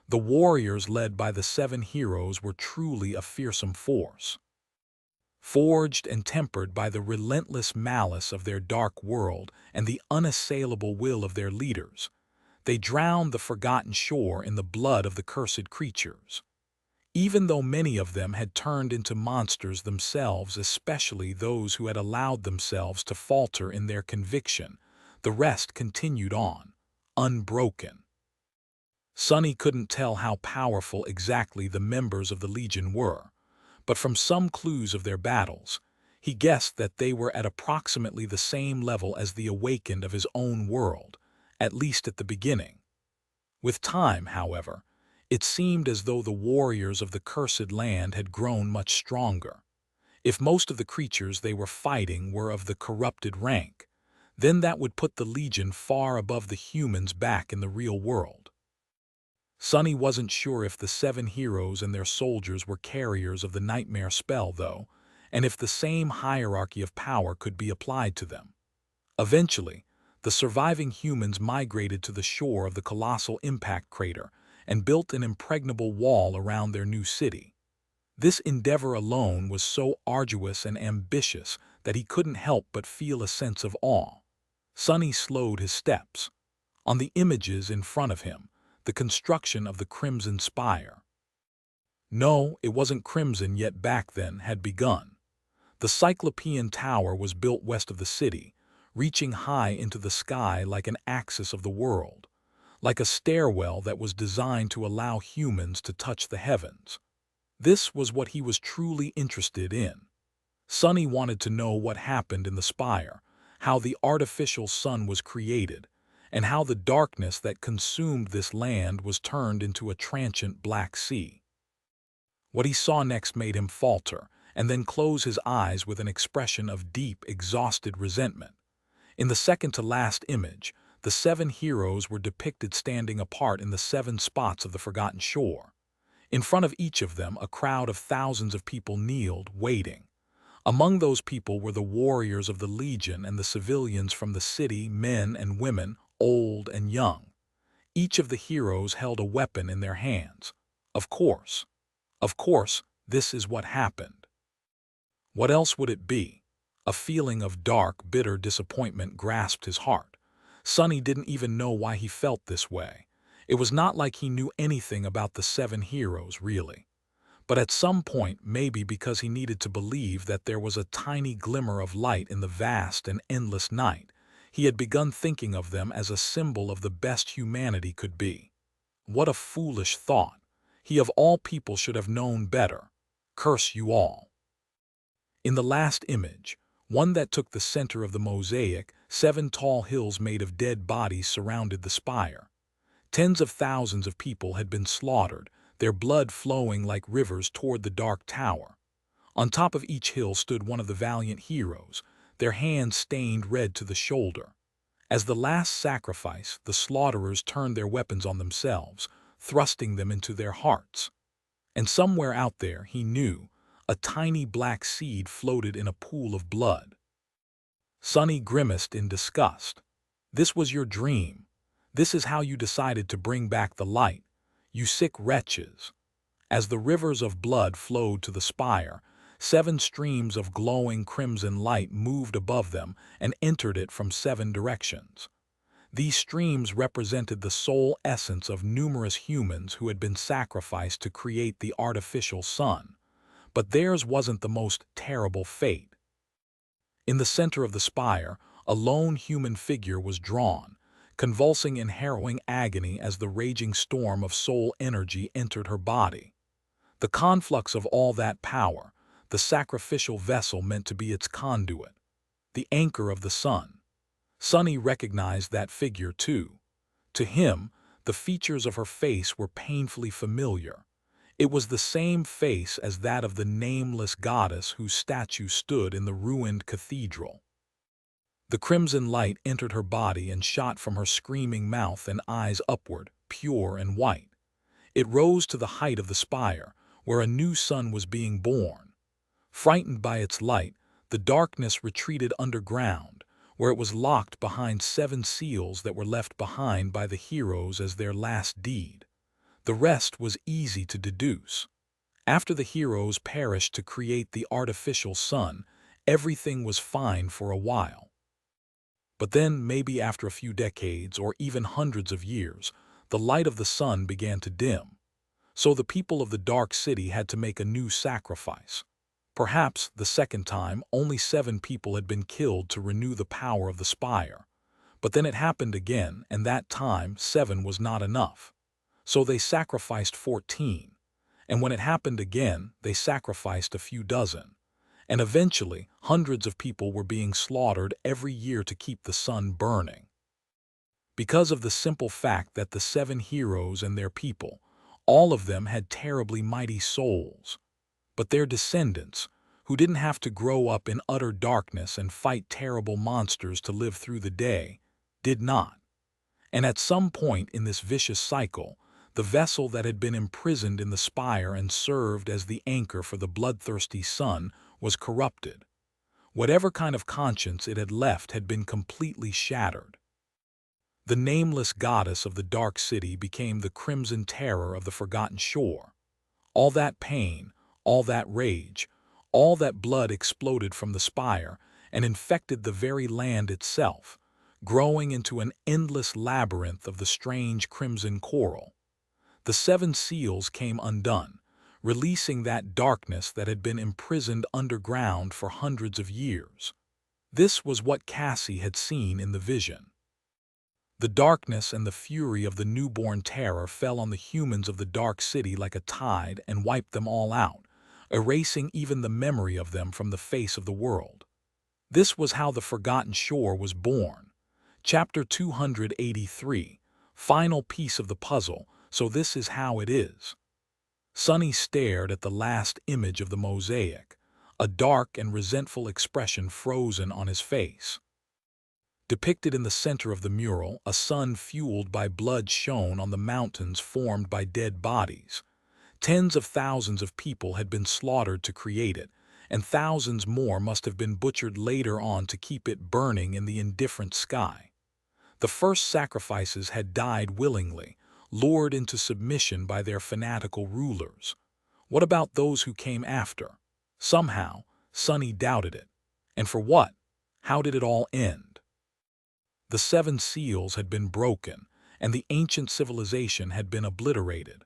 The warriors led by the 7 heroes were truly a fearsome force. Forged and tempered by the relentless malice of their dark world and the unassailable will of their leaders, they drowned the Forgotten Shore in the blood of the cursed creatures. Even though many of them had turned into monsters themselves, especially those who had allowed themselves to falter in their conviction, the rest continued on, unbroken. Sonny couldn't tell how powerful exactly the members of the Legion were, but from some clues of their battles, he guessed that they were at approximately the same level as the Awakened of his own world, at least at the beginning. With time, however, it seemed as though the warriors of the Cursed Land had grown much stronger. If most of the creatures they were fighting were of the corrupted rank, then that would put the Legion far above the humans back in the real world. Sonny wasn't sure if the 7 heroes and their soldiers were carriers of the nightmare spell, though, and if the same hierarchy of power could be applied to them. Eventually, the surviving humans migrated to the shore of the colossal impact crater and built an impregnable wall around their new city. This endeavor alone was so arduous and ambitious that he couldn't help but feel a sense of awe. Sonny slowed his steps. On the images in front of him, the construction of the Crimson Spire. No, it wasn't crimson yet back then, had begun. The Cyclopean Tower was built west of the city, reaching high into the sky like an axis of the world, like a stairwell that was designed to allow humans to touch the heavens. This was what he was truly interested in. Sonny wanted to know what happened in the spire, how the artificial sun was created, and how the darkness that consumed this land was turned into a transient black sea. What he saw next made him falter, and then close his eyes with an expression of deep, exhausted resentment. In the second-to-last image, the 7 heroes were depicted standing apart in the 7 spots of the Forgotten Shore. In front of each of them, a crowd of thousands of people kneeled, waiting. Among those people were the warriors of the Legion and the civilians from the city, men and women, old and young. Each of the heroes held a weapon in their hands. Of course, this is what happened. What else would it be? A feeling of dark, bitter disappointment grasped his heart. Sonny didn't even know why he felt this way. It was not like he knew anything about the 7 heroes, really. But at some point, maybe because he needed to believe that there was a tiny glimmer of light in the vast and endless night, he had begun thinking of them as a symbol of the best humanity could be. What a foolish thought! He of all people should have known better. Curse you all. In the last image, one that took the center of the mosaic, 7 tall hills made of dead bodies surrounded the spire. Tens of thousands of people had been slaughtered, their blood flowing like rivers toward the dark tower. On top of each hill stood one of the valiant heroes, their hands stained red to the shoulder. As the last sacrifice, the slaughterers turned their weapons on themselves, thrusting them into their hearts. And somewhere out there, he knew, a tiny black seed floated in a pool of blood. Sonny grimaced in disgust. This was your dream. This is how you decided to bring back the light, you sick wretches. As the rivers of blood flowed to the spire, 7 streams of glowing crimson light moved above them and entered it from 7 directions. These streams represented the sole essence of numerous humans who had been sacrificed to create the artificial sun. But theirs wasn't the most terrible fate. In the center of the spire, a lone human figure was drawn, convulsing in harrowing agony as the raging storm of soul energy entered her body. The conflux of all that power, the sacrificial vessel meant to be its conduit, the anchor of the sun. Sonny recognized that figure too. To him, the features of her face were painfully familiar. It was the same face as that of the nameless goddess whose statue stood in the ruined cathedral. The crimson light entered her body and shot from her screaming mouth and eyes upward, pure and white. It rose to the height of the spire, where a new sun was being born. Frightened by its light, the darkness retreated underground, where it was locked behind 7 seals that were left behind by the heroes as their last deed. The rest was easy to deduce. After the heroes perished to create the artificial sun, everything was fine for a while. But then, maybe after a few decades or even hundreds of years, the light of the sun began to dim. So the people of the Dark City had to make a new sacrifice. Perhaps, the second time, only 7 people had been killed to renew the power of the spire. But then it happened again, and that time 7 was not enough. So they sacrificed 14. And when it happened again, they sacrificed a few dozen. And eventually, hundreds of people were being slaughtered every year to keep the sun burning. Because of the simple fact that the 7 heroes and their people, all of them had terribly mighty souls. But their descendants, who didn't have to grow up in utter darkness and fight terrible monsters to live through the day, did not. And at some point in this vicious cycle, the vessel that had been imprisoned in the spire and served as the anchor for the bloodthirsty sun was corrupted. Whatever kind of conscience it had left had been completely shattered. The nameless goddess of the Dark City became the crimson terror of the forgotten shore. All that pain, all that rage, all that blood exploded from the spire and infected the very land itself, growing into an endless labyrinth of the strange crimson coral. The 7 seals came undone, releasing that darkness that had been imprisoned underground for hundreds of years. This was what Cassie had seen in the vision. The darkness and the fury of the newborn terror fell on the humans of the Dark City like a tide and wiped them all out, erasing even the memory of them from the face of the world. This was how the Forgotten Shore was born. Chapter 283, final piece of the puzzle, so this is how it is. Sonny stared at the last image of the mosaic, a dark and resentful expression frozen on his face. Depicted in the center of the mural, a sun fueled by blood shone on the mountains formed by dead bodies. Tens of thousands of people had been slaughtered to create it, and thousands more must have been butchered later on to keep it burning in the indifferent sky. The first sacrifices had died willingly, lured into submission by their fanatical rulers. What about those who came after? Somehow, Sonny doubted it. And for what? How did it all end? The 7 seals had been broken, and the ancient civilization had been obliterated.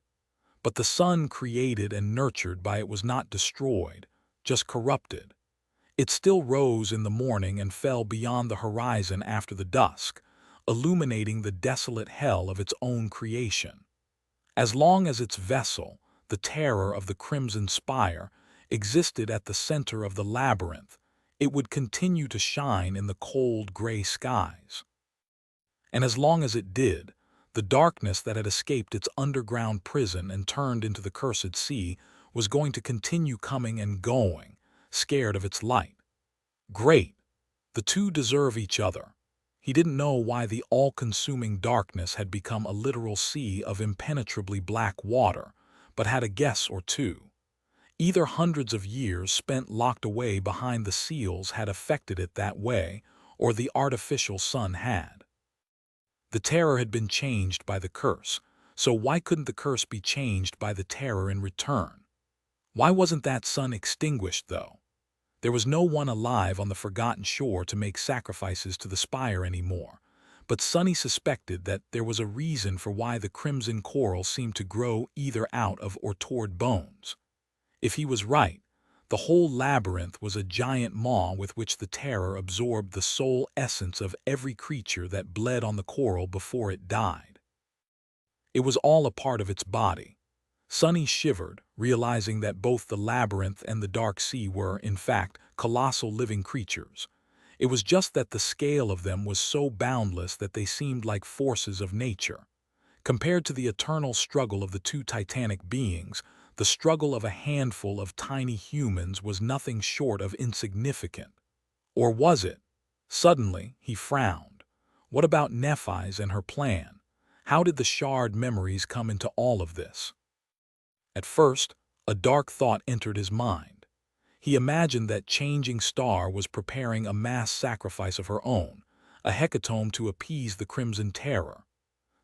But the sun created and nurtured by it was not destroyed, just corrupted. It still rose in the morning and fell beyond the horizon after the dusk, illuminating the desolate hell of its own creation. As long as its vessel, the terror of the Crimson Spire, existed at the center of the labyrinth, it would continue to shine in the cold gray skies. And as long as it did, the darkness that had escaped its underground prison and turned into the cursed sea was going to continue coming and going, scared of its light. Great! The two deserve each other. He didn't know why the all-consuming darkness had become a literal sea of impenetrably black water, but had a guess or two. Either hundreds of years spent locked away behind the seals had affected it that way, or the artificial sun had. The terror had been changed by the curse, so why couldn't the curse be changed by the terror in return? Why wasn't that sun extinguished, though? There was no one alive on the forgotten shore to make sacrifices to the spire anymore, but Sonny suspected that there was a reason for why the crimson coral seemed to grow either out of or toward bones. If he was right, the whole labyrinth was a giant maw with which the terror absorbed the soul essence of every creature that bled on the coral before it died. It was all a part of its body. Sonny shivered, realizing that both the labyrinth and the dark sea were, in fact, colossal living creatures. It was just that the scale of them was so boundless that they seemed like forces of nature. Compared to the eternal struggle of the two titanic beings, the struggle of a handful of tiny humans was nothing short of insignificant. Or was it? Suddenly, he frowned. What about Nephi's and her plan? How did the shard memories come into all of this? At first, a dark thought entered his mind. He imagined that Changing Star was preparing a mass sacrifice of her own, a hecatomb to appease the Crimson Terror.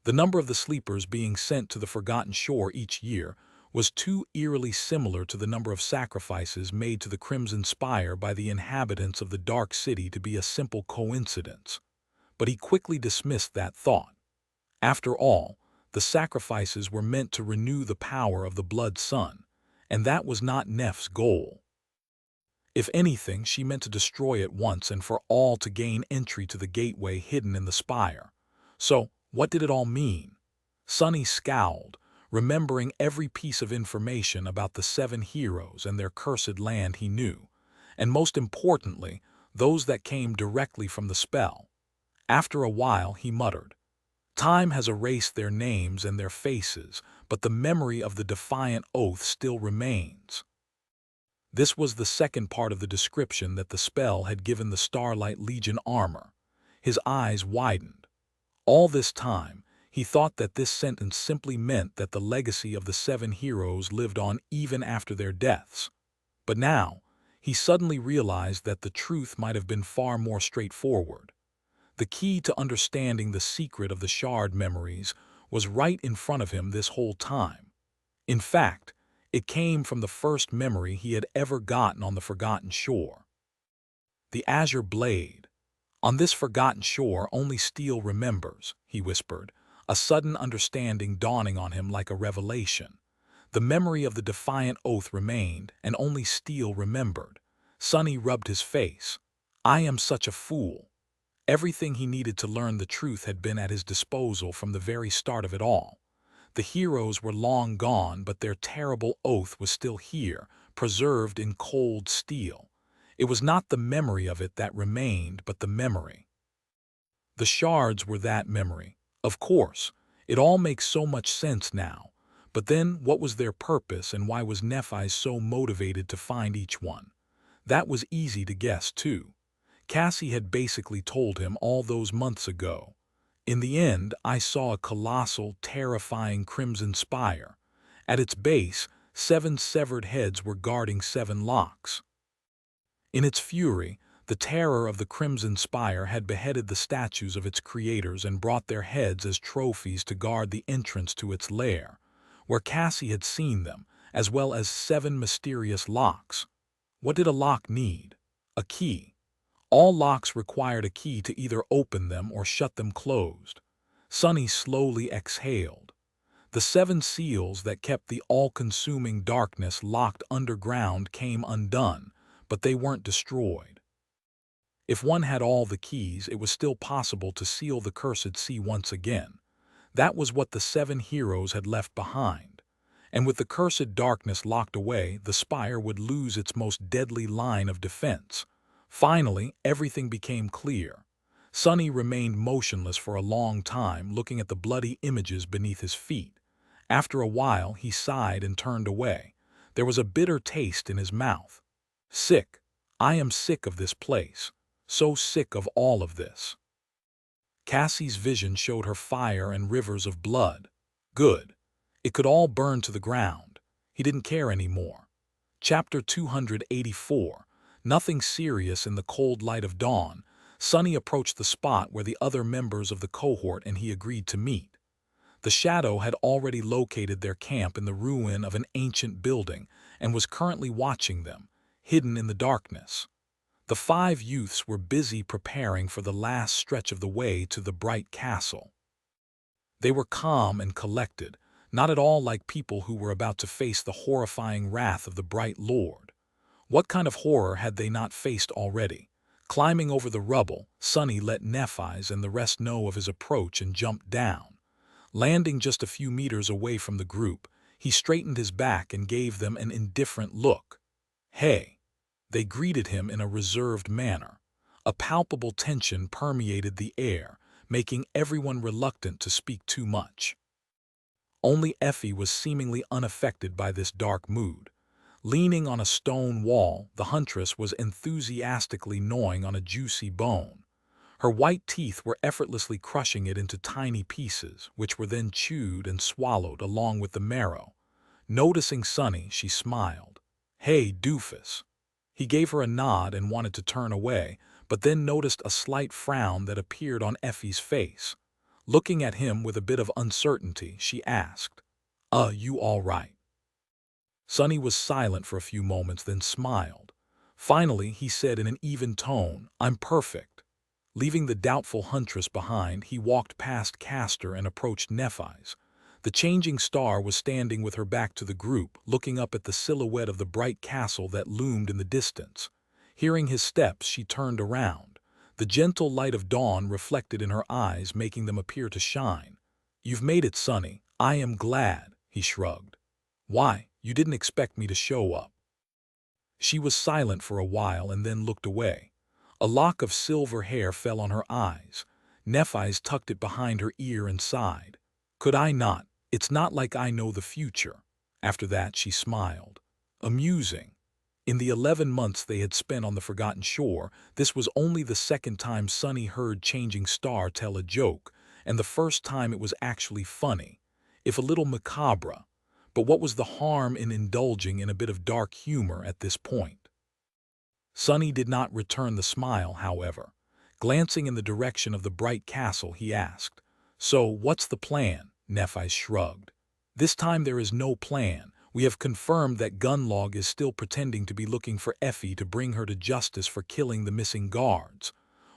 The number of the sleepers being sent to the Forgotten Shore each year was too eerily similar to the number of sacrifices made to the Crimson Spire by the inhabitants of the Dark City to be a simple coincidence. But he quickly dismissed that thought. After all, the sacrifices were meant to renew the power of the Blood Sun, and that was not Neph's goal. If anything, she meant to destroy it once and for all to gain entry to the gateway hidden in the spire. So, what did it all mean? Sonny scowled, remembering every piece of information about the 7 heroes and their cursed land he knew, and most importantly, those that came directly from the spell. After a while, he muttered, "Time has erased their names and their faces, but the memory of the defiant oath still remains." This was the second part of the description that the spell had given the Starlight Legion armor. His eyes widened. All this time, he thought that this sentence simply meant that the legacy of the 7 heroes lived on even after their deaths. But now, he suddenly realized that the truth might have been far more straightforward. The key to understanding the secret of the shard memories was right in front of him this whole time. In fact, it came from the first memory he had ever gotten on the Forgotten Shore. The Azure Blade. "On this forgotten shore only steel remembers," he whispered, a sudden understanding dawning on him like a revelation. The memory of the defiant oath remained, and only steel remembered. Sonny rubbed his face. "I am such a fool." Everything he needed to learn the truth had been at his disposal from the very start of it all. The heroes were long gone, but their terrible oath was still here, preserved in cold steel. It was not the memory of it that remained, but the memory. The shards were that memory. Of course, it all makes so much sense now. But then, what was their purpose, and why was Nephi so motivated to find each one? That was easy to guess, too. Cassie had basically told him all those months ago. "In the end, I saw a colossal, terrifying crimson spire. At its base, 7 severed heads were guarding 7 locks." In its fury, the terror of the Crimson Spire had beheaded the statues of its creators and brought their heads as trophies to guard the entrance to its lair, where Cassie had seen them, as well as 7 mysterious locks. What did a lock need? A key. All locks required a key to either open them or shut them closed. Sonny slowly exhaled. The 7 seals that kept the all-consuming darkness locked underground came undone, but they weren't destroyed. If one had all the keys, it was still possible to seal the cursed sea once again. That was what the 7 heroes had left behind. And with the cursed darkness locked away, the spire would lose its most deadly line of defense. Finally, everything became clear. Sonny remained motionless for a long time, looking at the bloody images beneath his feet. After a while, he sighed and turned away. There was a bitter taste in his mouth. Sick. I am sick of this place. So sick of all of this. Cassie's vision showed her fire and rivers of blood. Good. It could all burn to the ground. He didn't care anymore. Chapter 284. Nothing serious in the cold light of dawn. Sonny approached the spot where the other members of the cohort and he agreed to meet. The Shadow had already located their camp in the ruin of an ancient building and was currently watching them, hidden in the darkness. The 5 youths were busy preparing for the last stretch of the way to the bright castle. They were calm and collected, not at all like people who were about to face the horrifying wrath of the Bright Lord. What kind of horror had they not faced already? Climbing over the rubble, Sonny let Nephi's and the rest know of his approach and jumped down. Landing just a few meters away from the group, he straightened his back and gave them an indifferent look. Hey! They greeted him in a reserved manner. A palpable tension permeated the air, making everyone reluctant to speak too much. Only Effie was seemingly unaffected by this dark mood. Leaning on a stone wall, the huntress was enthusiastically gnawing on a juicy bone. Her white teeth were effortlessly crushing it into tiny pieces, which were then chewed and swallowed along with the marrow. Noticing Sonny, she smiled. Hey, doofus. He gave her a nod and wanted to turn away, but then noticed a slight frown that appeared on Effie's face. Looking at him with a bit of uncertainty, she asked, You all right?" Sonny was silent for a few moments, then smiled. Finally, he said in an even tone, "I'm perfect." Leaving the doubtful huntress behind, he walked past Castor and approached Nephi's. The changing star was standing with her back to the group, looking up at the silhouette of the bright castle that loomed in the distance. Hearing his steps, she turned around. The gentle light of dawn reflected in her eyes, making them appear to shine. "You've made it, Sonny. I am glad," he shrugged. "Why, you didn't expect me to show up." She was silent for a while and then looked away. A lock of silver hair fell on her eyes. Nephi's tucked it behind her ear and sighed. "Could I not? It's not like I know the future." After that, she smiled. Amusing. In the 11 months they had spent on the Forgotten Shore, this was only the second time Sonny heard Changing Star tell a joke, and the first time it was actually funny, if a little macabre. But what was the harm in indulging in a bit of dark humor at this point? Sonny did not return the smile, however. Glancing in the direction of the bright castle, he asked, "So, what's the plan?" Nephi shrugged. "This time there is no plan. We have confirmed that Gunlog is still pretending to be looking for Effie to bring her to justice for killing the missing guards.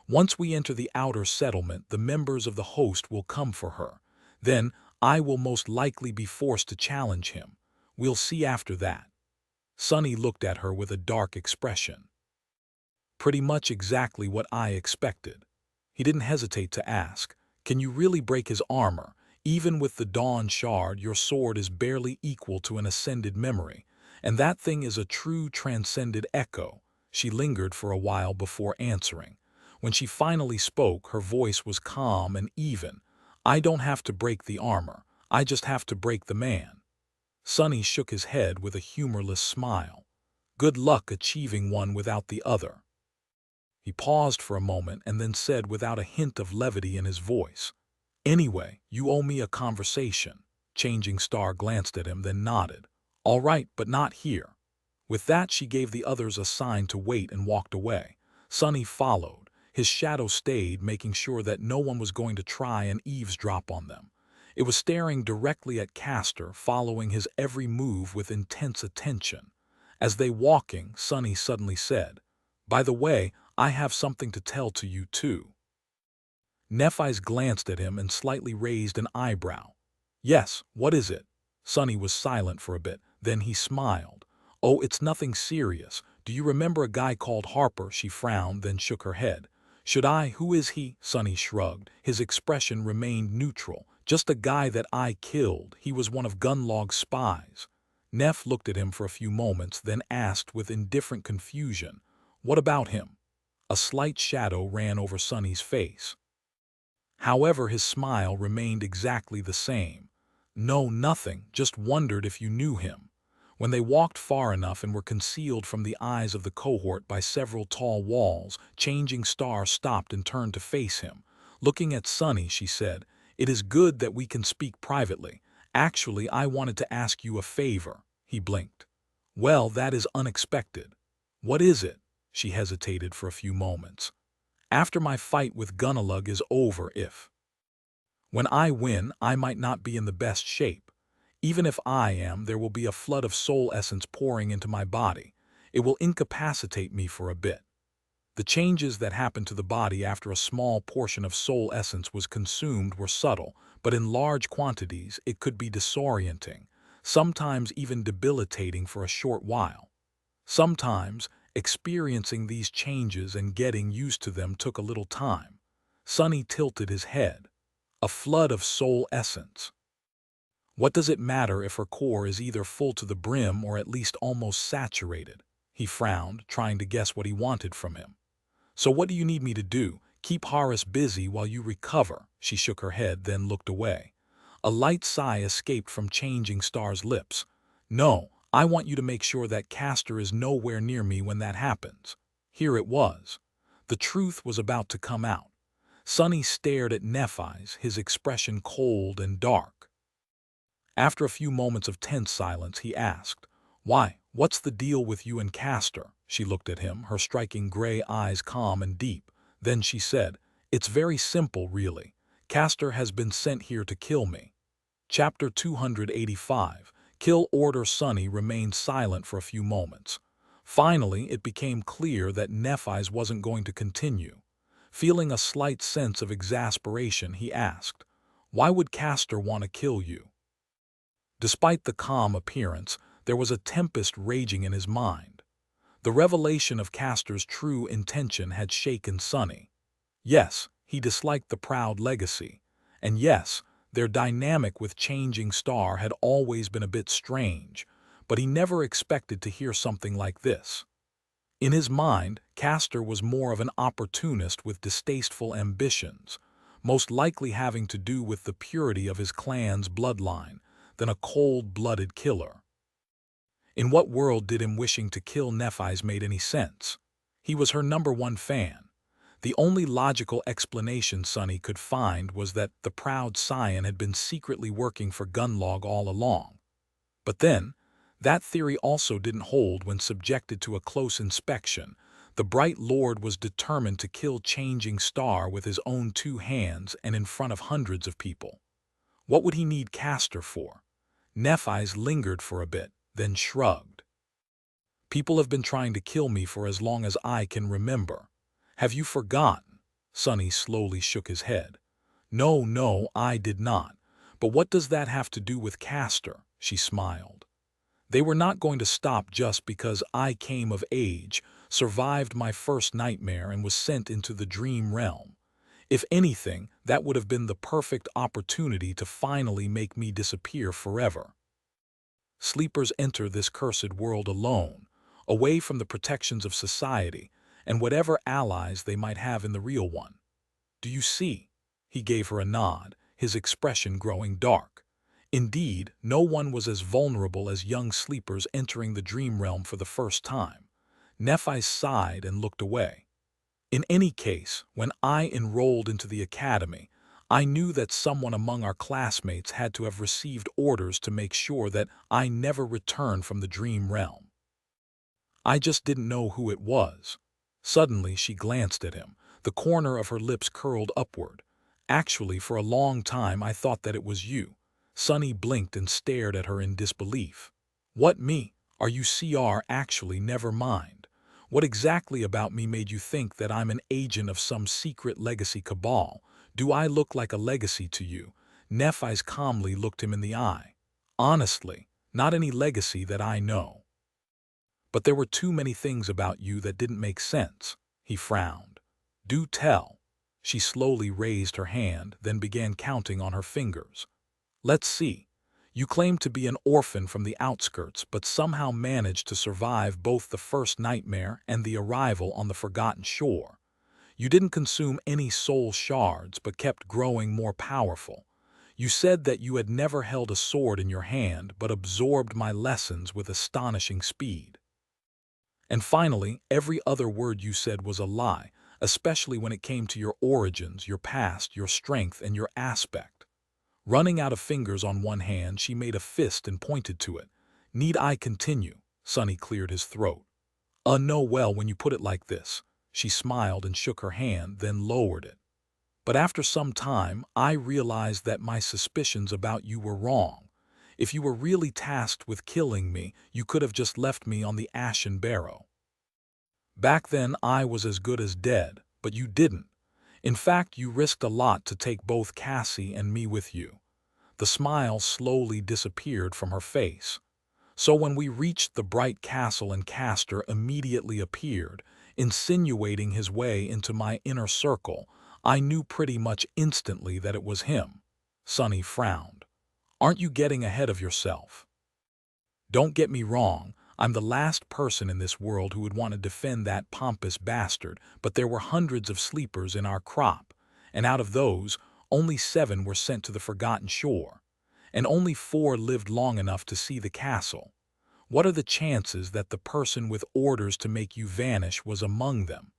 Once we enter the outer settlement, the members of the host will come for her. Then I will most likely be forced to challenge him. We'll see after that." Sonny looked at her with a dark expression. "Pretty much exactly what I expected." He didn't hesitate to ask, "Can you really break his armor? Even with the Dawn Shard, your sword is barely equal to an ascended memory, and that thing is a true transcended echo." She lingered for a while before answering. When she finally spoke, her voice was calm and even. "I don't have to break the armor. I just have to break the man." Sonny shook his head with a humorless smile. "Good luck achieving one without the other." He paused for a moment and then said without a hint of levity in his voice, "Anyway, you owe me a conversation." Changing Star glanced at him, then nodded. "All right, but not here." With that, she gave the others a sign to wait and walked away. Sonny followed. His shadow stayed, making sure that no one was going to try and eavesdrop on them. It was staring directly at Castor, following his every move with intense attention. As they walking, Sonny suddenly said, "By the way, I have something to tell to you too." Nephi's glanced at him and slightly raised an eyebrow. Yes, what is it? Sonny was silent for a bit, then he smiled. Oh, it's nothing serious. Do you remember a guy called Harper? She frowned, then shook her head. Should I? Who is he? Sonny shrugged. His expression remained neutral. Just a guy that I killed. He was one of Gunlog's spies. Neff looked at him for a few moments, then asked with indifferent confusion, "What about him?" A slight shadow ran over Sonny's face. However, his smile remained exactly the same. "No, nothing, just wondered if you knew him." When they walked far enough and were concealed from the eyes of the cohort by several tall walls, Changing Star stopped and turned to face him. Looking at Sonny, she said, "It is good that we can speak privately. Actually, I wanted to ask you a favor." He blinked. "Well, that is unexpected." "What is it?" She hesitated for a few moments. "After my fight with Gunalug is over, when I win, I might not be in the best shape. Even if I am, there will be a flood of soul essence pouring into my body. It will incapacitate me for a bit." The changes that happened to the body after a small portion of soul essence was consumed were subtle, but in large quantities it could be disorienting, sometimes even debilitating for a short while. Sometimes, experiencing these changes and getting used to them took a little time. Sonny tilted his head. A flood of soul essence. What does it matter if her core is either full to the brim or at least almost saturated? He frowned, trying to guess what he wanted from him. "So what do you need me to do? Keep Horace busy while you recover?" She shook her head, then looked away. A light sigh escaped from Changing Star's lips. "No, I want you to make sure that Castor is nowhere near me when that happens." Here it was. The truth was about to come out. Sonny stared at Nephi's, his expression cold and dark. After a few moments of tense silence, he asked, "Why, what's the deal with you and Castor?" She looked at him, her striking gray eyes calm and deep. Then she said, "It's very simple, really. Castor has been sent here to kill me." Chapter 285. Kill Order. Sonny remained silent for a few moments. Finally, it became clear that Nephi's wasn't going to continue. Feeling a slight sense of exasperation, he asked, "Why would Castor want to kill you?" Despite the calm appearance, there was a tempest raging in his mind. The revelation of Castor's true intention had shaken Sonny. Yes, he disliked the proud legacy. And yes, their dynamic with Changing Star had always been a bit strange, but he never expected to hear something like this. In his mind, Castor was more of an opportunist with distasteful ambitions, most likely having to do with the purity of his clan's bloodline, than a cold-blooded killer. In what world did him wishing to kill Nephi's made any sense? He was her #1 fan. The only logical explanation Sonny could find was that the proud scion had been secretly working for Gunlog all along. But then, that theory also didn't hold when subjected to a close inspection. The Bright Lord was determined to kill Changing Star with his own 2 hands and in front of hundreds of people. What would he need Castor for? Nephi's lingered for a bit, then shrugged. "People have been trying to kill me for as long as I can remember. Have you forgotten?" Sonny slowly shook his head. No, I did not. But what does that have to do with Castor?" She smiled. "They were not going to stop just because I came of age, survived my first nightmare, and was sent into the dream realm. If anything, that would have been the perfect opportunity to finally make me disappear forever. Sleepers enter this cursed world alone, away from the protections of society and whatever allies they might have in the real one. Do you see?" He gave her a nod, his expression growing dark. Indeed, no one was as vulnerable as young sleepers entering the dream realm for the first time. Nephi sighed and looked away. "In any case, when I enrolled into the academy, I knew that someone among our classmates had to have received orders to make sure that I never returned from the dream realm. I just didn't know who it was." Suddenly she glanced at him, the corner of her lips curled upward. "Actually, for a long time I thought that it was you." Sonny blinked and stared at her in disbelief. "What, me? Are you actually never mind? What exactly about me made you think that I'm an agent of some secret legacy cabal? Do I look like a legacy to you?" Nephi's calmly looked him in the eye. Honestly, not any legacy that I know. But there were too many things about you that didn't make sense. He frowned. Do tell. She slowly raised her hand, then began counting on her fingers. Let's see. You claim to be an orphan from the outskirts, but somehow managed to survive both the first nightmare and the arrival on the forgotten shore. You didn't consume any soul shards, but kept growing more powerful. You said that you had never held a sword in your hand, but absorbed my lessons with astonishing speed. And finally, every other word you said was a lie, especially when it came to your origins, your past, your strength, and your aspect. Running out of fingers on one hand, she made a fist and pointed to it. Need I continue? Sonny cleared his throat. No, well, when you put it like this. She smiled and shook her hand, then lowered it. But after some time, I realized that my suspicions about you were wrong. If you were really tasked with killing me, you could have just left me on the ashen barrow. Back then, I was as good as dead, but you didn't. In fact, you risked a lot to take both Cassie and me with you. The smile slowly disappeared from her face. So when we reached the bright castle and Castor immediately appeared, insinuating his way into my inner circle, I knew pretty much instantly that it was him. Sonny frowned. Aren't you getting ahead of yourself? Don't get me wrong, I'm the last person in this world who would want to defend that pompous bastard, but there were hundreds of sleepers in our crop, and out of those, only 7 were sent to the forgotten shore, and only 4 lived long enough to see the castle. What are the chances that the person with orders to make you vanish was among them?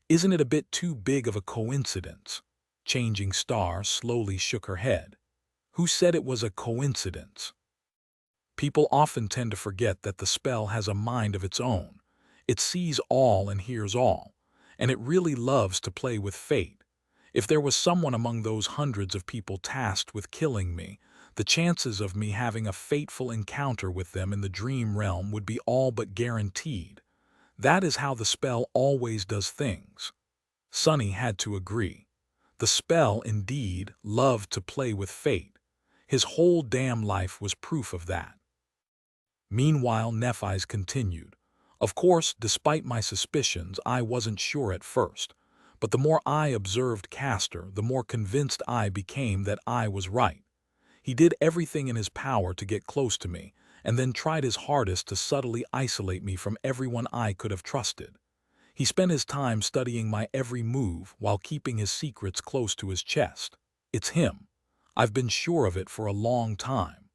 Isn't it a bit too big of a coincidence? Changing Star slowly shook her head. Who said it was a coincidence? People often tend to forget that the spell has a mind of its own. It sees all and hears all, and it really loves to play with fate. If there was someone among those hundreds of people tasked with killing me, the chances of me having a fateful encounter with them in the dream realm would be all but guaranteed. That is how the spell always does things. Sonny had to agree. The spell, indeed, loved to play with fate. His whole damn life was proof of that. Meanwhile, Nephi's continued. Of course, despite my suspicions, I wasn't sure at first. But the more I observed Castor, the more convinced I became that I was right. He did everything in his power to get close to me, and then tried his hardest to subtly isolate me from everyone I could have trusted. He spent his time studying my every move while keeping his secrets close to his chest. It's him. I've been sure of it for a long time.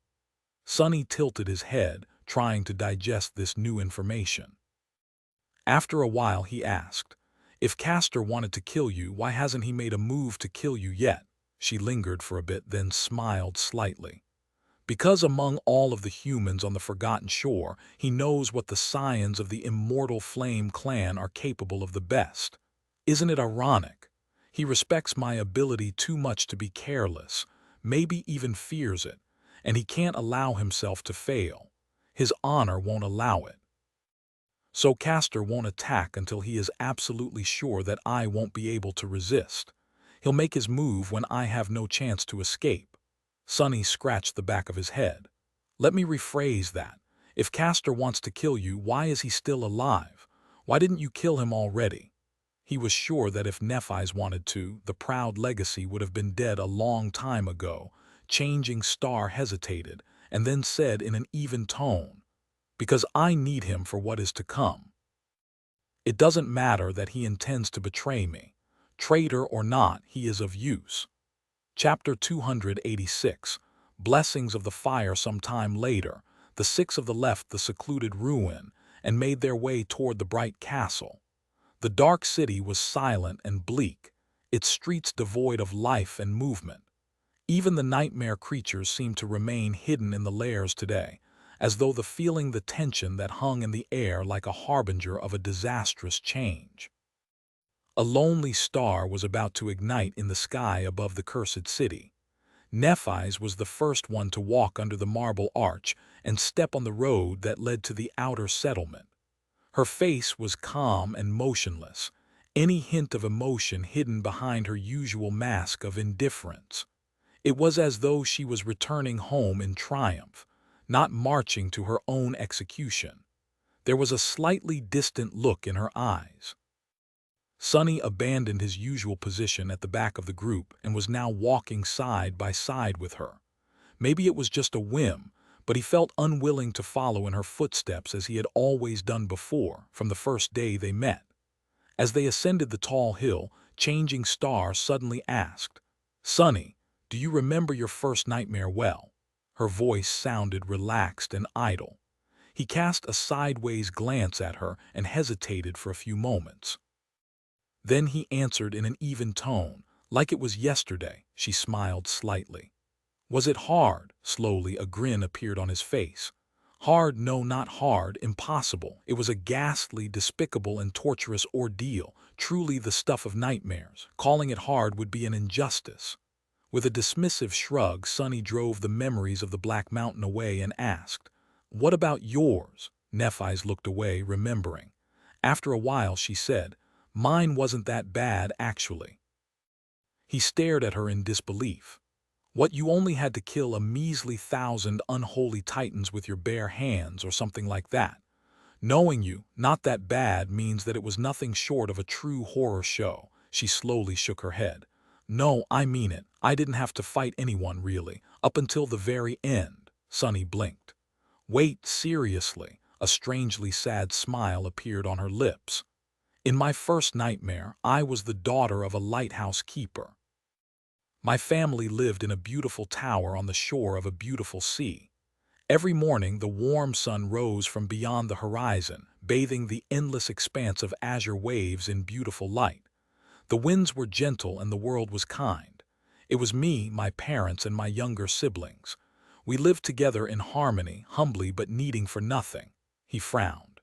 Sonny tilted his head, trying to digest this new information. After a while, he asked, if Castor wanted to kill you, why hasn't he made a move to kill you yet? She lingered for a bit, then smiled slightly. Because among all of the humans on the Forgotten Shore, he knows what the scions of the Immortal Flame clan are capable of the best. Isn't it ironic? He respects my ability too much to be careless, maybe even fears it, and he can't allow himself to fail. His honor won't allow it. So Castor won't attack until he is absolutely sure that I won't be able to resist. He'll make his move when I have no chance to escape. Sonny scratched the back of his head. Let me rephrase that. If Castor wants to kill you, why is he still alive? Why didn't you kill him already? He was sure that if Nephi's wanted to, the proud legacy would have been dead a long time ago. Changing Star hesitated, and then said in an even tone, because I need him for what is to come. It doesn't matter that he intends to betray me. Traitor or not, he is of use. Chapter 286. Blessings of the Fire. Some time later, the 6 of them left the secluded ruin and made their way toward the bright castle. The dark city was silent and bleak, its streets devoid of life and movement. Even the nightmare creatures seemed to remain hidden in the lairs today, as though feeling the tension that hung in the air like a harbinger of a disastrous change. A lonely star was about to ignite in the sky above the cursed city. Nephi's was the first one to walk under the marble arch and step on the road that led to the outer settlement. Her face was calm and motionless, any hint of emotion hidden behind her usual mask of indifference. It was as though she was returning home in triumph, not marching to her own execution. There was a slightly distant look in her eyes. Sonny abandoned his usual position at the back of the group and was now walking side by side with her. Maybe it was just a whim, but he felt unwilling to follow in her footsteps as he had always done before, from the first day they met. As they ascended the tall hill, Changing Star suddenly asked, "Sonny, do you remember your first nightmare well?" Her voice sounded relaxed and idle. He cast a sideways glance at her and hesitated for a few moments. Then he answered in an even tone, like it was yesterday. She smiled slightly. "Was it hard?" Slowly, a grin appeared on his face. "Hard? No, not hard. Impossible. It was a ghastly, despicable, and torturous ordeal, truly the stuff of nightmares. Calling it hard would be an injustice." With a dismissive shrug, Sonny drove the memories of the Black Mountain away and asked, "What about yours?" Nephis looked away, remembering. After a while, she said, "Mine wasn't that bad, actually." He stared at her in disbelief. "What, you only had to kill a measly 1,000 unholy titans with your bare hands or something like that? Knowing you, not that bad, means that it was nothing short of a true horror show." She slowly shook her head. "No, I mean it. I didn't have to fight anyone, really, up until the very end." Sonny blinked. "Wait, seriously." A strangely sad smile appeared on her lips. "In my first nightmare, I was the daughter of a lighthouse keeper. My family lived in a beautiful tower on the shore of a beautiful sea. Every morning the warm sun rose from beyond the horizon, bathing the endless expanse of azure waves in beautiful light. The winds were gentle and the world was kind. It was me, my parents, and my younger siblings. We lived together in harmony, humbly but needing for nothing." He frowned.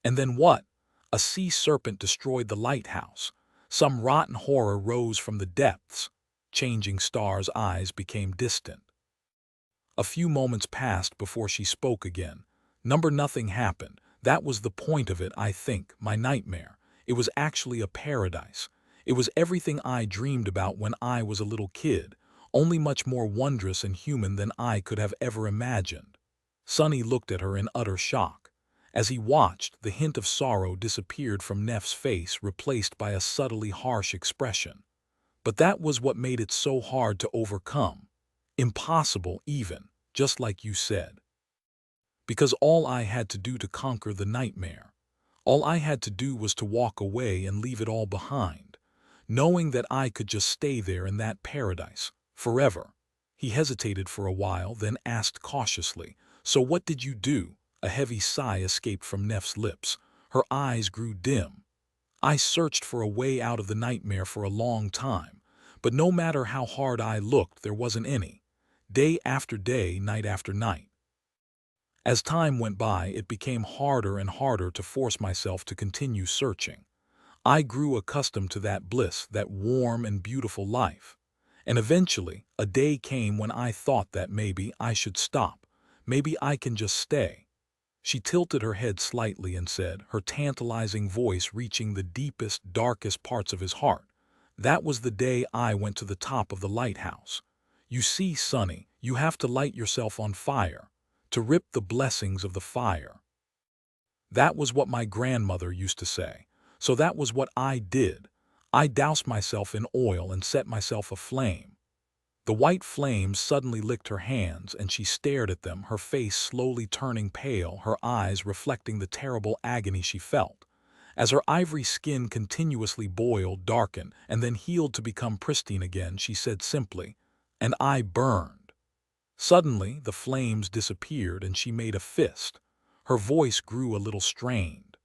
"And then what? A sea serpent destroyed the lighthouse. Some rotten horror rose from the depths." Changing Star's eyes became distant. A few moments passed before she spoke again. "Number nothing happened. That was the point of it, I think, my nightmare. It was actually a paradise. It was everything I dreamed about when I was a little kid, only much more wondrous and human than I could have ever imagined." Sonny looked at her in utter shock. As he watched, the hint of sorrow disappeared from Neff's face, replaced by a subtly harsh expression. "But that was what made it so hard to overcome. Impossible even, just like you said. Because all I had to do to conquer the nightmare, all I had to do was to walk away and leave it all behind, knowing that I could just stay there in that paradise, forever." He hesitated for a while, then asked cautiously, "So what did you do?" A heavy sigh escaped from Neff's lips. Her eyes grew dim. "I searched for a way out of the nightmare for a long time, but no matter how hard I looked, there wasn't any. Day after day, night after night. As time went by, it became harder and harder to force myself to continue searching. I grew accustomed to that bliss, that warm and beautiful life. And eventually, a day came when I thought that maybe I should stop. Maybe I can just stay." She tilted her head slightly and said, her tantalizing voice reaching the deepest, darkest parts of his heart, "That was the day I went to the top of the lighthouse. You see, Sonny, you have to light yourself on fire, to rip the blessings of the fire. That was what my grandmother used to say. So that was what I did. I doused myself in oil and set myself aflame." The white flames suddenly licked her hands, and she stared at them, her face slowly turning pale, her eyes reflecting the terrible agony she felt. As her ivory skin continuously boiled, darkened, and then healed to become pristine again, she said simply, "And I burned." Suddenly, the flames disappeared and she made a fist. Her voice grew a little strained.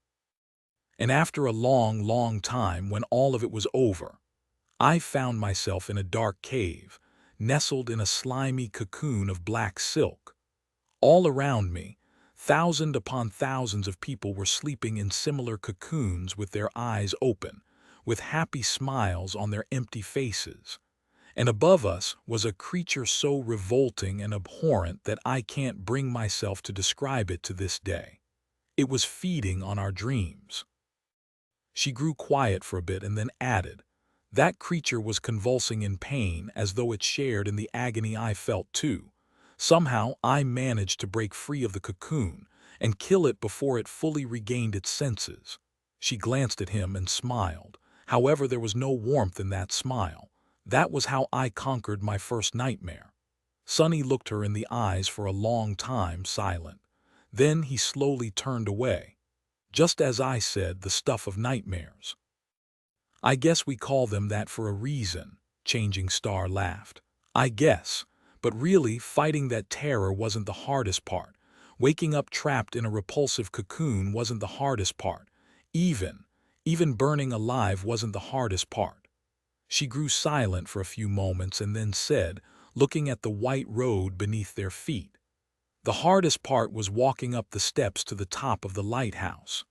"And after a long, long time, when all of it was over, I found myself in a dark cave, nestled in a slimy cocoon of black silk. All around me, thousands upon thousands of people were sleeping in similar cocoons with their eyes open, with happy smiles on their empty faces. And above us was a creature so revolting and abhorrent that I can't bring myself to describe it to this day. It was feeding on our dreams." She grew quiet for a bit and then added, That creature was convulsing in pain as though it shared in the agony I felt too. Somehow I managed to break free of the cocoon and kill it before it fully regained its senses. She glanced at him and smiled. However, there was no warmth in that smile. That was how I conquered my first nightmare. Sonny looked her in the eyes for a long time, silent. Then he slowly turned away. Just as I said, the stuff of nightmares. I guess we call them that for a reason, Changing Star laughed. I guess. But really, fighting that terror wasn't the hardest part. Waking up trapped in a repulsive cocoon wasn't the hardest part. Even burning alive wasn't the hardest part. She grew silent for a few moments and then said, looking at the white road beneath their feet, "The hardest part was walking up the steps to the top of the lighthouse.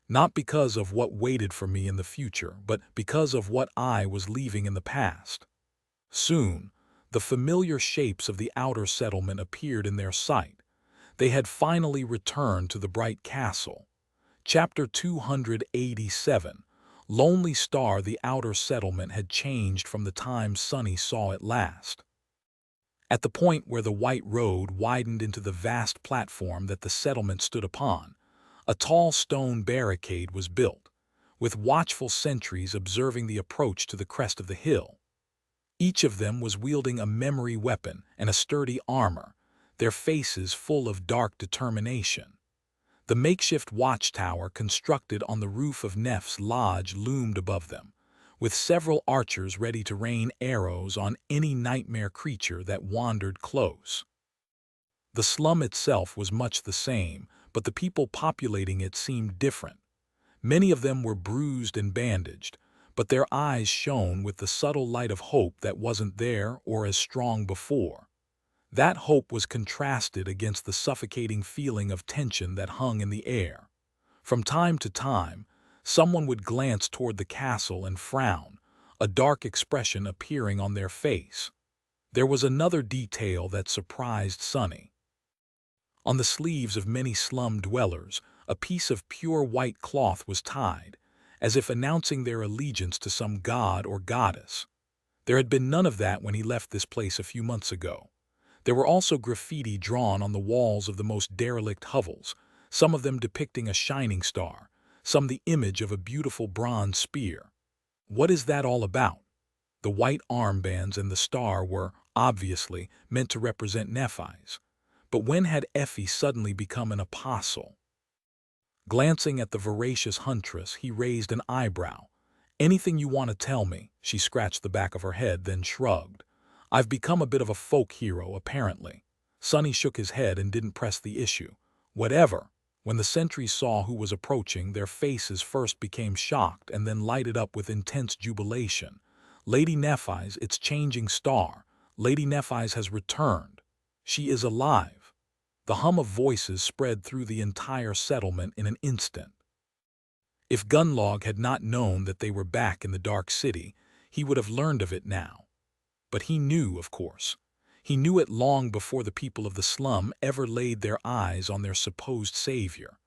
Not because of what waited for me in the future, but because of what I was leaving in the past." Soon, the familiar shapes of the outer settlement appeared in their sight. They had finally returned to the bright castle. Chapter 287. Lonely Star. The outer settlement had changed from the time Sonny saw it last. At the point where the white road widened into the vast platform that the settlement stood upon, a tall stone barricade was built, with watchful sentries observing the approach to the crest of the hill. Each of them was wielding a memory weapon and a sturdy armor, their faces full of dark determination. The makeshift watchtower constructed on the roof of Neff's lodge loomed above them, with several archers ready to rain arrows on any nightmare creature that wandered close. The slum itself was much the same, but the people populating it seemed different. Many of them were bruised and bandaged, but their eyes shone with the subtle light of hope that wasn't there or as strong before. That hope was contrasted against the suffocating feeling of tension that hung in the air. From time to time, someone would glance toward the castle and frown, a dark expression appearing on their face. There was another detail that surprised Sonny. On the sleeves of many slum dwellers, a piece of pure white cloth was tied, as if announcing their allegiance to some god or goddess. There had been none of that when he left this place a few months ago. There were also graffiti drawn on the walls of the most derelict hovels, some of them depicting a shining star, some the image of a beautiful bronze spear. What is that all about? The white armbands and the star were, obviously, meant to represent Nephi's. But when had Effie suddenly become an apostle? Glancing at the voracious huntress, he raised an eyebrow. "Anything you want to tell me?" She scratched the back of her head, then shrugged. "I've become a bit of a folk hero, apparently." Sonny shook his head and didn't press the issue. "Whatever." When the sentries saw who was approaching, their faces first became shocked and then lighted up with intense jubilation. "Lady Nephi's, it's Changing Star. Lady Nephi's has returned. She is alive." The hum of voices spread through the entire settlement in an instant. If Gunlog had not known that they were back in the Dark City, he would have learned of it now. But he knew, of course. He knew it long before the people of the slum ever laid their eyes on their supposed savior.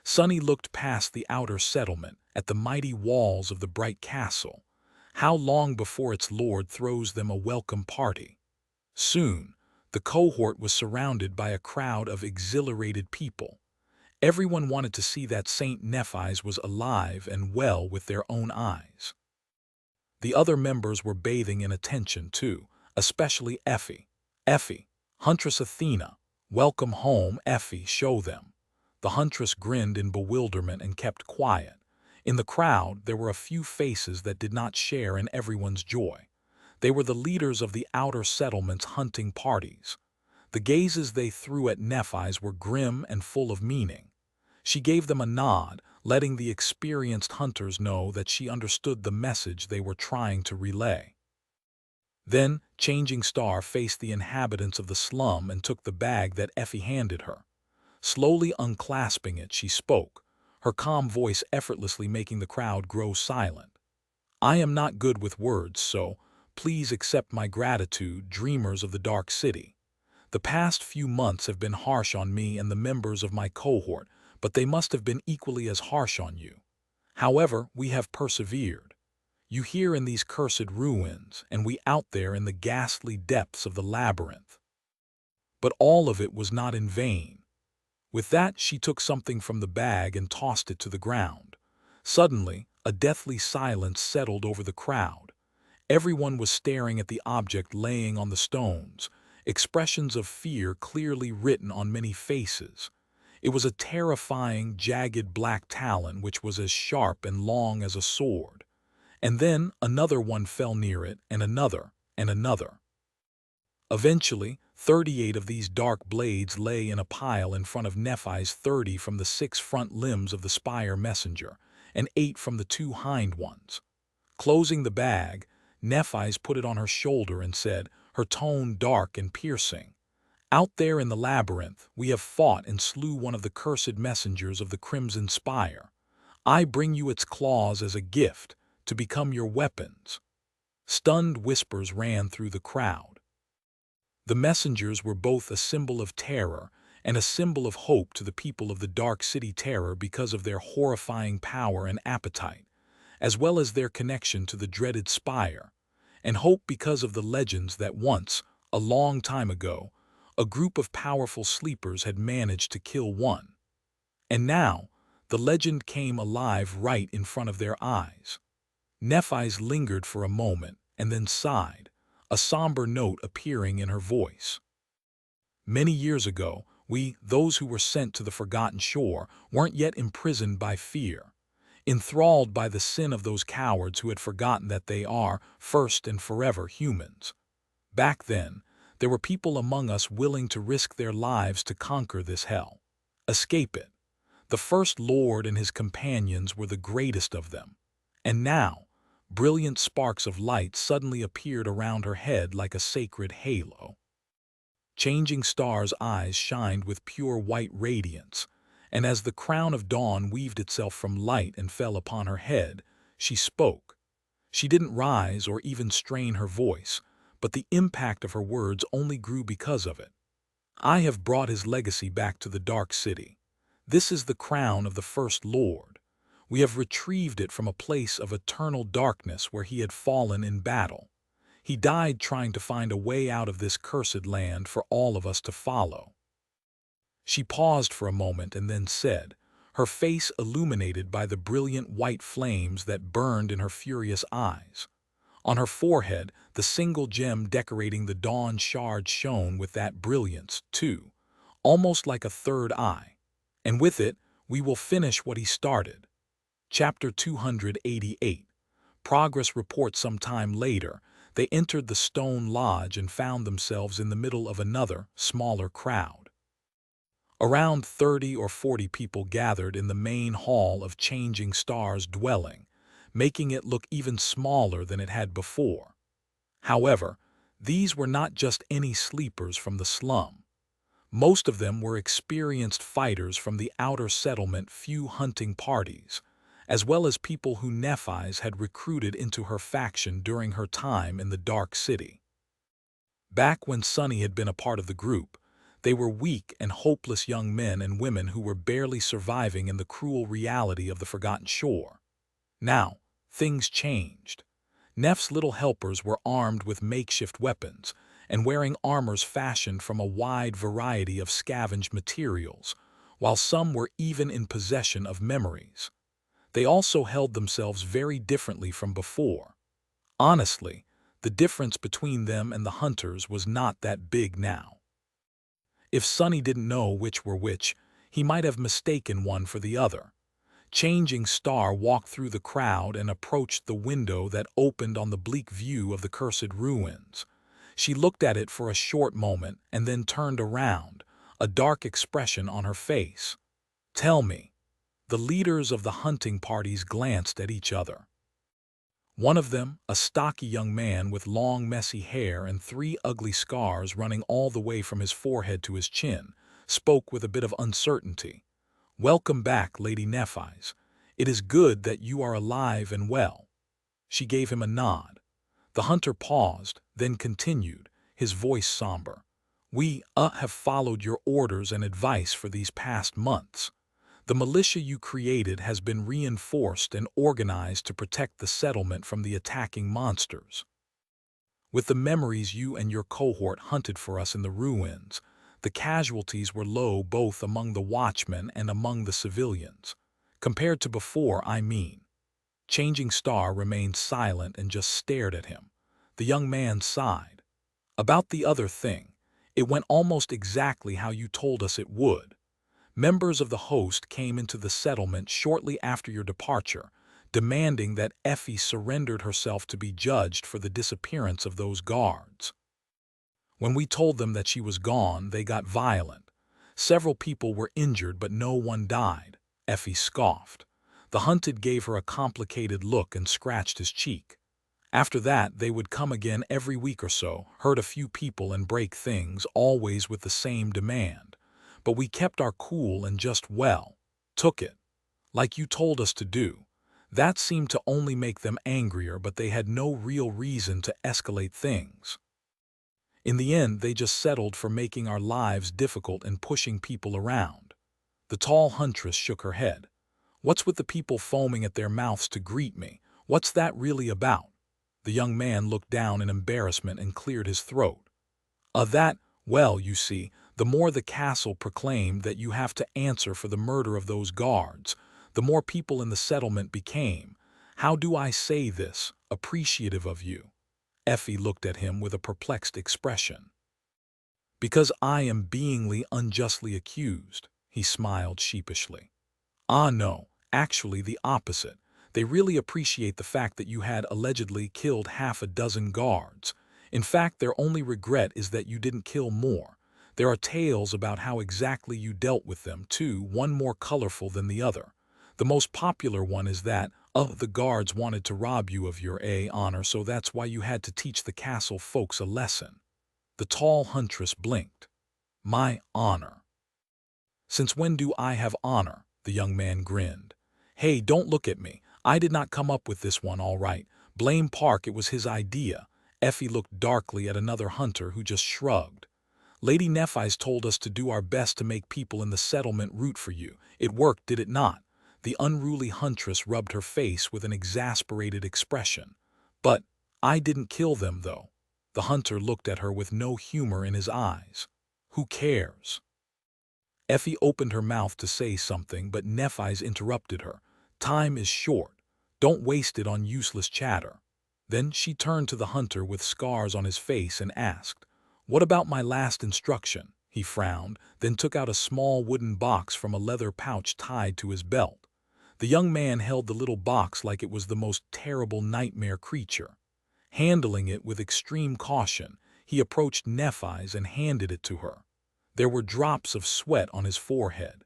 Sonny looked past the outer settlement, at the mighty walls of the bright castle. How long before its lord throws them a welcome party? Soon, the cohort was surrounded by a crowd of exhilarated people. Everyone wanted to see that Saint Nephi's was alive and well with their own eyes. The other members were bathing in attention too, especially Effie. "Effie, Huntress Athena, welcome home, Effie, show them." The huntress grinned in bewilderment and kept quiet. In the crowd, there were a few faces that did not share in everyone's joy. They were the leaders of the outer settlement's hunting parties. The gazes they threw at Nephi's were grim and full of meaning. She gave them a nod, letting the experienced hunters know that she understood the message they were trying to relay. Then, Changing Star faced the inhabitants of the slum and took the bag that Effie handed her. Slowly unclasping it, she spoke, her calm voice effortlessly making the crowd grow silent. "I am not good with words, so please accept my gratitude, dreamers of the Dark City. The past few months have been harsh on me and the members of my cohort, but they must have been equally as harsh on you. However, we have persevered. You here in these cursed ruins, and we out there in the ghastly depths of the labyrinth. But all of it was not in vain. With that, she took something from the bag and tossed it to the ground. Suddenly, a deathly silence settled over the crowd. Everyone was staring at the object laying on the stones, expressions of fear clearly written on many faces. It was a terrifying, jagged black talon which was as sharp and long as a sword. And then another one fell near it, and another, and another. Eventually, 38 of these dark blades lay in a pile in front of Nephi's 30 from the 6 front limbs of the spire messenger, and 8 from the 2 hind ones. Closing the bag, Nephi's put it on her shoulder and said, her tone dark and piercing, "Out there in the labyrinth, we have fought and slew one of the cursed messengers of the Crimson Spire. I bring you its claws as a gift, to become your weapons." Stunned whispers ran through the crowd. The messengers were both a symbol of terror and a symbol of hope to the people of the Dark City Terror because of their horrifying power and appetite, as well as their connection to the dreaded spire, and hope because of the legends that once, a long time ago, a group of powerful sleepers had managed to kill one. And now, the legend came alive right in front of their eyes. Nephi's lingered for a moment and then sighed, a somber note appearing in her voice. Many years ago, we, those who were sent to the forgotten shore, weren't yet imprisoned by fear, enthralled by the sin of those cowards who had forgotten that they are, first and forever, humans. Back then, there were people among us willing to risk their lives to conquer this hell, escape it. The First Lord and his companions were the greatest of them. And now, brilliant sparks of light suddenly appeared around her head like a sacred halo. Changing Star's eyes shined with pure white radiance, and as the crown of dawn weaved itself from light and fell upon her head, she spoke. She didn't rise or even strain her voice, but the impact of her words only grew because of it. "I have brought his legacy back to the Dark City. This is the crown of the First Lord. We have retrieved it from a place of eternal darkness where he had fallen in battle. He died trying to find a way out of this cursed land for all of us to follow." She paused for a moment and then said, her face illuminated by the brilliant white flames that burned in her furious eyes. On her forehead, the single gem decorating the dawn shard shone with that brilliance, too, almost like a third eye. "And with it, we will finish what he started." Chapter 288. Progress report. Some time later, they entered the stone lodge and found themselves in the middle of another, smaller crowd. Around 30 or 40 people gathered in the main hall of Changing Star's dwelling, making it look even smaller than it had before. However, these were not just any sleepers from the slum. Most of them were experienced fighters from the outer settlement, few hunting parties, as well as people who Nephi's had recruited into her faction during her time in the Dark City. Back when Sunny had been a part of the group, they were weak and hopeless young men and women who were barely surviving in the cruel reality of the Forgotten Shore. Now, things changed. Neph's little helpers were armed with makeshift weapons and wearing armors fashioned from a wide variety of scavenged materials, while some were even in possession of memories. They also held themselves very differently from before. Honestly, the difference between them and the hunters was not that big now. If Sunny didn't know which were which, he might have mistaken one for the other. Changing Star walked through the crowd and approached the window that opened on the bleak view of the cursed ruins. She looked at it for a short moment and then turned around, a dark expression on her face. "Tell me." The leaders of the hunting parties glanced at each other. One of them, a stocky young man with long messy hair and 3 ugly scars running all the way from his forehead to his chin, spoke with a bit of uncertainty. "Welcome back, Lady Nephi's. It is good that you are alive and well." She gave him a nod. The hunter paused, then continued, his voice somber. "We, have followed your orders and advice for these past months. The militia you created has been reinforced and organized to protect the settlement from the attacking monsters. With the memories you and your cohort hunted for us in the ruins, the casualties were low both among the watchmen and among the civilians. Compared to before, I mean. Changing Star remained silent and just stared at him. The young man sighed. About the other thing, it went almost exactly how you told us it would. Members of the host came into the settlement shortly after your departure, demanding that Effie surrendered herself to be judged for the disappearance of those guards. When we told them that she was gone, they got violent. Several people were injured, but no one died. Effie scoffed. The hunted gave her a complicated look and scratched his cheek. After that, they would come again every week or so, hurt a few people and break things, always with the same demand. But we kept our cool and just, well, took it. Like you told us to do. That seemed to only make them angrier, but they had no real reason to escalate things. In the end, they just settled for making our lives difficult and pushing people around. The tall huntress shook her head. What's with the people foaming at their mouths to greet me? What's that really about? The young man looked down in embarrassment and cleared his throat. Well, you see, the more the castle proclaimed that you have to answer for the murder of those guards, the more people in the settlement became, how do I say this, appreciative of you. Effie looked at him with a perplexed expression. Because I am beingly unjustly accused, he smiled sheepishly. Ah no, actually the opposite. They really appreciate the fact that you had allegedly killed half a dozen guards. In fact, their only regret is that you didn't kill more. There are tales about how exactly you dealt with them, too, one more colorful than the other. The most popular one is that, the guards wanted to rob you of your honor, so that's why you had to teach the castle folks a lesson. The tall huntress blinked. My honor. Since when do I have honor? The young man grinned. Hey, don't look at me. I did not come up with this one, all right. Blame Park, it was his idea. Effie looked darkly at another hunter who just shrugged. Lady Nephi's told us to do our best to make people in the settlement root for you. It worked, did it not? The unruly huntress rubbed her face with an exasperated expression. But I didn't kill them, though. The hunter looked at her with no humor in his eyes. Who cares? Effie opened her mouth to say something, but Nephi's interrupted her. Time is short. Don't waste it on useless chatter. Then she turned to the hunter with scars on his face and asked, What about my last instruction? He frowned, then took out a small wooden box from a leather pouch tied to his belt. The young man held the little box like it was the most terrible nightmare creature. Handling it with extreme caution, he approached Nephi's and handed it to her. There were drops of sweat on his forehead.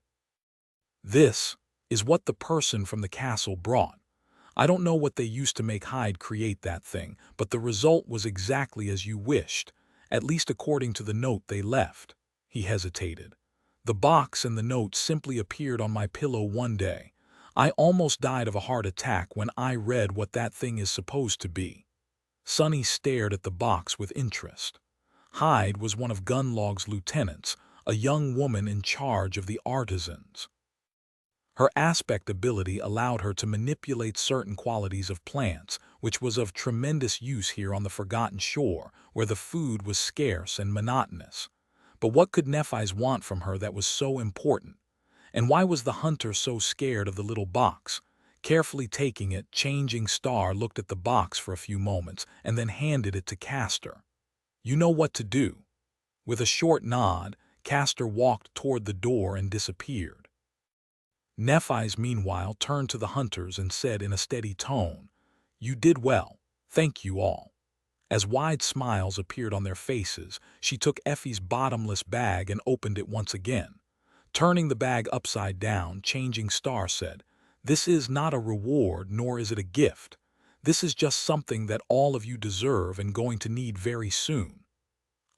This is what the person from the castle brought. I don't know what they used to make Hyde create that thing, but the result was exactly as you wished, at least according to the note they left. He hesitated. The box and the note simply appeared on my pillow one day. I almost died of a heart attack when I read what that thing is supposed to be. Sonny stared at the box with interest. Hyde was one of Gunlog's lieutenants, a young woman in charge of the artisans. Her aspect ability allowed her to manipulate certain qualities of plants, which was of tremendous use here on the Forgotten Shore, where the food was scarce and monotonous. But what could Nephi's want from her that was so important? And why was the hunter so scared of the little box? Carefully taking it, Changing Star looked at the box for a few moments and then handed it to Castor. You know what to do. With a short nod, Castor walked toward the door and disappeared. Nephi's meanwhile turned to the hunters and said in a steady tone, You did well. Thank you all. As wide smiles appeared on their faces, she took Effie's bottomless bag and opened it once again. Turning the bag upside down, Changing Star said, This is not a reward, nor is it a gift. This is just something that all of you deserve and going to need very soon.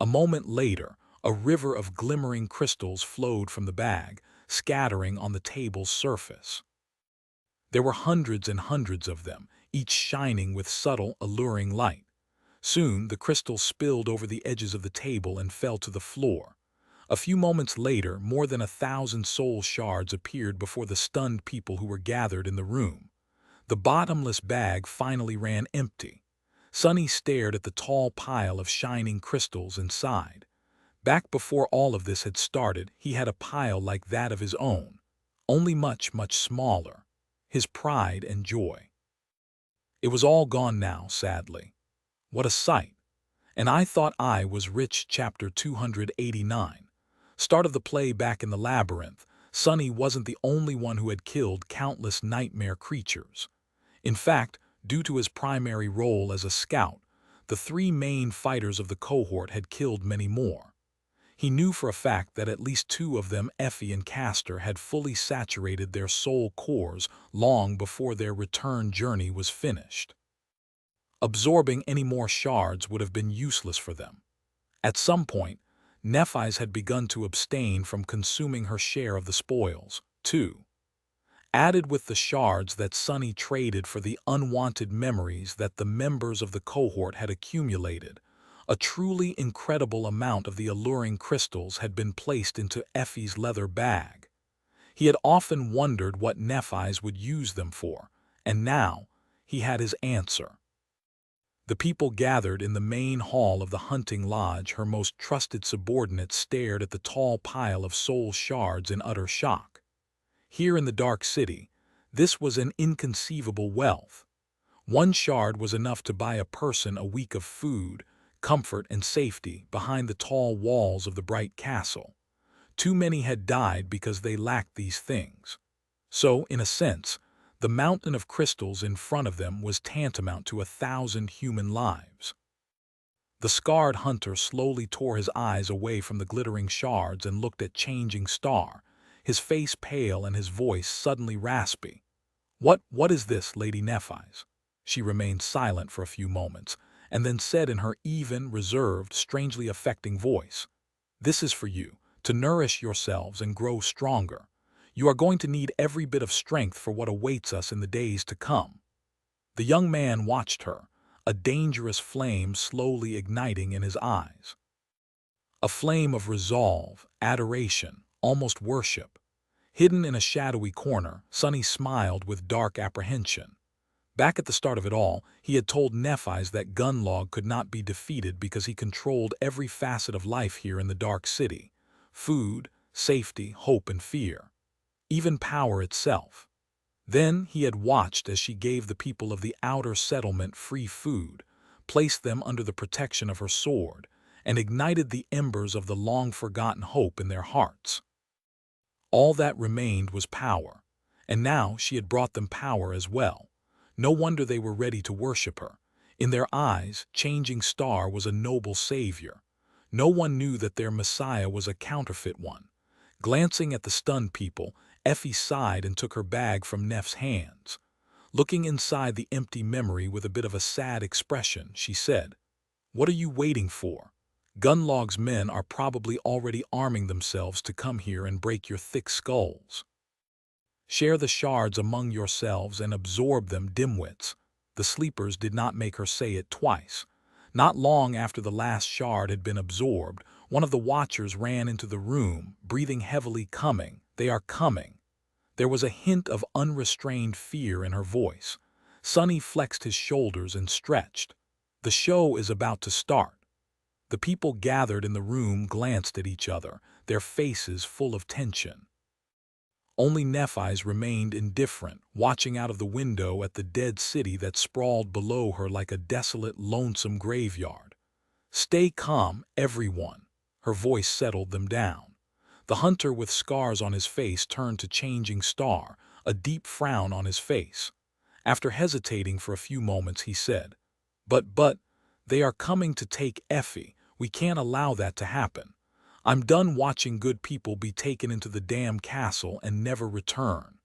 A moment later, a river of glimmering crystals flowed from the bag, scattering on the table's surface. There were hundreds and hundreds of them, each shining with subtle, alluring light. Soon, the crystals spilled over the edges of the table and fell to the floor. A few moments later, more than 1,000 soul shards appeared before the stunned people who were gathered in the room. The bottomless bag finally ran empty. Sonny stared at the tall pile of shining crystals inside. Back before all of this had started, he had a pile like that of his own, only much, much smaller. His pride and joy. It was all gone now, sadly. What a sight! And I thought I was rich. Chapter 289. Start of the play. Back in the labyrinth, Sonny wasn't the only one who had killed countless nightmare creatures. In fact, due to his primary role as a scout, the three main fighters of the cohort had killed many more. He knew for a fact that at least two of them, Effie and Castor, had fully saturated their soul cores long before their return journey was finished. Absorbing any more shards would have been useless for them. At some point, Nephi's had begun to abstain from consuming her share of the spoils, too. Added with the shards that Sonny traded for the unwanted memories that the members of the cohort had accumulated, a truly incredible amount of the alluring crystals had been placed into Effie's leather bag. He had often wondered what Nephi's would use them for, and now he had his answer. The people gathered in the main hall of the hunting lodge. Her most trusted subordinates stared at the tall pile of soul shards in utter shock. Here in the Dark City, this was an inconceivable wealth. One shard was enough to buy a person a week of food, comfort, and safety behind the tall walls of the bright castle. Too many had died because they lacked these things. So, in a sense, the mountain of crystals in front of them was tantamount to 1,000 human lives. The scarred hunter slowly tore his eyes away from the glittering shards and looked at Changing Star, his face pale and his voice suddenly raspy. What is this, Lady Nephi's?" She remained silent for a few moments, and then said in her even, reserved, strangely affecting voice, "This is for you, to nourish yourselves and grow stronger. You are going to need every bit of strength for what awaits us in the days to come." The young man watched her, a dangerous flame slowly igniting in his eyes. A flame of resolve, adoration, almost worship. Hidden in a shadowy corner, Sonny smiled with dark apprehension. Back at the start of it all, he had told Nephi's that Gunlog could not be defeated because he controlled every facet of life here in the Dark City. Food, safety, hope, and fear. Even power itself. Then he had watched as she gave the people of the outer settlement free food, placed them under the protection of her sword, and ignited the embers of the long-forgotten hope in their hearts. All that remained was power, and now she had brought them power as well. No wonder they were ready to worship her. In their eyes, Changing Star was a noble savior. No one knew that their Messiah was a counterfeit one. Glancing at the stunned people, Effie sighed and took her bag from Neff's hands. Looking inside the empty memory with a bit of a sad expression, she said, "What are you waiting for? Gunlog's men are probably already arming themselves to come here and break your thick skulls. Share the shards among yourselves and absorb them, dimwits." The sleepers did not make her say it twice. Not long after the last shard had been absorbed, one of the watchers ran into the room, breathing heavily. "Coming, they are coming." There was a hint of unrestrained fear in her voice. Sonny flexed his shoulders and stretched. The show is about to start. The people gathered in the room glanced at each other, their faces full of tension. Only Nephi's remained indifferent, watching out of the window at the dead city that sprawled below her like a desolate, lonesome graveyard. "Stay calm, everyone." Her voice settled them down. The hunter with scars on his face turned to Changing Star, a deep frown on his face. After hesitating for a few moments, he said, But, they are coming to take Effie. We can't allow that to happen. I'm done watching good people be taken into the damn castle and never return.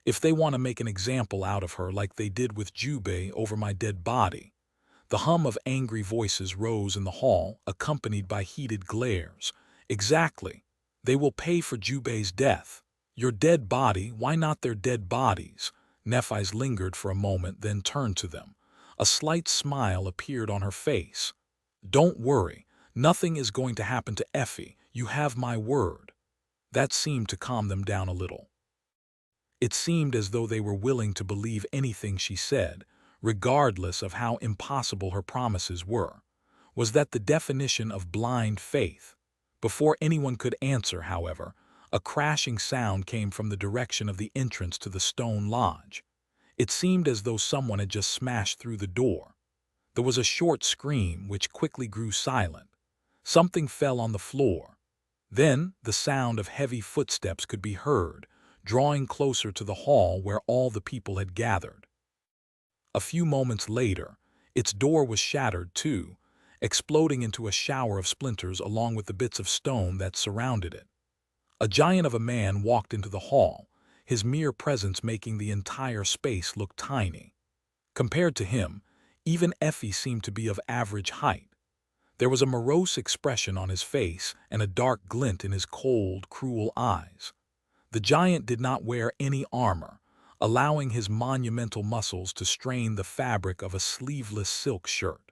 If they want to make an example out of her like they did with Jubei over my dead body." The hum of angry voices rose in the hall, accompanied by heated glares. "Exactly. They will pay for Jubei's death. Your dead body, why not their dead bodies?" Nephi's lingered for a moment, then turned to them. A slight smile appeared on her face. "Don't worry. Nothing is going to happen to Effie. You have my word." That seemed to calm them down a little. It seemed as though they were willing to believe anything she said, regardless of how impossible her promises were. Was that the definition of blind faith? Before anyone could answer, however, a crashing sound came from the direction of the entrance to the stone lodge. It seemed as though someone had just smashed through the door. There was a short scream, which quickly grew silent. Something fell on the floor. Then the sound of heavy footsteps could be heard, drawing closer to the hall where all the people had gathered. A few moments later, its door was shattered too, exploding into a shower of splinters along with the bits of stone that surrounded it. A giant of a man walked into the hall, his mere presence making the entire space look tiny. Compared to him, even Effie seemed to be of average height. There was a morose expression on his face and a dark glint in his cold, cruel eyes. The giant did not wear any armor, allowing his monumental muscles to strain the fabric of a sleeveless silk shirt.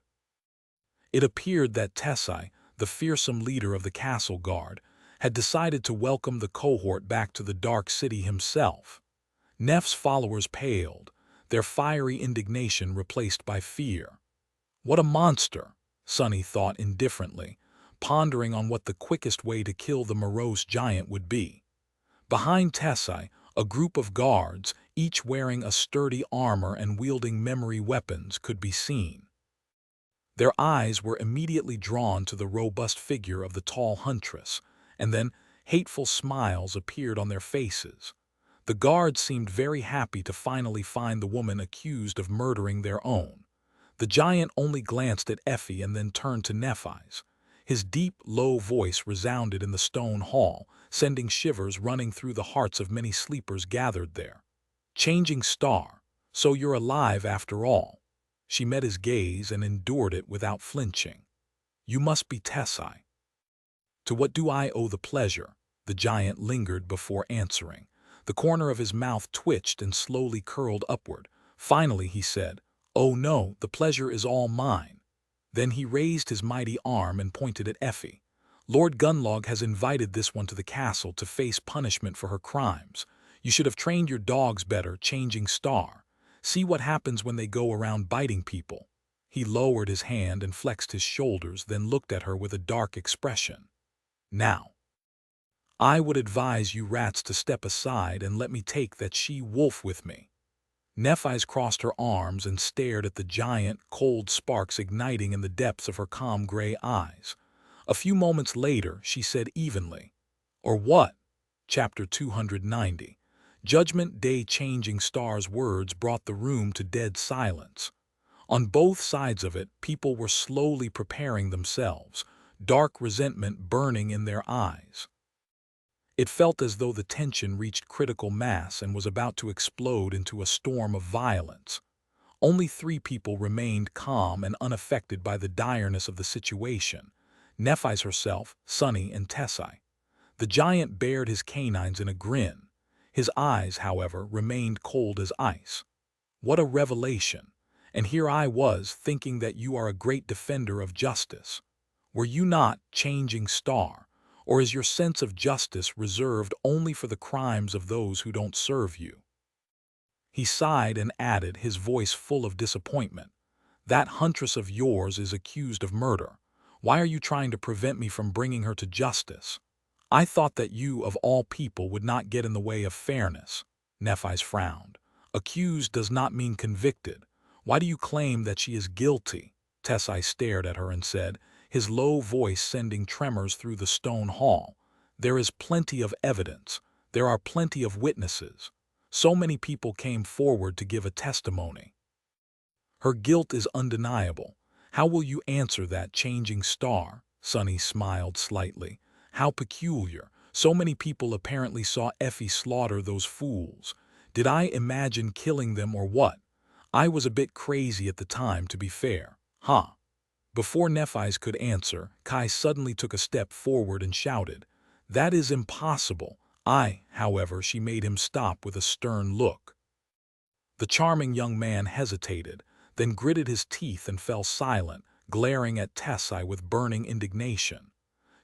It appeared that Tessai, the fearsome leader of the castle guard, had decided to welcome the cohort back to the Dark City himself. Neff's followers paled, their fiery indignation replaced by fear. What a monster, Sonny thought indifferently, pondering on what the quickest way to kill the morose giant would be. Behind Tessai, a group of guards, each wearing a sturdy armor and wielding memory weapons, could be seen. Their eyes were immediately drawn to the robust figure of the tall huntress, and then hateful smiles appeared on their faces. The guards seemed very happy to finally find the woman accused of murdering their own. The giant only glanced at Effie and then turned to Nephi's. His deep, low voice resounded in the stone hall, sending shivers running through the hearts of many sleepers gathered there. "Changing star, so you're alive after all." She met his gaze and endured it without flinching. "You must be Tessai." "To what do I owe the pleasure?" The giant lingered before answering. The corner of his mouth twitched and slowly curled upward. Finally he said, "Oh no, the pleasure is all mine." Then he raised his mighty arm and pointed at Effie. "Lord Gunlog has invited this one to the castle to face punishment for her crimes. You should have trained your dogs better, Changing Star. See what happens when they go around biting people." He lowered his hand and flexed his shoulders, then looked at her with a dark expression. "Now, I would advise you rats to step aside and let me take that she-wolf with me." Nephi's crossed her arms and stared at the giant, cold sparks igniting in the depths of her calm gray eyes. A few moments later, she said evenly, "Or what?" Chapter 290. Judgment Day. Changing Star's words brought the room to dead silence. On both sides of it, people were slowly preparing themselves, dark resentment burning in their eyes. It felt as though the tension reached critical mass and was about to explode into a storm of violence. Only 3 people remained calm and unaffected by the direness of the situation: Nephi's herself, Sonny, and Tessai. The giant bared his canines in a grin. His eyes, however, remained cold as ice. "What a revelation! And here I was, thinking that you are a great defender of justice. Were you not, Changing Star? Or is your sense of justice reserved only for the crimes of those who don't serve you?" He sighed and added, his voice full of disappointment, "That huntress of yours is accused of murder. Why are you trying to prevent me from bringing her to justice? I thought that you, of all people, would not get in the way of fairness." Nephi's frowned. "Accused does not mean convicted. Why do you claim that she is guilty?" Tessai stared at her and said, his low voice sending tremors through the stone hall, "There is plenty of evidence. There are plenty of witnesses. So many people came forward to give a testimony. Her guilt is undeniable. How will you answer that, Changing Star?" Sonny smiled slightly. "How peculiar. So many people apparently saw Effie slaughter those fools. Did I imagine killing them or what? I was a bit crazy at the time, to be fair. Huh?" Before Nephi's could answer, Kai suddenly took a step forward and shouted, "That is impossible." However, she made him stop with a stern look. The charming young man hesitated, then gritted his teeth and fell silent, glaring at Tessai with burning indignation.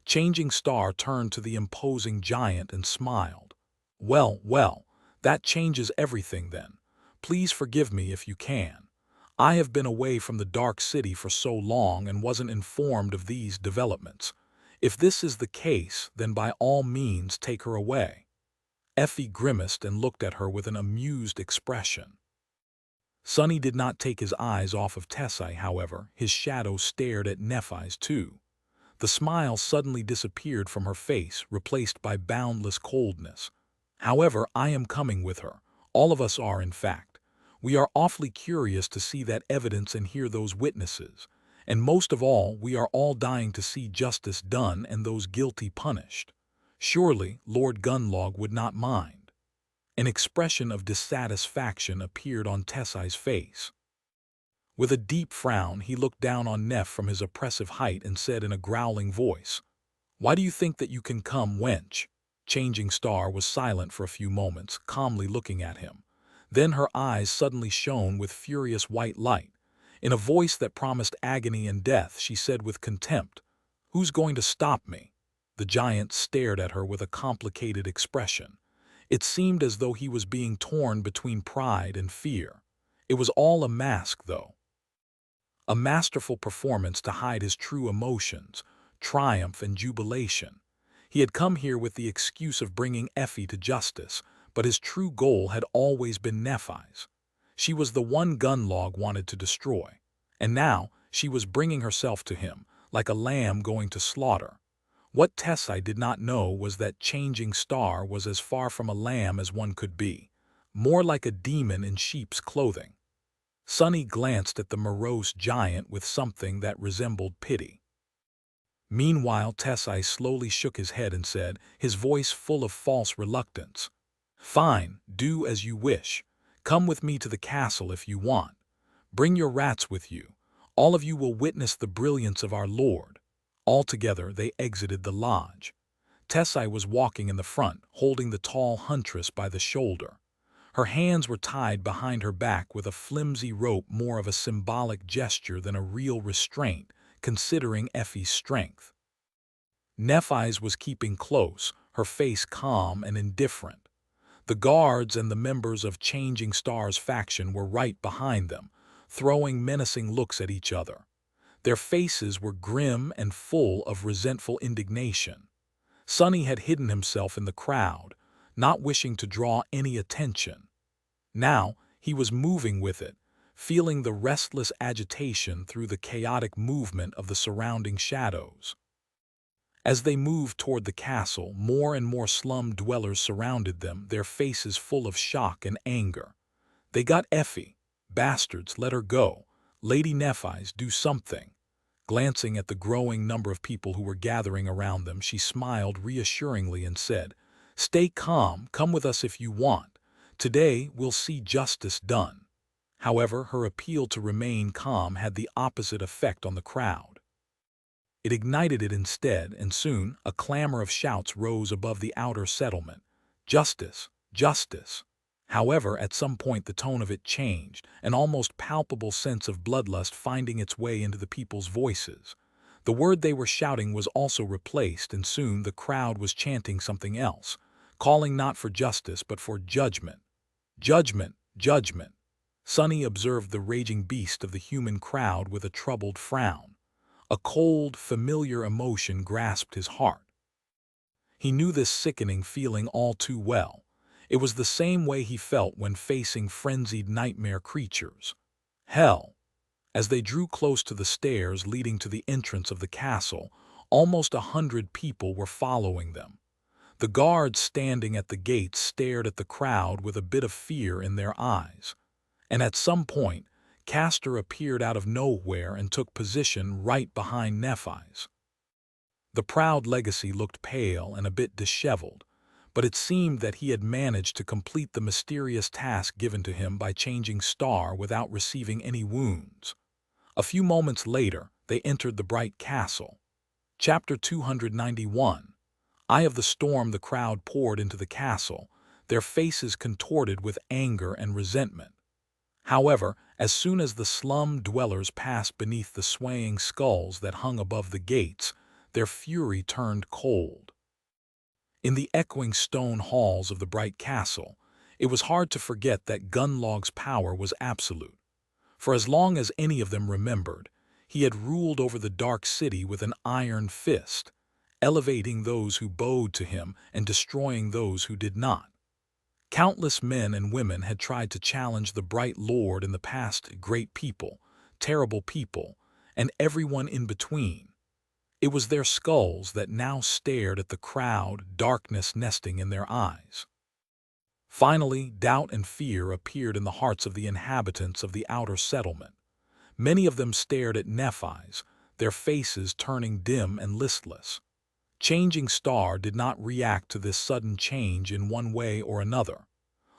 Changing Star turned to the imposing giant and smiled. "Well, well, that changes everything then. Please forgive me if you can. I have been away from the Dark City for so long and wasn't informed of these developments. If this is the case, then by all means take her away." Effie grimaced and looked at her with an amused expression. Sonny did not take his eyes off of Tessai, however. His shadow stared at Nephai's too. The smile suddenly disappeared from her face, replaced by boundless coldness. "However, I am coming with her. All of us are, in fact. We are awfully curious to see that evidence and hear those witnesses. And most of all, we are all dying to see justice done and those guilty punished. Surely Lord Gunlog would not mind." An expression of dissatisfaction appeared on Tessai's face. With a deep frown, he looked down on Neph from his oppressive height and said in a growling voice, "Why do you think that you can come, wench?" Changing Star was silent for a few moments, calmly looking at him. Then her eyes suddenly shone with furious white light. In a voice that promised agony and death, she said with contempt, "Who's going to stop me?" The giant stared at her with a complicated expression. It seemed as though he was being torn between pride and fear. It was all a mask, though. A masterful performance to hide his true emotions, triumph and jubilation. He had come here with the excuse of bringing Effie to justice, but his true goal had always been Nephai's. She was the one Gunlog wanted to destroy, and now she was bringing herself to him, like a lamb going to slaughter. What Tessai did not know was that Changing Star was as far from a lamb as one could be, more like a demon in sheep's clothing. Sonny glanced at the morose giant with something that resembled pity. Meanwhile, Tessai slowly shook his head and said, his voice full of false reluctance, "Fine, do as you wish. Come with me to the castle if you want. Bring your rats with you. All of you will witness the brilliance of our lord." Altogether, they exited the lodge. Tessai was walking in the front, holding the tall huntress by the shoulder. Her hands were tied behind her back with a flimsy rope, more of a symbolic gesture than a real restraint, considering Effie's strength. Nephai's was keeping close, her face calm and indifferent. The guards and the members of Changing Star's faction were right behind them, throwing menacing looks at each other. Their faces were grim and full of resentful indignation. Sonny had hidden himself in the crowd, not wishing to draw any attention. Now he was moving with it, feeling the restless agitation through the chaotic movement of the surrounding shadows. As they moved toward the castle, more and more slum dwellers surrounded them, their faces full of shock and anger. "They got Effie. Bastards, let her go. Lady Nephai's, do something." Glancing at the growing number of people who were gathering around them, she smiled reassuringly and said, "Stay calm, come with us if you want. Today we'll see justice done." However, her appeal to remain calm had the opposite effect on the crowd. It ignited it instead, and soon a clamor of shouts rose above the outer settlement. "Justice! Justice!" However, at some point the tone of it changed, an almost palpable sense of bloodlust finding its way into the people's voices. The word they were shouting was also replaced, and soon the crowd was chanting something else, calling not for justice but for judgment. Judgment! Judgment! Sonny observed the raging beast of the human crowd with a troubled frown. A cold, familiar emotion grasped his heart. He knew this sickening feeling all too well. It was the same way he felt when facing frenzied nightmare creatures. Hell! As they drew close to the stairs leading to the entrance of the castle, almost 100 people were following them. The guards standing at the gates stared at the crowd with a bit of fear in their eyes. And at some point, Castor appeared out of nowhere and took position right behind Nephai's. The proud legacy looked pale and a bit disheveled, but it seemed that he had managed to complete the mysterious task given to him by Changing Star without receiving any wounds. A few moments later, they entered the bright castle. Chapter 291. Eye of the storm. The crowd poured into the castle, their faces contorted with anger and resentment. However, as soon as the slum dwellers passed beneath the swaying skulls that hung above the gates, their fury turned cold. In the echoing stone halls of the bright castle, it was hard to forget that Gunlog's power was absolute. For as long as any of them remembered, he had ruled over the dark city with an iron fist, elevating those who bowed to him and destroying those who did not. Countless men and women had tried to challenge the bright lord in the past, great people, terrible people, and everyone in between. It was their skulls that now stared at the crowd, darkness nesting in their eyes. Finally, doubt and fear appeared in the hearts of the inhabitants of the outer settlement. Many of them stared at Nephi's, their faces turning dim and listless. Changing Star did not react to this sudden change in one way or another.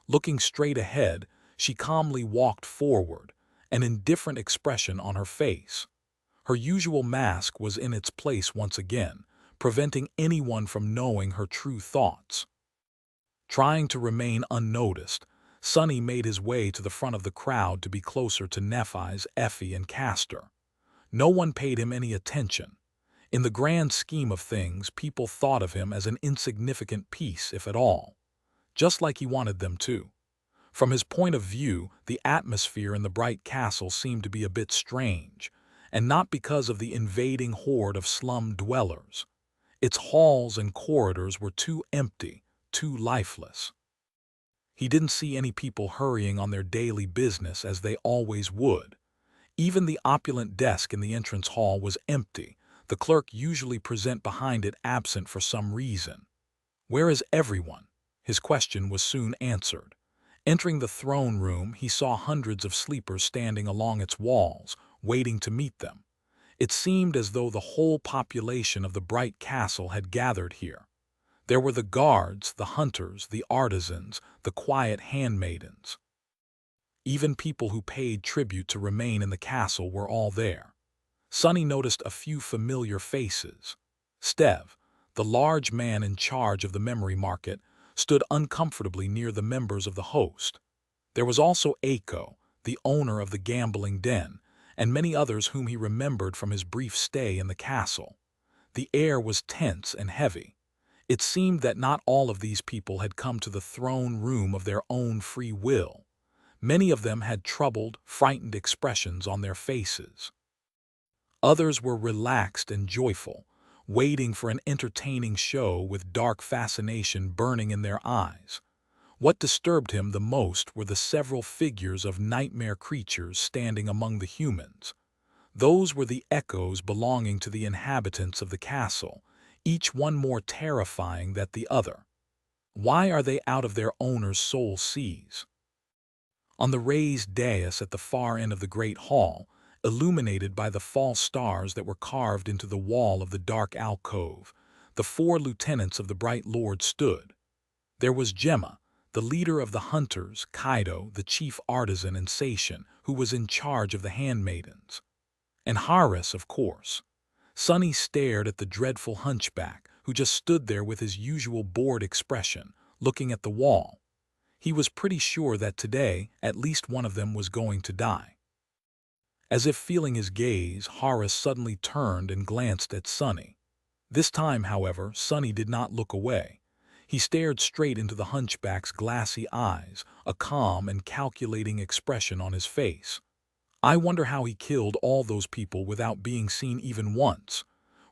Looking straight ahead, she calmly walked forward, an indifferent expression on her face. Her usual mask was in its place once again, preventing anyone from knowing her true thoughts. Trying to remain unnoticed, Sonny made his way to the front of the crowd to be closer to Nephi's, Effie, and Castor. No one paid him any attention. In the grand scheme of things, people thought of him as an insignificant piece, if at all, just like he wanted them to. From his point of view, the atmosphere in the bright castle seemed to be a bit strange, and not because of the invading horde of slum dwellers. Its halls and corridors were too empty, too lifeless. He didn't see any people hurrying on their daily business as they always would. Even the opulent desk in the entrance hall was empty, the clerk usually present behind it absent for some reason. "Where is everyone?" His question was soon answered. Entering the throne room, he saw hundreds of sleepers standing along its walls, waiting to meet them. It seemed as though the whole population of the bright castle had gathered here. There were the guards, the hunters, the artisans, the quiet handmaidens. Even people who paid tribute to remain in the castle were all there. Sonny noticed a few familiar faces. Stev, the large man in charge of the memory market, stood uncomfortably near the members of the host. There was also Aiko, the owner of the gambling den, and many others whom he remembered from his brief stay in the castle. The air was tense and heavy. It seemed that not all of these people had come to the throne room of their own free will. Many of them had troubled, frightened expressions on their faces. Others were relaxed and joyful, waiting for an entertaining show with dark fascination burning in their eyes. What disturbed him the most were the several figures of nightmare creatures standing among the humans. Those were the echoes belonging to the inhabitants of the castle, each one more terrifying than the other. Why are they out of their owner's soul seas? On the raised dais at the far end of the great hall, illuminated by the false stars that were carved into the wall of the dark alcove, the 4 lieutenants of the bright lord stood. There was Gemma, the leader of the hunters, Kaido, the chief artisan, and Sation, who was in charge of the handmaidens. And Haris, of course. Sonny stared at the dreadful hunchback, who just stood there with his usual bored expression, looking at the wall. He was pretty sure that today, at least one of them was going to die. As if feeling his gaze, Haris suddenly turned and glanced at Sonny. This time, however, Sonny did not look away. He stared straight into the hunchback's glassy eyes, a calm and calculating expression on his face. I wonder how he killed all those people without being seen even once.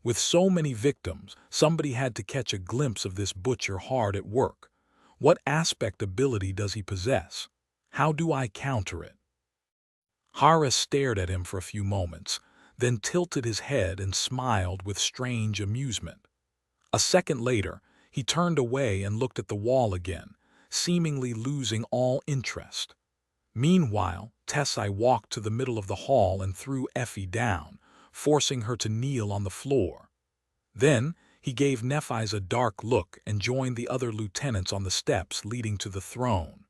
With so many victims, somebody had to catch a glimpse of this butcher hard at work. What aspect ability does he possess? How do I counter it? Haris stared at him for a few moments, then tilted his head and smiled with strange amusement. A second later, he turned away and looked at the wall again, seemingly losing all interest. Meanwhile, Tessai walked to the middle of the hall and threw Effie down, forcing her to kneel on the floor. Then, he gave Nephi's a dark look and joined the other lieutenants on the steps leading to the throne.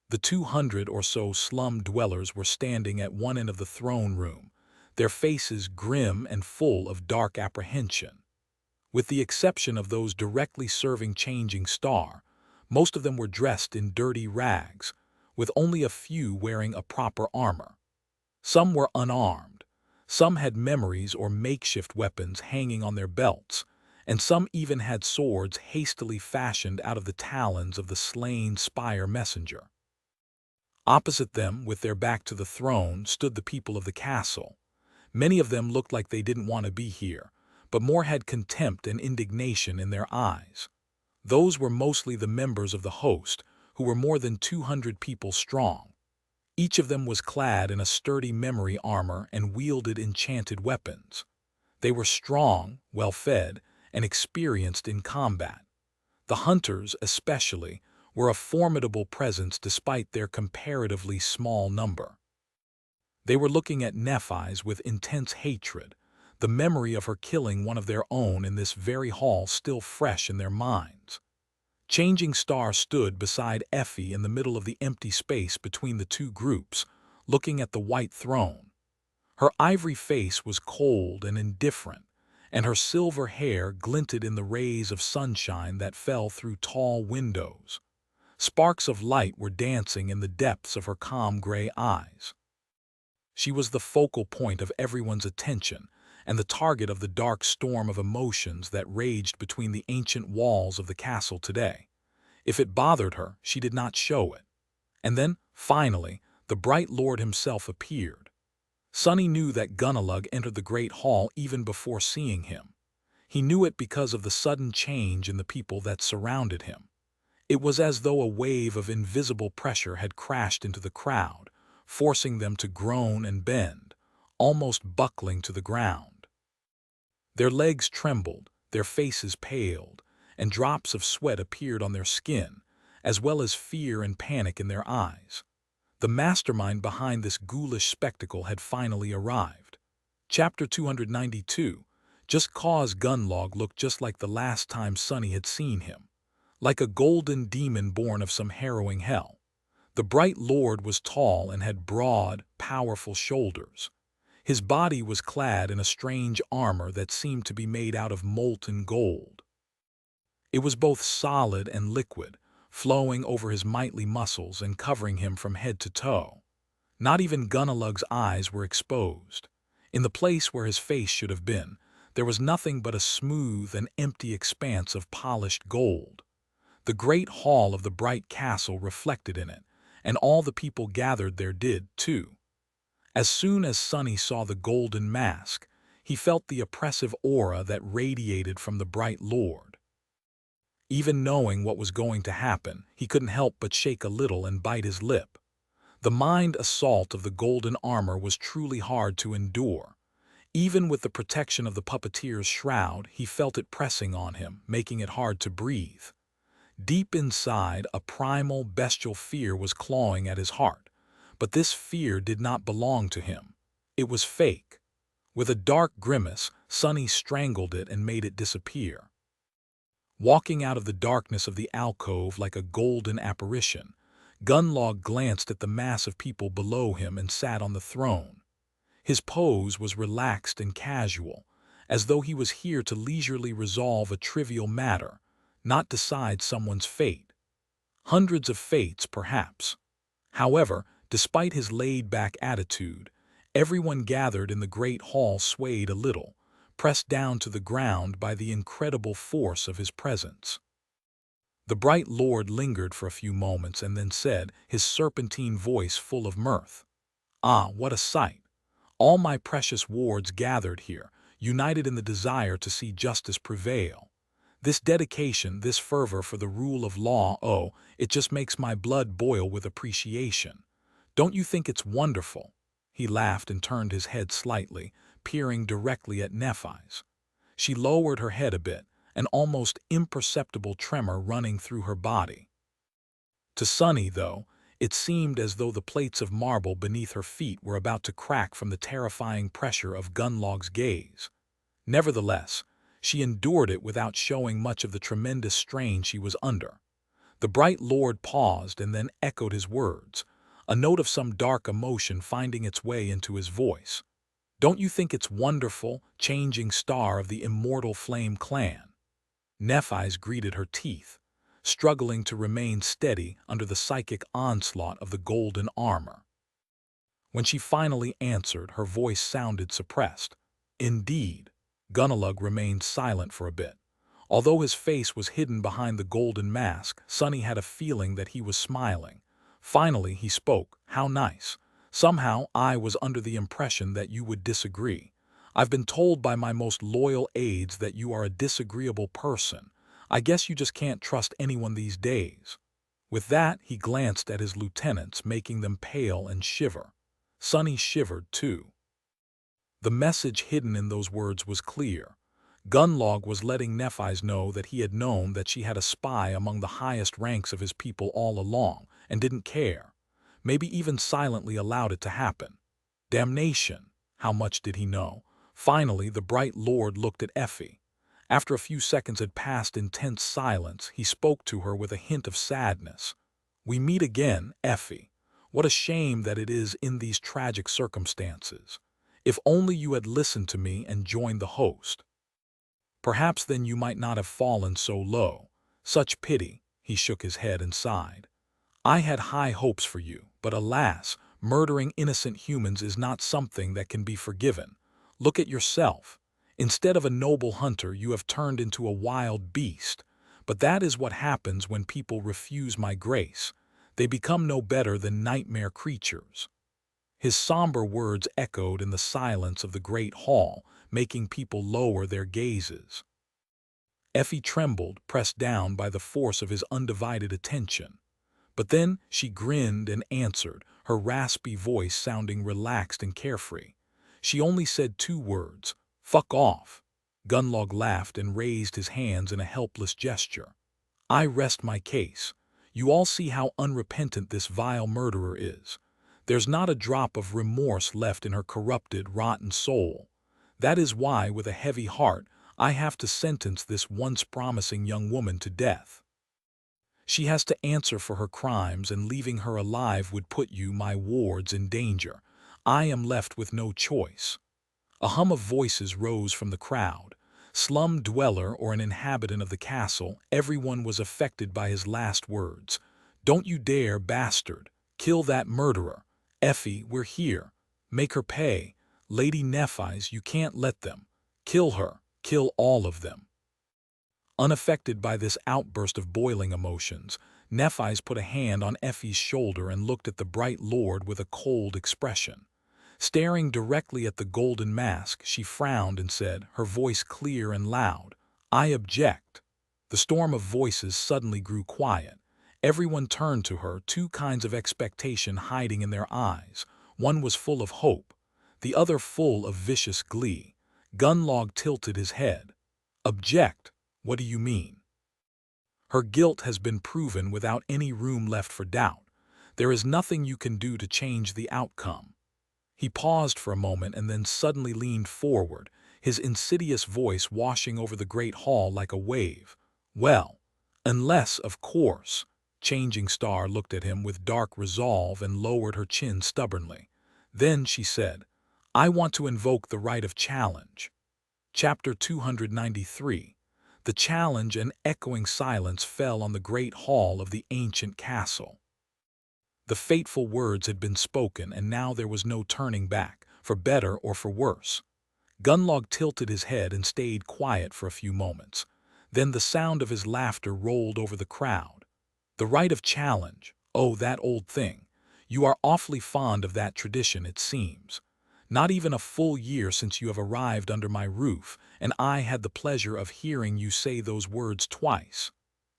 The 200 or so slum dwellers were standing at one end of the throne room, their faces grim and full of dark apprehension. With the exception of those directly serving Changing Star, most of them were dressed in dirty rags, with only a few wearing a proper armor. Some were unarmed. Some had memories or makeshift weapons hanging on their belts, and some even had swords hastily fashioned out of the talons of the slain spire messenger. Opposite them, with their back to the throne, stood the people of the castle. Many of them looked like they didn't want to be here, but more had contempt and indignation in their eyes. Those were mostly the members of the host, who were more than 200 people strong. Each of them was clad in a sturdy memory armor and wielded enchanted weapons. They were strong, well-fed, and experienced in combat. The hunters, especially, were a formidable presence despite their comparatively small number. They were looking at Nephi's with intense hatred, the memory of her killing one of their own in this very hall still fresh in their minds. Changing Star stood beside Effie in the middle of the empty space between the two groups, looking at the white throne. Her ivory face was cold and indifferent, and her silver hair glinted in the rays of sunshine that fell through tall windows. Sparks of light were dancing in the depths of her calm gray eyes. She was the focal point of everyone's attention and the target of the dark storm of emotions that raged between the ancient walls of the castle today. If it bothered her, she did not show it. And then, finally, the bright lord himself appeared. Sonny knew that Gunnalug entered the great hall even before seeing him. He knew it because of the sudden change in the people that surrounded him. It was as though a wave of invisible pressure had crashed into the crowd, forcing them to groan and bend, almost buckling to the ground. Their legs trembled, their faces paled, and drops of sweat appeared on their skin, as well as fear and panic in their eyes. The mastermind behind this ghoulish spectacle had finally arrived. Chapter 292. Just cause Gunnlog looked just like the last time Sonny had seen him. Like a golden demon born of some harrowing hell. The bright lord was tall and had broad, powerful shoulders. His body was clad in a strange armor that seemed to be made out of molten gold. It was both solid and liquid, flowing over his mighty muscles and covering him from head to toe. Not even Gunnalug's eyes were exposed. In the place where his face should have been, there was nothing but a smooth and empty expanse of polished gold. The great hall of the bright castle reflected in it, and all the people gathered there did, too. As soon as Sonny saw the golden mask, he felt the oppressive aura that radiated from the bright lord. Even knowing what was going to happen, he couldn't help but shake a little and bite his lip. The mind assault of the golden armor was truly hard to endure. Even with the protection of the puppeteer's shroud, he felt it pressing on him, making it hard to breathe. Deep inside, a primal, bestial fear was clawing at his heart, but this fear did not belong to him. It was fake. With a dark grimace, Sonny strangled it and made it disappear. Walking out of the darkness of the alcove like a golden apparition, Gunnlog glanced at the mass of people below him and sat on the throne. His pose was relaxed and casual, as though he was here to leisurely resolve a trivial matter, not decide someone's fate. Hundreds of fates, perhaps. However, despite his laid-back attitude, everyone gathered in the great hall swayed a little, pressed down to the ground by the incredible force of his presence. The bright lord lingered for a few moments and then said, his serpentine voice full of mirth, "Ah, what a sight! All my precious wards gathered here, united in the desire to see justice prevail. This dedication, this fervor for the rule of law, oh, it just makes my blood boil with appreciation. Don't you think it's wonderful?" He laughed and turned his head slightly, peering directly at Nephi's. She lowered her head a bit, an almost imperceptible tremor running through her body. To Sonny, though, it seemed as though the plates of marble beneath her feet were about to crack from the terrifying pressure of Gunnlog's gaze. Nevertheless, she endured it without showing much of the tremendous strain she was under. The bright lord paused and then echoed his words, a note of some dark emotion finding its way into his voice. "Don't you think it's wonderful, changing star of the immortal flame clan?" Nephi's greeted her teeth, struggling to remain steady under the psychic onslaught of the golden armor. When she finally answered, her voice sounded suppressed. Indeed. Gunnalug remained silent for a bit. Although his face was hidden behind the golden mask, Sonny had a feeling that he was smiling. Finally, he spoke. How nice. Somehow, I was under the impression that you would disagree. I've been told by my most loyal aides that you are a disagreeable person. I guess you just can't trust anyone these days. With that, he glanced at his lieutenants, making them pale and shiver. Sonny shivered, too. The message hidden in those words was clear. Gunnlog was letting Nephis know that he had known that she had a spy among the highest ranks of his people all along, and didn't care. Maybe even silently allowed it to happen. Damnation! How much did he know? Finally, the bright lord looked at Effie. After a few seconds had passed in tense silence, he spoke to her with a hint of sadness. We meet again, Effie. What a shame that it is in these tragic circumstances. If only you had listened to me and joined the host. Perhaps then you might not have fallen so low. Such pity. He shook his head and sighed. I had high hopes for you, but alas, murdering innocent humans is not something that can be forgiven. Look at yourself. Instead of a noble hunter, you have turned into a wild beast. But that is what happens when people refuse my grace. They become no better than nightmare creatures. His somber words echoed in the silence of the great hall, making people lower their gazes. Effie trembled, pressed down by the force of his undivided attention. But then she grinned and answered, her raspy voice sounding relaxed and carefree. She only said 2 words, "Fuck off." Gunnlog laughed and raised his hands in a helpless gesture. I rest my case. You all see how unrepentant this vile murderer is. There's not a drop of remorse left in her corrupted, rotten soul. That is why, with a heavy heart, I have to sentence this once promising young woman to death. She has to answer for her crimes, and leaving her alive would put you, my wards, in danger. I am left with no choice. A hum of voices rose from the crowd. Slum dweller or an inhabitant of the castle, everyone was affected by his last words. Don't you dare, bastard. Kill that murderer. Effie, we're here. Make her pay. Lady Nephis, you can't let them. Kill her. Kill all of them. Unaffected by this outburst of boiling emotions, Nephis put a hand on Effie's shoulder and looked at the bright lord with a cold expression. Staring directly at the golden mask, she frowned and said, her voice clear and loud, I object. The storm of voices suddenly grew quiet. Everyone turned to her, 2 kinds of expectation hiding in their eyes. One was full of hope, the other full of vicious glee. Gunnlog tilted his head. Object? What do you mean? Her guilt has been proven without any room left for doubt. There is nothing you can do to change the outcome. He paused for a moment and then suddenly leaned forward, his insidious voice washing over the great hall like a wave. Well, unless, of course. Changing Star looked at him with dark resolve and lowered her chin stubbornly. Then she said, I want to invoke the right of challenge. Chapter 293. The challenge and echoing silence fell on the great hall of the ancient castle. The fateful words had been spoken, and now there was no turning back, for better or for worse. Gunnlog tilted his head and stayed quiet for a few moments. Then the sound of his laughter rolled over the crowd. The right of challenge. Oh, that old thing. You are awfully fond of that tradition, it seems. Not even a full year since you have arrived under my roof, and I had the pleasure of hearing you say those words twice.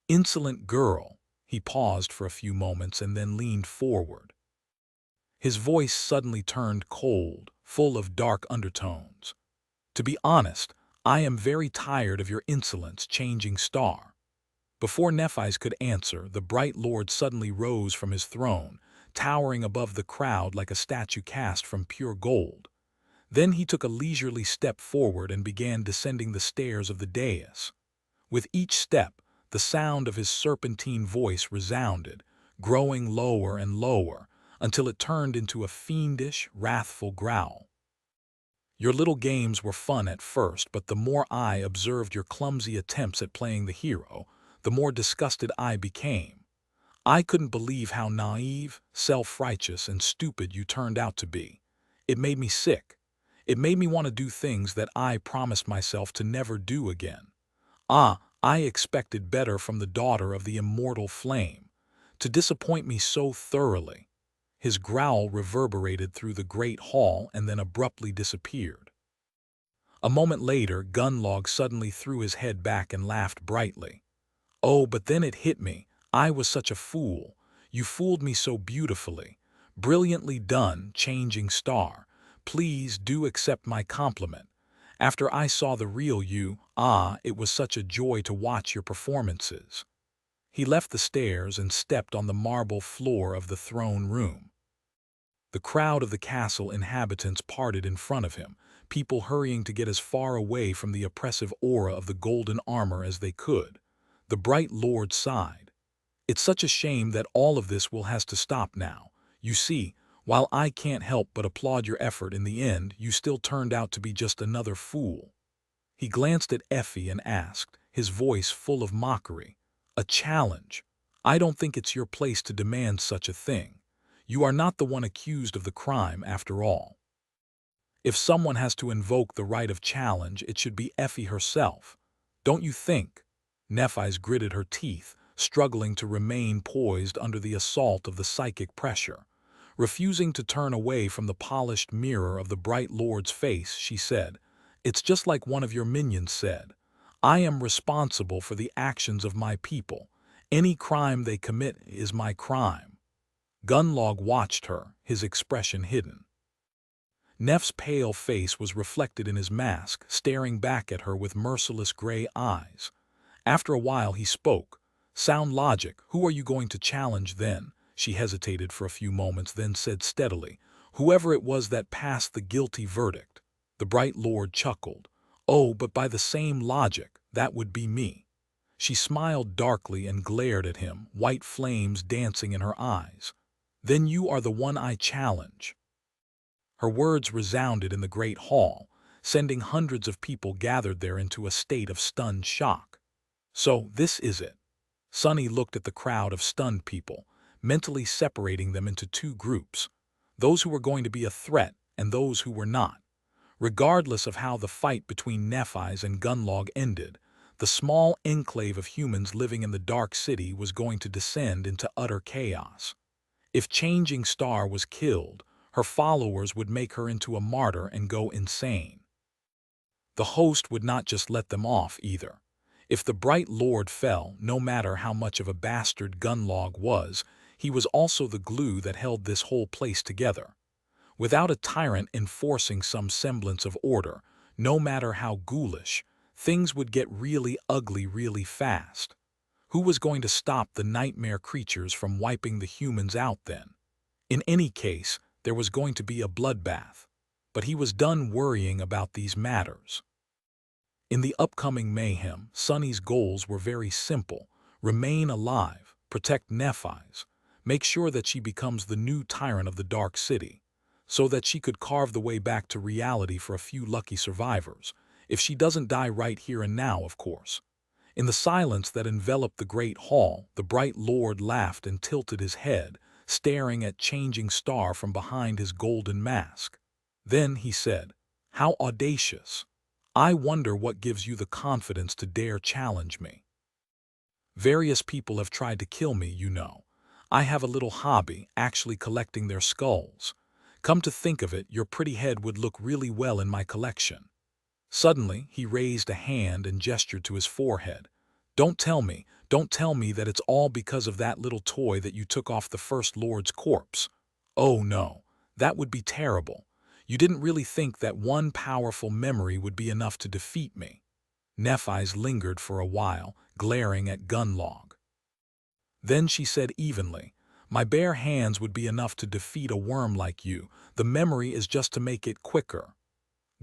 Insolent girl. He paused for a few moments and then leaned forward. His voice suddenly turned cold, full of dark undertones. To be honest, I am very tired of your insolence, Changing Star. Before Nephis could answer, the bright lord suddenly rose from his throne, towering above the crowd like a statue cast from pure gold. Then he took a leisurely step forward and began descending the stairs of the dais. With each step, the sound of his serpentine voice resounded, growing lower and lower, until it turned into a fiendish, wrathful growl. Your little games were fun at first, but the more I observed your clumsy attempts at playing the hero, the more disgusted I became. I couldn't believe how naive, self-righteous, and stupid you turned out to be. It made me sick. It made me want to do things that I promised myself to never do again. I expected better from the daughter of the immortal flame. To disappoint me so thoroughly. His growl reverberated through the great hall and then abruptly disappeared. A moment later, Gunlog suddenly threw his head back and laughed brightly. Oh, but then it hit me. I was such a fool. You fooled me so beautifully. Brilliantly done, changing star. Please do accept my compliment. After I saw the real you, it was such a joy to watch your performances. He left the stairs and stepped on the marble floor of the throne room. The crowd of the castle inhabitants parted in front of him, people hurrying to get as far away from the oppressive aura of the golden armor as they could. The bright lord sighed. It's such a shame that all of this will has to stop now. You see, while I can't help but applaud your effort in the end, you still turned out to be just another fool. He glanced at Effie and asked, his voice full of mockery, "A challenge? I don't think it's your place to demand such a thing. You are not the one accused of the crime after all. If someone has to invoke the right of challenge, it should be Effie herself. Don't you think?" Nephi's gritted her teeth, struggling to remain poised under the assault of the psychic pressure. Refusing to turn away from the polished mirror of the bright lord's face, she said, "It's just like one of your minions said. I am responsible for the actions of my people. Any crime they commit is my crime." Gunlog watched her, his expression hidden. Neff's pale face was reflected in his mask, staring back at her with merciless gray eyes. After a while he spoke. "Sound logic, who are you going to challenge then?" She hesitated for a few moments, then said steadily, "Whoever it was that passed the guilty verdict." The bright lord chuckled. "Oh, but by the same logic, that would be me." She smiled darkly and glared at him, white flames dancing in her eyes. "Then you are the one I challenge." Her words resounded in the great hall, sending hundreds of people gathered there into a state of stunned shock. "So, this is it." Sonny looked at the crowd of stunned people, mentally separating them into two groups, those who were going to be a threat and those who were not. Regardless of how the fight between Nephi's and Gunlog ended, the small enclave of humans living in the Dark City was going to descend into utter chaos. If Changing Star was killed, her followers would make her into a martyr and go insane. The host would not just let them off either. If the bright lord fell, no matter how much of a bastard Gunlog was, he was also the glue that held this whole place together. Without a tyrant enforcing some semblance of order, no matter how ghoulish, things would get really ugly really fast. Who was going to stop the nightmare creatures from wiping the humans out then? In any case, there was going to be a bloodbath. But he was done worrying about these matters. In the upcoming mayhem, Sonny's goals were very simple: remain alive, protect Nephi's, make sure that she becomes the new tyrant of the Dark City, so that she could carve the way back to reality for a few lucky survivors, if she doesn't die right here and now, of course. In the silence that enveloped the great hall, the bright lord laughed and tilted his head, staring at Changing Star from behind his golden mask. Then he said, "How audacious! I wonder what gives you the confidence to dare challenge me. Various people have tried to kill me, you know. I have a little hobby, actually collecting their skulls. Come to think of it, your pretty head would look really well in my collection." Suddenly, he raised a hand and gestured to his forehead. Don't tell me that it's all because of that little toy that you took off the First Lord's corpse. Oh no, that would be terrible. You didn't really think that one powerful memory would be enough to defeat me." Nephi's lingered for a while, glaring at Gunlog. Then she said evenly, "My bare hands would be enough to defeat a worm like you. The memory is just to make it quicker."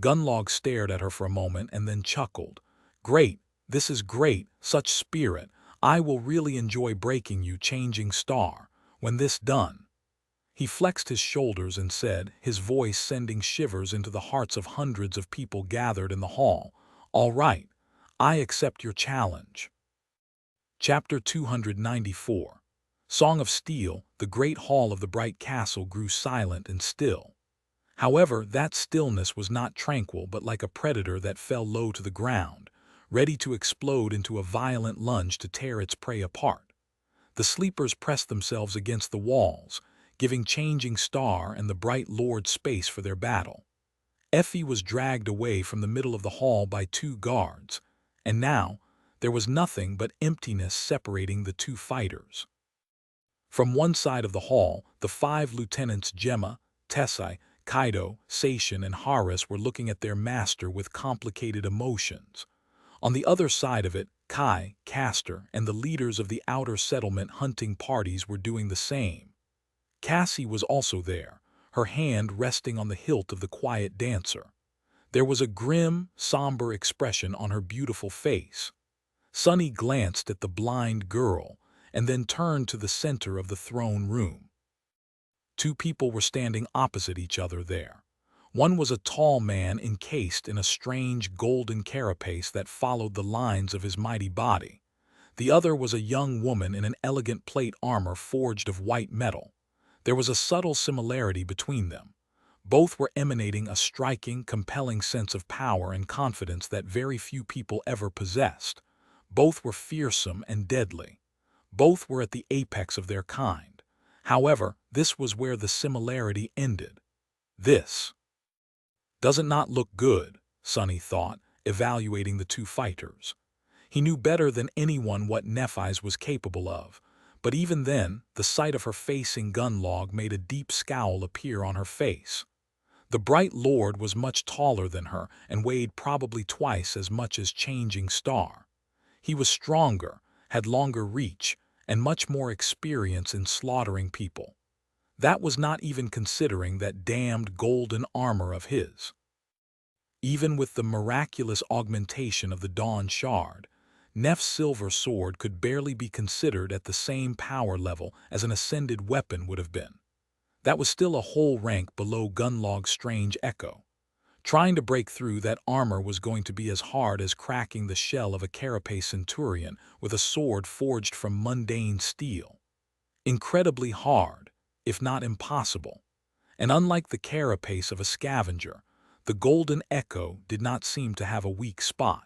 Gunlog stared at her for a moment and then chuckled. "Great, this is great, such spirit. I will really enjoy breaking you, Changing Star, when this done." He flexed his shoulders and said, his voice sending shivers into the hearts of hundreds of people gathered in the hall, "All right, I accept your challenge." Chapter 294. Song of Steel, the great hall of the bright castle grew silent and still. However, that stillness was not tranquil but like a predator that fell low to the ground, ready to explode into a violent lunge to tear its prey apart. The sleepers pressed themselves against the walls, giving Changing Star and the Bright Lord space for their battle. Effie was dragged away from the middle of the hall by two guards, and now there was nothing but emptiness separating the two fighters. From one side of the hall, the five lieutenants Gemma, Tessai, Kaido, Seishin, and Haris were looking at their master with complicated emotions. On the other side of it, Kai, Castor, and the leaders of the outer settlement hunting parties were doing the same. Cassie was also there, her hand resting on the hilt of the quiet dancer. There was a grim, somber expression on her beautiful face. Sunny glanced at the blind girl and then turned to the center of the throne room. Two people were standing opposite each other there. One was a tall man encased in a strange golden carapace that followed the lines of his mighty body. The other was a young woman in an elegant plate armor forged of white metal. There was a subtle similarity between them. Both were emanating a striking, compelling sense of power and confidence that very few people ever possessed. Both were fearsome and deadly. Both were at the apex of their kind. However, this was where the similarity ended. This does not look good, Sunny thought, evaluating the two fighters. He knew better than anyone what Nephise was capable of, but even then, the sight of her facing Gunlog made a deep scowl appear on her face. The Bright Lord was much taller than her and weighed probably twice as much as Changing Star. He was stronger, had longer reach, and much more experience in slaughtering people. That was not even considering that damned golden armor of his. Even with the miraculous augmentation of the Dawn Shard, Neph's silver sword could barely be considered at the same power level as an ascended weapon would have been. That was still a whole rank below Gunlog's strange echo. Trying to break through that armor was going to be as hard as cracking the shell of a carapace centurion with a sword forged from mundane steel. Incredibly hard, if not impossible. And unlike the carapace of a scavenger, the golden echo did not seem to have a weak spot.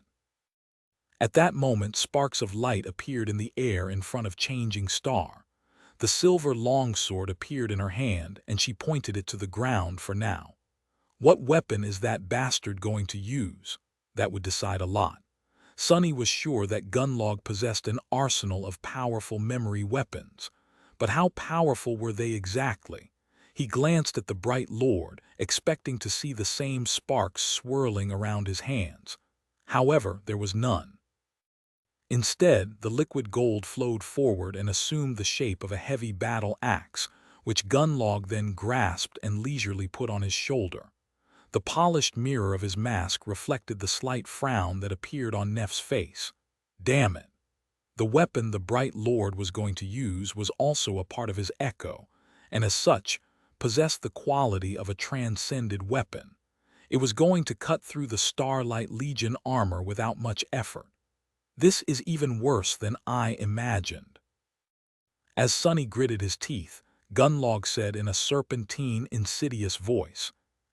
At that moment, sparks of light appeared in the air in front of Changing Star. The silver longsword appeared in her hand, and she pointed it to the ground for now. What weapon is that bastard going to use? That would decide a lot. Sunny was sure that Gunlog possessed an arsenal of powerful memory weapons. But how powerful were they exactly? He glanced at the Bright Lord, expecting to see the same sparks swirling around his hands. However, there was none. Instead, the liquid gold flowed forward and assumed the shape of a heavy battle axe, which Gunlog then grasped and leisurely put on his shoulder. The polished mirror of his mask reflected the slight frown that appeared on Neph's face. Damn it! The weapon the Bright Lord was going to use was also a part of his echo, and as such, possessed the quality of a transcended weapon. It was going to cut through the Starlight Legion armor without much effort. This is even worse than I imagined. As Sunny gritted his teeth, Gunlog said in a serpentine, insidious voice,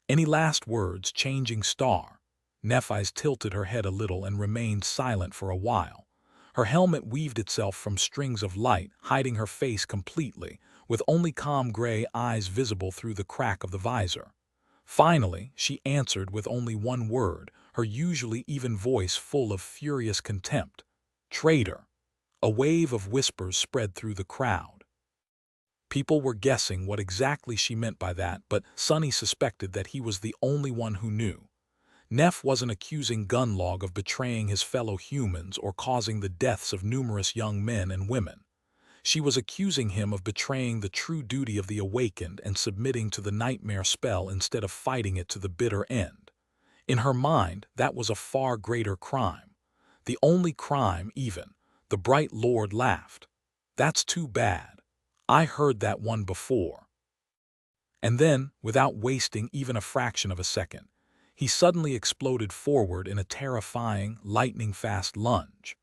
"Any last words, Changing Star?" Nephise tilted her head a little and remained silent for a while. Her helmet weaved itself from strings of light, hiding her face completely, with only calm gray eyes visible through the crack of the visor. Finally, she answered with only one word, her usually even voice full of furious contempt. "Traitor." A wave of whispers spread through the crowd. People were guessing what exactly she meant by that, but Sunny suspected that he was the only one who knew. Neph wasn't accusing Gunlog of betraying his fellow humans or causing the deaths of numerous young men and women. She was accusing him of betraying the true duty of the awakened and submitting to the nightmare spell instead of fighting it to the bitter end. In her mind, that was a far greater crime. The only crime, even. The Bright Lord laughed. "That's too bad. I heard that one before." And then, without wasting even a fraction of a second, he suddenly exploded forward in a terrifying, lightning-fast lunge.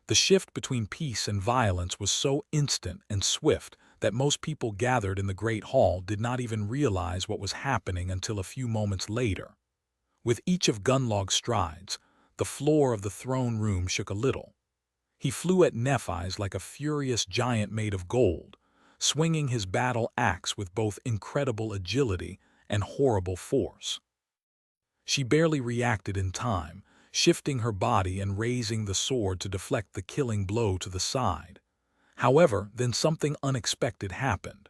The shift between peace and violence was so instant and swift that most people gathered in the Great Hall did not even realize what was happening until a few moments later. With each of Gunlog's strides, the floor of the throne room shook a little. He flew at Nephi's like a furious giant made of gold, swinging his battle axe with both incredible agility and horrible force. She barely reacted in time, shifting her body and raising the sword to deflect the killing blow to the side. However, then something unexpected happened.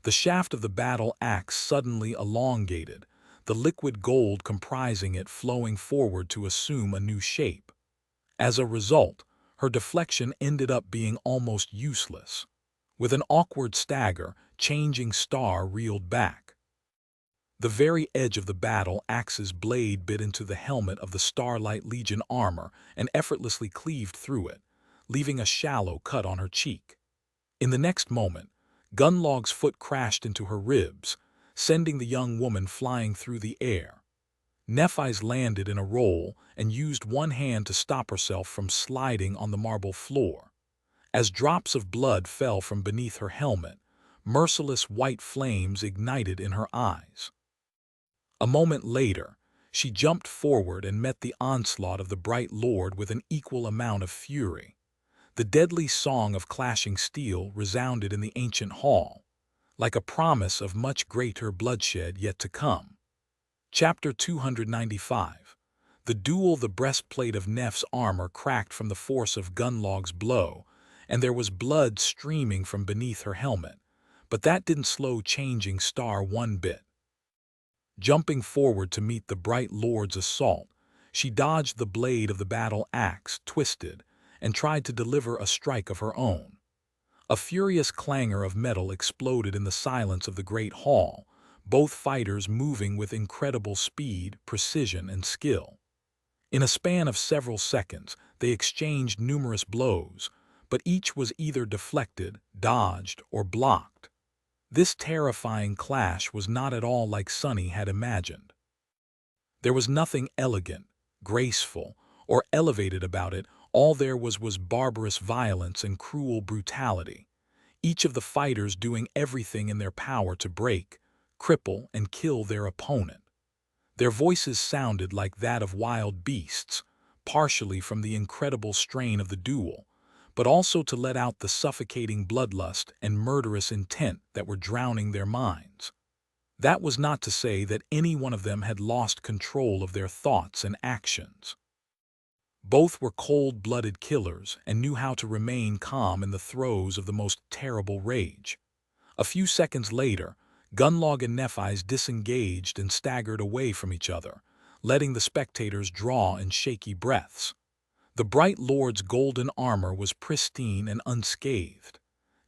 The shaft of the battle axe suddenly elongated, the liquid gold comprising it flowing forward to assume a new shape. As a result, her deflection ended up being almost useless. With an awkward stagger, Changing Star reeled back. The very edge of the battle axe's blade bit into the helmet of the Starlight Legion armor and effortlessly cleaved through it, leaving a shallow cut on her cheek. In the next moment, Gunlog's foot crashed into her ribs, sending the young woman flying through the air. Nephi's landed in a roll and used one hand to stop herself from sliding on the marble floor. As drops of blood fell from beneath her helmet, merciless white flames ignited in her eyes. A moment later, she jumped forward and met the onslaught of the Bright Lord with an equal amount of fury. The deadly song of clashing steel resounded in the ancient hall, like a promise of much greater bloodshed yet to come. Chapter 295. The duel. The breastplate of Neph's armor cracked from the force of Gunlog's blow, and there was blood streaming from beneath her helmet, but that didn't slow Changing Star one bit. Jumping forward to meet the Bright Lord's assault, she dodged the blade of the battle axe, twisted, and tried to deliver a strike of her own. A furious clangor of metal exploded in the silence of the great hall, both fighters moving with incredible speed, precision, and skill. In a span of several seconds, they exchanged numerous blows, but each was either deflected, dodged, or blocked. This terrifying clash was not at all like Sunny had imagined. There was nothing elegant, graceful, or elevated about it. All there was barbarous violence and cruel brutality, each of the fighters doing everything in their power to break, cripple, and kill their opponent. Their voices sounded like that of wild beasts, partially from the incredible strain of the duel, but also to let out the suffocating bloodlust and murderous intent that were drowning their minds. That was not to say that any one of them had lost control of their thoughts and actions. Both were cold-blooded killers and knew how to remain calm in the throes of the most terrible rage. A few seconds later, Gunlog and Nephi's disengaged and staggered away from each other, letting the spectators draw in shaky breaths. The Bright Lord's golden armor was pristine and unscathed.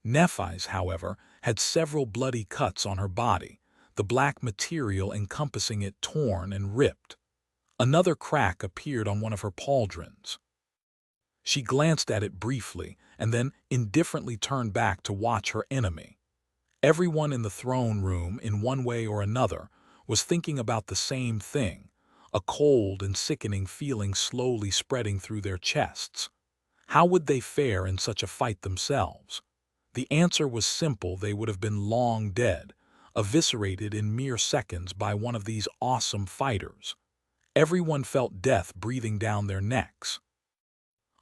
Nephi's, however, had several bloody cuts on her body, the black material encompassing it torn and ripped. Another crack appeared on one of her pauldrons. She glanced at it briefly and then indifferently turned back to watch her enemy. Everyone in the throne room, in one way or another, was thinking about the same thing, a cold and sickening feeling slowly spreading through their chests. How would they fare in such a fight themselves? The answer was simple: they would have been long dead, eviscerated in mere seconds by one of these awesome fighters. Everyone felt death breathing down their necks.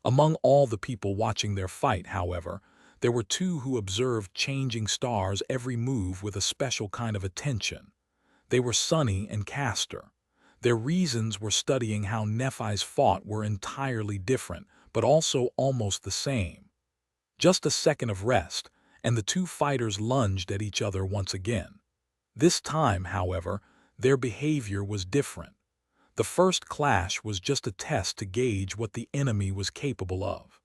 Among all the people watching their fight, however, there were two who observed Changing Star's every move with a special kind of attention. They were Sunny and Castor. Their reasons were studying how Nephi's fought were entirely different, but also almost the same. Just a second of rest, and the two fighters lunged at each other once again. This time, however, their behavior was different. The first clash was just a test to gauge what the enemy was capable of.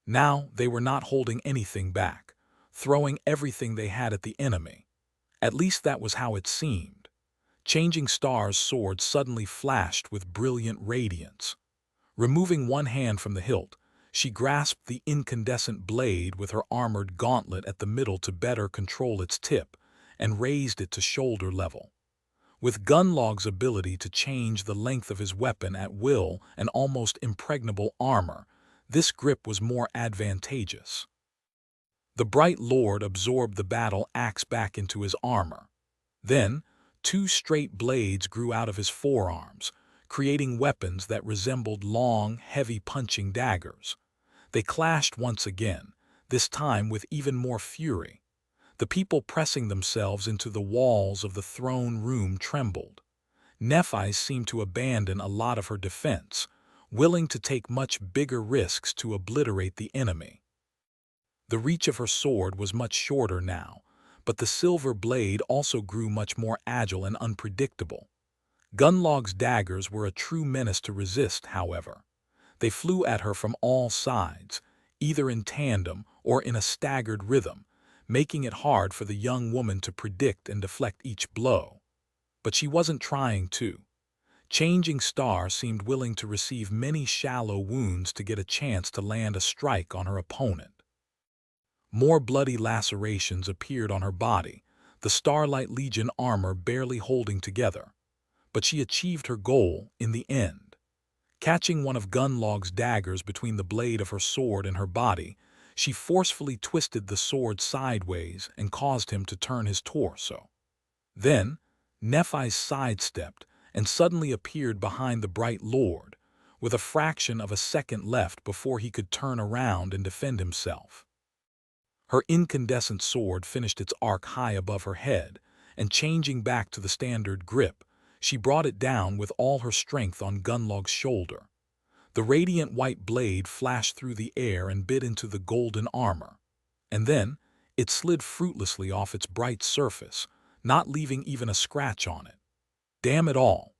Now they were not holding anything back, throwing everything they had at the enemy. At least that was how it seemed. Changing Star's sword suddenly flashed with brilliant radiance. Removing one hand from the hilt, she grasped the incandescent blade with her armored gauntlet at the middle to better control its tip, and raised it to shoulder level. With Gunlog's ability to change the length of his weapon at will and almost impregnable armor, this grip was more advantageous. The bright lord absorbed the battle axe back into his armor. Then, two straight blades grew out of his forearms, creating weapons that resembled long, heavy punching daggers. They clashed once again, this time with even more fury. The people pressing themselves into the walls of the throne room trembled. Nephi seemed to abandon a lot of her defense, willing to take much bigger risks to obliterate the enemy. The reach of her sword was much shorter now, but the silver blade also grew much more agile and unpredictable. Gunlog's daggers were a true menace to resist, however. They flew at her from all sides, either in tandem or in a staggered rhythm, making it hard for the young woman to predict and deflect each blow. But she wasn't trying to. Changing Star seemed willing to receive many shallow wounds to get a chance to land a strike on her opponent. More bloody lacerations appeared on her body, the Starlight Legion armor barely holding together. But she achieved her goal in the end. Catching one of Gunlog's daggers between the blade of her sword and her body, she forcefully twisted the sword sideways and caused him to turn his torso. Then, Nephi sidestepped and suddenly appeared behind the bright lord, with a fraction of a second left before he could turn around and defend himself. Her incandescent sword finished its arc high above her head, and changing back to the standard grip, she brought it down with all her strength on Gunlog's shoulder. The radiant white blade flashed through the air and bit into the golden armor, and then it slid fruitlessly off its bright surface, not leaving even a scratch on it. Damn it all!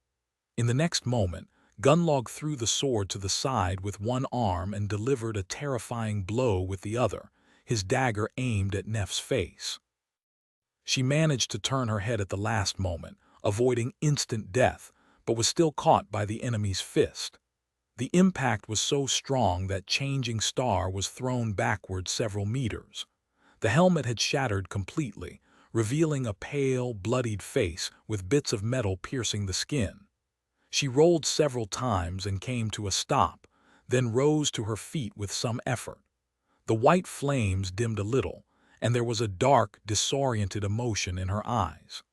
In the next moment, Gunlog threw the sword to the side with one arm and delivered a terrifying blow with the other, his dagger aimed at Neph's face. She managed to turn her head at the last moment, avoiding instant death, but was still caught by the enemy's fist. The impact was so strong that Changing Star was thrown backward several meters. The helmet had shattered completely, revealing a pale, bloodied face with bits of metal piercing the skin. She rolled several times and came to a stop, then rose to her feet with some effort. The white flames dimmed a little, and there was a dark, disoriented emotion in her eyes.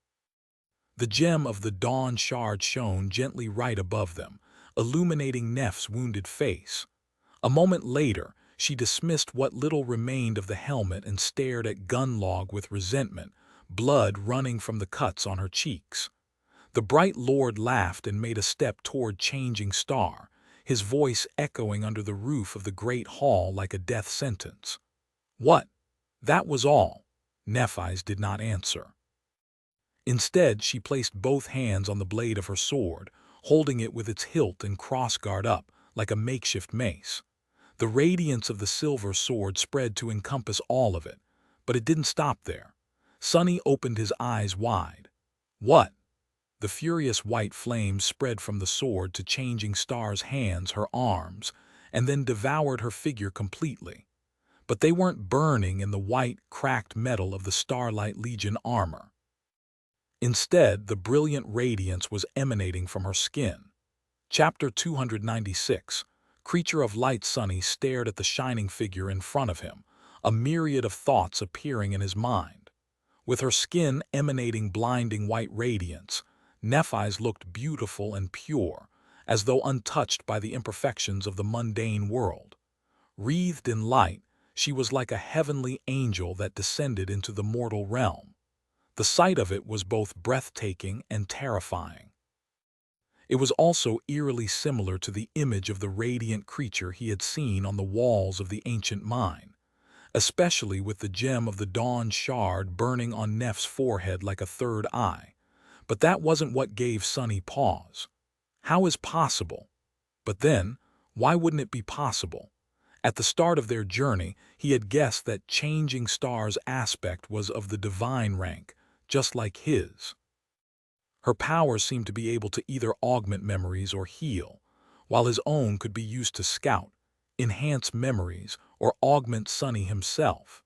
The gem of the dawn shard shone gently right above them, illuminating Neph's wounded face. A moment later, she dismissed what little remained of the helmet and stared at Gunlog with resentment, blood running from the cuts on her cheeks. The bright lord laughed and made a step toward Changing Star, his voice echoing under the roof of the great hall like a death sentence. What? That was all. Nephi's did not answer. Instead, she placed both hands on the blade of her sword, holding it with its hilt and crossguard up, like a makeshift mace. The radiance of the silver sword spread to encompass all of it, but it didn't stop there. Sonny opened his eyes wide. What? The furious white flames spread from the sword to Changing Star's hands, her arms, and then devoured her figure completely. But they weren't burning in the white, cracked metal of the Starlight Legion armor. Instead, the brilliant radiance was emanating from her skin. Chapter 296. Creature of Light. Sonny stared at the shining figure in front of him, a myriad of thoughts appearing in his mind. With her skin emanating blinding white radiance, Nephi's looked beautiful and pure, as though untouched by the imperfections of the mundane world. Wreathed in light, she was like a heavenly angel that descended into the mortal realm. The sight of it was both breathtaking and terrifying. It was also eerily similar to the image of the radiant creature he had seen on the walls of the ancient mine, especially with the gem of the dawn shard burning on Neph's forehead like a third eye. But that wasn't what gave Sonny pause. How is possible? But then, why wouldn't it be possible? At the start of their journey, he had guessed that Changing Star's aspect was of the divine rank, just like his. Her powers seemed to be able to either augment memories or heal, while his own could be used to scout, enhance memories, or augment Sonny himself.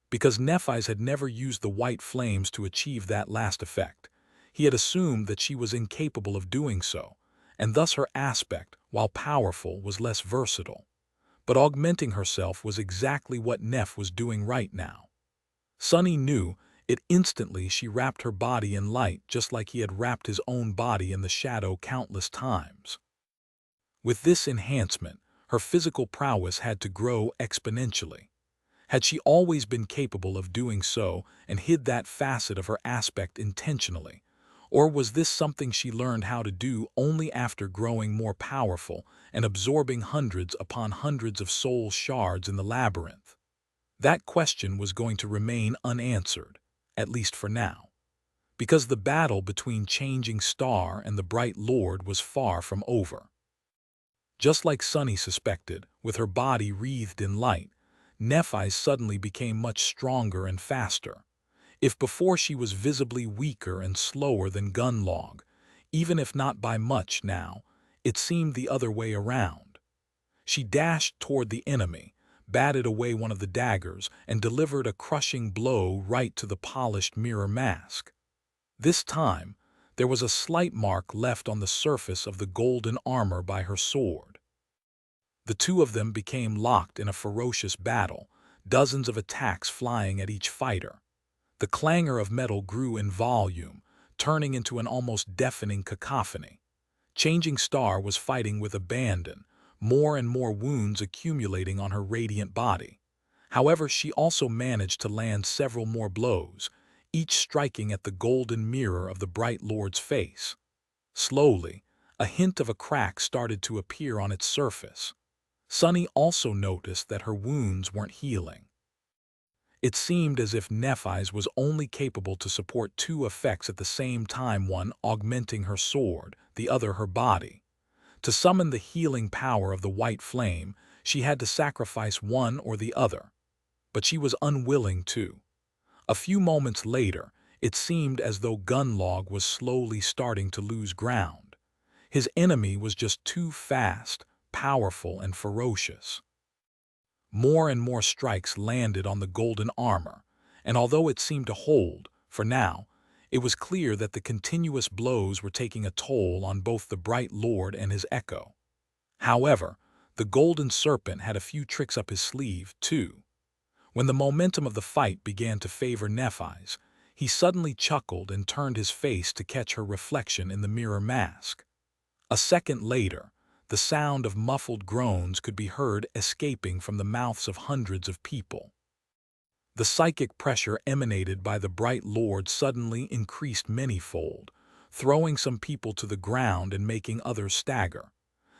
Because Nephi's had never used the white flames to achieve that last effect, he had assumed that she was incapable of doing so, and thus her aspect, while powerful, was less versatile. but augmenting herself was exactly what Neff was doing right now. Sunny knew it instantly. She wrapped her body in light just like he had wrapped his own body in the shadow countless times. With this enhancement, her physical prowess had to grow exponentially. Had she always been capable of doing so and hid that facet of her aspect intentionally? Or was this something she learned how to do only after growing more powerful and absorbing hundreds upon hundreds of soul shards in the labyrinth? That question was going to remain unanswered, at least for now, because the battle between Changing Star and the Bright Lord was far from over. Just like Sunny suspected, with her body wreathed in light, Nephi's suddenly became much stronger and faster. If before she was visibly weaker and slower than Gunlog, even if not by much now, it seemed the other way around. She dashed toward the enemy, batted away one of the daggers, and delivered a crushing blow right to the polished mirror mask. This time, there was a slight mark left on the surface of the golden armor by her sword. The two of them became locked in a ferocious battle, dozens of attacks flying at each fighter. The clangor of metal grew in volume, turning into an almost deafening cacophony. Changing Star was fighting with abandon, more and more wounds accumulating on her radiant body. However, she also managed to land several more blows, each striking at the golden mirror of the Bright Lord's face. Slowly, a hint of a crack started to appear on its surface. Sunny also noticed that her wounds weren't healing. It seemed as if Nephi's was only capable to support two effects at the same time, one augmenting her sword, the other her body. To summon the healing power of the white flame, she had to sacrifice one or the other. But she was unwilling to. A few moments later, it seemed as though Gunlog was slowly starting to lose ground. His enemy was just too fast, powerful, and ferocious. More and more strikes landed on the golden armor, and although it seemed to hold, for now, it was clear that the continuous blows were taking a toll on both the Bright Lord and his echo. However, the Golden Serpent had a few tricks up his sleeve, too. When the momentum of the fight began to favor Nephi's, he suddenly chuckled and turned his face to catch her reflection in the mirror mask. A second later, the sound of muffled groans could be heard escaping from the mouths of hundreds of people. The psychic pressure emanated by the Bright Lord suddenly increased manyfold, throwing some people to the ground and making others stagger.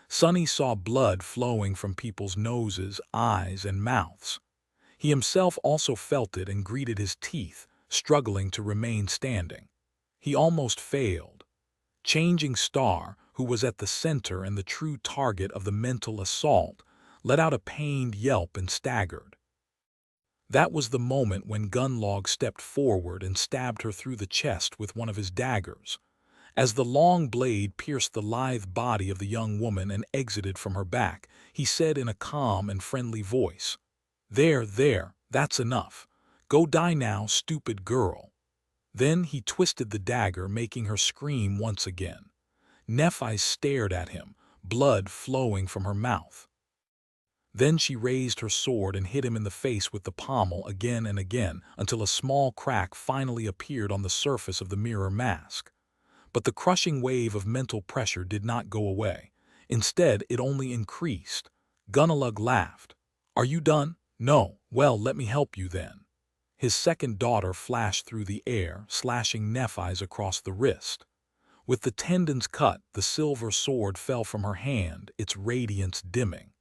Sunny saw blood flowing from people's noses, eyes, and mouths. He himself also felt it and gritted his teeth, struggling to remain standing. He almost failed. Changing Star, who was at the center and the true target of the mental assault, let out a pained yelp and staggered. That was the moment when Gunlog stepped forward and stabbed her through the chest with one of his daggers. As the long blade pierced the lithe body of the young woman and exited from her back, he said in a calm and friendly voice, There, that's enough. Go die now, stupid girl." Then he twisted the dagger, making her scream once again. Nephi stared at him, blood flowing from her mouth. Then she raised her sword and hit him in the face with the pommel again and again until a small crack finally appeared on the surface of the mirror mask. But the crushing wave of mental pressure did not go away. Instead, it only increased. Gunalug laughed. "Are you done? No. Well, let me help you then." His second daughter flashed through the air, slashing Nephi's across the wrist. With the tendons cut, the silver sword fell from her hand, its radiance dimming.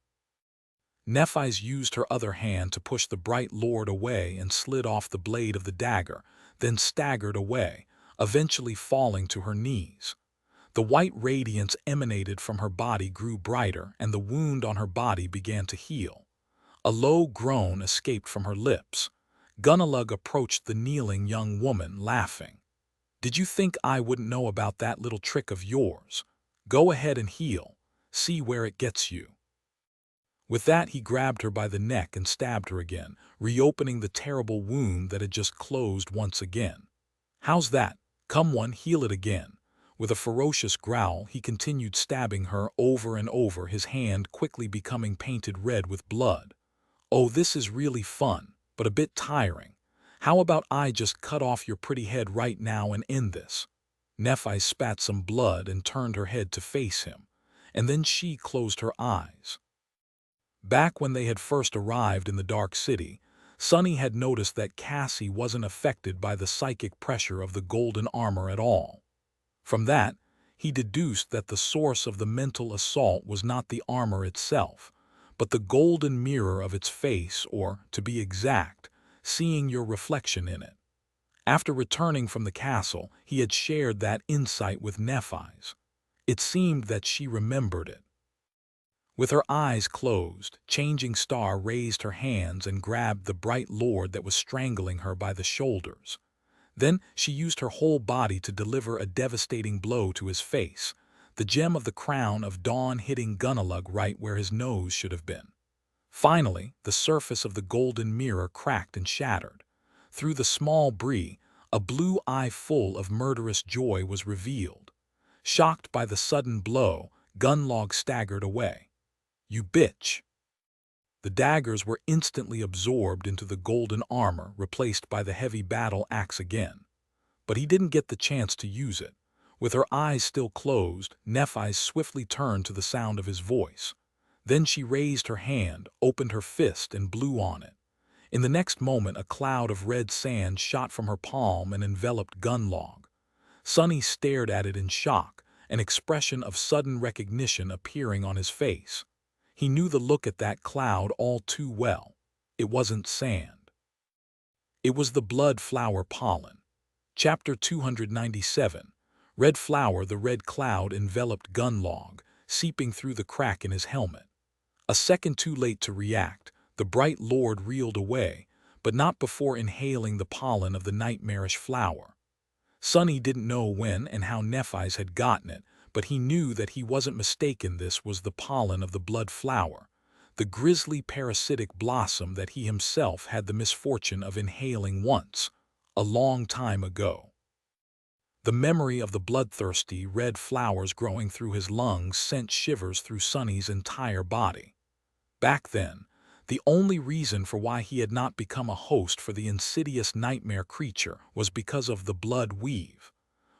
Nephi's used her other hand to push the Bright Lord away and slid off the blade of the dagger, then staggered away, eventually falling to her knees. The white radiance emanated from her body grew brighter, and the wound on her body began to heal. A low groan escaped from her lips. Gunalug approached the kneeling young woman, laughing. "Did you think I wouldn't know about that little trick of yours? Go ahead and heal. See where it gets you." With that, he grabbed her by the neck and stabbed her again, reopening the terrible wound that had just closed once again. "How's that? Come one, heal it again." With a ferocious growl, he continued stabbing her over and over, his hand quickly becoming painted red with blood. "Oh, this is really fun, but a bit tiring. How about I just cut off your pretty head right now and end this?" Nephi spat some blood and turned her head to face him, and then she closed her eyes. Back when they had first arrived in the Dark City, Sonny had noticed that Cassie wasn't affected by the psychic pressure of the golden armor at all. From that, he deduced that the source of the mental assault was not the armor itself, but the golden mirror of its face, or, to be exact, seeing your reflection in it. After returning from the castle, he had shared that insight with Nephi's. It seemed that she remembered it. With her eyes closed, Changing Star raised her hands and grabbed the bright lord that was strangling her by the shoulders. Then she used her whole body to deliver a devastating blow to his face, the gem of the crown of dawn hitting Gunnalug right where his nose should have been. Finally, the surface of the golden mirror cracked and shattered. Through the small brie, a blue eye full of murderous joy was revealed. Shocked by the sudden blow, Gunnalug staggered away. "You bitch!" The daggers were instantly absorbed into the golden armor, replaced by the heavy battle axe again. But he didn't get the chance to use it. With her eyes still closed, Nephi swiftly turned to the sound of his voice. Then she raised her hand, opened her fist, and blew on it. In the next moment, a cloud of red sand shot from her palm and enveloped Gunnalug. Sonny stared at it in shock, an expression of sudden recognition appearing on his face. He knew the look at that cloud all too well. It wasn't sand. It was the blood flower pollen. Chapter 297. Red flower. The red cloud enveloped Gunnalug, seeping through the crack in his helmet. A second too late to react, the bright lord reeled away, but not before inhaling the pollen of the nightmarish flower. Sonny didn't know when and how Nephi's had gotten it, but he knew that he wasn't mistaken. This was the pollen of the blood flower, the grisly parasitic blossom that he himself had the misfortune of inhaling once, a long time ago. The memory of the bloodthirsty red flowers growing through his lungs sent shivers through Sonny's entire body. Back then, the only reason for why he had not become a host for the insidious nightmare creature was because of the blood weave.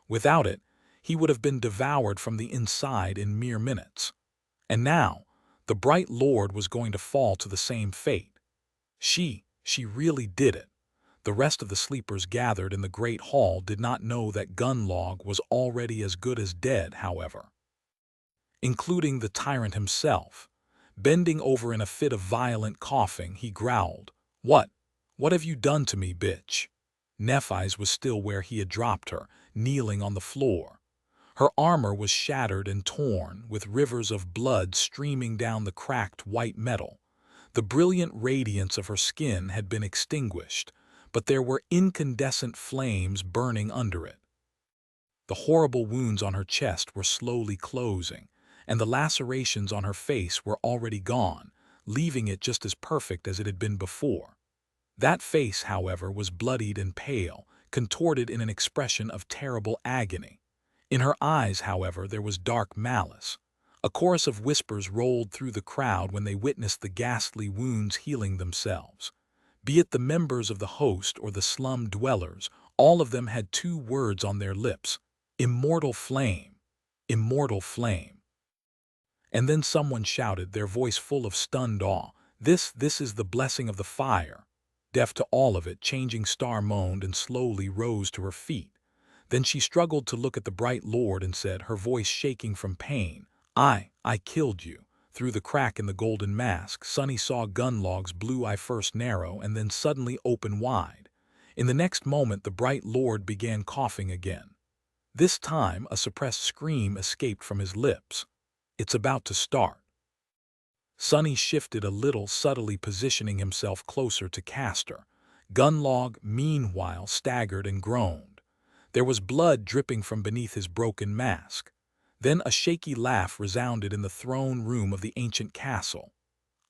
Without it, he would have been devoured from the inside in mere minutes. And now, the bright lord was going to fall to the same fate. She really did it. The rest of the sleepers gathered in the great hall did not know that Gunnalug was already as good as dead, however. Including the tyrant himself. Bending over in a fit of violent coughing, he growled, What have you done to me, bitch?" Nephi's was still where he had dropped her, kneeling on the floor. Her armor was shattered and torn, with rivers of blood streaming down the cracked white metal. The brilliant radiance of her skin had been extinguished, but there were incandescent flames burning under it. The horrible wounds on her chest were slowly closing, and the lacerations on her face were already gone, leaving it just as perfect as it had been before. That face, however, was bloodied and pale, contorted in an expression of terrible agony. In her eyes, however, there was dark malice. A chorus of whispers rolled through the crowd when they witnessed the ghastly wounds healing themselves. Be it the members of the host or the slum dwellers, all of them had two words on their lips: immortal flame, immortal flame. And then someone shouted, their voice full of stunned awe, This is the blessing of the fire." Deaf to all of it, Changing Star moaned and slowly rose to her feet. Then she struggled to look at the bright lord and said, her voice shaking from pain, I killed you." Through the crack in the golden mask, Sonny saw Gunnalug's blue eye first narrow and then suddenly open wide. In the next moment, the bright lord began coughing again. This time, a suppressed scream escaped from his lips. "It's about to start." Sonny shifted a little, subtly positioning himself closer to Castor. Gunnalug, meanwhile, staggered and groaned. There was blood dripping from beneath his broken mask. Then a shaky laugh resounded in the throne room of the ancient castle.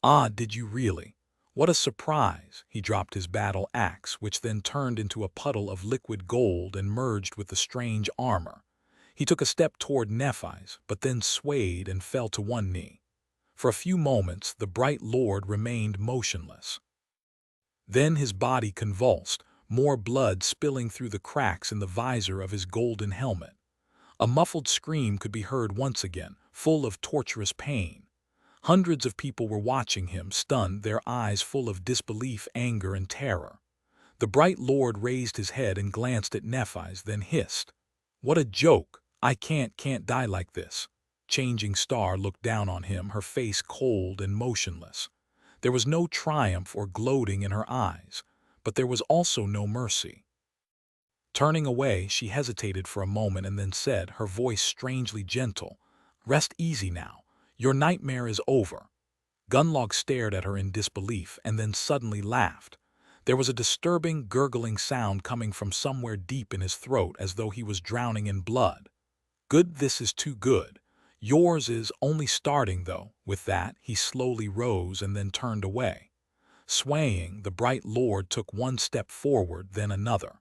"Ah, did you really? What a surprise!" He dropped his battle axe, which then turned into a puddle of liquid gold and merged with the strange armor. He took a step toward Nephi's, but then swayed and fell to one knee. For a few moments, the bright lord remained motionless. Then his body convulsed, more blood spilling through the cracks in the visor of his golden helmet. A muffled scream could be heard once again, full of torturous pain. Hundreds of people were watching him, stunned, their eyes full of disbelief, anger, and terror. The bright lord raised his head and glanced at Nephi's, then hissed, "What a joke! I can't die like this." Changing Star looked down on him, her face cold and motionless. There was no triumph or gloating in her eyes, but there was also no mercy. Turning away, she hesitated for a moment and then said, her voice strangely gentle, "Rest easy now. Your nightmare is over." Gunlog stared at her in disbelief and then suddenly laughed. There was a disturbing, gurgling sound coming from somewhere deep in his throat, as though he was drowning in blood. "Good, this is too good. Yours is only starting, though." With that, he slowly rose and then turned away. Swaying, the bright lord took one step forward, then another.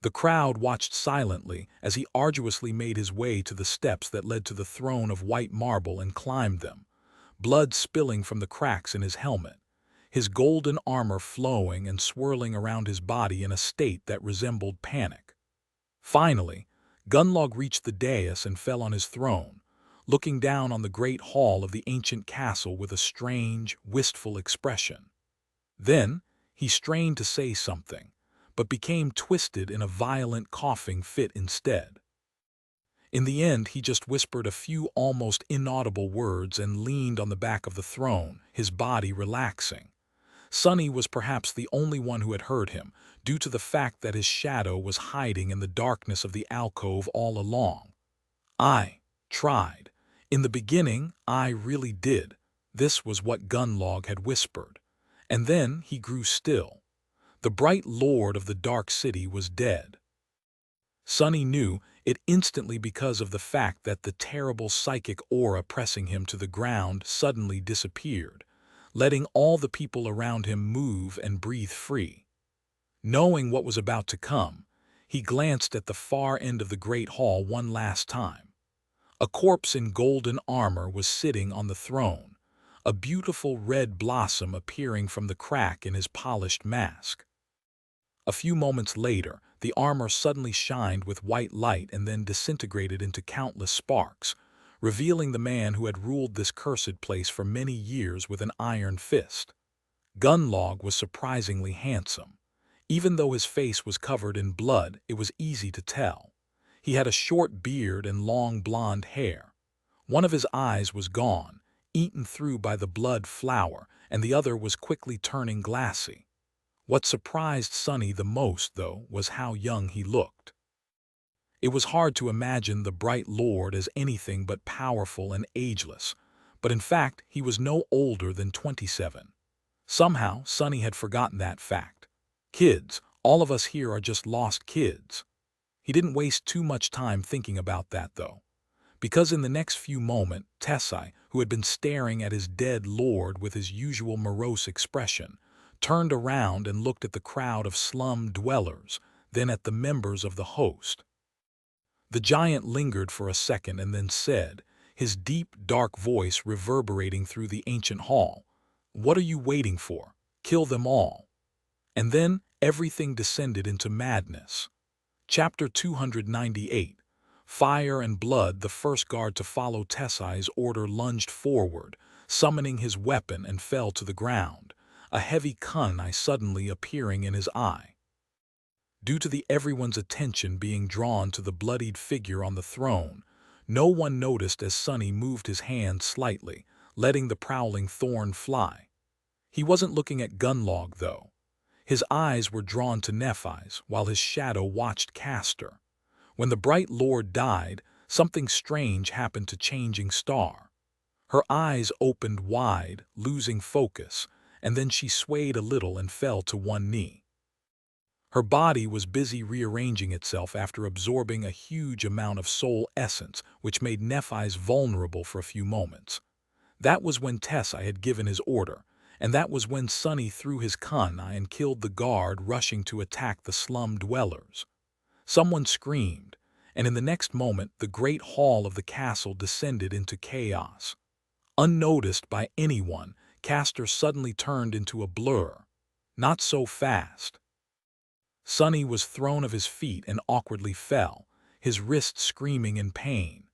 The crowd watched silently as he arduously made his way to the steps that led to the throne of white marble and climbed them, blood spilling from the cracks in his helmet, his golden armor flowing and swirling around his body in a state that resembled panic. Finally, Gunlog reached the dais and fell on his throne, looking down on the great hall of the ancient castle with a strange, wistful expression. Then he strained to say something, but became twisted in a violent coughing fit instead. In the end, he just whispered a few almost inaudible words and leaned on the back of the throne, his body relaxing. Sonny was perhaps the only one who had heard him, due to the fact that his shadow was hiding in the darkness of the alcove all along. "I tried. In the beginning, I really did." This was what Gunlog had whispered. And then he grew still. The bright lord of the dark city was dead. Sonny knew it instantly because of the fact that the terrible psychic aura pressing him to the ground suddenly disappeared, letting all the people around him move and breathe free. Knowing what was about to come, he glanced at the far end of the great hall one last time. A corpse in golden armor was sitting on the throne, a beautiful red blossom appearing from the crack in his polished mask. A few moments later, the armor suddenly shined with white light and then disintegrated into countless sparks, revealing the man who had ruled this cursed place for many years with an iron fist. Gunlog was surprisingly handsome. Even though his face was covered in blood, it was easy to tell. He had a short beard and long blonde hair. One of his eyes was gone, eaten through by the blood flower, and the other was quickly turning glassy. What surprised Sonny the most, though, was how young he looked. It was hard to imagine the bright lord as anything but powerful and ageless, but in fact he was no older than 27. Somehow, Sonny had forgotten that fact. Kids, all of us here are just lost kids. He didn't waste too much time thinking about that, though, because in the next few moments, Tesai, who had been staring at his dead lord with his usual morose expression, turned around and looked at the crowd of slum dwellers, then at the members of the host. The giant lingered for a second and then said, his deep, dark voice reverberating through the ancient hall, "What are you waiting for? Kill them all." And then everything descended into madness. Chapter 298. Fire and blood. The first guard to follow Tesai's order lunged forward, summoning his weapon, and fell to the ground, a heavy kunai suddenly appearing in his eye. Due to everyone's attention being drawn to the bloodied figure on the throne, no one noticed as Sonny moved his hand slightly, letting the prowling thorn fly. He wasn't looking at Gunlog, though. His eyes were drawn to Nephi's, while his shadow watched Castor. When the bright lord died, something strange happened to Changing Star. Her eyes opened wide, losing focus, and then she swayed a little and fell to one knee. Her body was busy rearranging itself after absorbing a huge amount of soul essence, which made Nephi's vulnerable for a few moments. That was when Tesai had given his order, and that was when Sonny threw his kunai and killed the guard rushing to attack the slum dwellers. Someone screamed, and in the next moment the great hall of the castle descended into chaos. Unnoticed by anyone, Castor suddenly turned into a blur. Not so fast. Sonny was thrown off his feet and awkwardly fell, his wrists screaming in pain.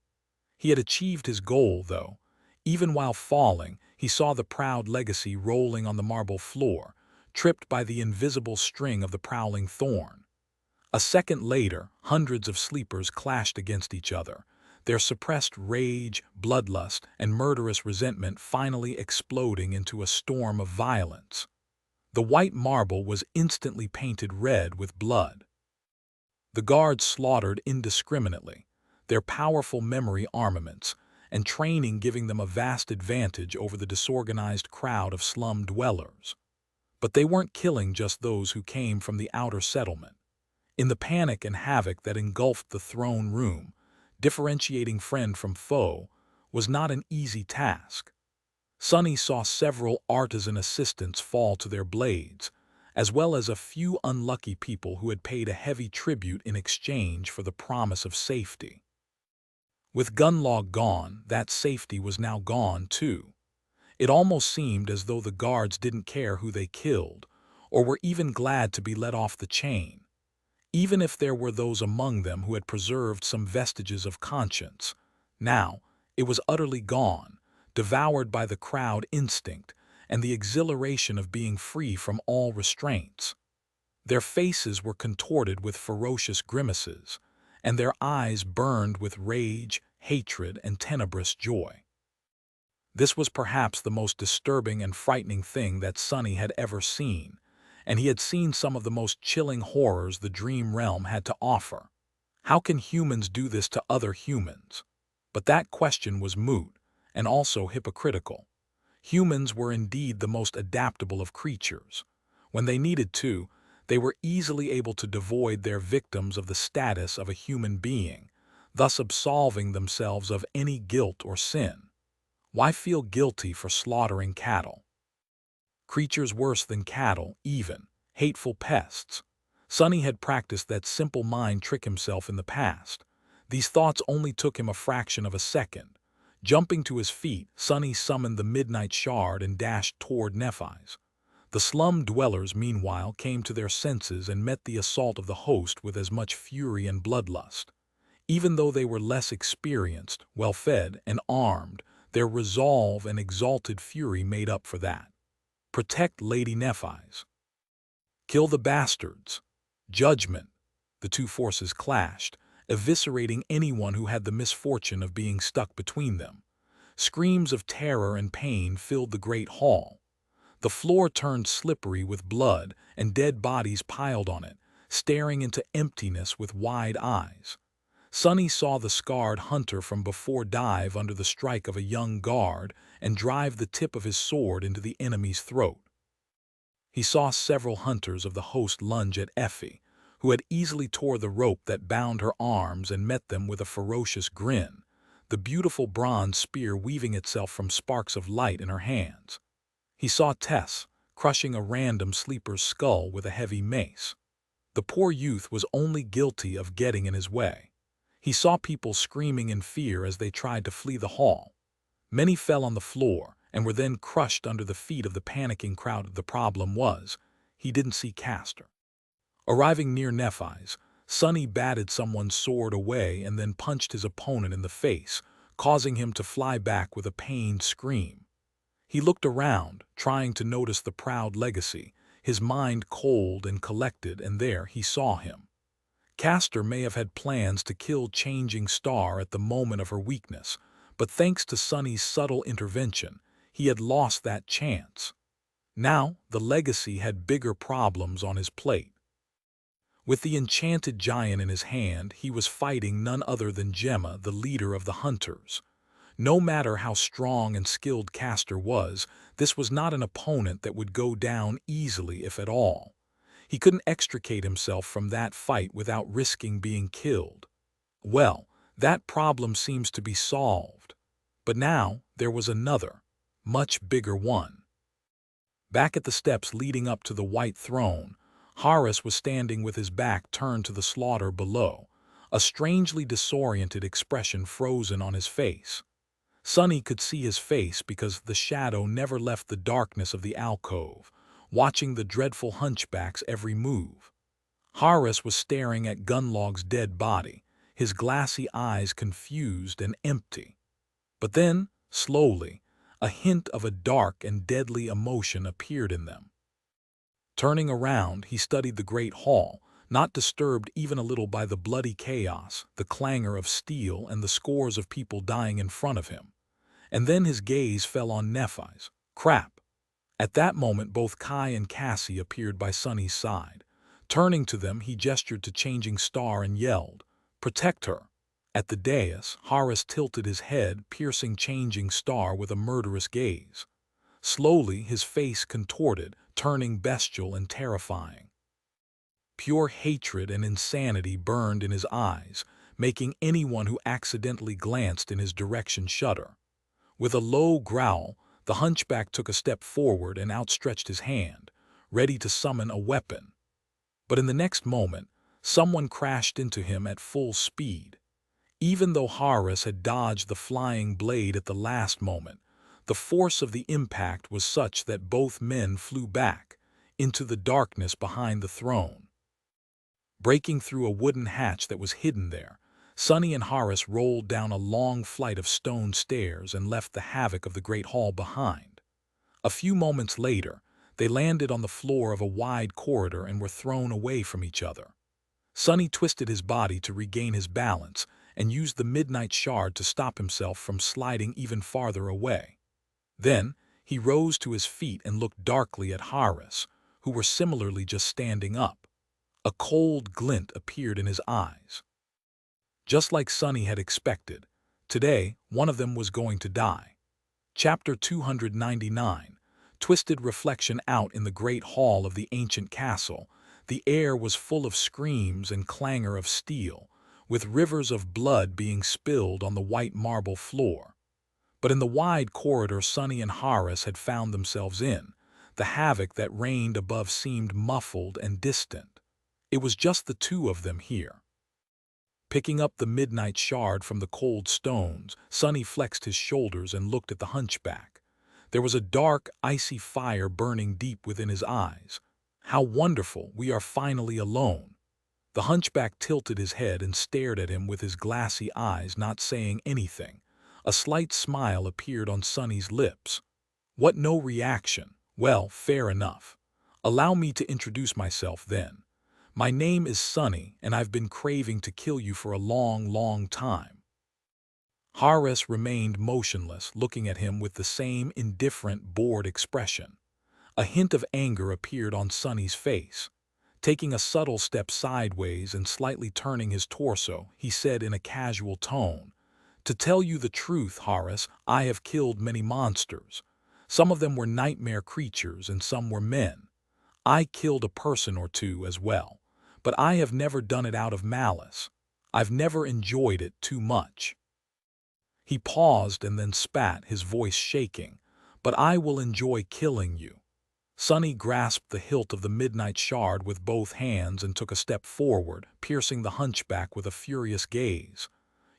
He had achieved his goal, though. Even while falling, he saw the proud legacy rolling on the marble floor, tripped by the invisible string of the prowling thorn. A second later, hundreds of sleepers clashed against each other, their suppressed rage, bloodlust, and murderous resentment finally exploding into a storm of violence. The white marble was instantly painted red with blood. The guards slaughtered indiscriminately, their powerful memory armaments and training giving them a vast advantage over the disorganized crowd of slum dwellers. But they weren't killing just those who came from the outer settlement. In the panic and havoc that engulfed the throne room, differentiating friend from foe was not an easy task. Sonny saw several artisan assistants fall to their blades, as well as a few unlucky people who had paid a heavy tribute in exchange for the promise of safety. With Gunlog gone, that safety was now gone too. It almost seemed as though the guards didn't care who they killed, or were even glad to be let off the chain. Even if there were those among them who had preserved some vestiges of conscience, now it was utterly gone, devoured by the crowd instinct and the exhilaration of being free from all restraints. Their faces were contorted with ferocious grimaces, and their eyes burned with rage, hatred, and tenebrous joy. This was perhaps the most disturbing and frightening thing that Sonny had ever seen, and he had seen some of the most chilling horrors the dream realm had to offer. How can humans do this to other humans? But that question was moot, and also hypocritical. Humans were indeed the most adaptable of creatures. When they needed to, they were easily able to devoid their victims of the status of a human being, thus absolving themselves of any guilt or sin. Why feel guilty for slaughtering cattle? Creatures worse than cattle, even, hateful pests. Sonny had practiced that simple mind trick himself in the past. These thoughts only took him a fraction of a second. Jumping to his feet, Sonny summoned the midnight shard and dashed toward Nephi's. The slum dwellers, meanwhile, came to their senses and met the assault of the host with as much fury and bloodlust. Even though they were less experienced, well-fed, and armed, their resolve and exalted fury made up for that. Protect Lady Nephi's. Kill the bastards. Judgment. The two forces clashed, eviscerating anyone who had the misfortune of being stuck between them. Screams of terror and pain filled the great hall. The floor turned slippery with blood, and dead bodies piled on it, staring into emptiness with wide eyes. Sonny saw the scarred hunter from before dive under the strike of a young guard and drive the tip of his sword into the enemy's throat. He saw several hunters of the host lunge at Effie, who had easily tore the rope that bound her arms and met them with a ferocious grin, the beautiful bronze spear weaving itself from sparks of light in her hands. He saw Tess crushing a random sleeper's skull with a heavy mace. The poor youth was only guilty of getting in his way. He saw people screaming in fear as they tried to flee the hall. Many fell on the floor and were then crushed under the feet of the panicking crowd. The problem was, he didn't see Castor. Arriving near Nephi's, Sonny batted someone's sword away and then punched his opponent in the face, causing him to fly back with a pained scream. He looked around, trying to notice the proud legacy, his mind cold and collected, and there he saw him. Castor may have had plans to kill Changing Star at the moment of her weakness, but thanks to Sonny's subtle intervention, he had lost that chance. Now, the legacy had bigger problems on his plate. With the enchanted giant in his hand, he was fighting none other than Gemma, the leader of the hunters. No matter how strong and skilled Castor was, this was not an opponent that would go down easily, if at all. He couldn't extricate himself from that fight without risking being killed. Well, that problem seems to be solved. But now there was another, much bigger one. Back at the steps leading up to the white throne, Horus was standing with his back turned to the slaughter below, a strangely disoriented expression frozen on his face. Sonny could see his face because the shadow never left the darkness of the alcove, watching the dreadful hunchback's every move. Horace was staring at Gunlog's dead body, his glassy eyes confused and empty. But then, slowly, a hint of a dark and deadly emotion appeared in them. Turning around, he studied the great hall, not disturbed even a little by the bloody chaos, the clangor of steel, and the scores of people dying in front of him. And then his gaze fell on Nephi's. Crap! At that moment, both Kai and Cassie appeared by Sonny's side. Turning to them, he gestured to Changing Star and yelled, "Protect her!" At the dais, Horace tilted his head, piercing Changing Star with a murderous gaze. Slowly, his face contorted, turning bestial and terrifying. Pure hatred and insanity burned in his eyes, making anyone who accidentally glanced in his direction shudder. With a low growl, the hunchback took a step forward and outstretched his hand, ready to summon a weapon. But in the next moment, someone crashed into him at full speed. Even though Horace had dodged the flying blade at the last moment, the force of the impact was such that both men flew back into the darkness behind the throne. Breaking through a wooden hatch that was hidden there, Sonny and Horace rolled down a long flight of stone stairs and left the havoc of the great hall behind. A few moments later, they landed on the floor of a wide corridor and were thrown away from each other. Sonny twisted his body to regain his balance and used the midnight shard to stop himself from sliding even farther away. Then, he rose to his feet and looked darkly at Horace, who were similarly just standing up. A cold glint appeared in his eyes. Just like Sonny had expected, today one of them was going to die. Chapter 299, Twisted Reflection. Out in the great hall of the ancient castle, the air was full of screams and clangor of steel, with rivers of blood being spilled on the white marble floor. But in the wide corridor Sonny and Horace had found themselves in, the havoc that reigned above seemed muffled and distant. It was just the two of them here. Picking up the midnight shard from the cold stones, Sonny flexed his shoulders and looked at the hunchback. There was a dark, icy fire burning deep within his eyes. "How wonderful, we are finally alone." The hunchback tilted his head and stared at him with his glassy eyes, not saying anything. A slight smile appeared on Sonny's lips. "What, no reaction? Well, fair enough. Allow me to introduce myself then. My name is Sonny, and I've been craving to kill you for a long, long time." Horace remained motionless, looking at him with the same indifferent, bored expression. A hint of anger appeared on Sonny's face. Taking a subtle step sideways and slightly turning his torso, he said in a casual tone, "To tell you the truth, Horace, I have killed many monsters. Some of them were nightmare creatures and some were men. I killed a person or two as well. But I have never done it out of malice. I've never enjoyed it too much." He paused and then spat, his voice shaking. "But I will enjoy killing you." Sonny grasped the hilt of the midnight shard with both hands and took a step forward, piercing the hunchback with a furious gaze.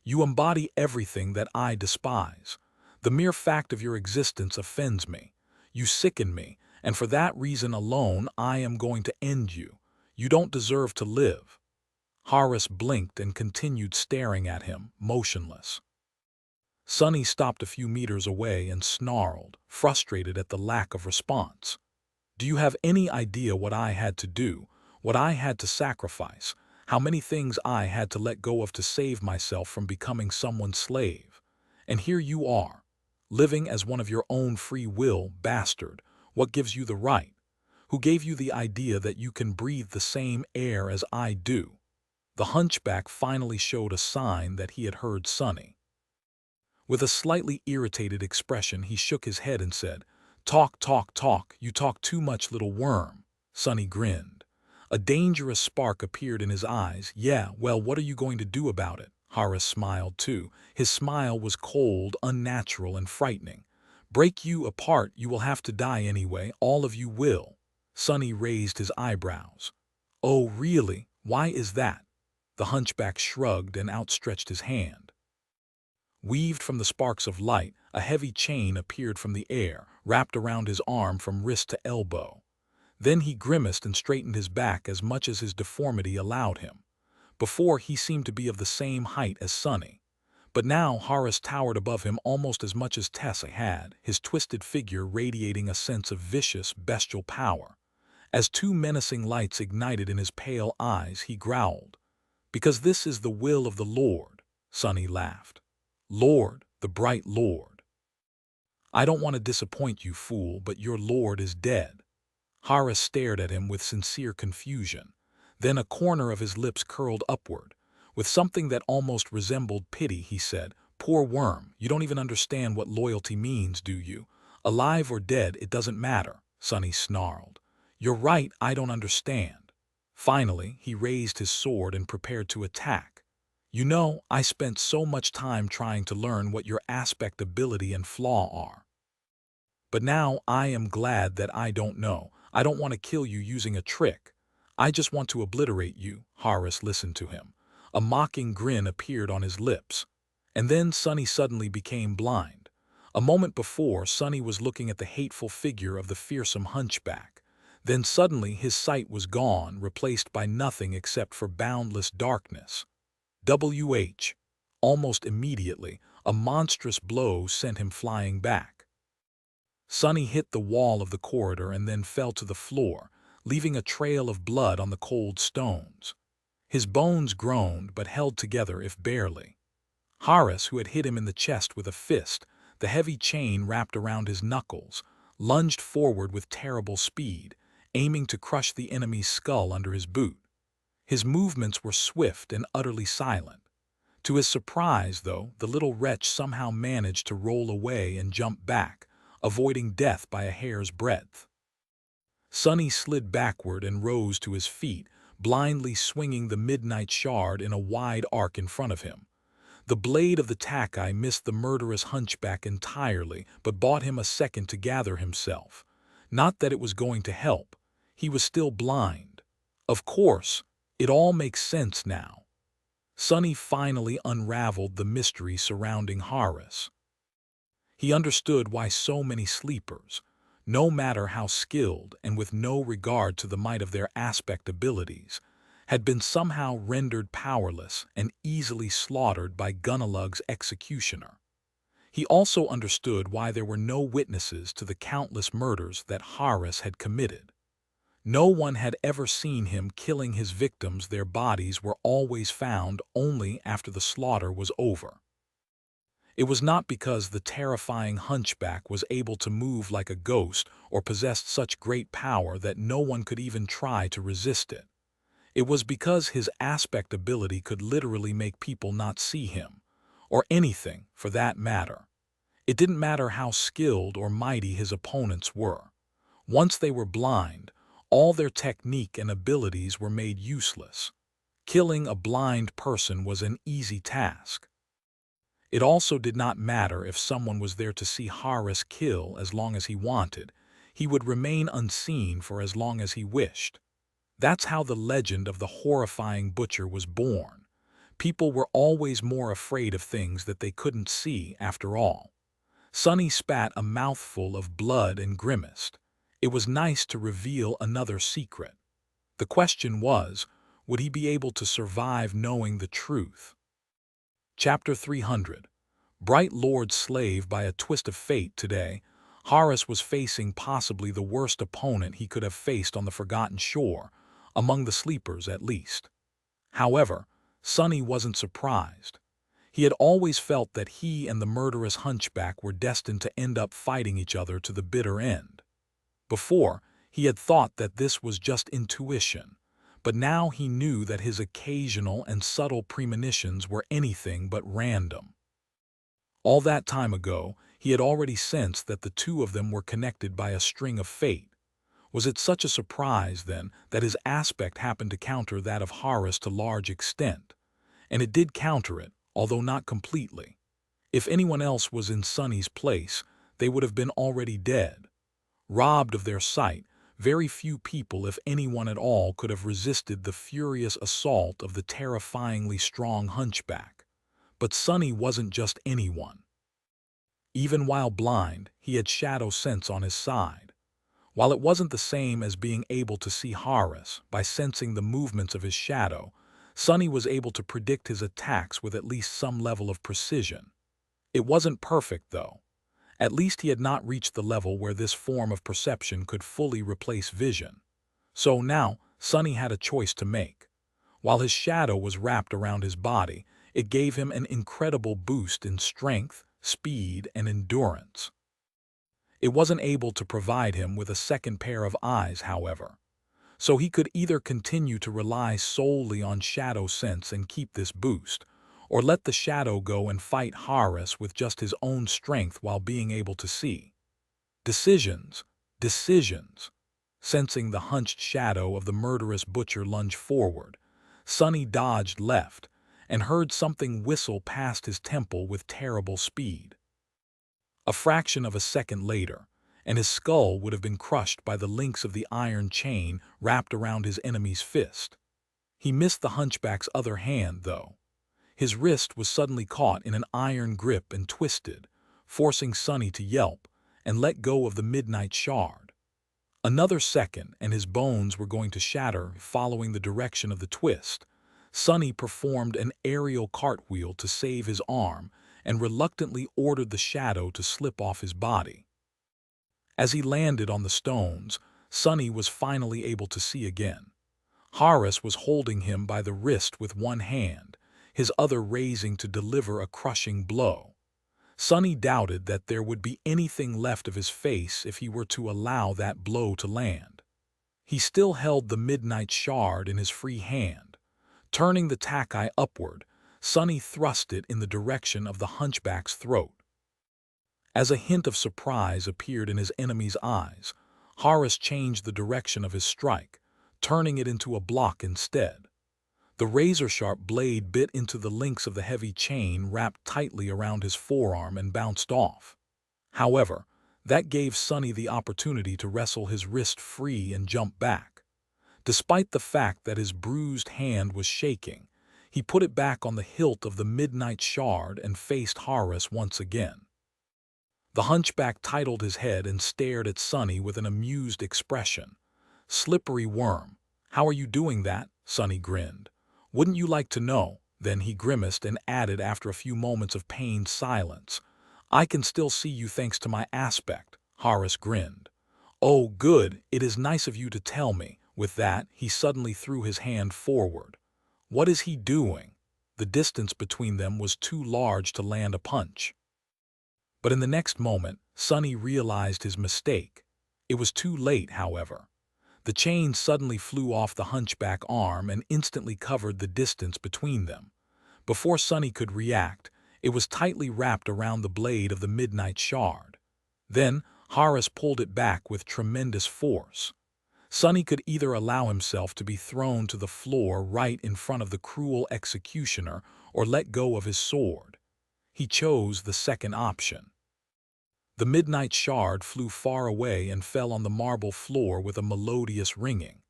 "You embody everything that I despise. The mere fact of your existence offends me. You sicken me, and for that reason alone I am going to end you. You don't deserve to live." Horace blinked and continued staring at him, motionless. Sonny stopped a few meters away and snarled, frustrated at the lack of response. "Do you have any idea what I had to do, what I had to sacrifice, how many things I had to let go of to save myself from becoming someone's slave? And here you are, living as one of your own free will, bastard. What gives you the right? Who gave you the idea that you can breathe the same air as I do?" The hunchback finally showed a sign that he had heard Sonny. With a slightly irritated expression, he shook his head and said, "Talk, talk, talk. You talk too much, little worm." Sonny grinned. A dangerous spark appeared in his eyes. "Yeah, well, what are you going to do about it?" Horace smiled too. His smile was cold, unnatural, and frightening. "Break you apart, you will have to die anyway, all of you will." Sonny raised his eyebrows. "Oh, really? Why is that?" The hunchback shrugged and outstretched his hand. Weaved from the sparks of light, a heavy chain appeared from the air, wrapped around his arm from wrist to elbow. Then he grimaced and straightened his back as much as his deformity allowed him. Before, he seemed to be of the same height as Sonny. But now Horace towered above him almost as much as Tessa had, his twisted figure radiating a sense of vicious, bestial power. As two menacing lights ignited in his pale eyes, he growled, "Because this is the will of the Lord," Sonny laughed. "Lord, the bright Lord. I don't want to disappoint you, fool, but your Lord is dead." Horace stared at him with sincere confusion. Then a corner of his lips curled upward. With something that almost resembled pity, he said, "Poor worm, you don't even understand what loyalty means, do you? Alive or dead, it doesn't matter," Sonny snarled. "You're right, I don't understand." Finally, he raised his sword and prepared to attack. "You know, I spent so much time trying to learn what your aspect, ability, and flaw are. But now I am glad that I don't know. I don't want to kill you using a trick. I just want to obliterate you." Horace listened to him. A mocking grin appeared on his lips. And then Sonny suddenly became blind. A moment before, Sonny was looking at the hateful figure of the fearsome hunchback. Then suddenly his sight was gone, replaced by nothing except for boundless darkness. Almost immediately, a monstrous blow sent him flying back. Sonny hit the wall of the corridor and then fell to the floor, leaving a trail of blood on the cold stones. His bones groaned but held together, if barely. Horace, who had hit him in the chest with a fist, the heavy chain wrapped around his knuckles, lunged forward with terrible speed, aiming to crush the enemy's skull under his boot. His movements were swift and utterly silent. To his surprise, though, the little wretch somehow managed to roll away and jump back, avoiding death by a hair's breadth. Sonny slid backward and rose to his feet, blindly swinging the midnight shard in a wide arc in front of him. The blade of the tackeye missed the murderous hunchback entirely, but bought him a second to gather himself. Not that it was going to help. He was still blind. Of course, it all makes sense now. Sonny finally unraveled the mystery surrounding Horace. He understood why so many sleepers, no matter how skilled and with no regard to the might of their aspect abilities, had been somehow rendered powerless and easily slaughtered by Gunnalug's executioner. He also understood why there were no witnesses to the countless murders that Horace had committed. No one had ever seen him killing his victims. Their bodies were always found only after the slaughter was over. It was not because the terrifying hunchback was able to move like a ghost or possessed such great power that no one could even try to resist it. It was because his aspect ability could literally make people not see him, or anything for that matter. It didn't matter how skilled or mighty his opponents were. Once they were blind, all their technique and abilities were made useless. Killing a blind person was an easy task. It also did not matter if someone was there to see Horace kill as long as he wanted. He would remain unseen for as long as he wished. That's how the legend of the horrifying butcher was born. People were always more afraid of things that they couldn't see after all. Sonny spat a mouthful of blood and grimaced. It was nice to reveal another secret. The question was, would he be able to survive knowing the truth? Chapter 300. Bright Lord's slave. By a twist of fate today, Horace was facing possibly the worst opponent he could have faced on the Forgotten Shore, among the sleepers at least. However, Sonny wasn't surprised. He had always felt that he and the murderous hunchback were destined to end up fighting each other to the bitter end. Before, he had thought that this was just intuition, but now he knew that his occasional and subtle premonitions were anything but random. All that time ago, he had already sensed that the two of them were connected by a string of fate. Was it such a surprise, then, that his aspect happened to counter that of Horace to large extent? And it did counter it, although not completely. If anyone else was in Sonny's place, they would have been already dead. Robbed of their sight, Very few people, if anyone at all, could have resisted the furious assault of the terrifyingly strong hunchback. But Sonny wasn't just anyone. Even while blind, he had shadow sense on his side. While it wasn't the same as being able to see Horus by sensing the movements of his shadow, Sonny was able to predict his attacks with at least some level of precision. It wasn't perfect, though. At least he had not reached the level where this form of perception could fully replace vision. So now, Sonny had a choice to make. While his shadow was wrapped around his body, it gave him an incredible boost in strength, speed, and endurance. It wasn't able to provide him with a second pair of eyes, however. So he could either continue to rely solely on shadow sense and keep this boost, or let the shadow go and fight Horus with just his own strength while being able to see. Decisions, decisions. Sensing the hunched shadow of the murderous butcher lunge forward, Sonny dodged left and heard something whistle past his temple with terrible speed. A fraction of a second later, and his skull would have been crushed by the links of the iron chain wrapped around his enemy's fist. He missed the hunchback's other hand, though. His wrist was suddenly caught in an iron grip and twisted, forcing Sonny to yelp and let go of the midnight shard. Another second, and his bones were going to shatter following the direction of the twist. Sonny performed an aerial cartwheel to save his arm and reluctantly ordered the shadow to slip off his body. As he landed on the stones, Sonny was finally able to see again. Horus was holding him by the wrist with one hand, his other raising to deliver a crushing blow. Sonny doubted that there would be anything left of his face if he were to allow that blow to land. He still held the midnight shard in his free hand. Turning the takai upward, Sonny thrust it in the direction of the hunchback's throat. As a hint of surprise appeared in his enemy's eyes, Horus changed the direction of his strike, turning it into a block instead. The razor-sharp blade bit into the links of the heavy chain wrapped tightly around his forearm and bounced off. However, that gave Sonny the opportunity to wrestle his wrist free and jump back. Despite the fact that his bruised hand was shaking, he put it back on the hilt of the midnight shard and faced Horus once again. The hunchback titled his head and stared at Sonny with an amused expression. "Slippery worm, how are you doing that?" Sonny grinned. "Wouldn't you like to know?" Then he grimaced and added after a few moments of pained silence, "I can still see you thanks to my aspect." Horus grinned. "Oh, good, it is nice of you to tell me." With that, he suddenly threw his hand forward. What is he doing? The distance between them was too large to land a punch. But in the next moment, Sonny realized his mistake. It was too late, however. The chain suddenly flew off the hunchback arm and instantly covered the distance between them. Before Sonny could react, it was tightly wrapped around the blade of the midnight shard. Then, Horus pulled it back with tremendous force. Sonny could either allow himself to be thrown to the floor right in front of the cruel executioner or let go of his sword. He chose the second option. The midnight shard flew far away and fell on the marble floor with a melodious ringing.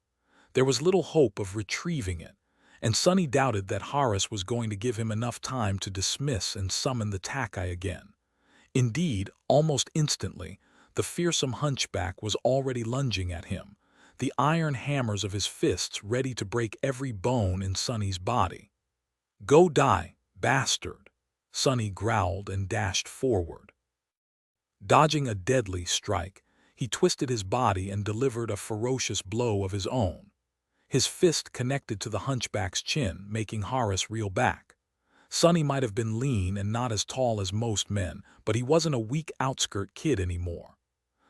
There was little hope of retrieving it, and Sonny doubted that Horus was going to give him enough time to dismiss and summon the takai again. Indeed, almost instantly, the fearsome hunchback was already lunging at him, the iron hammers of his fists ready to break every bone in Sonny's body. "Go die, bastard!" Sonny growled and dashed forward. Dodging a deadly strike, he twisted his body and delivered a ferocious blow of his own. His fist connected to the hunchback's chin, making Horus reel back. Sonny might have been lean and not as tall as most men, but he wasn't a weak outskirt kid anymore.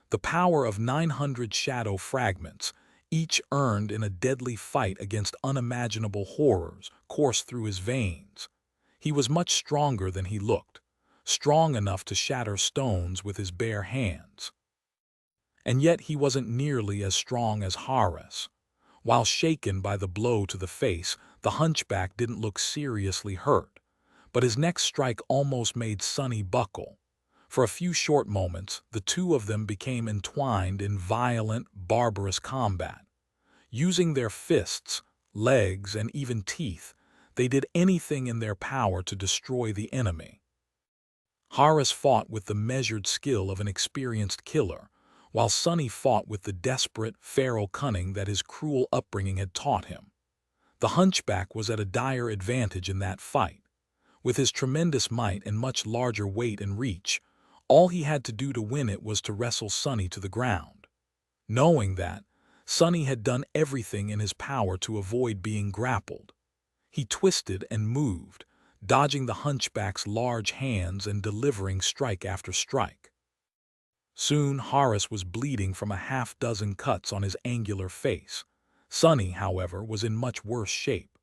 The power of 900 shadow fragments, each earned in a deadly fight against unimaginable horrors, coursed through his veins. He was much stronger than he looked, strong enough to shatter stones with his bare hands. And yet he wasn't nearly as strong as Horus. While shaken by the blow to the face, the hunchback didn't look seriously hurt, but his next strike almost made Sonny buckle. For a few short moments, the two of them became entwined in violent, barbarous combat. Using their fists, legs, and even teeth, they did anything in their power to destroy the enemy. Horace fought with the measured skill of an experienced killer, while Sonny fought with the desperate, feral cunning that his cruel upbringing had taught him. The hunchback was at a dire advantage in that fight. With his tremendous might and much larger weight and reach, all he had to do to win it was to wrestle Sonny to the ground. Knowing that, Sonny had done everything in his power to avoid being grappled. He twisted and moved, dodging the hunchback's large hands and delivering strike after strike. Soon Horace was bleeding from a half-dozen cuts on his angular face. Sonny, however, was in much worse shape.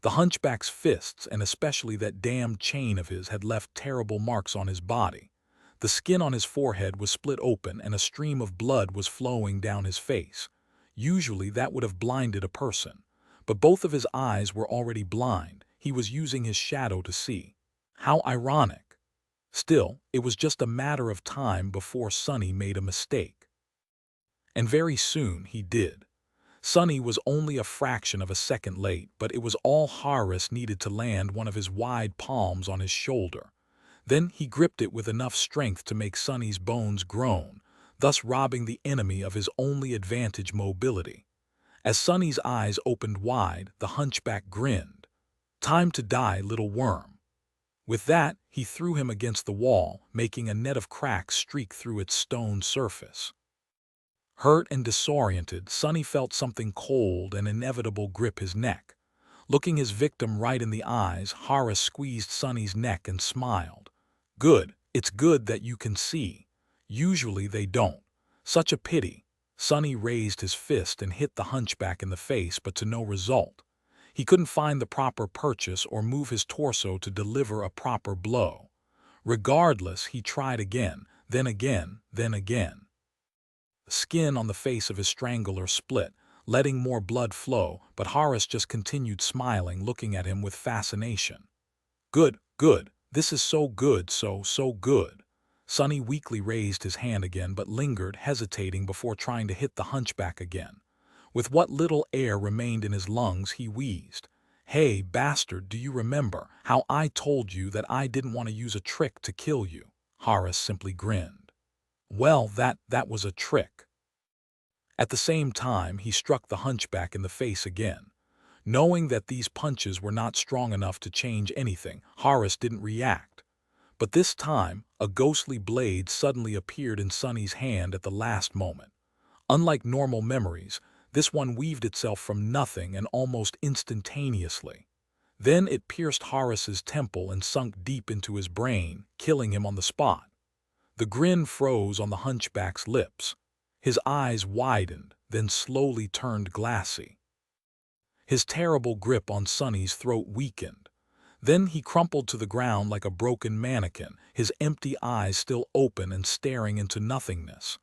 The hunchback's fists, and especially that damned chain of his, had left terrible marks on his body. The skin on his forehead was split open and a stream of blood was flowing down his face. Usually that would have blinded a person, but both of his eyes were already blind. He was using his shadow to see. How ironic. Still, it was just a matter of time before Sonny made a mistake. And very soon he did. Sonny was only a fraction of a second late, but it was all Horace needed to land one of his wide palms on his shoulder. Then he gripped it with enough strength to make Sonny's bones groan, thus robbing the enemy of his only advantage, mobility. As Sonny's eyes opened wide, the hunchback grinned. "Time to die, little worm." With that, he threw him against the wall, making a net of cracks streak through its stone surface. Hurt and disoriented, Sonny felt something cold and inevitable grip his neck. Looking his victim right in the eyes, Horace squeezed Sonny's neck and smiled. "Good, it's good that you can see. Usually they don't. Such a pity." Sonny raised his fist and hit the hunchback in the face, but to no result. He couldn't find the proper purchase or move his torso to deliver a proper blow. Regardless, he tried again, then again, then again. The skin on the face of his strangler split, letting more blood flow, but Horace just continued smiling, looking at him with fascination. "Good, good. This is so good, so good." Sonny weakly raised his hand again, but lingered, hesitating before trying to hit the hunchback again. With what little air remained in his lungs, he wheezed. "Hey, bastard, do you remember how I told you that I didn't want to use a trick to kill you?" Horace simply grinned. "Well, that was a trick." At the same time, he struck the hunchback in the face again. Knowing that these punches were not strong enough to change anything, Horace didn't react. But this time, a ghostly blade suddenly appeared in Sonny's hand at the last moment. Unlike normal memories, this one weaved itself from nothing and almost instantaneously. Then it pierced Horace's temple and sunk deep into his brain, killing him on the spot. The grin froze on the hunchback's lips. His eyes widened, then slowly turned glassy. His terrible grip on Sonny's throat weakened. Then he crumpled to the ground like a broken mannequin, his empty eyes still open and staring into nothingness.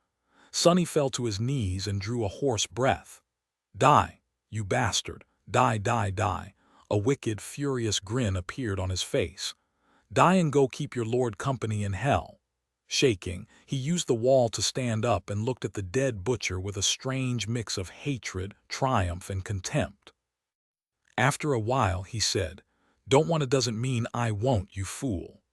Sonny fell to his knees and drew a hoarse breath. "Die, you bastard. Die, die, die." A wicked, furious grin appeared on his face. "Die and go keep your lord company in hell." Shaking, he used the wall to stand up and looked at the dead butcher with a strange mix of hatred, triumph, and contempt. After a while, he said, "Don't want it doesn't mean I won't, you fool."